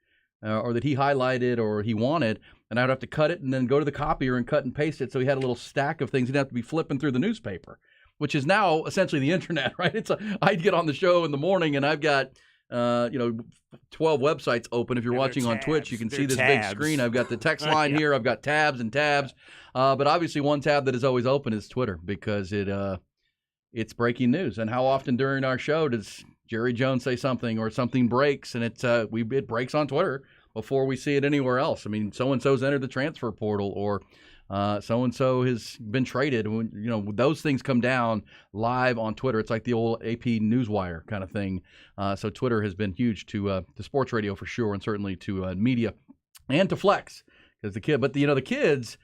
or that he highlighted or he wanted, and I'd have to cut it and then go to the copier and cut and paste it so he had a little stack of things. He'd have to be flipping through the newspaper, which is now essentially the internet, right? I'd get on the show in the morning and I've got 12 websites open. If you're watching on Twitch, you can see this big screen. I've got the text line here. I've got tabs and tabs. But obviously one tab that is always open is Twitter because it's breaking news. And how often during our show does Jerry Jones say something or something breaks and it breaks on Twitter before we see it anywhere else? I mean, so-and-so's entered the transfer portal or so-and-so has been traded. Those things come down live on Twitter. It's like the old AP Newswire kind of thing. So Twitter has been huge to sports radio for sure, and certainly to media and to Flex. Because the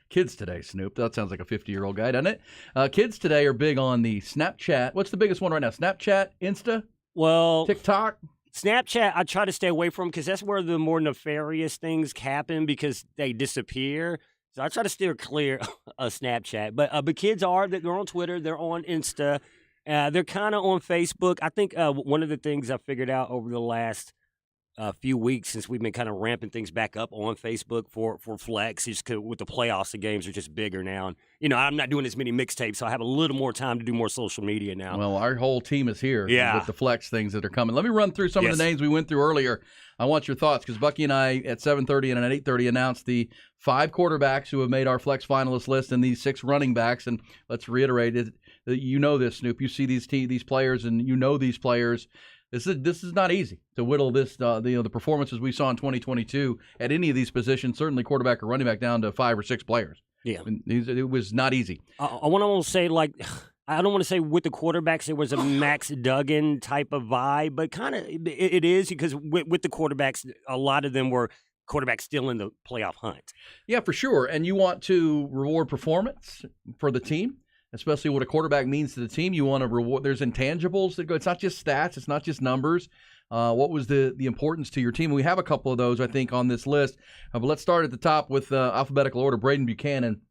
kids today, Snoop, that sounds like a 50-year-old guy, doesn't it? Kids today are big on the Snapchat. What's the biggest one right now? Snapchat, Insta? Well, TikTok? Snapchat, I try to stay away from because that's where the more nefarious things happen because they disappear. So I try to steer clear of Snapchat. But kids they're on Twitter, they're on Insta, they're kind of on Facebook. I think one of the things I figured out over the last few weeks since we've been kind of ramping things back up on Facebook for Flex, is with the playoffs, the games are just bigger now. And, I'm not doing as many mixtapes, so I have a little more time to do more social media now. Well, our whole team is here with the Flex things that are coming. Let me run through some of the names we went through earlier. I want your thoughts because Bucky and I at 7:30 and at 8:30 announced the 5 quarterbacks who have made our Flex finalist list and these 6 running backs. And let's reiterate it. You know this, Snoop. You see these players and you know these players. This is not easy to whittle this the performances we saw in 2022 at any of these positions, certainly quarterback or running back, down to 5 or 6 players. Yeah, it was not easy. I want to say I don't want to say with the quarterbacks there was a Max Duggan type of vibe, but kind of it is because with the quarterbacks, a lot of them were quarterbacks still in the playoff hunt. Yeah, for sure. And you want to reward performance for the team, especially what a quarterback means to the team. You want to reward. There's intangibles that go. It's not just stats. It's not just numbers. What was the importance to your team? We have a couple of those, I think, on this list. But let's start at the top with alphabetical order. Braden Buchanan,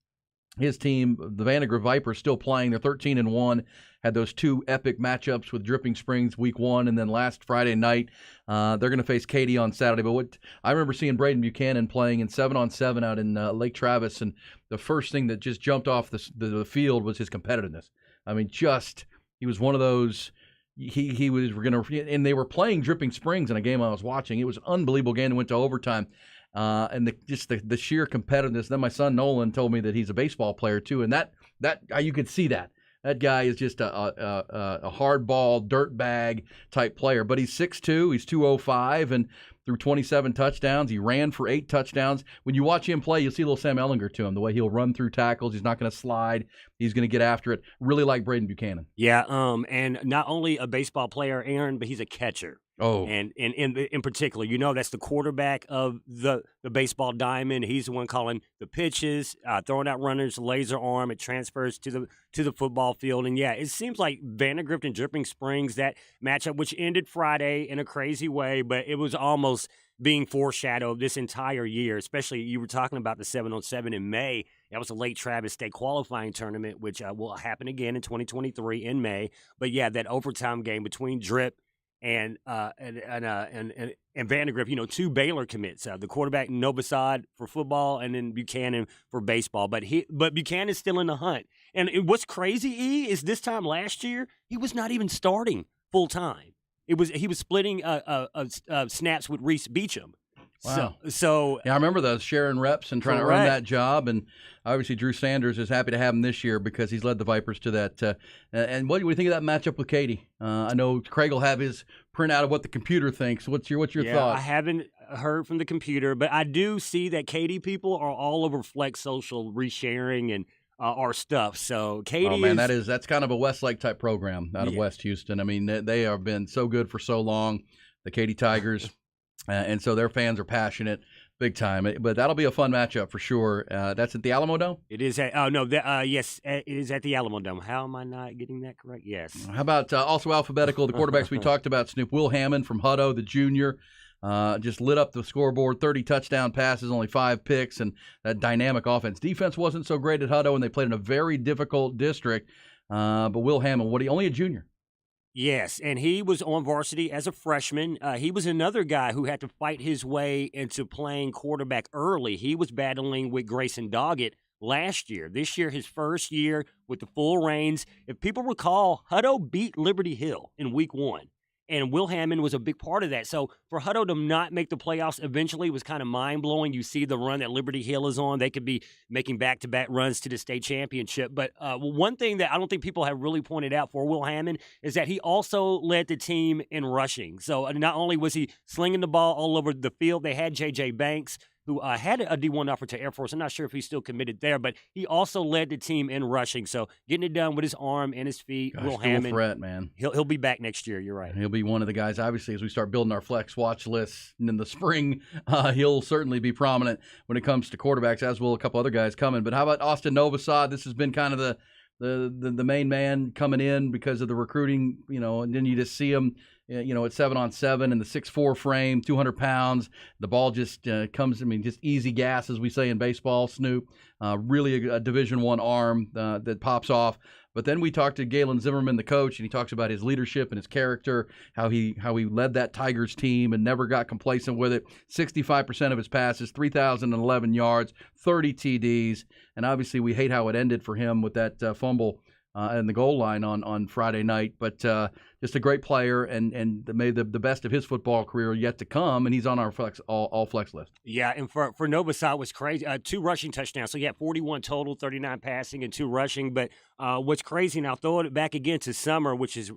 his team, the Vandegrift Vipers, still playing. They're 13-1. Had those 2 epic matchups with Dripping Springs week 1, and then last Friday night they're going to face Katy on Saturday. But I remember seeing Braden Buchanan playing in 7-on-7 out in Lake Travis, and the first thing that just jumped off the field was his competitiveness. I mean, he was one of those. He was and they were playing Dripping Springs in a game I was watching. It was an unbelievable game that went to overtime. And the sheer competitiveness. Then my son Nolan told me that he's a baseball player too, and that you could see that. That guy is just a hardball, dirtbag type player. But he's 6'2", he's 205, and threw 27 touchdowns. He ran for 8 touchdowns. When you watch him play, you'll see a little Sam Ehlinger to him, the way he'll run through tackles. He's not going to slide. He's going to get after it. Really like Braden Buchanan. Yeah, and not only a baseball player, Aaron, but he's a catcher. Oh, and in particular, that's the quarterback of the baseball diamond. He's the one calling the pitches, throwing out runners, laser arm. It transfers to the football field, and it seems like Vandegrift and Dripping Springs, that matchup, which ended Friday in a crazy way, but it was almost being foreshadowed this entire year. Especially, you were talking about the 7-on-7 in May. That was a Lake Travis State qualifying tournament, which will happen again in 2023 in May. But that overtime game between Drip and Vandegrift, 2 Baylor commits. The quarterback Novosad for football, and then Buchanan for baseball. But Buchanan's still in the hunt. And what's crazy, is this time last year he was not even starting full time. He was splitting snaps with Reese Beecham. Wow. So I remember those, sharing reps and trying to run that job. And obviously Drew Sanders is happy to have him this year because he's led the Vipers to that. And what do you think of that matchup with Katy? I know Craig will have his printout of what the computer thinks. What's your thoughts? I haven't heard from the computer, but I do see that Katy people are all over Flex Social resharing and our stuff. So Katy, that's kind of a Westlake type program out of West Houston. I mean, they have been so good for so long, the Katy Tigers. And so their fans are passionate. Big time. But that'll be a fun matchup for sure. That's at the Alamo Dome? It is yes, it is at the Alamo Dome. How am I not getting that correct? Yes. How about also alphabetical, the quarterbacks we talked about, Snoop? Will Hammond from Hutto, the junior, just lit up the scoreboard, 30 touchdown passes, only 5 picks, and that dynamic offense. Defense wasn't so great at Hutto, and they played in a very difficult district. But Will Hammond, only a junior? Yes, and he was on varsity as a freshman. He was another guy who had to fight his way into playing quarterback early. He was battling with Grayson Doggett last year. This year, his first year with the full reins. If people recall, Hutto beat Liberty Hill in week 1. And Will Hammond was a big part of that. So for Hutto to not make the playoffs eventually was kind of mind-blowing. You see the run that Liberty Hill is on. They could be making back-to-back runs to the state championship. But one thing that I don't think people have really pointed out for Will Hammond is that he also led the team in rushing. So not only was he slinging the ball all over the field, they had J.J. Banks, who had a D1 offer to Air Force. I'm not sure if he's still committed there, but he also led the team in rushing. So getting it done with his arm and his feet, Will Hammond. Threat, man. He'll be back next year. You're right. He'll be one of the guys, obviously, as we start building our flex watch lists in the spring. He'll certainly be prominent when it comes to quarterbacks, as will a couple other guys coming. But how about Austin Novosad? This has been kind of the main man coming in because of the recruiting, and then you just see him, at 7-on-7 in the 6'4" frame, 200 pounds. The ball just comes, just easy gas, as we say in baseball, Snoop. Really a Division I arm that pops off. But then we talked to Galen Zimmerman, the coach, and he talks about his leadership and his character, how he led that Tigers team and never got complacent with it. 65% of his passes, 3,011 yards, 30 TDs. And obviously we hate how it ended for him with that fumble in the goal line on Friday night. But just a great player and made the best of his football career yet to come, and he's on our all flex list. Yeah, and for Novosad was crazy. 2 rushing touchdowns. So he had 41 total, 39 passing and 2 rushing. But what's crazy, and I'll throw it back again to Summer, which is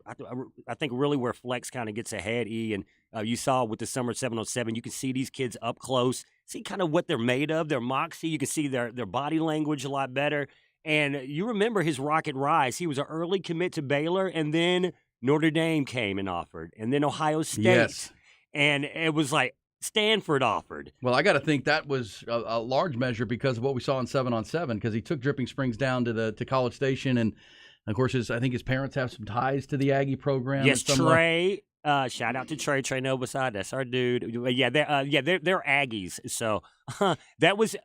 I think really where flex kind of gets ahead, E. And you saw with the Summer 707, you can see these kids up close, see kind of what they're made of, their moxie. You can see their body language a lot better. And you remember his rocket rise. He was an early commit to Baylor, and then Notre Dame came and offered, and then Ohio State. Yes. And it was like Stanford offered. Well, I got to think that was a large measure because of what we saw in 7-on-7, because he took Dripping Springs down to College Station, and of course, I think his parents have some ties to the Aggie program. Yes, Trey. Shout out to Trey Novosad. That's our dude. Yeah, they're Aggies. So that was.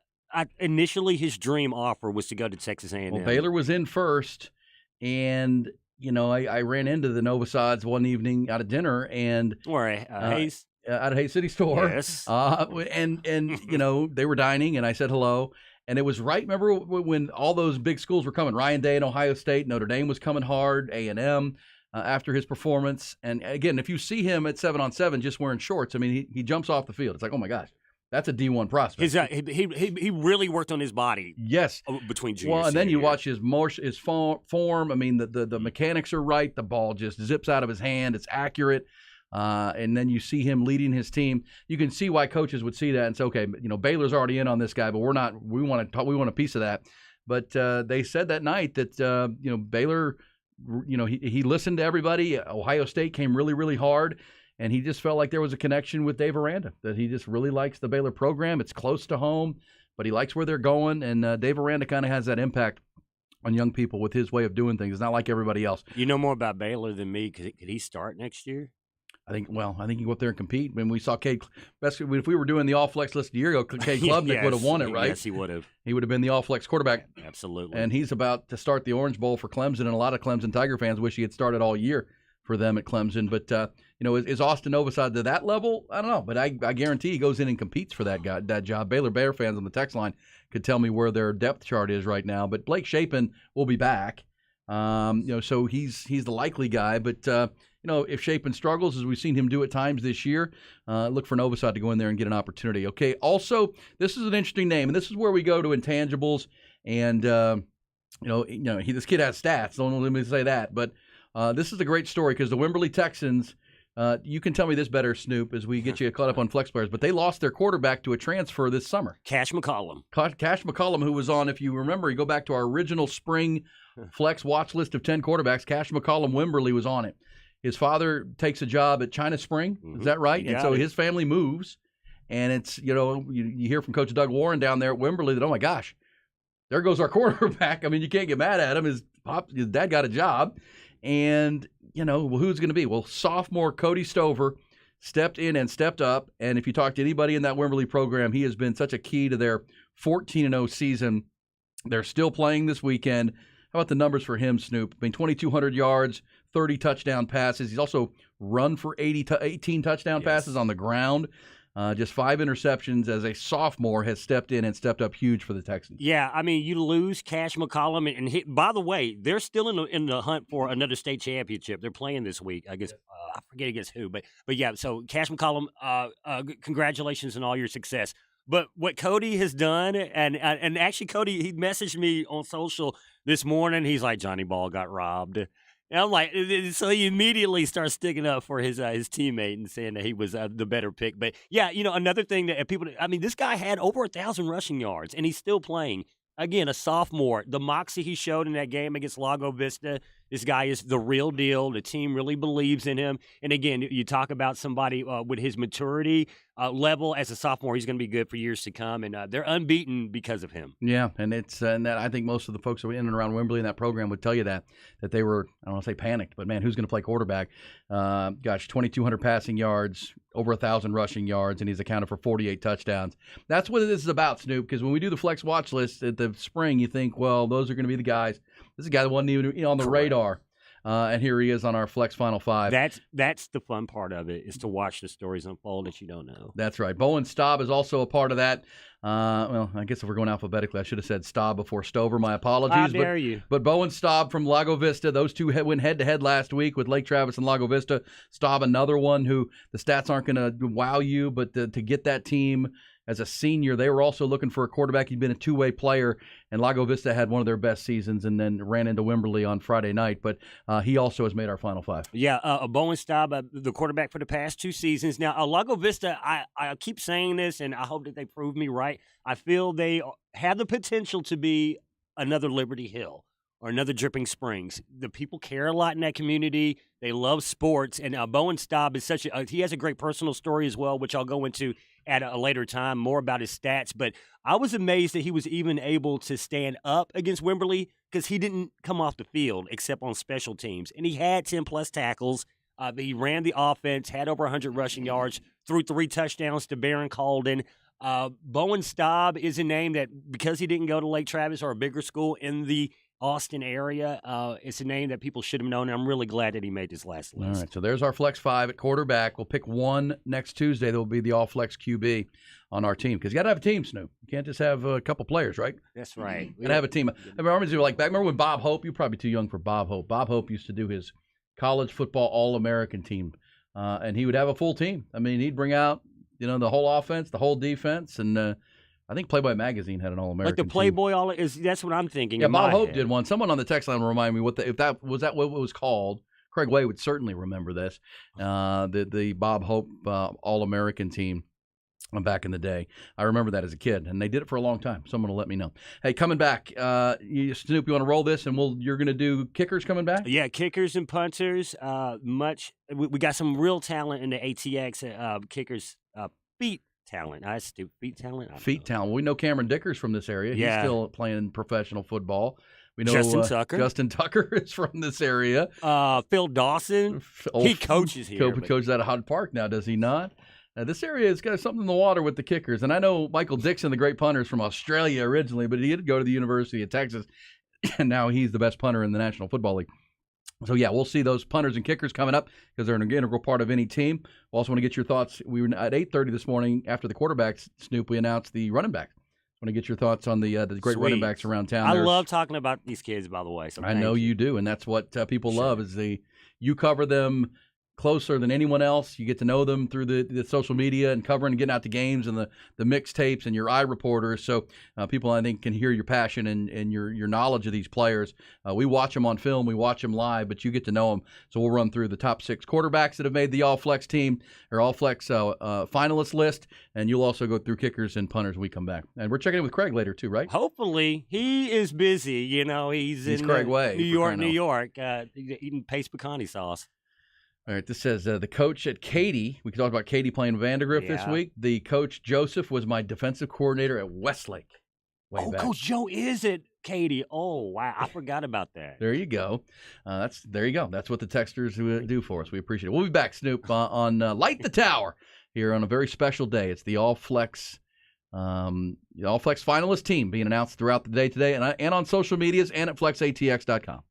Initially, his dream offer was to go to Texas A&M. Well, Baylor was in first, and I ran into the Novosads one evening out of dinner, and Hayes, out of Hayes City Store. Yes, and they were dining, and I said hello, and it was right. Remember when all those big schools were coming? Ryan Day and Ohio State, Notre Dame was coming hard. A&M. After his performance, and again, if you see him at 7-on-7 just wearing shorts, he jumps off the field. It's like, oh my gosh. That's a D1 prospect. He really worked on his body. Yes, between junior. Well, and then you watch his form. The mechanics are right. The ball just zips out of his hand. It's accurate. And then you see him leading his team. You can see why coaches would see that and say, okay, Baylor's already in on this guy, but we're not. We want a piece of that. But they said that night that Baylor, he listened to everybody. Ohio State came really, really hard. And he just felt like there was a connection with Dave Aranda, that he just really likes the Baylor program. It's close to home, but he likes where they're going. And Dave Aranda kind of has that impact on young people with his way of doing things. It's not like everybody else. You know more about Baylor than me. Could he start next year? I think he can go up there and compete. When we saw Cade, if we were doing the all-flex list a year ago, Cade Klubnik would have won it, right? Yes, he would have. He would have been the all-flex quarterback. Absolutely. And he's about to start the Orange Bowl for Clemson, and a lot of Clemson Tiger fans wish he had started all year for them at Clemson. But, is Austin Novosad to that level? I don't know. But I guarantee he goes in and competes for that job. Baylor Bear fans on the text line could tell me where their depth chart is right now. But Blake Shapen will be back. So he's the likely guy. But, if Shapen struggles, as we've seen him do at times this year, look for Novosad to go in there and get an opportunity. Okay, also, this is an interesting name. And this is where we go to intangibles. And, this kid has stats. Don't let me say that. But this is a great story because the Wimberley Texans, you can tell me this better, Snoop, as we get you caught up on flex players, but they lost their quarterback to a transfer this summer. Cash McCollum. Cash McCollum, who was on, if you remember, you go back to our original spring flex watch list of 10 quarterbacks, Cash McCollum Wimberley was on it. His father takes a job at China Spring. Is that right? And so his family moves. And it's, you hear from Coach Doug Warren down there at Wimberley that, oh, my gosh, there goes our quarterback. I mean, you can't get mad at him. His dad got a job. And, who's going to be? Well, sophomore Cody Stover stepped in and stepped up. And if you talk to anybody in that Wimberley program, he has been such a key to their 14-0 season. They're still playing this weekend. How about the numbers for him, Snoop? I mean, 2,200 yards, 30 touchdown passes. He's also run for 18 touchdown passes on the ground. Just 5 interceptions as a sophomore, has stepped in and stepped up huge for the Texans. Yeah, I mean, you lose Cash McCollum, and by the way, they're still in the hunt for another state championship. They're playing this week. I guess I forget against who, but yeah. So Cash McCollum, congratulations on all your success. But what Cody has done, and actually Cody, he messaged me on social this morning. He's like, Johnny Ball got robbed. And I'm like, so he immediately starts sticking up for his teammate and saying that he was the better pick. But yeah, another thing that people, I mean, this guy had over 1,000 rushing yards, and he's still playing. Again, a sophomore. The moxie he showed in that game against Lago Vista, this guy is the real deal. The team really believes in him. And again, you talk about somebody with his maturity level as a sophomore, he's going to be good for years to come. And they're unbeaten because of him. Yeah, and that I think most of the folks that were in and around Wimberley in that program would tell you that they were, I don't want to say panicked, but man, who's going to play quarterback? 2,200 passing yards, over 1,000 rushing yards, and he's accounted for 48 touchdowns. That's what this is about, Snoop, because when we do the flex watch list at the spring, you think, well, those are going to be the guys. This is a guy that wasn't even on the radar. And here he is on our Flex Final Five. That's the fun part of it, is to watch the stories unfold that you don't know. That's right. Bowen Staub is also a part of that. Well, I guess if we're going alphabetically, I should have said Staub before Stover. My apologies. How dare you? But Bowen Staub from Lago Vista, those two went head-to-head last week with Lake Travis and Lago Vista. Staub, another one who the stats aren't going to wow you, but to get that team as a senior, they were also looking for a quarterback. He'd been a two-way player, and Lago Vista had one of their best seasons and then ran into Wimberley on Friday night. But he also has made our Final Five. Yeah, Bowen Staub, the quarterback for the past 2 seasons. Now, Lago Vista, I keep saying this, and I hope that they prove me right. I feel they have the potential to be another Liberty Hill or another Dripping Springs. The people care a lot in that community. They love sports, and Bowen Staub is he has a great personal story as well, which I'll go into at a later time, more about his stats. But I was amazed that he was even able to stand up against Wimberley because he didn't come off the field except on special teams. And he had 10-plus tackles. He ran the offense, had over 100 rushing yards, threw 3 touchdowns to Baron Calden. Bowen Staub is a name that, because he didn't go to Lake Travis or a bigger school in the Austin area, it's a name that people should have known, and I'm really glad that he made this last list. All right, so there's our Flex 5 at quarterback. We'll pick one next Tuesday. There will be the All-Flex QB on our team, because you got to have a team, Snoop. You can't just have a couple players, right? That's right. You got to have a team. I remember when Bob Hope, you're probably too young for Bob Hope. Bob Hope used to do his college football All-American team, and he would have a full team. I mean, he'd bring out, the whole offense, the whole defense, and I think Playboy Magazine had an All-American team. Like the Playboy that's what I'm thinking. Yeah, Bob Hope did one. Someone on the text line will remind me what it was called. Craig Way would certainly remember this. The Bob Hope All-American team back in the day. I remember that as a kid, and they did it for a long time. Someone will let me know. Hey, coming back, Snoop, you want to roll this, and you're going to do kickers coming back? Yeah, kickers and punters. We got some real talent in the ATX kickers feet. Talent. I stupid feet talent. Feet talent. We know Cameron Dickers from this area. Yeah. He's still playing professional football. We know Justin Tucker. Justin Tucker is from this area. Phil Dawson. He coaches here. Coaches out of Hyde Park now, does he not? This area has got something in the water with the kickers. And I know Michael Dixon, the great punter, is from Australia originally, but he did go to the University of Texas, and now he's the best punter in the National Football League. So, yeah, we'll see those punters and kickers coming up because they're an integral part of any team. We also want to get your thoughts. We were at 8:30 this morning after the quarterbacks, Snoop, we announced the running backs. I want to get your thoughts on the great running backs around town. I love talking about these kids, by the way. So I know you do, and that's what people love is you cover them closer than anyone else. You get to know them through the social media and covering and getting out to games and the mixtapes and your iReporters. So people, I think, can hear your passion and your knowledge of these players. We watch them on film. We watch them live, but you get to know them. So we'll run through the top 6 quarterbacks that have made the All-Flex team or All-Flex finalist list, and you'll also go through kickers and punters when we come back. And we're checking in with Craig later, too, right? Hopefully. He is busy. He's in Craig Way, New York, eating Pace Pecani sauce. All right, this says the coach at Katy. We talked about Katy playing Vandergrift this week. The coach, Joseph, was my defensive coordinator at Westlake. Back. Coach Joe is at Katy. Oh, wow. I forgot about that. There you go. There you go. That's what the texters do for us. We appreciate it. We'll be back, Snoop, on Light the Tower here on a very special day. It's the All Flex finalist team being announced throughout the day today and on social medias and at flexatx.com.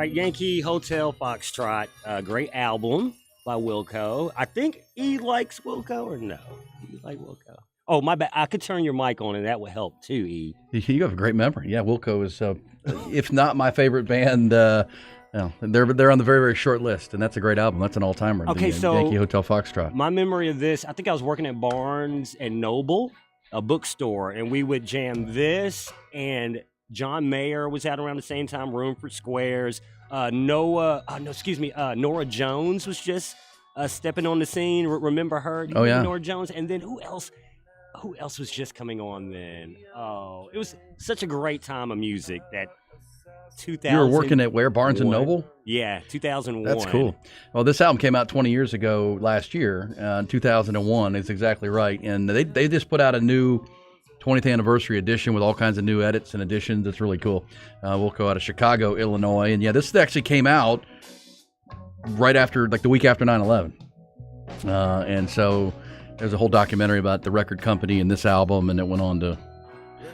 right, Yankee Hotel Foxtrot, great album by Wilco. I think he likes Wilco or no? Do you like Wilco? Oh, my bad. I could turn your mic on and that would help too, E. You have a great memory. Yeah, Wilco is, if not my favorite band, they're on the very, very short list, and that's a great album. That's an all-timer. Okay, so Yankee Hotel Foxtrot. My memory of this, I think I was working at Barnes and Noble, a bookstore, and we would jam this, and John Mayer was out around the same time, Room for Squares. Nora Jones was just stepping on the scene. Remember her? Oh, yeah. Nora Jones. And then who else was just coming on then? Oh, it was such a great time of music that 2000. You were working at where? Barnes and Noble? Yeah, 2001. That's cool. Well, this album came out 20 years ago last year, 2001. It's exactly right. And they just put out a new 20th anniversary edition with all kinds of new edits and additions. It's really cool. We'll go out of Chicago, Illinois. And, yeah, this actually came out right after, like the week after 9/11. And so there's a whole documentary about the record company and this album, and it went on to –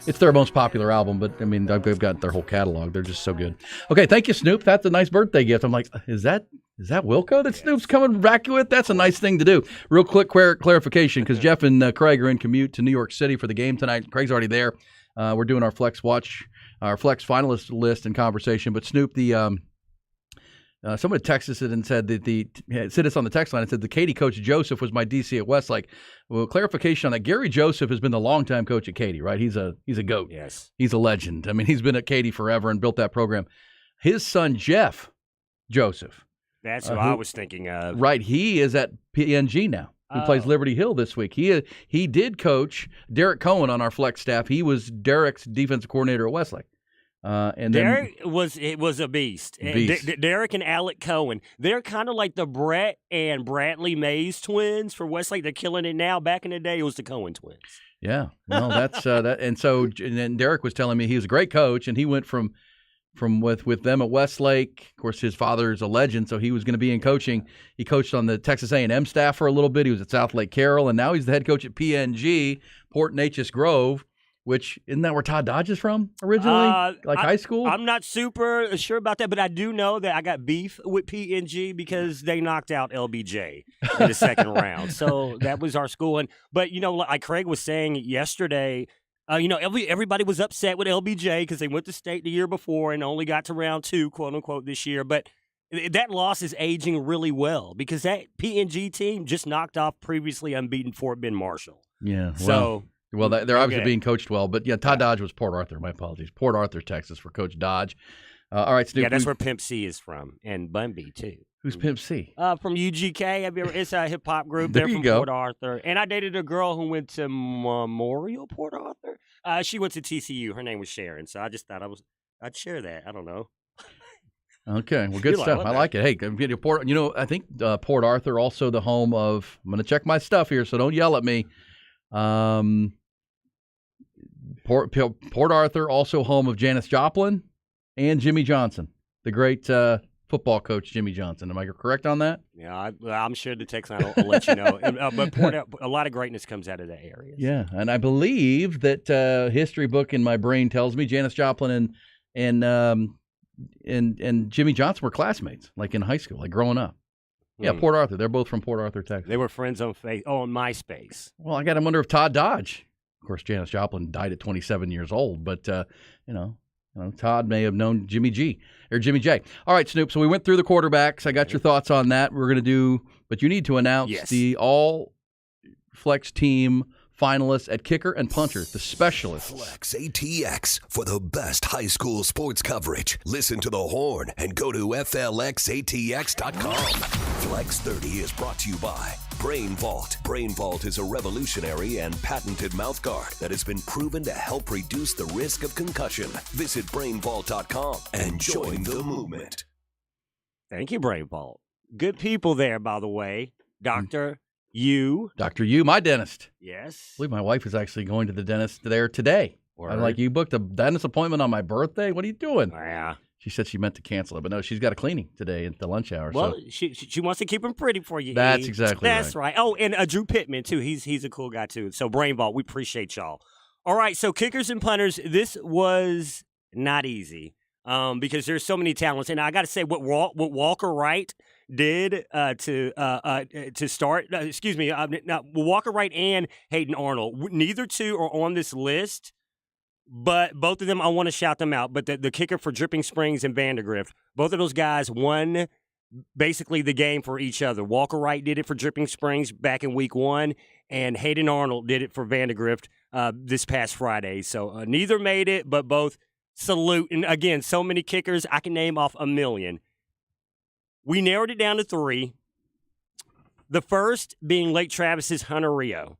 it's their most popular album, but, I mean, they've got their whole catalog. They're just so good. Okay, thank you, Snoop. That's a nice birthday gift. I'm like, is that Wilco that Snoop's coming back with? That's a nice thing to do. Real quick clarification, because Jeff and Craig are in commute to New York City for the game tonight. Craig's already there. We're doing our Flex finalist list and conversation. But Snoop, somebody texted us and said that sent us on the text line and said the Katy coach Joseph was my DC at Westlake. Well, clarification on that. Gary Joseph has been the longtime coach at Katy, right? He's a goat. Yes. He's a legend. I mean, he's been at Katy forever and built that program. His son, Jeff Joseph. That's what I was thinking of. Right. He is at PNG now. He plays Liberty Hill this week. He did coach Derek Cohen on our Flex staff. He was Derek's defensive coordinator at Westlake. And Derek was a beast. Derek and Alec Cohen, they're kind of like the Brett and Bradley Mays twins for Westlake. They're killing it now. Back in the day, it was the Cohen twins. Yeah, no, that's that. And then Derek was telling me he was a great coach, and he went from with them at Westlake. Of course, his father is a legend, so he was going to be in coaching. He coached on the Texas A&M staff for a little bit. He was at South Lake Carroll, and now he's the head coach at PNG, Port Neches Grove. Which, isn't that where Todd Dodge is from originally? High school? I'm not super sure about that, but I do know that I got beef with PNG because they knocked out LBJ in the second round. So that was our school. But, like Craig was saying yesterday, everybody was upset with LBJ because they went to state the year before and only got to round 2, quote unquote, this year. But that loss is aging really well because that PNG team just knocked off previously unbeaten Fort Bend Marshall. Yeah. Well, they're obviously being coached well. But, yeah, Todd Dodge was Port Arthur. My apologies. Port Arthur, Texas for Coach Dodge. All right, Snoop. Yeah, that's where Pimp C is from, and Bumby, too. Who's Pimp C? From UGK. Have you ever? It's a hip-hop group. There They're you from go. Port Arthur. And I dated a girl who went to Memorial Port Arthur. She went to TCU. Her name was Sharon, so I just thought I'd share that. I don't know. Okay, well, good stuff. I like it. Hey, I think Port Arthur also the home of. I'm going to check my stuff here, so don't yell at me. Port Arthur also home of Janis Joplin and Jimmy Johnson, the great football coach Jimmy Johnson. Am I correct on that? Yeah, I'm sure the Texan will let you know. But a lot of greatness comes out of that area. Yeah, and I believe that history book in my brain tells me Janis Joplin and Jimmy Johnson were classmates, like in high school, like growing up. Yeah, Port Arthur. They're both from Port Arthur, Texas. They were friends on MySpace. Well, I got to wonder if Todd Dodge. Of course, Janis Joplin died at 27 years old, but Todd may have known Jimmy J. All right, Snoop. So we went through the quarterbacks. I got your thoughts on that. We're going to do, but you need to announce the all Flex team finalists at kicker and punter, the specialists. Flex ATX for the best high school sports coverage. Listen to the Horn and go to FLXATX.com. Flex 30 is brought to you by Brain Vault. Brain Vault is a revolutionary and patented mouthguard that has been proven to help reduce the risk of concussion. Visit BrainVault.com and join the movement. Thank you, Brain Vault. Good people there, by the way. Dr. Yu, my dentist. Yes. I believe my wife is actually going to the dentist there today. I'm like, you booked a dentist appointment on my birthday? What are you doing? Yeah. She said she meant to cancel it, but no, she's got a cleaning today at the lunch hour. Well, she wants to keep him pretty for you. That's exactly That's right. Oh, and Drew Pittman, too. He's a cool guy, too. So, Brain Vault, we appreciate y'all. All right, so kickers and punters, this was not easy. because there's so many talents. And I got to say, what Walker Wright did to start, Walker Wright and Hayden Arnold, neither two are on this list, but both of them, I want to shout them out. But the kicker for Dripping Springs and Vandegrift, both of those guys won basically the game for each other. Walker Wright did it for Dripping Springs back in week 1, and Hayden Arnold did it for Vandegrift this past Friday. So neither made it, but both salute. And again, so many kickers, I can name off a million. We narrowed it down to 3. The first being Lake Travis's Hunter Rio.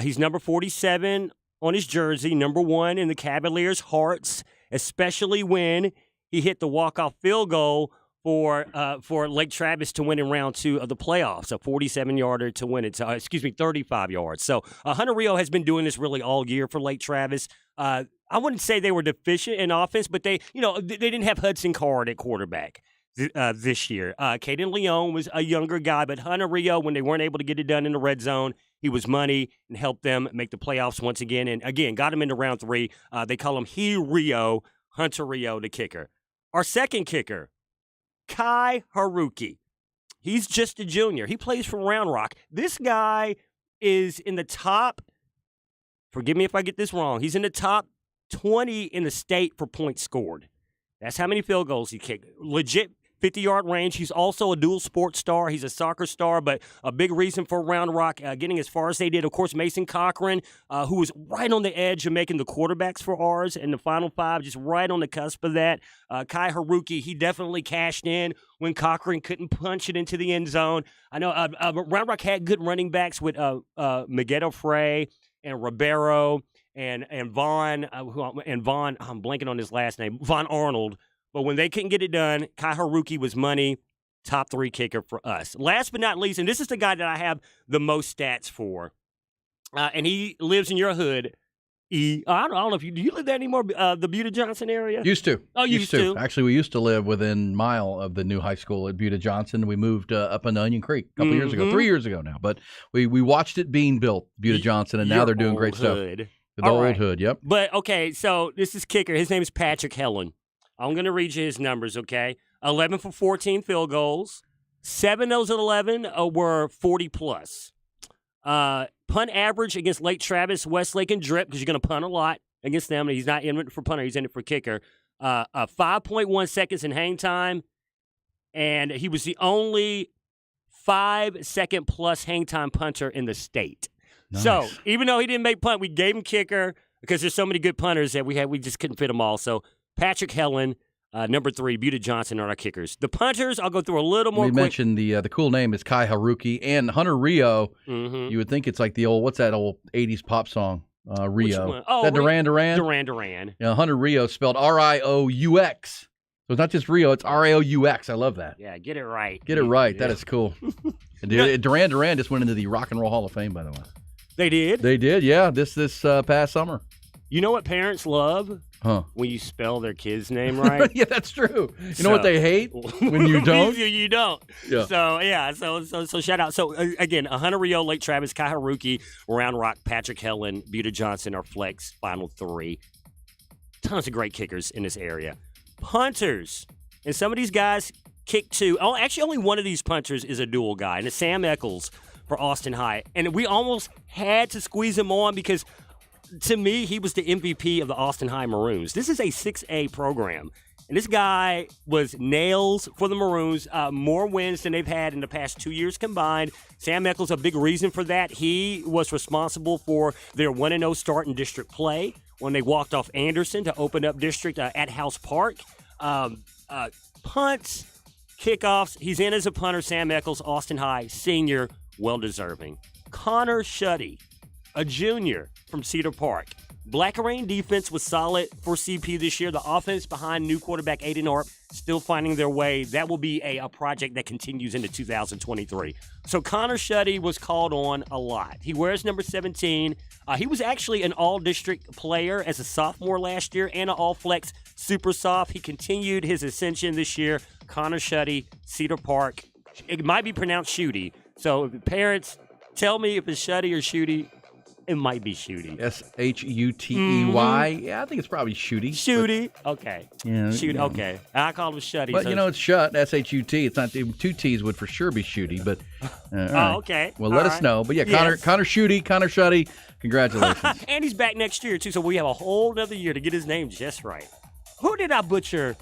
He's number 47 on his jersey, number 1 in the Cavaliers' hearts, especially when he hit the walk-off field goal for Lake Travis to win in round 2 of the playoffs, a 47-yarder to win it. 35 yards. So Hunter Rio has been doing this really all year for Lake Travis. I wouldn't say they were deficient in offense, but they didn't have Hudson Card at quarterback this year. Caden Leon was a younger guy, but Hunter Rio, when they weren't able to get it done in the red zone, he was money and helped them make the playoffs once again. And again, got him into round 3. They call him Rio, Hunter Rio, the kicker. Our second kicker, Kai Haruki. He's just a junior. He plays for Round Rock. This guy is in the top, forgive me if I get this wrong, he's in the top 20 in the state for points scored. That's how many field goals he kicked. Legit 50-yard range. He's also a dual sports star. He's a soccer star, but a big reason for Round Rock getting as far as they did. Of course, Mason Cochran, who was right on the edge of making the quarterbacks for ours in the Final 5, just right on the cusp of that. Kai Haruki, he definitely cashed in when Cochran couldn't punch it into the end zone. I know Round Rock had good running backs with Megiddo Frey and Ribeiro and Vaughn, I'm blanking on his last name, Von Arnold. But when they couldn't get it done, Kai Haruki was money, top 3 kicker for us. Last but not least, and this is the guy that I have the most stats for, and he lives in your hood. I don't know if do you live there anymore, the Buda Johnson area? Used to. Oh, used to. Actually, we used to live within a mile of the new high school at Buda Johnson. We moved up into Onion Creek a couple years ago, 3 years ago now. But we watched it being built, Buda Johnson, and now they're doing great stuff. The old hood, yep. But, okay, so this is kicker. His name is Patrick Helen. I'm going to read you his numbers, okay? 11 for 14 field goals. 7 of those 11 were 40-plus. Punt average against Lake Travis, Westlake, and Drip, because you're going to punt a lot against them. He's not in it for punter. He's in it for kicker. 5.1 seconds in hang time, and he was the only 5-second-plus hang time punter in the state. Nice. So even though he didn't make punt, we gave him kicker because there's so many good punters that we just couldn't fit them all. So Patrick Helen, number 3, Buda Johnson are our kickers. The punters, I'll go through a little more. We mentioned the cool name is Kai Haruki and Hunter Rio. Mm-hmm. You would think it's like the old, what's that old 80s pop song? Rio. Oh, that Duran Duran? Duran Duran. Yeah, Hunter Rio spelled R-I-O-U-X. So it's not just Rio, it's R-A-O-U-X. I love that. Yeah, get it right. Get it right. Yeah. That is cool. Duran Duran just went into the Rock and Roll Hall of Fame, by the way. They did? They did, yeah, this past summer. You know what parents love? Huh. When you spell their kid's name right. Yeah, that's true. You know what they hate? When you don't? You don't. Yeah. So, yeah, so shout out. So, again, Hunter Rio, Lake Travis, Kai Haruki, Round Rock, Patrick Helen, Buda Johnson, our flex final 3. Tons of great kickers in this area. Punters. And some of these guys kick 2. Oh, actually, only one of these punters is a dual guy, and it's Sam Eccles for Austin High. And we almost had to squeeze him on because – to me, he was the MVP of the Austin High Maroons. This is a 6A program, and this guy was nails for the Maroons, more wins than they've had in the past 2 years combined. Sam Eccles, a big reason for that. He was responsible for their 1-0 start in district play when they walked off Anderson to open up district at House Park. Punts, kickoffs, he's in as a punter, Sam Eccles, Austin High, senior, well-deserving. Connor Shuddy, a junior from Cedar Park. Black Rain defense was solid for CP this year. The offense behind new quarterback Aiden Arp still finding their way. That will be a project that continues into 2023. So Connor Shuddy was called on a lot. He wears number 17. He was actually an all-district player as a sophomore last year and an all-flex super soft. He continued his ascension this year. Connor Shuddy, Cedar Park. It might be pronounced Shooty. So parents, tell me if it's Shuddy or Shooty. It might be Shooty. Shutey. Yeah, I think it's probably Shooty. Shooty. Okay. Yeah. Shoot. Okay. I call him Shutty. But, so it's Shut, S-H-U-T. It's not, 2 T's would for sure be Shooty, but. All right. Okay. Well, let us know. But, yeah, Connor Shooty, Connor Shutty, congratulations. And he's back next year, too, so we have a whole other year to get his name just right. Who did I butcher?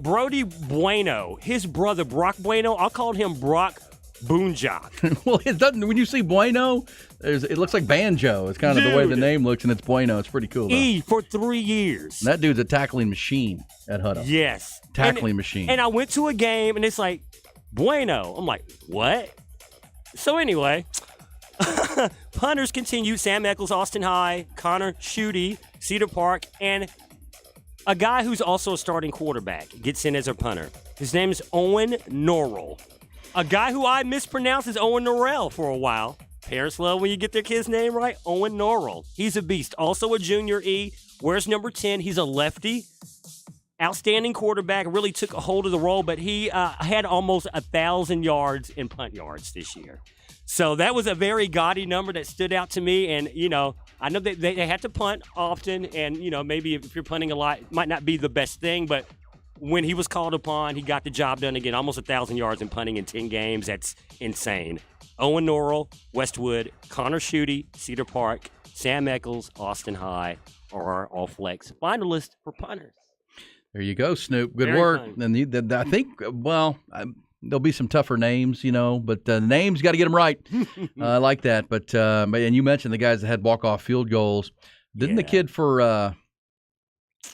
Brody Bueno. His brother, Brock Bueno. I called him Brock Boonjock. Well, it doesn't. When you see Bueno, it looks like banjo. It's kind of the way the name looks, and it's Bueno. It's pretty cool, though. E for 3 years. And that dude's a tackling machine at Hutto. Yes. Tackling machine. And I went to a game, and it's like, Bueno. I'm like, what? So anyway, punters continue. Sam Eccles, Austin High, Connor Shooty, Cedar Park, and a guy who's also a starting quarterback gets in as a punter. His name is Owen Norrell. A guy who I mispronounced as Owen Norrell for a while. Parents love when you get their kid's name right. Owen Norrell. He's a beast. Also a junior E. Wears number 10. He's a lefty. Outstanding quarterback. Really took a hold of the role, but he had almost 1,000 yards in punt yards this year. So that was a very gaudy number that stood out to me. And, I know that they had to punt often. And, maybe if you're punting a lot, it might not be the best thing, but when he was called upon, he got the job done again. Almost 1,000 yards in punting in 10 games. That's insane. Owen Norrell, Westwood, Connor Shooty, Cedar Park, Sam Eccles, Austin High are our all-flex finalists for punters. There you go, Snoop. Good Very work. fun. And I think, there'll be some tougher names, but the names, got to get them right. I like that. But and you mentioned the guys that had walk-off field goals. Didn't the kid for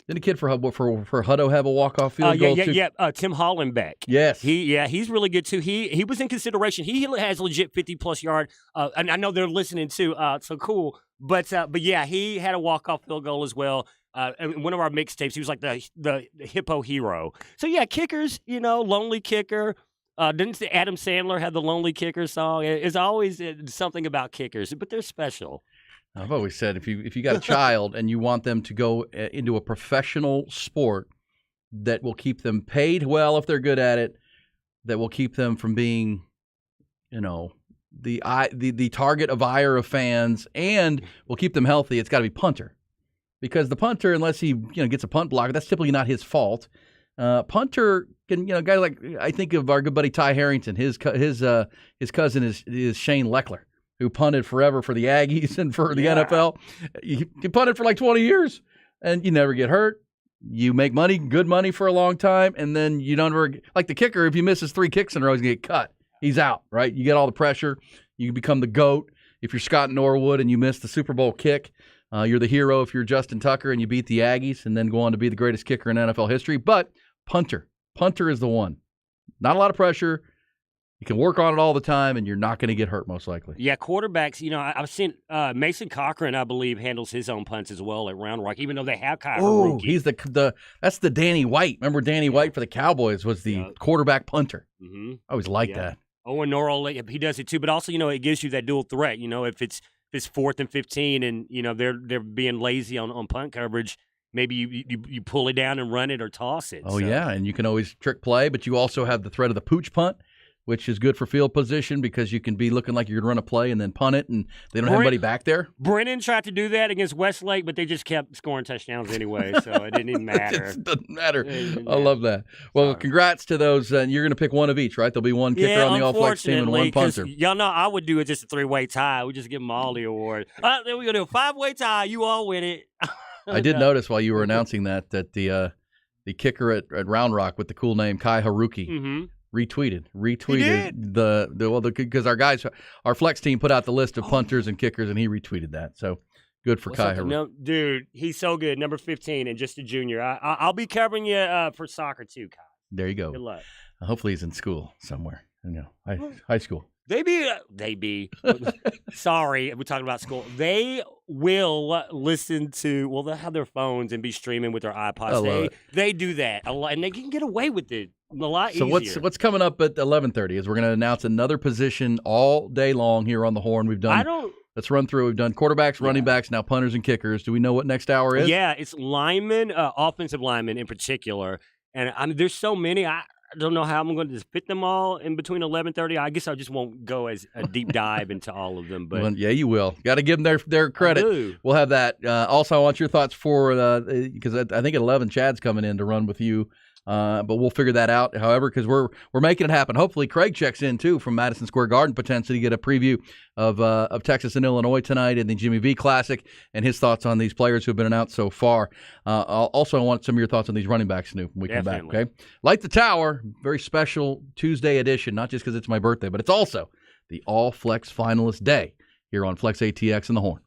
Hutto have a walk-off field goal too? Yeah. Tim Hollenbeck. Yes. He's really good too. He was in consideration. He has legit 50-plus yard. And I know they're listening too. So cool. But yeah, he had a walk-off field goal as well. In one of our mixtapes, he was like the hippo hero. So yeah, kickers. Lonely kicker. Didn't Adam Sandler have the Lonely Kicker song? It's always something about kickers, but they're special. I've always said if you got a child and you want them to go into a professional sport that will keep them paid well if they're good at it, that will keep them from being, the target of ire of fans, and will keep them healthy, it's got to be punter, because the punter, unless he gets a punt block, that's typically not his fault. Punter can, guy like, I think of our good buddy Ty Harrington. His cousin is Shane Leckler, who punted forever for the Aggies and for the NFL. He punted for like 20 years, and you never get hurt. You make money, good money for a long time, and then you don't ever – like the kicker, if he misses 3 kicks in a row, he's going to get cut. He's out, right? You get all the pressure. You become the GOAT. If you're Scott Norwood and you miss the Super Bowl kick, you're the hero if you're Justin Tucker and you beat the Aggies and then go on to be the greatest kicker in NFL history. But punter is the one. Not a lot of pressure. You can work on it all the time, and you're not going to get hurt, most likely. Yeah, quarterbacks, I've seen Mason Cochran, I believe, handles his own punts as well at Round Rock, even though they have kind of a rookie. He's that's the Danny White. Remember Danny White for the Cowboys was the quarterback punter. Mm-hmm. I always liked that. Owen Norrell, he does it too, but also, it gives you that dual threat. If it's 4th and 15 and, they're being lazy on punt coverage, maybe you pull it down and run it or toss it. Yeah, and you can always trick play, but you also have the threat of the pooch punt, which is good for field position because you can be looking like you're going to run a play and then punt it, and they don't have anybody back there. Brennan tried to do that against Westlake, but they just kept scoring touchdowns anyway, so it didn't even matter. It doesn't matter. I love that. Well, congrats to those. You're going to pick one of each, right? There'll be one kicker on the all-flex team and one punter. Y'all know I would do it just a 3-way tie. We just give them all the award. Then we're going to do a 5-way tie. You all win it. I did notice while you were announcing that the kicker at Round Rock with the cool name Kai Haruki retweeted because our flex team put out the list of punters and kickers, and he retweeted that. So good for Kai Haruki. No, dude, he's so good. Number 15 and just a junior. I'll be covering you for soccer too, Kai. There you go. Good luck. Hopefully he's in school somewhere. High school. They be. Sorry, we're talking about school. They will listen to. They'll have their phones and be streaming with their iPods. They do that a lot, and they can get away with it a lot easier. So what's coming up at 11:30 is we're going to announce another position all day long here on the Horn. We've done. Let's run through. We've done quarterbacks, running backs, now punters and kickers. Do we know what next hour is? Yeah, it's linemen, offensive linemen in particular, and there's so many. I don't know how I'm going to just fit them all in between 11:30. I guess I just won't go as a deep dive into all of them. But well, yeah, you will. Got to give them their credit. We'll have that. Also, I want your thoughts for because I think at 11 Chad's coming in to run with you. But we'll figure that out. However, because we're making it happen. Hopefully, Craig checks in too from Madison Square Garden, potentially get a preview of Texas and Illinois tonight in the Jimmy V Classic and his thoughts on these players who've been announced so far. Also, I want some of your thoughts on these running backs, Snoop, when we come back. Okay, Light the Tower, very special Tuesday edition. Not just because it's my birthday, but it's also the All Flex Finalist Day here on Flex ATX and the Horn.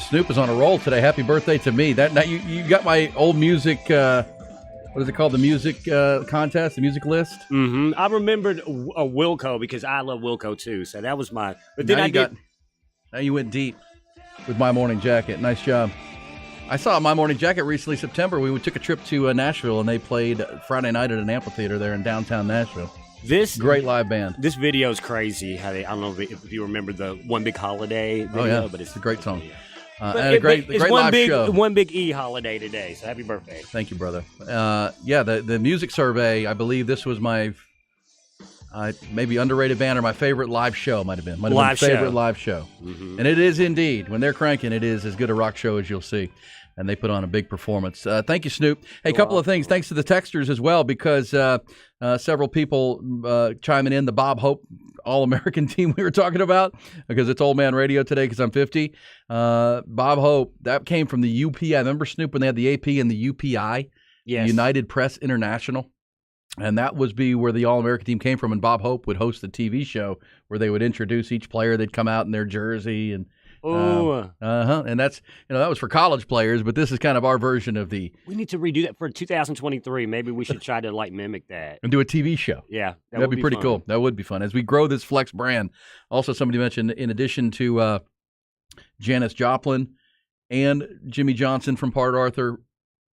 Snoop is on a roll today. Happy birthday to me. Now you got my old music. What is it called? The music contest, the music list. Mm-hmm. I remembered Wilco because I love Wilco too. So that was my. But then now you went deep with My Morning Jacket. Nice job. I saw My Morning Jacket recently, September. We took a trip to Nashville, and they played Friday night at an amphitheater there in downtown Nashville. This great live band. This video is crazy. I don't know if you remember the One Big Holiday video, but it's a great song. And a great live show. One Big E holiday today, so happy birthday. Thank you, brother. The music survey, I believe this was my maybe underrated band or my favorite live show might have been. Favorite live show. Mm-hmm. And it is indeed. When they're cranking, it is as good a rock show as you'll see. And they put on a big performance. Thank you, Snoop. Hey, a couple of things. Thanks to the texters as well, because several people chiming in. The Bob Hope All-American team we were talking about, because it's Old Man Radio today because I'm 50. Bob Hope, that came from the UPI. I remember, Snoop, when they had the AP and the UPI, United Press International. And that was where the All-American team came from. And Bob Hope would host the TV show where they would introduce each player. They'd come out in their jersey and and that's that was for college players, but this is kind of our version of the. We need to redo that for 2023. Maybe we should try to mimic that and do a TV show. Yeah, that'd be pretty cool. That would be fun as we grow this Flex brand. Also, somebody mentioned in addition to Janis Joplin and Jimmy Johnson from Port Arthur,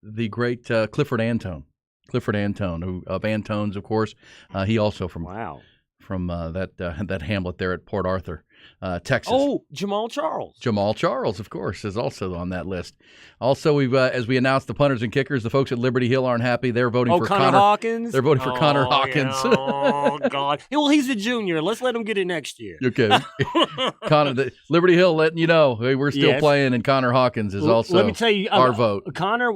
the great Clifford Antone. Clifford Antone, who of Antones, of course. He also from that hamlet there at Port Arthur, Texas. Oh, Jamal Charles. Jamal Charles, of course, is also on that list. Also, we've as we announced the punters and kickers, the folks at Liberty Hill aren't happy. They're voting for Connor Hawkins. They're voting for Connor Hawkins. Yeah. Oh God! Well, he's a junior. Let's let him get it next year. Okay, Liberty Hill letting you know we're still playing, and Connor Hawkins is also. Let me tell you, our vote. Connor,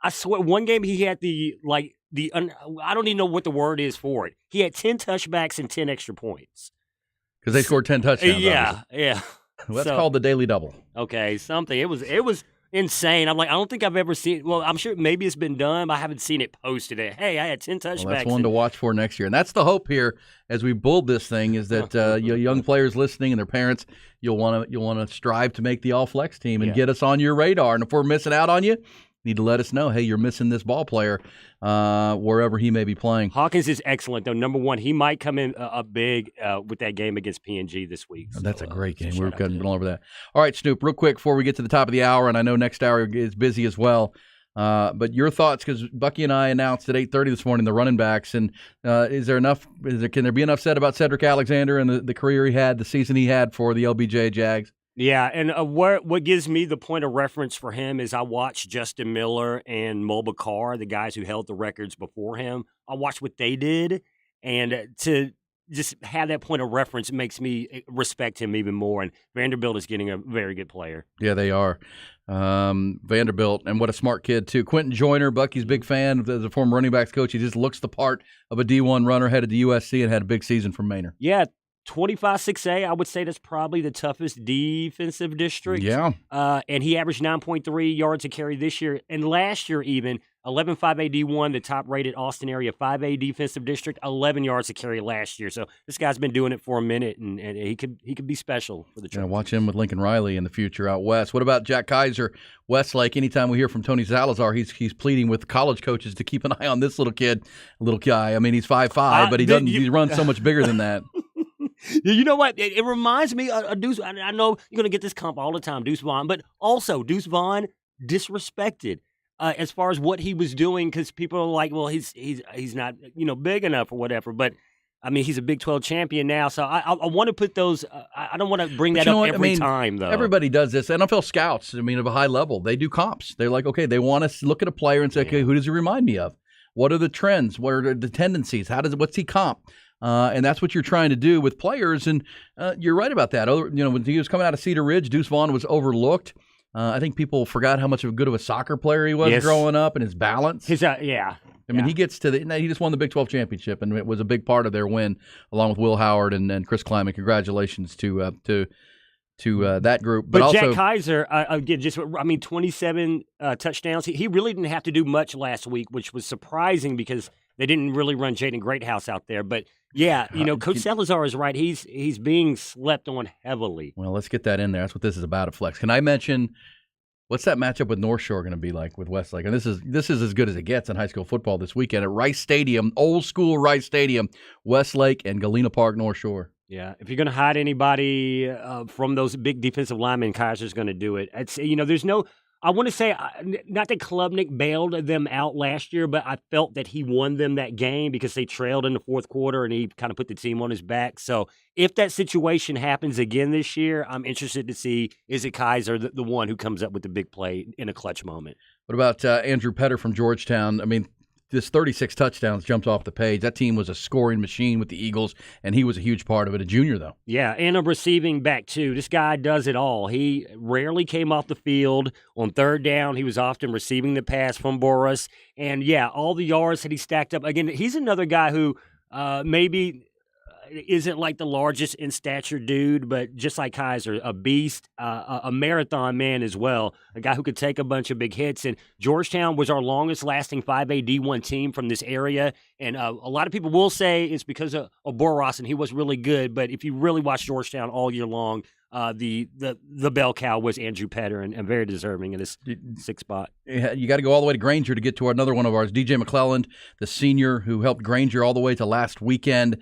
I swear, one game he had I don't even know what the word is for it. He had 10 touchbacks and 10 extra points. Because they scored 10 touchdowns. Yeah. Well, that's called the daily double. Okay, something. It was insane. I'm like, I don't think I've ever seen. Well, I'm sure maybe it's been done, but I haven't seen it posted. Hey, I had 10 touchbacks. Well, that's one to watch for next year, and that's the hope here as we build this thing. Is that young players listening and their parents, you'll want to strive to make the All Flex team and get us on your radar. And if we're missing out on you, need to let us know, hey, you're missing this ball player wherever he may be playing. Hawkins is excellent, though. Number one, he might come in up big with that game against PNG this week. So, that's a great game. We're cutting all over that. All right, Snoop, real quick before we get to the top of the hour, and I know next hour is busy as well, but your thoughts, because Bucky and I announced at 8:30 this morning the running backs, and can there be enough said about Cedric Alexander and the career he had, the season he had for the LBJ Jags? Yeah, and what gives me the point of reference for him is I watched Justin Miller and Mulbah Carr, the guys who held the records before him. I watched what they did, and to just have that point of reference makes me respect him even more. And Vanderbilt is getting a very good player. Yeah, they are. Vanderbilt, and what a smart kid, too. Quentin Joyner, Bucky's big fan, as a former running backs coach. He just looks the part of a D1 runner, headed to USC and had a big season from Manor. Yeah. 25-6A, I would say that's probably the toughest defensive district. Yeah. And he averaged 9.3 yards a carry this year. And last year even, 11-5A D1, the top-rated Austin area 5A defensive district, 11 yards a carry last year. So this guy's been doing it for a minute, and he could be special for the Trojans. Watch him with Lincoln Riley in the future out west. What about Jack Kaiser, Westlake? Anytime we hear from Tony Salazar, he's pleading with college coaches to keep an eye on this little guy. I mean, he's 5'5", but he runs so much bigger than that. You know what? It reminds me of Deuce. I know you're going to get this comp all the time, Deuce Vaughn, but also Deuce Vaughn disrespected as far as what he was doing, because people are like, well, he's not big enough or whatever. But I mean, he's a Big 12 champion now, so I want to put those. I don't want to bring that up every time, though. Everybody does this. NFL scouts, of a high level, they do comps. They're like, okay, they want to look at a player and say, okay, who does he remind me of? What are the trends? What are the tendencies? What's he comp? And that's what you're trying to do with players, and you're right about that. When he was coming out of Cedar Ridge, Deuce Vaughn was overlooked. I think people forgot how much of a good of a soccer player he was growing up, and his balance. He gets to he just won the Big 12 championship, and it was a big part of their win, along with Will Howard and Chris Kleiman. Congratulations to that group. But also, Jack Kaiser, again, 27 touchdowns. He really didn't have to do much last week, which was surprising because They didn't really run Jaden Greathouse out there. But, yeah, Coach Salazar is right. He's being slept on heavily. Well, let's get that in there. That's what this is about at Flex. Can I mention what's that matchup with North Shore going to be like with Westlake? And this is as good as it gets in high school football this weekend at Rice Stadium, old school Rice Stadium, Westlake and Galena Park, North Shore. Yeah, if you're going to hide anybody from those big defensive linemen, Kaiser's going to do it. There's no – I want to say, not that Klubnik bailed them out last year, but I felt that he won them that game because they trailed in the fourth quarter and he kind of put the team on his back. So if that situation happens again this year, I'm interested to see, is it Kaiser the one who comes up with the big play in a clutch moment? What about Andrew Petter from Georgetown? I mean, this 36 touchdowns jumped off the page. That team was a scoring machine with the Eagles, and he was a huge part of it, a junior, though. Yeah, and a receiving back, too. This guy does it all. He rarely came off the field. On third down, he was often receiving the pass from Boris. And, yeah, all the yards that he stacked up. Again, he's another guy who maybe isn't like the largest in stature dude, but just like Kaiser, a beast, a marathon man as well, a guy who could take a bunch of big hits. And Georgetown was our longest lasting 5A D1 team from this area. And a lot of people will say it's because of Boros, and he was really good. But if you really watch Georgetown all year long, the bell cow was Andrew Petter, and very deserving in this sixth spot. You got to go all the way to Granger to get to another one of ours, DJ McClelland, the senior who helped Granger all the way to last weekend.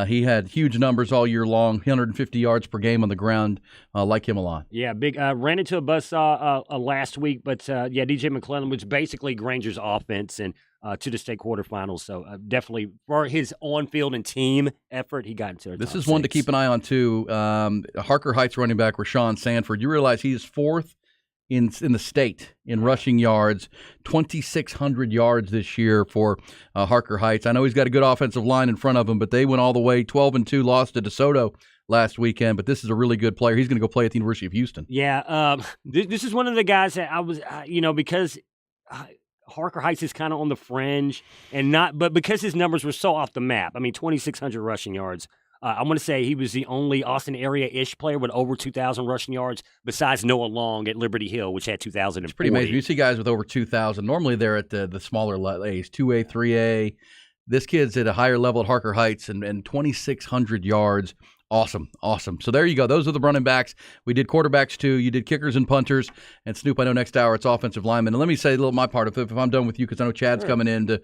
He had huge numbers all year long, 150 yards per game on the ground. Like him a lot. Yeah, big. Ran into a buzzsaw last week, but DJ McClelland was basically Granger's offense and to the state quarterfinals. So definitely for his on-field and team effort, he got into it. This is one to keep an eye on, too. Harker Heights running back Rashawn Sanford. You realize he is fourth in the state in rushing yards, 2,600 yards this year for Harker Heights. I know he's got a good offensive line in front of him, but they went all the way 12-2, lost to DeSoto last weekend, but this is a really good player. He's going to go play at the University of Houston. Yeah, this is one of the guys that I was, because Harker Heights is kind of on the fringe, but because his numbers were so off the map. I mean, 2,600 rushing yards. I want to say he was the only Austin area-ish player with over 2,000 rushing yards besides Noah Long at Liberty Hill, which had 2,000. It's pretty amazing. You see guys with over 2,000. Normally they're at the smaller A's, 2A, 3A. This kid's at a higher level at Harker Heights and 2,600 yards. Awesome. So there you go. Those are the running backs. We did quarterbacks, too. You did kickers and punters. And, Snoop, I know next hour it's offensive linemen. And let me say a little my part, if I'm done with you, because I know Chad's coming in to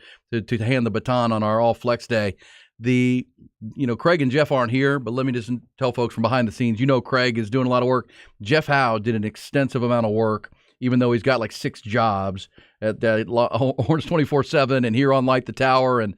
hand the baton on our all-flex day. Craig and Jeff aren't here, but let me just tell folks from behind the scenes, Craig is doing a lot of work. Jeff Howe did an extensive amount of work, even though he's got like 6 jobs at Horns 24/7 and here on Light the Tower and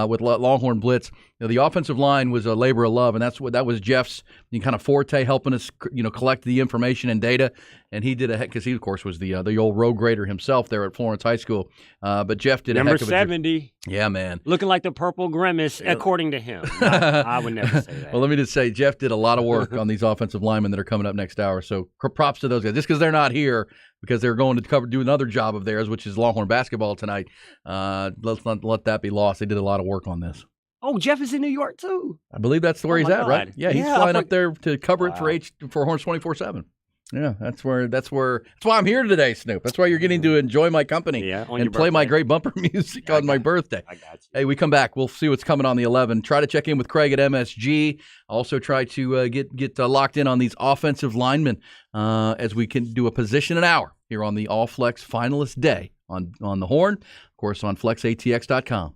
with Longhorn Blitz. The offensive line was a labor of love, and that was Jeff's kind of forte, helping us collect the information and data. And he did because he of course was the old road grader himself there at Florence High School. But Jeff did number a heck of 70. Yeah, man, looking like the purple grimace, according to him. I would never say that. Well, let me just say, Jeff did a lot of work on these offensive linemen that are coming up next hour. So props to those guys. Just because they're not here, because they're going to do another job of theirs, which is Longhorn basketball tonight. Let's not let that be lost. They did a lot of work on this. Oh, Jeff is in New York too. I believe that's where he's at, right? Yeah, he's flying up there to cover it for Horns 24/7. Yeah, that's why I'm here today, Snoop. That's why you're getting to enjoy my company and play my great bumper music on my birthday. I got you. Hey, we come back. We'll see what's coming on the 11. Try to check in with Craig at MSG. Also try to get locked in on these offensive linemen as we can do a position an hour here on the All Flex finalist day on the Horn, of course, on flexatx.com.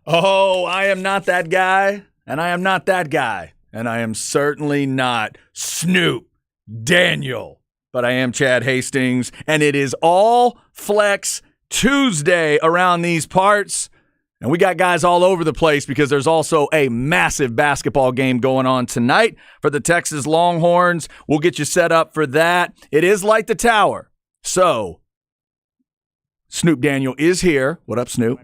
Oh, I am not that guy, and I am not that guy, and I am certainly not Snoop Daniel, but I am Chad Hastings, and it is All Flex Tuesday around these parts. And we got guys all over the place because there's also a massive basketball game going on tonight for the Texas Longhorns. We'll get you set up for that. It is Light the Tower. So, Snoop Daniel is here. What up, Snoop?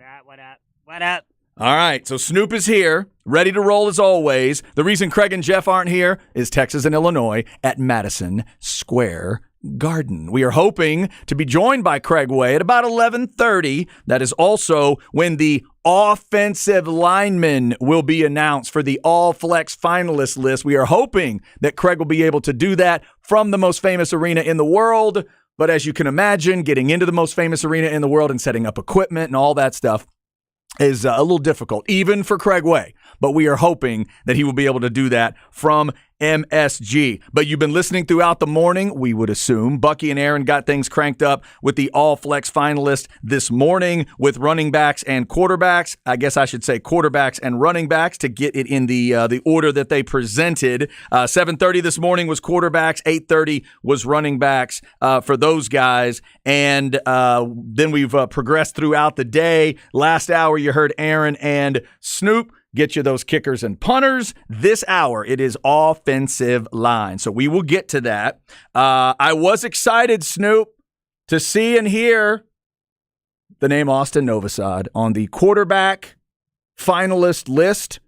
What up? All right, so Snoop is here, ready to roll as always. The reason Craig and Jeff aren't here is Texas and Illinois at Madison Square Garden. We are hoping to be joined by Craig Way at about 11:30. That is also when the offensive linemen will be announced for the All Flex finalist list. We are hoping that Craig will be able to do that from the most famous arena in the world. But as you can imagine, getting into the most famous arena in the world and setting up equipment and all that stuff is a little difficult, even for Craig Way. But we are hoping that he will be able to do that from MSG. But you've been listening throughout the morning, we would assume. Bucky and Aaron got things cranked up with the All Flex finalist this morning with running backs and quarterbacks. I guess I should say quarterbacks and running backs to get it in the order that they presented. 7:30 this morning was quarterbacks. 8:30 was running backs for those guys. And then we've progressed throughout the day. Last hour, you heard Aaron and Snoop get you those kickers and punters. This hour, it is offensive line. So we will get to that. I was excited, Snoop, to see and hear the name Austin Novosad on the quarterback finalist list.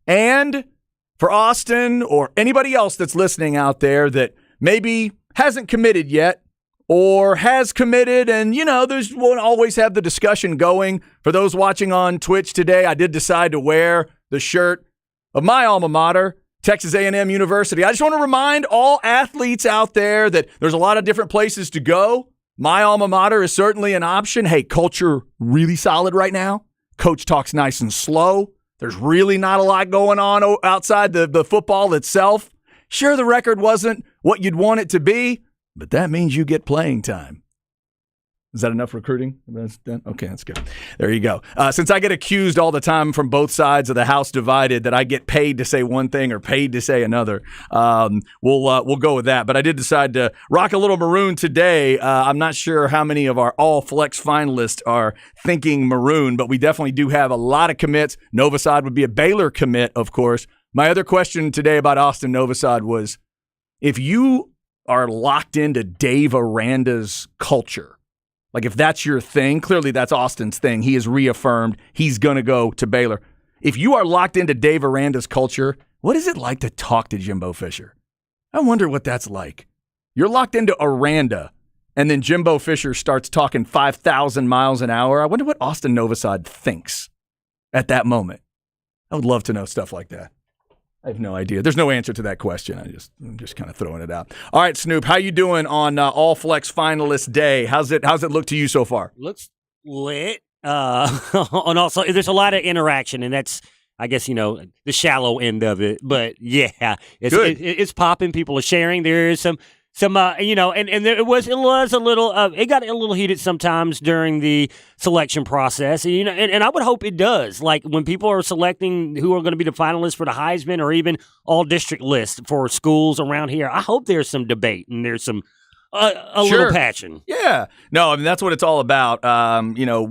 And for Austin or anybody else that's listening out there that maybe hasn't committed yet or has committed, and, you know, there's won't always have the discussion going. For those watching on Twitch today, I did decide to wear the shirt of my alma mater, Texas A&M University. I just want to remind all athletes out there that there's a lot of different places to go. My alma mater is certainly an option. Hey, culture really solid right now. Coach talks nice and slow. There's really not a lot going on outside the football itself. Sure, the record wasn't what you'd want it to be, but that means you get playing time. Is that enough recruiting? Okay, that's good. There you go. Since I get accused all the time from both sides of the house divided that I get paid to say one thing or paid to say another, we'll go with that. But I did decide to rock a little maroon today. I'm not sure how many of our All Flex finalists are thinking maroon, but we definitely do have a lot of commits. Novosad would be a Baylor commit, of course. My other question today about Austin Novosad was, if you are locked into Dave Aranda's culture, like if that's your thing, clearly that's Austin's thing. He has reaffirmed he's going to go to Baylor. If you are locked into Dave Aranda's culture, what is it like to talk to Jimbo Fisher? I wonder what that's like. You're locked into Aranda, and then Jimbo Fisher starts talking 5,000 miles an hour. I wonder what Austin Novosad thinks at that moment. I would love to know stuff like that. I have no idea. There's no answer to that question. I'm just kind of throwing it out. All right, Snoop, how you doing on All Flex Finalist Day? How's it look to you so far? Looks lit. And also, there's a lot of interaction, and that's, I guess, the shallow end of it. But yeah, it's popping. People are sharing. There is some and it was a little it got a little heated sometimes during the selection process, and I would hope it does. Like when people are selecting who are going to be the finalists for the Heisman or even all district list for schools around here, I hope there's some debate and there's some a little passion. Yeah. No, I mean, that's what it's all about.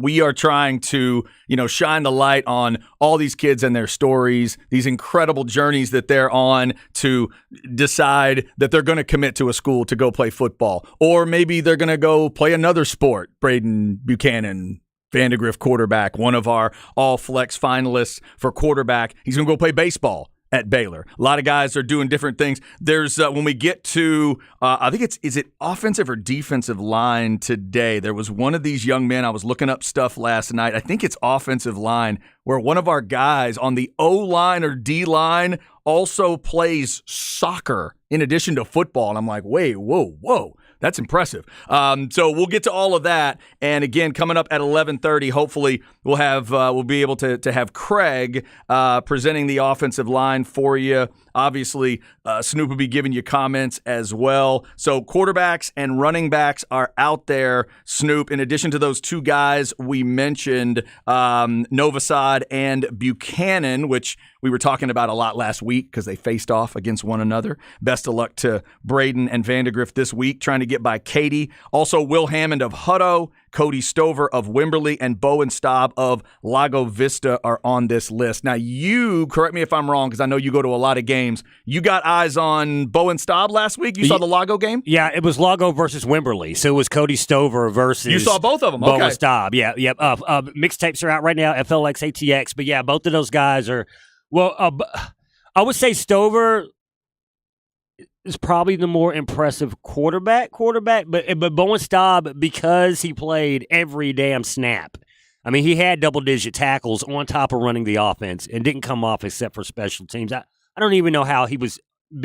We are trying to, shine the light on all these kids and their stories, these incredible journeys that they're on to decide that they're going to commit to a school to go play football. Or maybe they're going to go play another sport. Braden Buchanan, Vandegrift quarterback, one of our all-flex finalists for quarterback. He's going to go play baseball at Baylor. A lot of guys are doing different things. There's when we get to, I think is it offensive or defensive line today? There was one of these young men, I was looking up stuff last night. I think it's offensive line, where one of our guys on the O-line or D-line also plays soccer in addition to football. And I'm like, whoa. That's impressive. So we'll get to all of that. And again, coming up at 11:30, hopefully we'll be able to have Craig presenting the offensive line for you. Obviously, Snoop will be giving you comments as well. So quarterbacks and running backs are out there, Snoop. In addition to those two guys we mentioned, Novosad and Buchanan, which we were talking about a lot last week because they faced off against one another. Best of luck to Braden and Vandegrift this week, trying to get by Katie. Also, Will Hammond of Hutto, Cody Stover of Wimberley, and Bowen Staub of Lago Vista are on this list. Now, you, correct me if I'm wrong, because I know you go to a lot of games. You got eyes on Bowen Staub last week? You saw the Lago game? Yeah, it was Lago versus Wimberley. So it was Cody Stover versus You saw both of them? Bowen Okay. Staub. Yeah. Mixtapes are out right now, FLX, ATX. But yeah, both of those guys are, I would say Stover is probably the more impressive quarterback, but Bowen Staub, because he played every damn snap. I mean, he had double-digit tackles on top of running the offense and didn't come off except for special teams. I don't even know how he was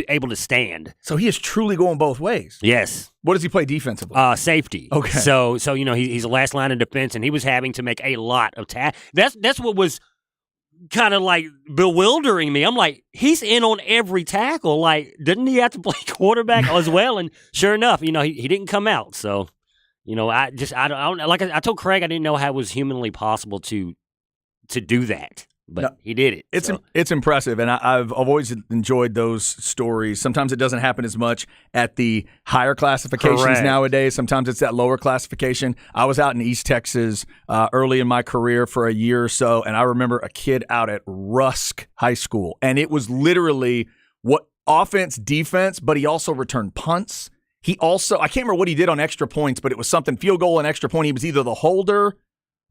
able to stand. So he is truly going both ways. Yes. What does he play defensively? Safety. Okay. So he's the last line of defense, and he was having to make a lot of tackles. That's what was kind of like bewildering me. I'm like, he's in on every tackle. Like, didn't he have to play quarterback as well? And sure enough, he didn't come out. So, I don't like I told Craig, I didn't know how it was humanly possible to do that. But he did it. It's impressive, and I've always enjoyed those stories. Sometimes it doesn't happen as much at the higher classifications nowadays. Sometimes it's that lower classification. I was out in East Texas early in my career for a year or so, and I remember a kid out at Rusk High School, and it was literally what offense, defense, but he also returned punts. He also, I can't remember what he did on extra points, but it was something field goal and extra point. He was either the holder.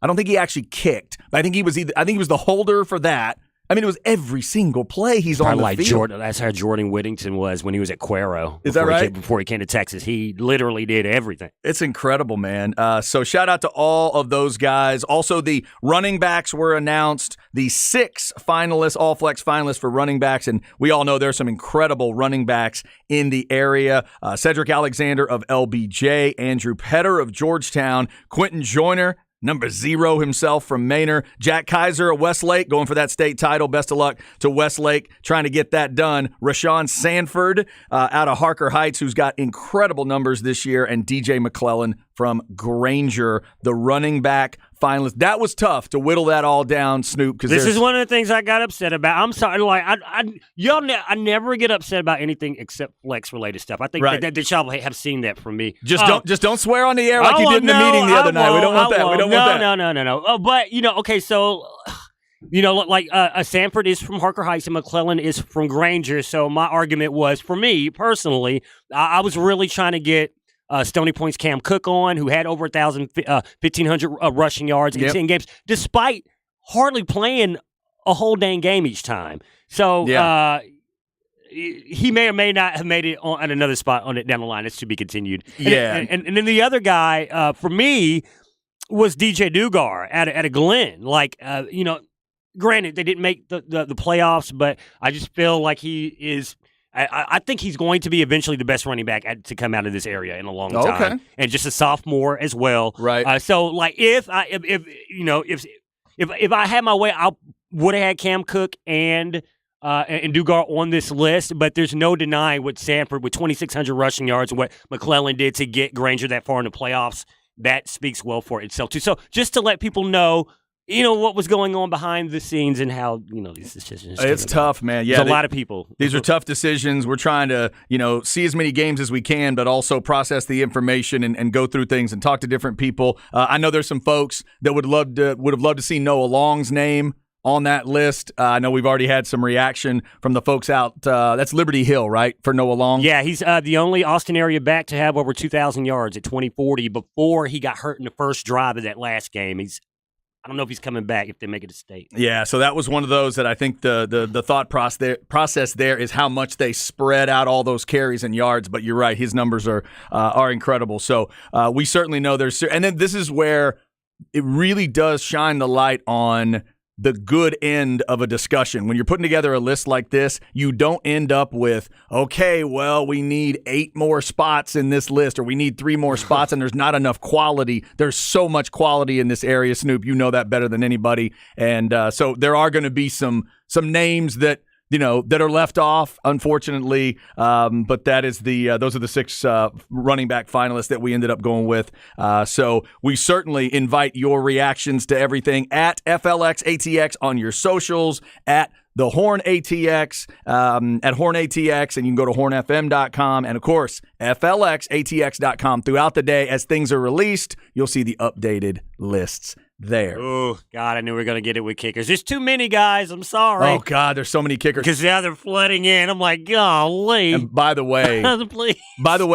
I don't think he actually kicked. But I think he was the holder for that. I mean, it was every single play he's on the field. Jordan, that's how Jordan Whittington was when he was at Cuero. Is that right? Before he came to Texas. He literally did everything. It's incredible, man. So shout out to all of those guys. Also, the running backs were announced. The 6 finalists, all flex finalists for running backs. And we all know there's some incredible running backs in the area. Cedric Alexander of LBJ, Andrew Petter of Georgetown, Quentin Joyner, number 0 himself from Manor. Jack Kaiser of Westlake going for that state title. Best of luck to Westlake trying to get that done. Rashawn Sanford out of Harker Heights, who's got incredible numbers this year. And DJ McClellan from Granger, the running back finalist. That was tough to whittle that all down, Snoop. This is one of the things I got upset about. I'm sorry, like I never get upset about anything except flex related stuff. I think that y'all have seen that from me. Just don't swear on the air like you did in the meeting the other night. We don't want that. We don't want that. No. But okay, so. Sanford is from Harker Heights and McClellan is from Granger. So my argument was, for me personally, I was really trying to get Stony Point's Cam Cook on, who had over 1,500 rushing yards in 10 games, despite hardly playing a whole dang game each time. So he may or may not have made it on at another spot on it down the line. It's to be continued. And then the other guy, for me, was DJ Dugar at a Glenn. Granted, they didn't make the playoffs, but I just feel like he is – I think he's going to be eventually the best running back to come out of this area in a long time. Okay. And just a sophomore as well. Right. If I had my way, I would have had Cam Cook and Dugar on this list, but there's no denying what Sanford with 2,600 rushing yards and what McClellan did to get Granger that far in the playoffs. That speaks well for itself, too. So just to let people know – what was going on behind the scenes and how, these decisions. It's tough, man. Yeah, there's a lot of people. These are tough decisions. We're trying to, see as many games as we can, but also process the information and go through things and talk to different people. I know there's some folks that would have loved to see Noah Long's name on that list. I know we've already had some reaction from the folks out. That's Liberty Hill, right, for Noah Long? Yeah, he's the only Austin area back to have over 2,000 yards at 2040 before he got hurt in the first drive of that last game. I don't know if he's coming back if they make it a state. Yeah, so that was one of those that I think the thought process there is how much they spread out all those carries and yards. But you're right, his numbers are incredible. So we certainly know and then this is where it really does shine the light on the good end of a discussion. When you're putting together a list like this, you don't end up with, okay, well, we need 8 more spots in this list, or we need 3 more spots, and there's not enough quality. There's so much quality in this area, Snoop. You know that better than anybody. And so there are going to be some names that are left off, unfortunately. But that is those are the 6 running back finalists that we ended up going with. So we certainly invite your reactions to everything at FLXATX on your socials, at the Horn ATX, at Horn ATX, and you can go to hornfm.com, and of course, FLXATX.com. Throughout the day, as things are released, you'll see the updated lists there. Oh, God, I knew we were going to get it with kickers. There's too many guys. I'm sorry. Oh, God, there's so many kickers. Because now they're flooding in. I'm like, golly. And by the way,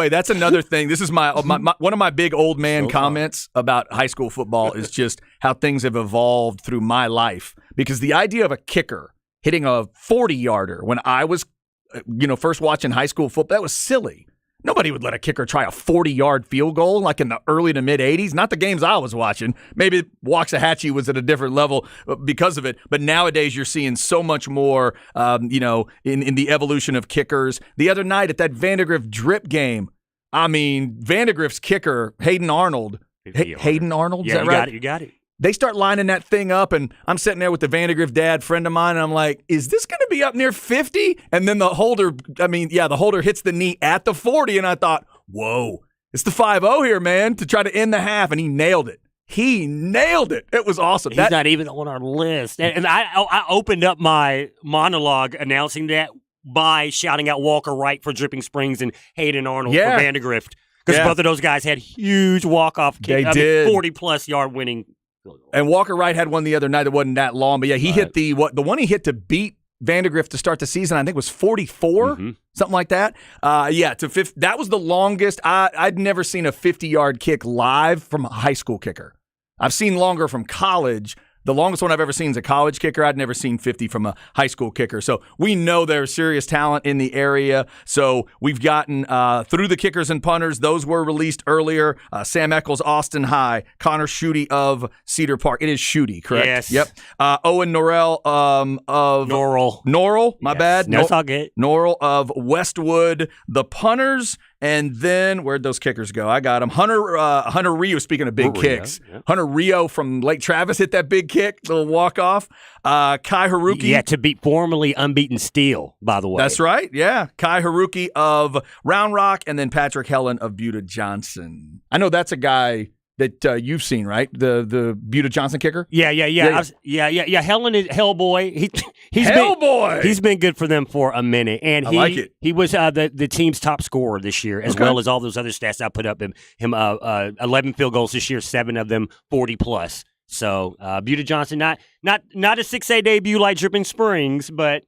that's another thing. This is my one of my big old man comments about high school football is just how things have evolved through my life. Because the idea of a kicker hitting a 40-yarder when I was, first watching high school football, that was silly. Nobody would let a kicker try a 40-yard field goal like in the early to mid-'80s. Not the games I was watching. Maybe Waxahachie was at a different level because of it. But nowadays you're seeing so much more, in the evolution of kickers. The other night at that Vandegrift drip game, Vandegrift's kicker, Hayden Arnold. Hayden Arnold? Yeah, is that right? You got it. They start lining that thing up, and I'm sitting there with the Vandegrift dad, friend of mine, and I'm like, is this going to be up near 50? And then the holder hits the knee at the 40, and I thought, whoa, it's the 5-0 here, man, to try to end the half, and he nailed it. It was awesome. He's not even on our list. And I opened up my monologue announcing that by shouting out Walker Wright for Dripping Springs and Hayden Arnold for Vandegrift, because both of those guys had huge walk-off kick. They did. 40-plus yard winning. And Walker Wright had one the other night that wasn't that long, but yeah, he hit the one he hit to beat Vandegrift to start the season, I think was 44, something like that. That was the longest. I'd never seen a 50-yard kick live from a high school kicker. I've seen longer from college. The longest one I've ever seen is a college kicker. I'd never seen 50 from a high school kicker. So we know there's serious talent in the area. So we've gotten through the kickers and punters. Those were released earlier. Sam Eccles, Austin High. Connor Schutte of Cedar Park. It is Schutte, correct? Yes. Yep. Owen Norrell of Norrell, my bad. No, it's all good. Norrell of Westwood. The punters. And then, where'd those kickers go? I got them. Hunter Rio, speaking of big kicks. Yeah. Hunter Rio from Lake Travis hit that big kick, little walk-off. Kai Haruki. Yeah, to beat formerly unbeaten Steel, by the way. That's right, yeah. Kai Haruki of Round Rock, and then Patrick Helen of Buda Johnson. I know that's a guy that you've seen, right? The Buda Johnson kicker? Yeah. Helen is Hellboy. He's been good for them for a minute, and I like it. He was the team's top scorer this year, as well as all those other stats I put up. Him 11 field goals this year, 7 of them 40+. So Buda Johnson, not a 6A debut like Dripping Springs, but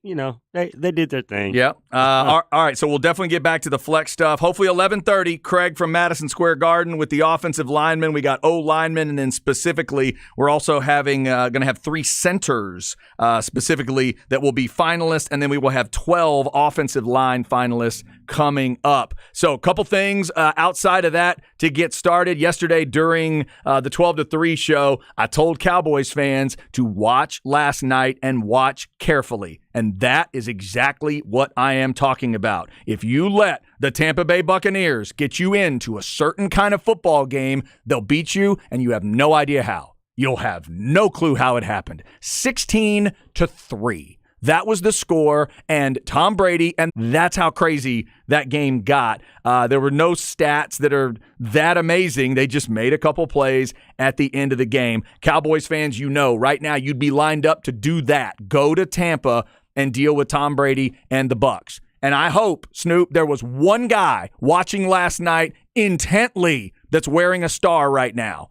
they did their thing. Yeah. All right. So we'll definitely get back to the flex stuff. Hopefully 11:30. Craig from Madison Square Garden with the offensive linemen. We got O linemen, and then specifically we're also going to have 3 centers specifically that will be finalists, and then we will have 12 offensive line finalists coming up. So a couple things outside of that to get started. Yesterday during the 12 to 3 show, I told Cowboys fans to watch last night and watch carefully. And that is exactly what I am talking about. If you let the Tampa Bay Buccaneers get you into a certain kind of football game, they'll beat you, and you have no idea how. You'll have no clue how it happened. 16-3. That was the score, and Tom Brady, and that's how crazy that game got. There were no stats that are that amazing. They just made a couple plays at the end of the game. Cowboys fans, right now you'd be lined up to do that. Go to Tampa and deal with Tom Brady and the Bucs. And I hope, Snoop, there was one guy watching last night intently that's wearing a star right now.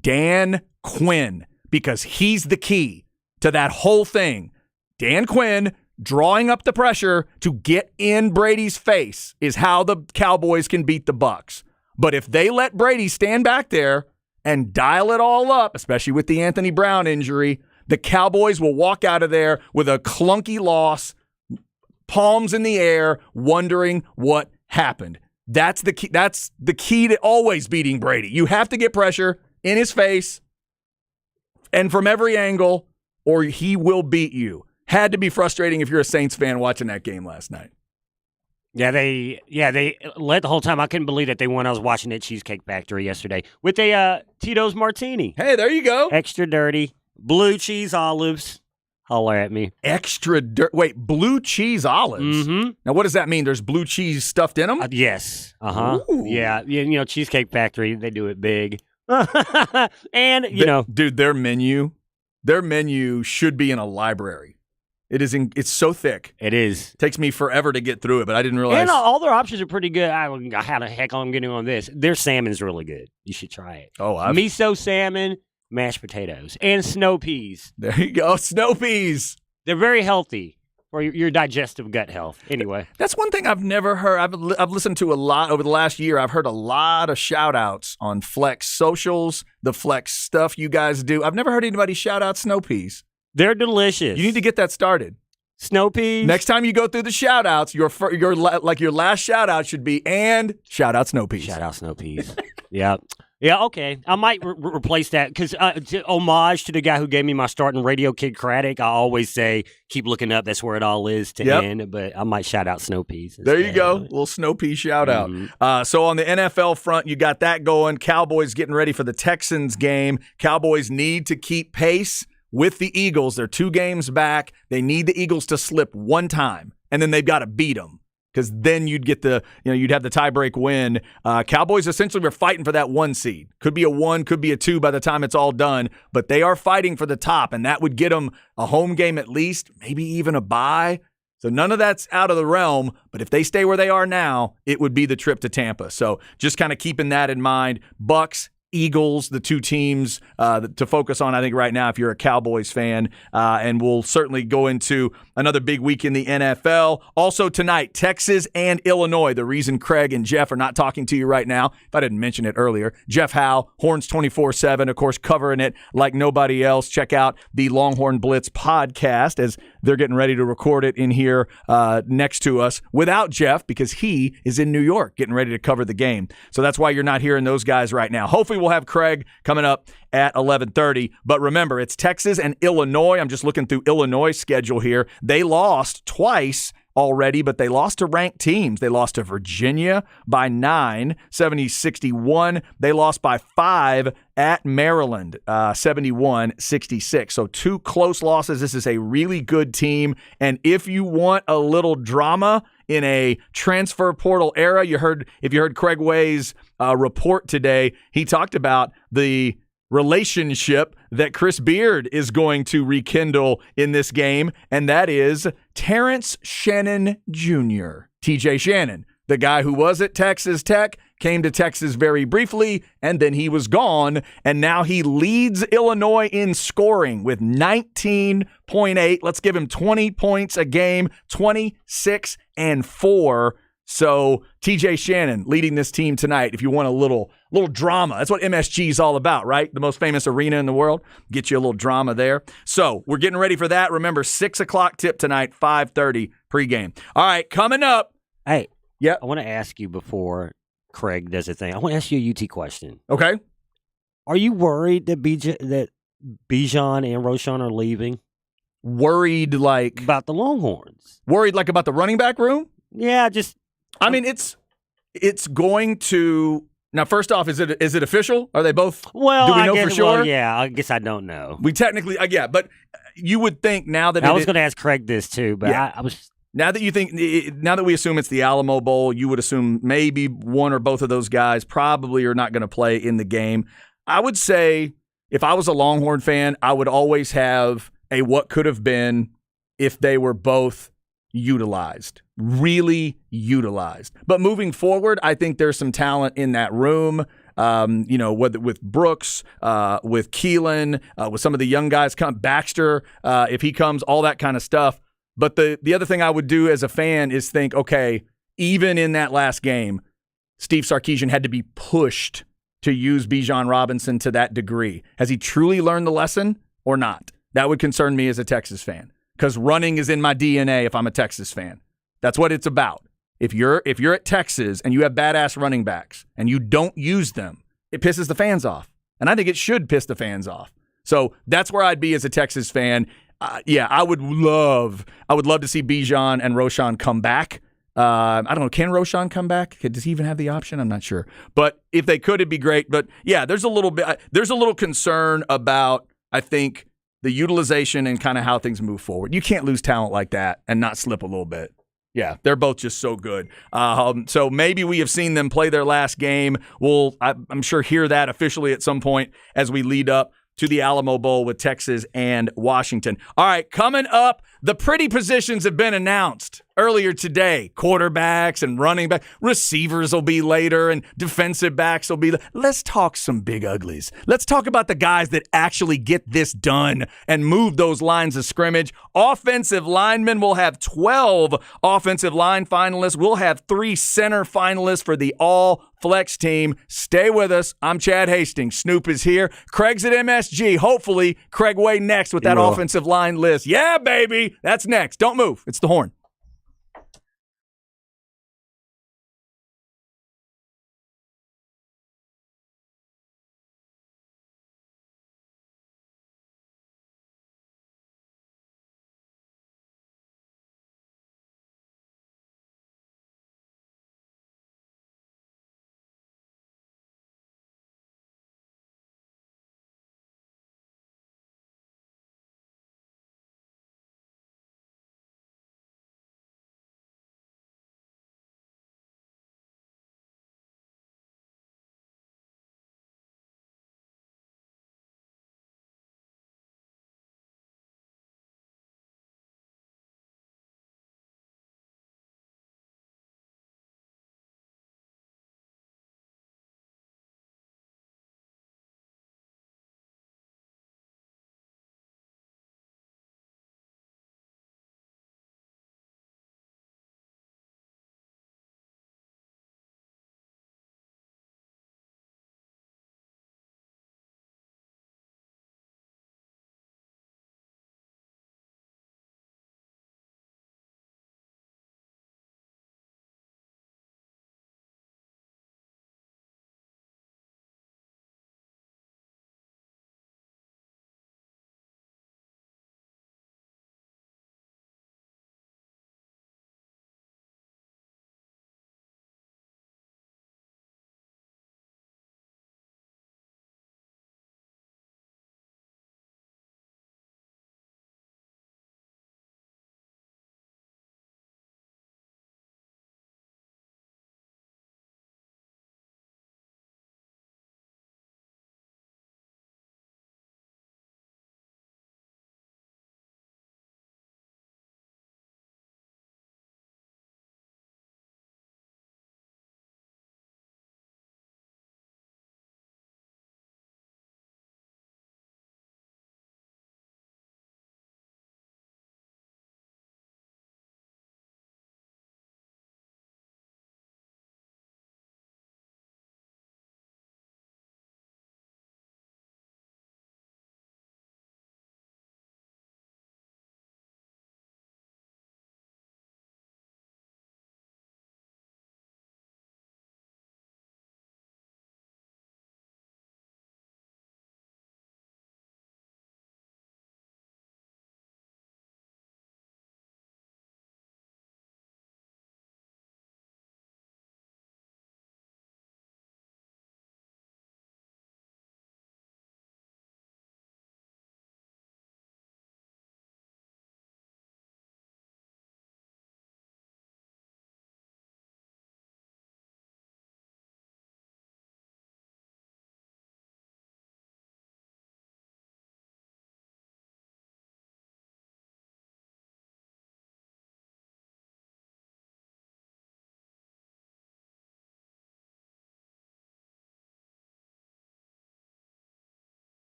Dan Quinn, because he's the key to that whole thing. Dan Quinn drawing up the pressure to get in Brady's face is how the Cowboys can beat the Bucs. But if they let Brady stand back there and dial it all up, especially with the Anthony Brown injury, the Cowboys will walk out of there with a clunky loss, palms in the air, wondering what happened. That's the key. That's the key to always beating Brady. You have to get pressure in his face and from every angle or he will beat you. Had to be frustrating if you're a Saints fan watching that game last night. Yeah, they led the whole time. I couldn't believe that they won. I was watching at Cheesecake Factory yesterday with a Tito's Martini. Hey, there you go. Extra dirty. Blue cheese olives. Holler at me. Wait, blue cheese olives? Mm-hmm. Now, what does that mean? There's blue cheese stuffed in them? Yes. Uh-huh. Yeah, Cheesecake Factory, they do it big. And, Dude, their menu should be in a library. It's so thick. It is. Takes me forever to get through it, but I didn't realize. And all their options are pretty good. How the heck I'm getting on this? Their salmon's really good. You should try it. Oh, miso salmon, mashed potatoes, and snow peas. There you go, snow peas. They're very healthy for your digestive gut health. Anyway. That's one thing I've never heard. I've listened to a lot over the last year. I've heard a lot of shout-outs on Flex socials, the Flex stuff you guys do. I've never heard anybody shout out snow peas. They're delicious. You need to get that started. Snow peas. Next time you go through the shout-outs, your last shout-out should be, and shout out snow peas. Shout out snow peas. Yeah. Yeah, okay. I might replace that because homage to the guy who gave me my start in radio, Kid Craddock, I always say, keep looking up. That's where it all is to end. But I might shout out snow peas. There you go. A little snow pea shout out. Mm-hmm. So on the NFL front, you got that going. Cowboys getting ready for the Texans game. Cowboys need to keep pace with the Eagles. They're 2 games back. They need the Eagles to slip one time, and then they've got to beat them. Because then you'd get you'd have the tiebreak win. Cowboys essentially were fighting for that 1 seed. Could be a 1, could be a 2 by the time it's all done. But they are fighting for the top, and that would get them a home game at least, maybe even a bye. So none of that's out of the realm. But if they stay where they are now, it would be the trip to Tampa. So just kind of keeping that in mind. Bucks, Eagles, the 2 teams to focus on, I think, right now if you're a Cowboys fan. And we'll certainly go into another big week in the NFL. Also tonight, Texas and Illinois. The reason Craig and Jeff are not talking to you right now, if I didn't mention it earlier, Jeff Howe, Horns 24/7, of course, covering it like nobody else. Check out the Longhorn Blitz podcast as they're getting ready to record it in here next to us without Jeff because he is in New York getting ready to cover the game. So that's why you're not hearing those guys right now. Hopefully we'll have Craig coming up at 11:30. But remember, it's Texas and Illinois. I'm just looking through Illinois' schedule here. They lost twice already, but they lost to ranked teams. They lost to Virginia by 9, 70-61. They lost by 5 at Maryland, 71-66. So 2 close losses. This is a really good team. And if you want a little drama in a transfer portal era, if you heard Craig Way's report today, he talked about the relationship that Chris Beard is going to rekindle in this game, and that is Terrence Shannon Jr. TJ Shannon, the guy who was at Texas Tech, came to Texas very briefly, and then he was gone, and now he leads Illinois in scoring with 19.8. Let's give him 20 points a game, 26-4. So TJ Shannon leading this team tonight. If you want a little drama, that's what MSG is all about, right? The most famous arena in the world. Get you a little drama there. So we're getting ready for that. Remember, 6 o'clock tip tonight, 5:30 pregame. All right, coming up. Hey, yeah, I want to ask you before Craig does a thing. I want to ask you a UT question. Okay. Are you worried that Bijan and Roschon are leaving? Worried about the Longhorns? Worried about the running back room? Yeah, I mean, it's going to. Now, first off, is it official? Are they both? Well, do we know for sure? Well, yeah, I guess I don't know. We technically, but you would think now that I was going to ask Craig this too, but yeah. I was. Now that we assume it's the Alamo Bowl, you would assume maybe one or both of those guys probably are not going to play in the game. I would say if I was a Longhorn fan, I would always have a what could have been if they were both utilized, really utilized. But moving forward, I think there's some talent in that room. Whether with Brooks, with Keelan, with some of the young guys, Baxter, if he comes, all that kind of stuff. But the other thing I would do as a fan is think, okay, even in that last game, Steve Sarkisian had to be pushed to use Bijan Robinson to that degree. Has he truly learned the lesson or not? That would concern me as a Texas fan. Because running is in my DNA if I'm a Texas fan. That's what it's about. If you're at Texas and you have badass running backs and you don't use them, it pisses the fans off. And I think it should piss the fans off. So that's where I'd be as a Texas fan. I would love to see Bijan and Roschon come back. I don't know. Can Roschon come back? Does he even have the option? I'm not sure. But if they could, it'd be great. But yeah, there's a little concern about, I think, the utilization and kind of how things move forward. You can't lose talent like that and not slip a little bit. Yeah, they're both just so good. So maybe we have seen them play their last game. I'm sure, hear that officially at some point as we lead up to the Alamo Bowl with Texas and Washington. All right, coming up, the pretty positions have been announced earlier today. Quarterbacks and running back. Receivers will be later, and defensive backs will be. Let's talk some big uglies. Let's talk about the guys that actually get this done and move those lines of scrimmage. Offensive linemen will have 12 offensive line finalists. We'll have 3 center finalists for the all-flex team. Stay with us. I'm Chad Hastings. Snoop is here. Craig's at MSG. Hopefully, Craig Way next with that offensive line list. Yeah, baby. That's next. Don't move. It's the Horn.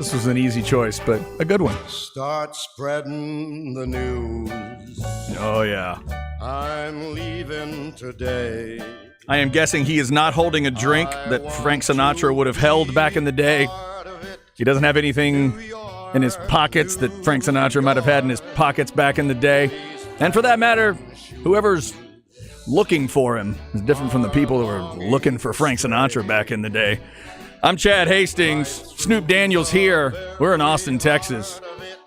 this was an easy choice, but a good one. Start spreading the news. Oh, yeah. I'm leaving today. I am guessing he is not holding a drink that Frank Sinatra would have held back in the day. He doesn't have anything in his pockets that Frank Sinatra might have had in his pockets back in the day. And for that matter, whoever's looking for him is different from the people who were looking for Frank Sinatra back in the day. I'm Chad Hastings. Snoop Daniels here. We're in Austin, Texas.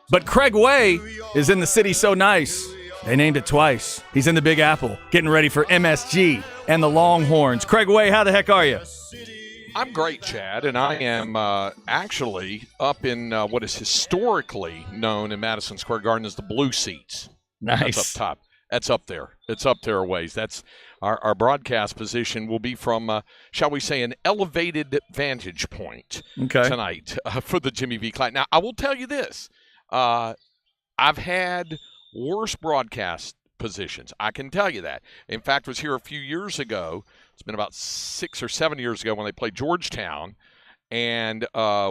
But Craig Way is in the city so nice. They named it twice. He's in the Big Apple, getting ready for MSG and the Longhorns. Craig Way, how the heck are you? I'm great, Chad, and I am actually up in what is historically known in Madison Square Garden as the Blue Seats. Nice. That's up top. That's up there. It's up there a ways. That's our broadcast position will be from, shall we say, an elevated vantage point tonight for the Jimmy V. Clyde. Now, I will tell you this. I've had worse broadcast positions. I can tell you that. In fact, I was here a few years ago. It's been about 6 or 7 years ago when they played Georgetown, and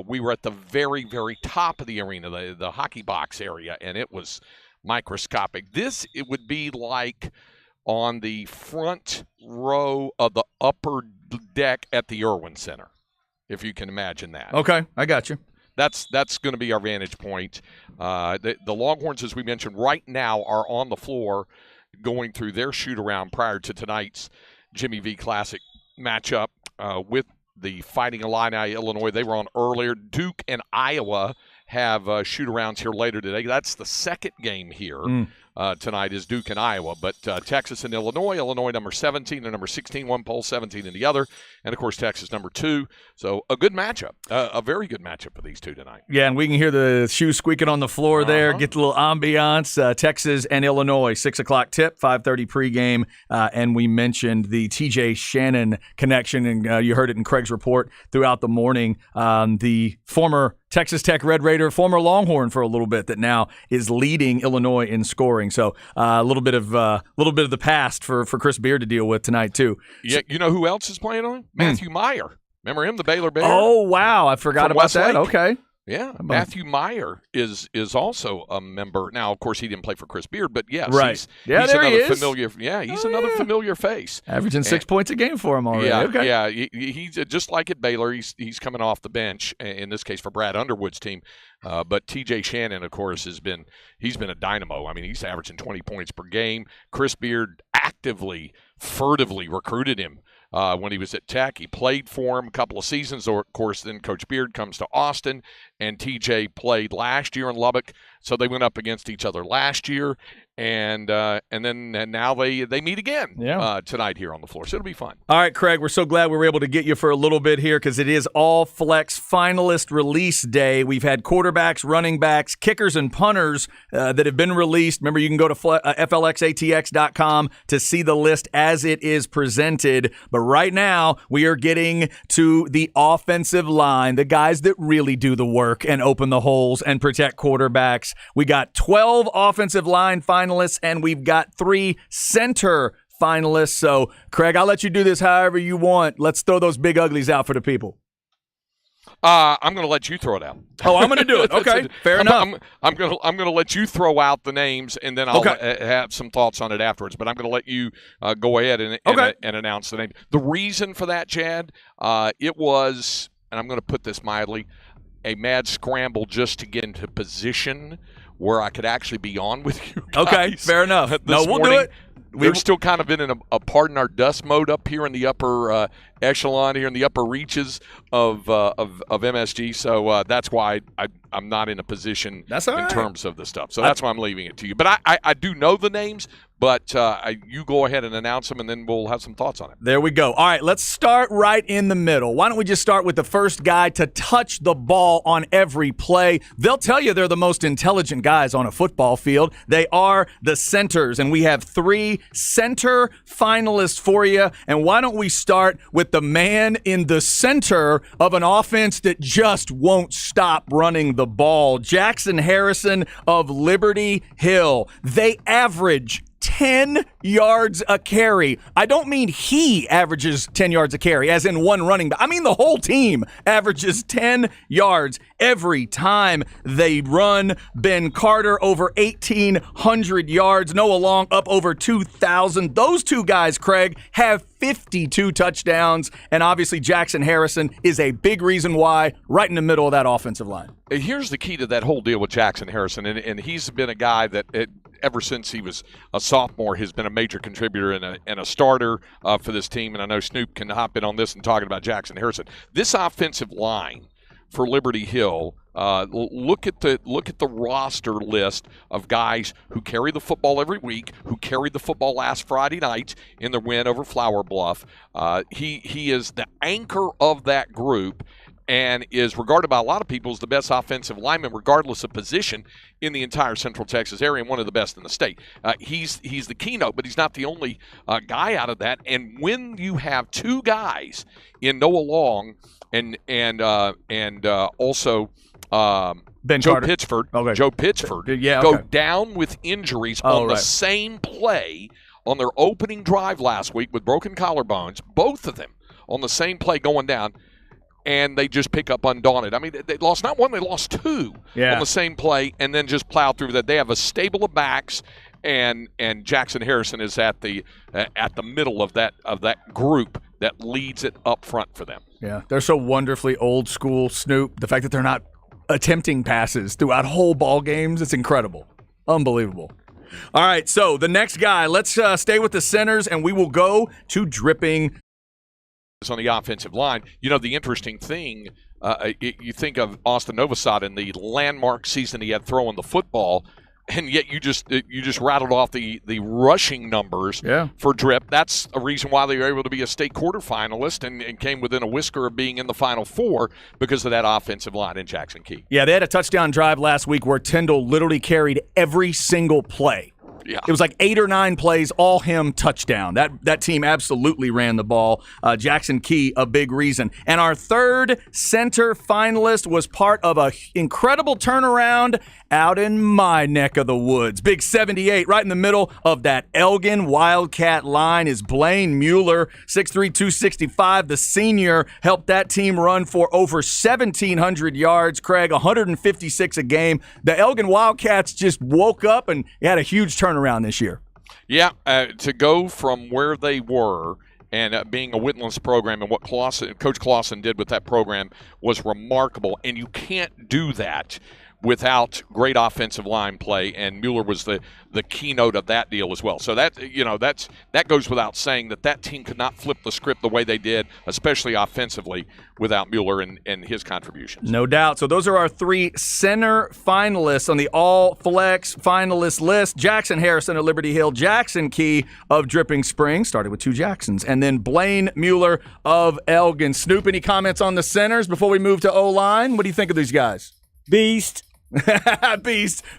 we were at the very, very top of the arena, the hockey box area, and it was microscopic. It would be like on the front row of the upper deck at the Irwin Center, if you can imagine that. Okay, I got you. That's going to be our vantage point. The Longhorns, as we mentioned, right now are on the floor going through their shoot-around prior to tonight's Jimmy V Classic matchup with the Fighting Illini, Illinois. They were on earlier. Duke and Iowa have shoot-arounds here later today. That's the second game here tonight is Duke and Iowa. But Texas and Illinois number 17 and number 16, one poll, 17 in the other. And, of course, Texas number 2. So a good matchup, a very good matchup for these two tonight. Yeah, and we can hear the shoes squeaking on the floor there, get the little ambiance. Texas and Illinois, 6 o'clock tip, 5:30 pregame. And we mentioned the T.J. Shannon connection, and you heard it in Craig's report throughout the morning. The former Texas Tech Red Raider, former Longhorn for a little bit, that now is leading Illinois in scoring. So a little bit of the past for Chris Beard to deal with tonight too. Yeah, you know who else is playing on? Matthew Meyer. Remember him, the Baylor Bear? Oh wow, I forgot about that. Okay. Yeah, Matthew Meyer is also a member. Now, of course, he didn't play for Chris Beard, but yes, right. he's there another he is. familiar. Yeah, he's another familiar face. Averaging 6 points a game for him already. Yeah, okay. yeah. He's just like at Baylor. He's coming off the bench in this case for Brad Underwood's team. But T.J. Shannon, of course, he's been a dynamo. I mean, he's averaging 20 points per game. Chris Beard furtively recruited him. When he was at Tech, he played for him a couple of seasons. Of course, then Coach Beard comes to Austin, and TJ played last year in Lubbock. So they went up against each other last year, and now they meet again tonight here on the floor. So it'll be fun. All right, Craig, we're so glad we were able to get you for a little bit here because it is All Flex Finalist Release Day. We've had quarterbacks, running backs, kickers, and punters that have been released. Remember, you can go to FLXATX.com to see the list as it is presented. But right now, we are getting to the offensive line, the guys that really do the work and open the holes and protect quarterbacks. We got 12 offensive line finalists, and we've got 3 center finalists. So, Craig, I'll let you do this however you want. Let's throw those big uglies out for the people. I'm going to let you throw it out. Oh, I'm going to do it. Okay, fair enough. I'm going to let you throw out the names, and then I'll have some thoughts on it afterwards. But I'm going to let you go ahead and announce the name. The reason for that, Chad, it was, and I'm going to put this mildly, a mad scramble just to get into position where I could actually be on with you guys. Okay, fair enough. No, we'll do it. We're still kind of in a pardon our dust mode up here in the upper echelon here in the upper reaches of MSG. So that's why I'm not in a position in terms of the stuff. So that's why I'm leaving it to you. But I do know the names, but you go ahead and announce them, and then we'll have some thoughts on it. There we go. All right, let's start right in the middle. Why don't we just start with the first guy to touch the ball on every play? They'll tell you they're the most intelligent guys on a football field. They are the centers, and we have 3 center finalists for you. And why don't we start with the man in the center of an offense that just won't stop running the ball, Jackson Harrison of Liberty Hill. They average 10 yards a carry. I don't mean he averages 10 yards a carry, as in one running back. I mean the whole team averages 10 yards every time they run. Ben Carter over 1,800 yards. Noah Long up over 2,000. Those two guys, Craig, have 52 touchdowns, and obviously Jackson Harrison is a big reason why, right in the middle of that offensive line. Here's the key to that whole deal with Jackson Harrison, and he's been a guy that ever since he was a sophomore has been a major contributor and a starter for this team, and I know Snoop can hop in on this and talking about Jackson Harrison. This offensive line for Liberty Hill, look at the roster list of guys who carry the football every week, who carried the football last Friday night in the win over Flower Bluff. He is the anchor of that group and is regarded by a lot of people as the best offensive lineman, regardless of position, in the entire Central Texas area, and one of the best in the state. He's the keynote, but he's not the only guy out of that. And when you have two guys in Noah Long and also Ben Joe Carter. Pittsford, Joe Pittsford, go down with injuries on the same play on their opening drive last week with broken collarbones, both of them on the same play going down, and they just pick up undaunted. I mean, they lost not one, they lost two on the same play, and then just plow through that. They have a stable of backs, and Jackson Harrison is at the middle of that group that leads it up front for them. Yeah, they're so wonderfully old school, Snoop. The fact that they're not attempting passes throughout whole ball games, it's incredible. Unbelievable. All right, so the next guy, let's stay with the centers, and we will go to Dripping. On the offensive line, you know, the interesting thing, you think of Austin Novosad in the landmark season he had throwing the football, and yet you just rattled off the rushing numbers for Drip. That's a reason why they were able to be a state quarterfinalist and came within a whisker of being in the Final Four because of that offensive line in Jackson Key. Yeah, they had a touchdown drive last week where Tyndall literally carried every single play. Yeah. It was like 8 or 9 plays, all him touchdown. That team absolutely ran the ball. Jackson Key, a big reason. And our third center finalist was part of an incredible turnaround out in my neck of the woods. Big 78, right in the middle of that Elgin Wildcat line is Blaine Mueller, 6'3", 265. The senior helped that team run for over 1,700 yards. Craig, 156 a game. The Elgin Wildcats just woke up and had a huge turnaround this year. Yeah, to go from where they were and being a witless program and what Coach Clausen did with that program was remarkable, and you can't do that without great offensive line play, and Mueller was the keynote of that deal as well. So that goes without saying that team could not flip the script the way they did, especially offensively, without Mueller and his contributions. No doubt. So those are our 3 center finalists on the all-flex finalist list. Jackson Harrison of Liberty Hill, Jackson Key of Dripping Springs, started with 2 Jacksons, and then Blaine Mueller of Elgin. Snoop, any comments on the centers before we move to O-line? What do you think of these guys? Beast.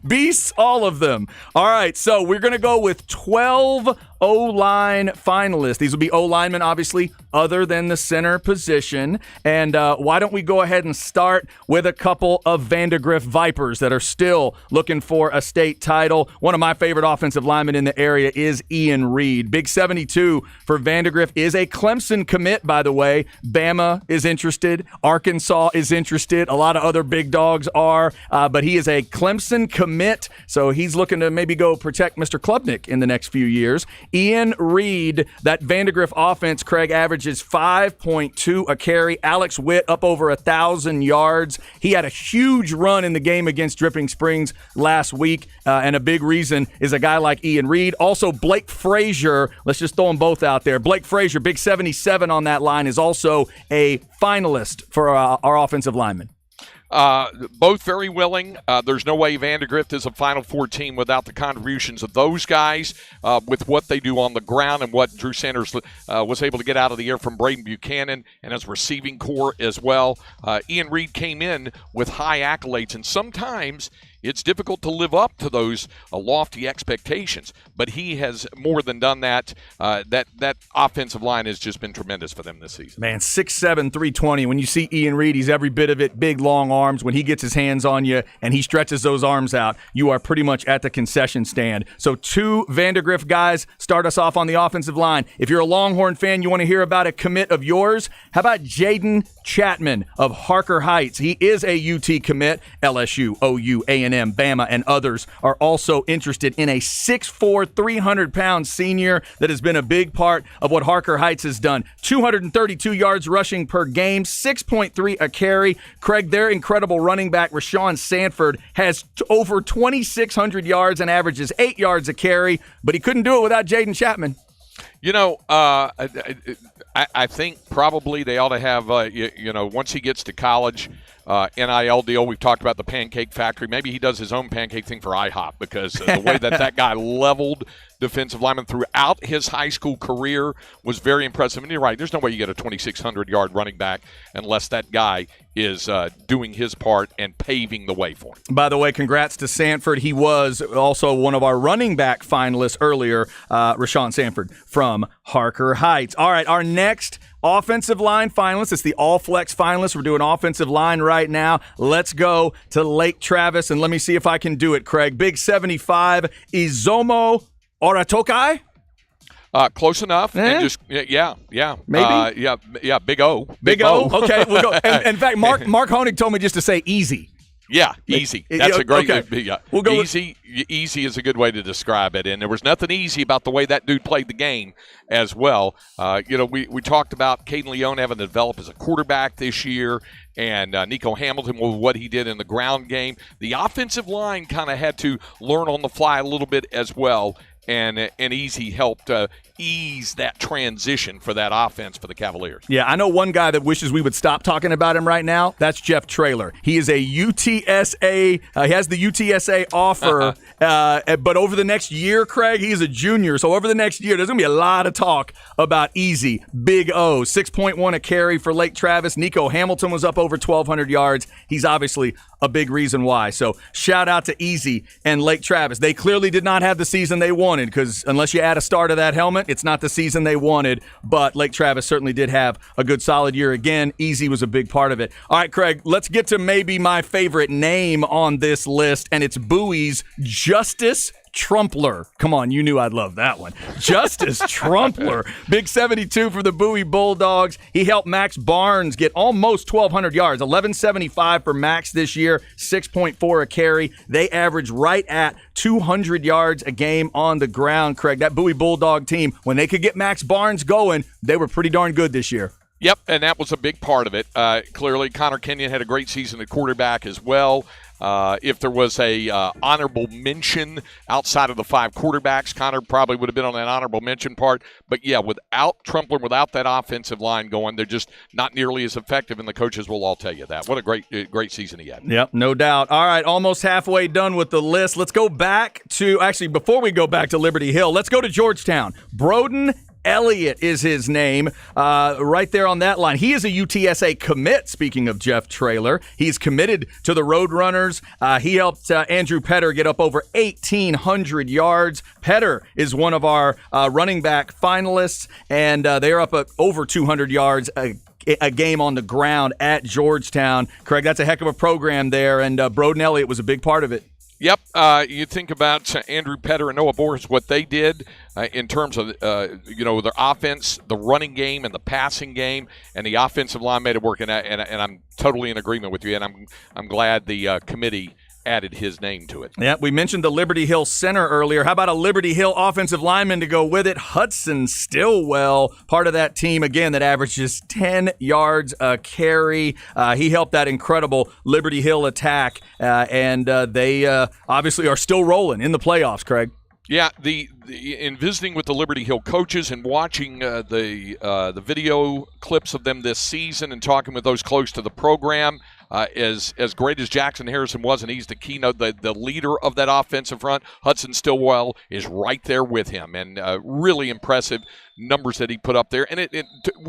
Beasts, all of them. All right, so we're going to go with 12 O-line finalists. These will be O-linemen, obviously, other than the center position. And why don't we go ahead and start with a couple of Vandegrift Vipers that are still looking for a state title. One of my favorite offensive linemen in the area is Ian Reed. Big 72 for Vandegrift is a Clemson commit, by the way. Bama is interested. Arkansas is interested. A lot of other big dogs are, but he is a Clemson commit, so he's looking to maybe go protect Mr. Klubnik in the next few years. Ian Reed, that Vandegrift offense, Craig, averages 5.2 a carry. Alex Witt up over 1,000 yards. He had a huge run in the game against Dripping Springs last week, and a big reason is a guy like Ian Reed. Also, Blake Frazier, let's just throw them both out there. Blake Frazier, big 77 on that line, is also a finalist for our offensive lineman. Both very willing. There's no way Vandegrift is a Final Four team without the contributions of those guys with what they do on the ground and what Drew Sanders was able to get out of the air from Braden Buchanan and his receiving core as well. Ian Reed came in with high accolades, and sometimes it's difficult to live up to those lofty expectations. But he has more than done that. That offensive line has just been tremendous for them this season. Man, 6'7", 320. When you see Ian Reed, he's every bit of it. Big, long arms. When he gets his hands on you and he stretches those arms out, you are pretty much at the concession stand. So 2 Vandegrift guys start us off on the offensive line. If you're a Longhorn fan, you want to hear about a commit of yours, how about Jaden Chapman of Harker Heights? He is a UT commit. LSU, OU, A&M, Bama, and others are also interested in a 6'4", 300-pound senior that has been a big part of what Harker Heights has done. 232 yards rushing per game, 6.3 a carry. Craig, their incredible running back, Rashawn Sanford, has over 2,600 yards and averages 8 yards a carry, but he couldn't do it without Jaden Chapman. You know, I think probably they ought to have, once he gets to college, NIL deal. We've talked about the Pancake Factory. Maybe he does his own pancake thing for IHOP because the way that guy leveled defensive lineman throughout his high school career was very impressive. And you're right, there's no way you get a 2,600-yard running back unless that guy is doing his part and paving the way for him. By the way, congrats to Sanford. He was also one of our running back finalists earlier, Rashawn Sanford from Harker Heights. All right, our next offensive line finalists. It's the All-Flex finalists. We're doing offensive line right now. Let's go to Lake Travis, and let me see if I can do it, Craig. Big 75, Izomo Oratokai? Close enough. And just yeah. Maybe? Yeah, Big O. Big O? Okay, we'll go. And, in fact, Mark Honig told me just to say easy. Yeah, easy. That's a great We'll go easy. Easy is a good way to describe it, and there was nothing easy about the way that dude played the game as well. We talked about Caden Leone having to develop as a quarterback this year, and Nico Hamilton with what he did in the ground game. The offensive line kind of had to learn on the fly a little bit as well, and Easy helped ease that transition for that offense for the Cavaliers. Yeah, I know one guy that wishes we would stop talking about him right now. That's Jeff Traylor. He is a UTSA. He has the UTSA offer, but over the next year, Craig, he's a junior. So over the next year, there's going to be a lot of talk about Easy. Big O, 6.1 a carry for Lake Travis. Nico Hamilton was up over 1,200 yards. He's obviously a big reason why. So shout out to Easy and Lake Travis. They clearly did not have the season they wanted because unless you add a star to that helmet, it's not the season they wanted, but Lake Travis certainly did have a good solid year again. Easy was a big part of it. All right, Craig, let's get to maybe my favorite name on this list, and it's Bowie's Justice Trumpler. Come on, you knew I'd love that one. Justice Trumpler. Big 72 for the Bowie Bulldogs. He helped Max Barnes get almost 1,200 yards. 1,175 for Max this year, 6.4 a carry. They average right at 200 yards a game on the ground, Craig. That Bowie Bulldog team, when they could get Max Barnes going, they were pretty darn good this year. Yep, and that was a big part of it. Clearly, Connor Kenyon had a great season at quarterback as well. If there was a honorable mention outside of the 5 quarterbacks, Connor probably would have been on that honorable mention part. But, yeah, without Trumpler, without that offensive line going, they're just not nearly as effective, and the coaches will all tell you that. What a great season he had. Yep, no doubt. All right, almost halfway done with the list. Let's go back to – actually, before we go back to Liberty Hill, let's go to Georgetown. Broden Elliott is his name, right there on that line. He is a UTSA commit, speaking of Jeff Traylor. He's committed to the Roadrunners. He helped Andrew Petter get up over 1,800 yards. Petter is one of our running back finalists, and they're up at over 200 yards a game on the ground at Georgetown. Craig, that's a heck of a program there, and Broden Elliott was a big part of it. Yep. You think about Andrew Petter and Noah Boris, what they did in terms of, their offense, the running game and the passing game, and the offensive line made it work. And I'm totally in agreement with you, and I'm glad the committee added his name to it. Yeah, we mentioned the Liberty Hill center earlier. How about a Liberty Hill offensive lineman to go with it? Hudson Stillwell, part of that team, again, that averages 10 yards a carry. He helped that incredible Liberty Hill attack, and they obviously are still rolling in the playoffs, Craig. Yeah, in visiting with the Liberty Hill coaches and watching the video clips of them this season and talking with those close to the program, as great as Jackson Harrison was, and he's the keynote, the leader of that offensive front, Hudson Stillwell is right there with him, and really impressive numbers that he put up there. And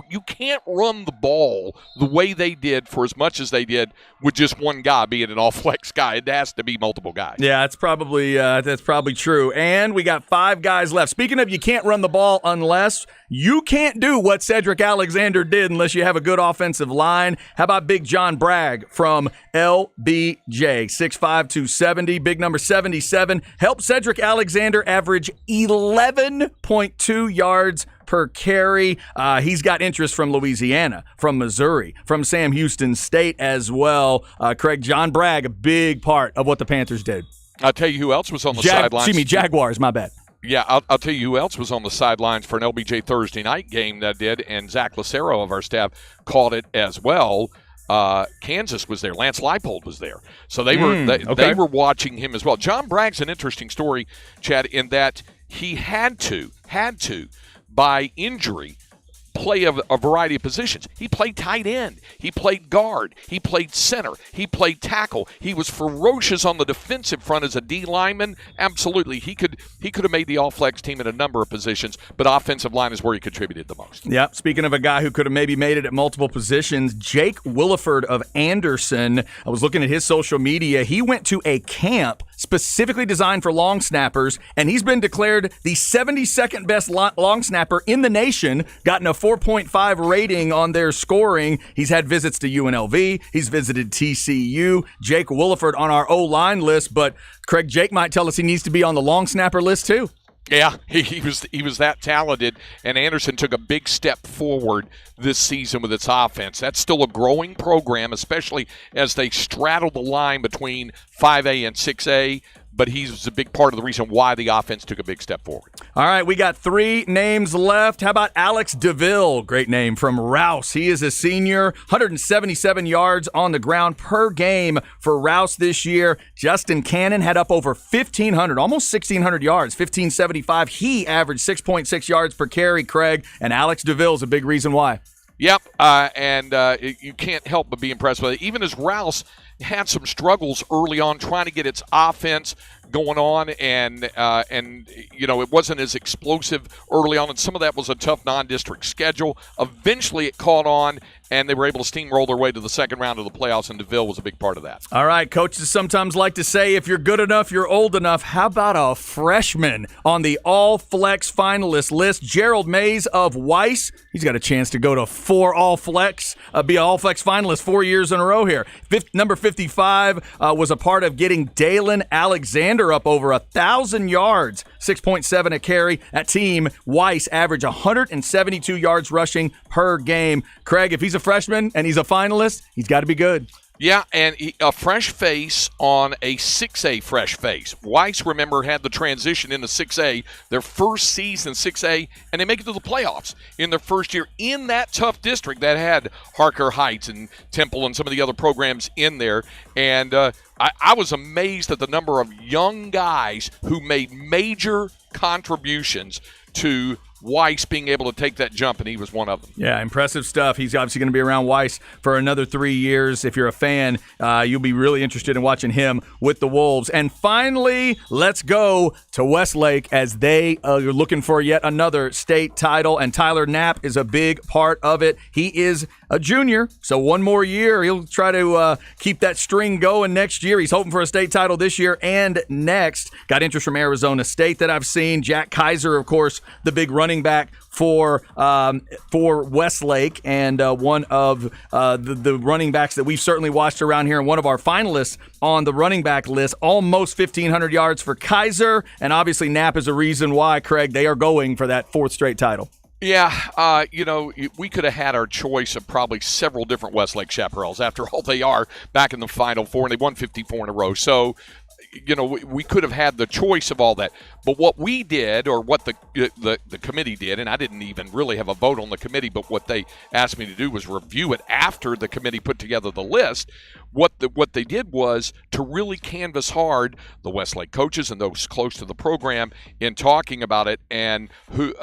you can't run the ball the way they did for as much as they did with just one guy, being an all-flex guy. It has to be multiple guys. Yeah, that's probably true. And we got 5 guys left. Speaking of, you can't run the ball unless you can't do what Cedric Alexander did unless you have a good offensive line. How about Big John Bragg from LBJ, 6'5", 270, big number 77, helped Cedric Alexander average 11.2 yards per carry. He's got interest from Louisiana, from Missouri, from Sam Houston State as well. Craig, John Bragg, a big part of what the Panthers did. I'll tell you who else was on the sidelines. Jaguars, my bad. Yeah, I'll tell you who else was on the sidelines for an LBJ Thursday night game that did, and Zach Lucero of our staff called it as well. Kansas was there. Lance Leipold was there. So they were watching him as well. John Bragg's an interesting story, Chad, in that he had to, by injury, play a variety of positions. He played tight end. He played guard. He played center. He played tackle. He was ferocious on the defensive front as a D lineman. Absolutely. He could have made the all-flex team at a number of positions, but offensive line is where he contributed the most. Yep. Speaking of a guy who could have maybe made it at multiple positions, Jake Williford of Anderson. I was looking at his social media. He went to a camp specifically designed for long snappers, and he's been declared the 72nd best long snapper in the nation, gotten a 4.5 rating on their scoring. He's had visits to UNLV. He's visited TCU. Jake Williford on our O-line list, but Craig, Jake might tell us he needs to be on the long snapper list too. Yeah, he was that talented, and Anderson took a big step forward this season with its offense. That's still a growing program, especially as they straddle the line between 5A and 6A, but he's a big part of the reason why the offense took a big step forward. All right, we got 3 names left. How about Alex DeVille? Great name, from Rouse. He is a senior, 177 yards on the ground per game for Rouse this year. Justin Cannon had up over 1,500, almost 1,600 yards, 1,575. He averaged 6.6 yards per carry, Craig, and Alex DeVille is a big reason why. Yep, and you can't help but be impressed with it. Even as Rouse had some struggles early on trying to get its offense going on, and it wasn't as explosive early on, and some of that was a tough non-district schedule. Eventually it caught on, and they were able to steamroll their way to the second round of the playoffs, and DeVille was a big part of that. All right, coaches sometimes like to say, if you're good enough, you're old enough. How about a freshman on the all-flex finalist list? Gerald Mays of Weiss. He's got a chance to go to 4 all-flex, be an all-flex finalist 4 years in a row here. Number 55 was a part of getting Dalen Alexander up over 1,000 yards, 6.7 a carry. That team, Weiss, averaged 172 yards rushing per game. Craig, if he's a freshman and he's a finalist, he's got to be good. Yeah, and a fresh face on a 6A fresh face. Weiss, remember, had the transition into 6A, their first season 6A, and they make it to the playoffs in their first year in that tough district that had Harker Heights and Temple and some of the other programs in there. And I was amazed at the number of young guys who made major contributions to Weiss being able to take that jump, and he was one of them. Yeah, impressive stuff. He's obviously going to be around Weiss for another 3 years. If you're a fan, you'll be really interested in watching him with the Wolves. And finally, let's go to Westlake as they are looking for yet another state title, and Tyler Knapp is a big part of it. He is a junior, so one more year. He'll try to keep that string going next year. He's hoping for a state title this year and next. Got interest from Arizona State that I've seen. Jack Kaiser, of course, the big running back for Westlake, and one of the running backs that we've certainly watched around here, and one of our finalists on the running back list. Almost 1,500 yards for Kaiser, and obviously Knapp is a reason why, Craig, they are going for that 4th straight title. Yeah, we could have had our choice of probably several different Westlake Chaparrals. After all, they are back in the Final Four, and they won 54 in a row. So, we could have had the choice of all that. But what we did, or what the committee did, and I didn't even really have a vote on the committee, but what they asked me to do was review it after the committee put together the list, what they did was to really canvas hard the Westlake coaches and those close to the program in talking about it, and who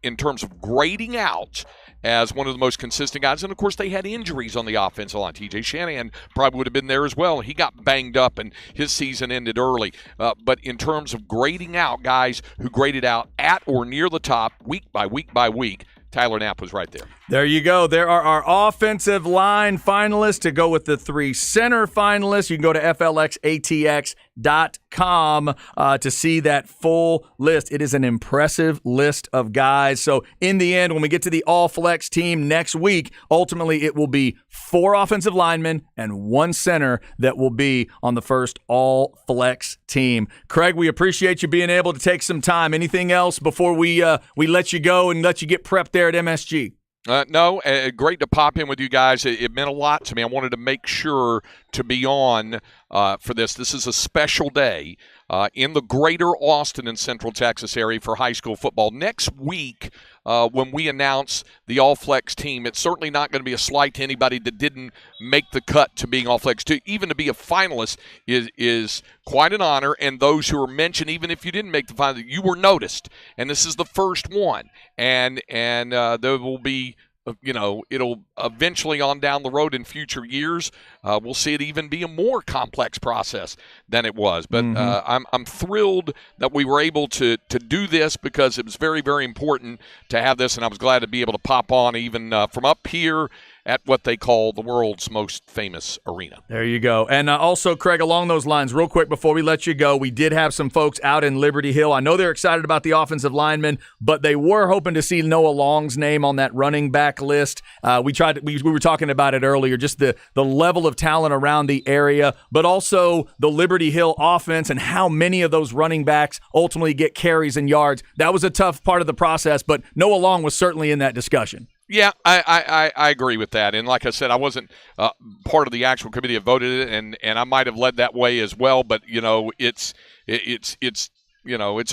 in terms of grading out as one of the most consistent guys. And, of course, they had injuries on the offensive line. T.J. Shanahan probably would have been there as well. He got banged up, and his season ended early. But in terms of grading out guys who graded out at or near the top week by week by week, Tyler Knapp was right there. There you go. There are our offensive line finalists to go with the 3 center finalists. You can go to flxatx.com to see that full list. It is an impressive list of guys. So in the end, when we get to the all-flex team next week, ultimately it will be 4 offensive linemen and 1 center that will be on the first all-flex team. Craig, we appreciate you being able to take some time. Anything else before we let you go and let you get prepped there at MSG? No, great to pop in with you guys. It meant a lot to me. I wanted to make sure to be on for this. This is a special day in the greater Austin and Central Texas area for high school football. Next week, when we announce the all-flex team, it's certainly not going to be a slight to anybody that didn't make the cut to being all-flex. Even to be a finalist is quite an honor, and those who are mentioned, even if you didn't make the final, you were noticed, and this is the first one. And there will be, it'll eventually on down the road in future years, we'll see it even be a more complex process than it was. But I'm thrilled that we were able to do this, because it was very, very important to have this, and I was glad to be able to pop on even from up here at what they call the world's most famous arena. There you go. And also, Craig, along those lines, real quick before we let you go, we did have some folks out in Liberty Hill. I know they're excited about the offensive linemen, but they were hoping to see Noah Long's name on that running back list. We were talking about it earlier, just the level of talent around the area, but also the Liberty Hill offense and how many of those running backs ultimately get carries and yards. That was a tough part of the process, but Noah Long was certainly in that discussion. Yeah, I agree with that. And like I said, I wasn't part of the actual committee that voted it, and I might have led that way as well. But it's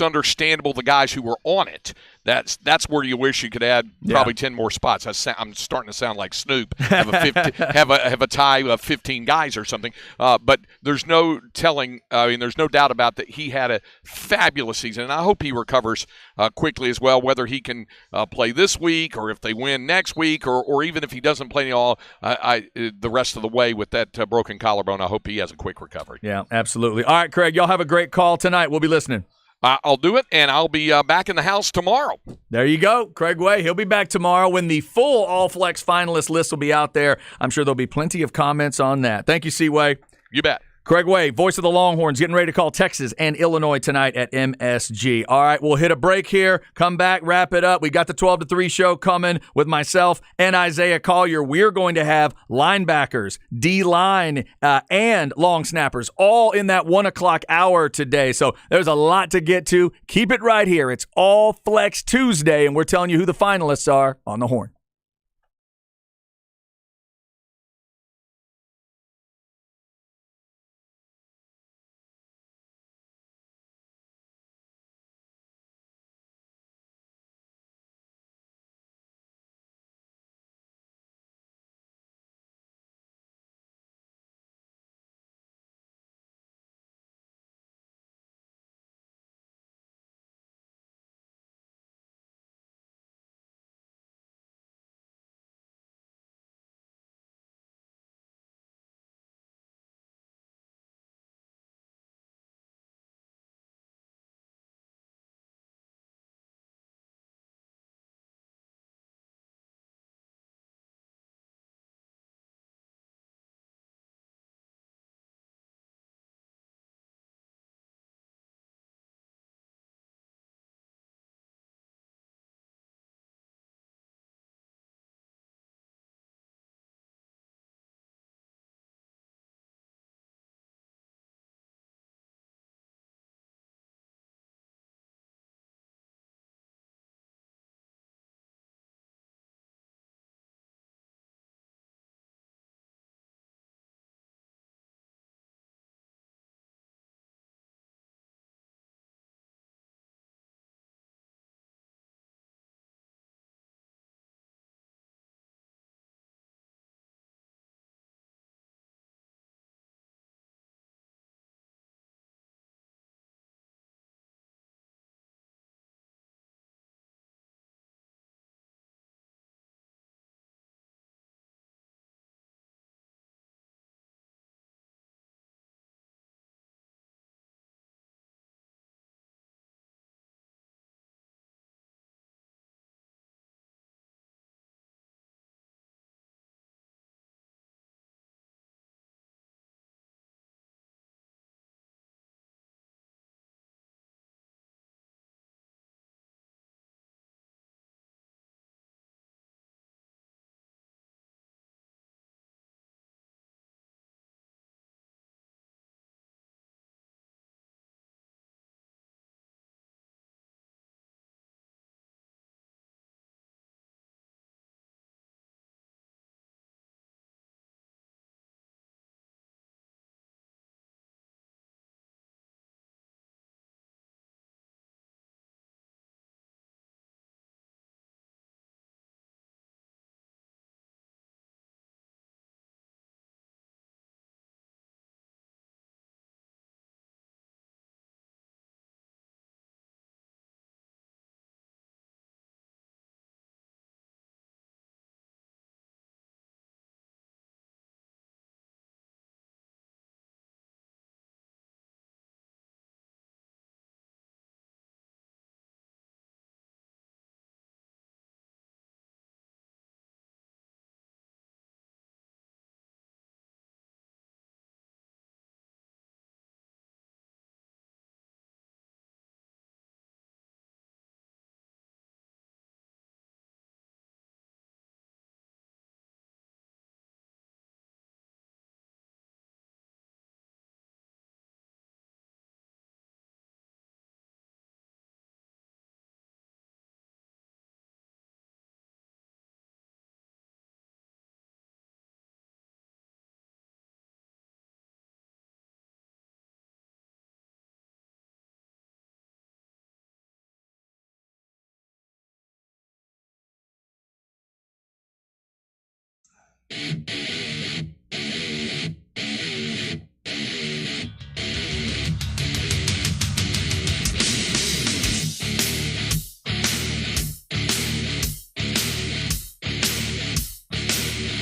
understandable the guys who were on it. That's where you wish you could add probably 10 more spots. I'm starting to sound like Snoop. Have a tie of 15 guys or something. But there's no telling. There's no doubt about that. He had a fabulous season, and I hope he recovers quickly as well. Whether he can play this week, or if they win next week, or even if he doesn't play all the rest of the way with that broken collarbone, I hope he has a quick recovery. Yeah, absolutely. All right, Craig, y'all have a great call tonight. We'll be listening. I'll do it, and I'll be back in the house tomorrow. There you go. Craig Way, he'll be back tomorrow when the full all-flex finalist list will be out there. I'm sure there'll be plenty of comments on that. Thank you, C-Way. You bet. Craig Way, voice of the Longhorns, getting ready to call Texas and Illinois tonight at MSG. All right, we'll hit a break here, come back, wrap it up. We got the 12 to 3 show coming with myself and Isaiah Collier. We're going to have linebackers, D-line, and long snappers all in that 1 o'clock hour today. So there's a lot to get to. Keep it right here. It's All Flex Tuesday, and we're telling you who the finalists are on the Horn.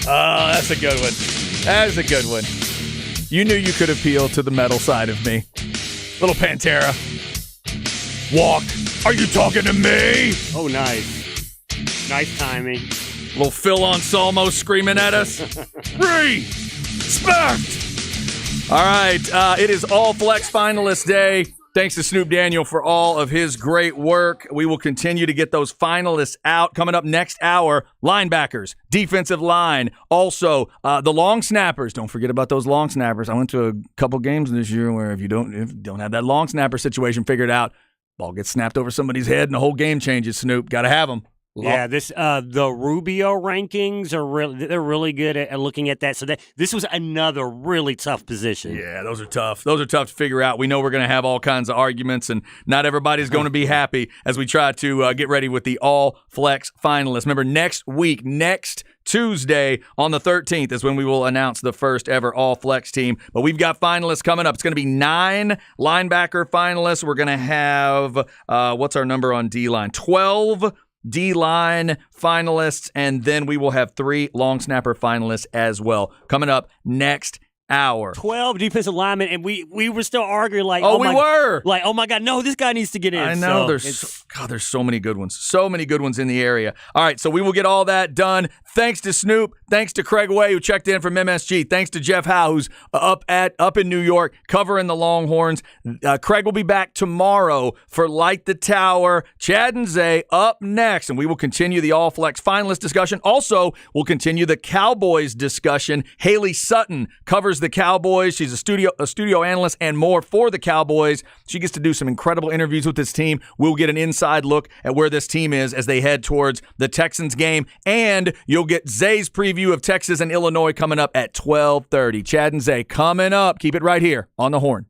Oh, that's a good one. That is a good one. You knew you could appeal to the metal side of me. Little Pantera. Walk. Are you talking to me? Oh, nice. Nice timing. Little Phil Anselmo screaming at us. Respect. All right. It is All Flex Finalist Day. Thanks to Snoop Daniel for all of his great work. We will continue to get those finalists out. Coming up next hour, linebackers, defensive line, also the long snappers. Don't forget about those long snappers. I went to a couple games this year where if you don't have that long snapper situation figured out, ball gets snapped over somebody's head and the whole game changes, Snoop. Got to have them. Yeah, the Rubio rankings they're really good at looking at that. So this was another really tough position. Yeah, those are tough. Those are tough to figure out. We know we're going to have all kinds of arguments, and not everybody's going to be happy as we try to get ready with the All Flex finalists. Remember, next Tuesday on the 13th is when we will announce the first ever All Flex team. But we've got finalists coming up. It's going to be 9 linebacker finalists. We're going to have, what's our number on D-line? 12 D-line finalists, and then we will have 3 long snapper finalists as well. Coming up next hour. 12 defensive linemen, and we were still arguing like, oh my God, no, this guy needs to get in. I know, there's so many good ones. So many good ones in the area. All right, so we will get all that done. Thanks to Snoop. Thanks to Craig Way, who checked in from MSG. Thanks to Jeff Howe, who's up in New York covering the Longhorns. Craig will be back tomorrow for Light the Tower. Chad and Zay up next, and we will continue the All Flex finalist discussion. Also, we'll continue the Cowboys discussion. Haley Sutton covers the Cowboys. She's a studio analyst and more for the Cowboys. She gets to do some incredible interviews with this team. We'll get an inside look at where this team is as they head towards the Texans game, and you'll get Zay's preview of Texas and Illinois coming up at 12:30. Chad and Zay coming up. Keep it right here on The Horn.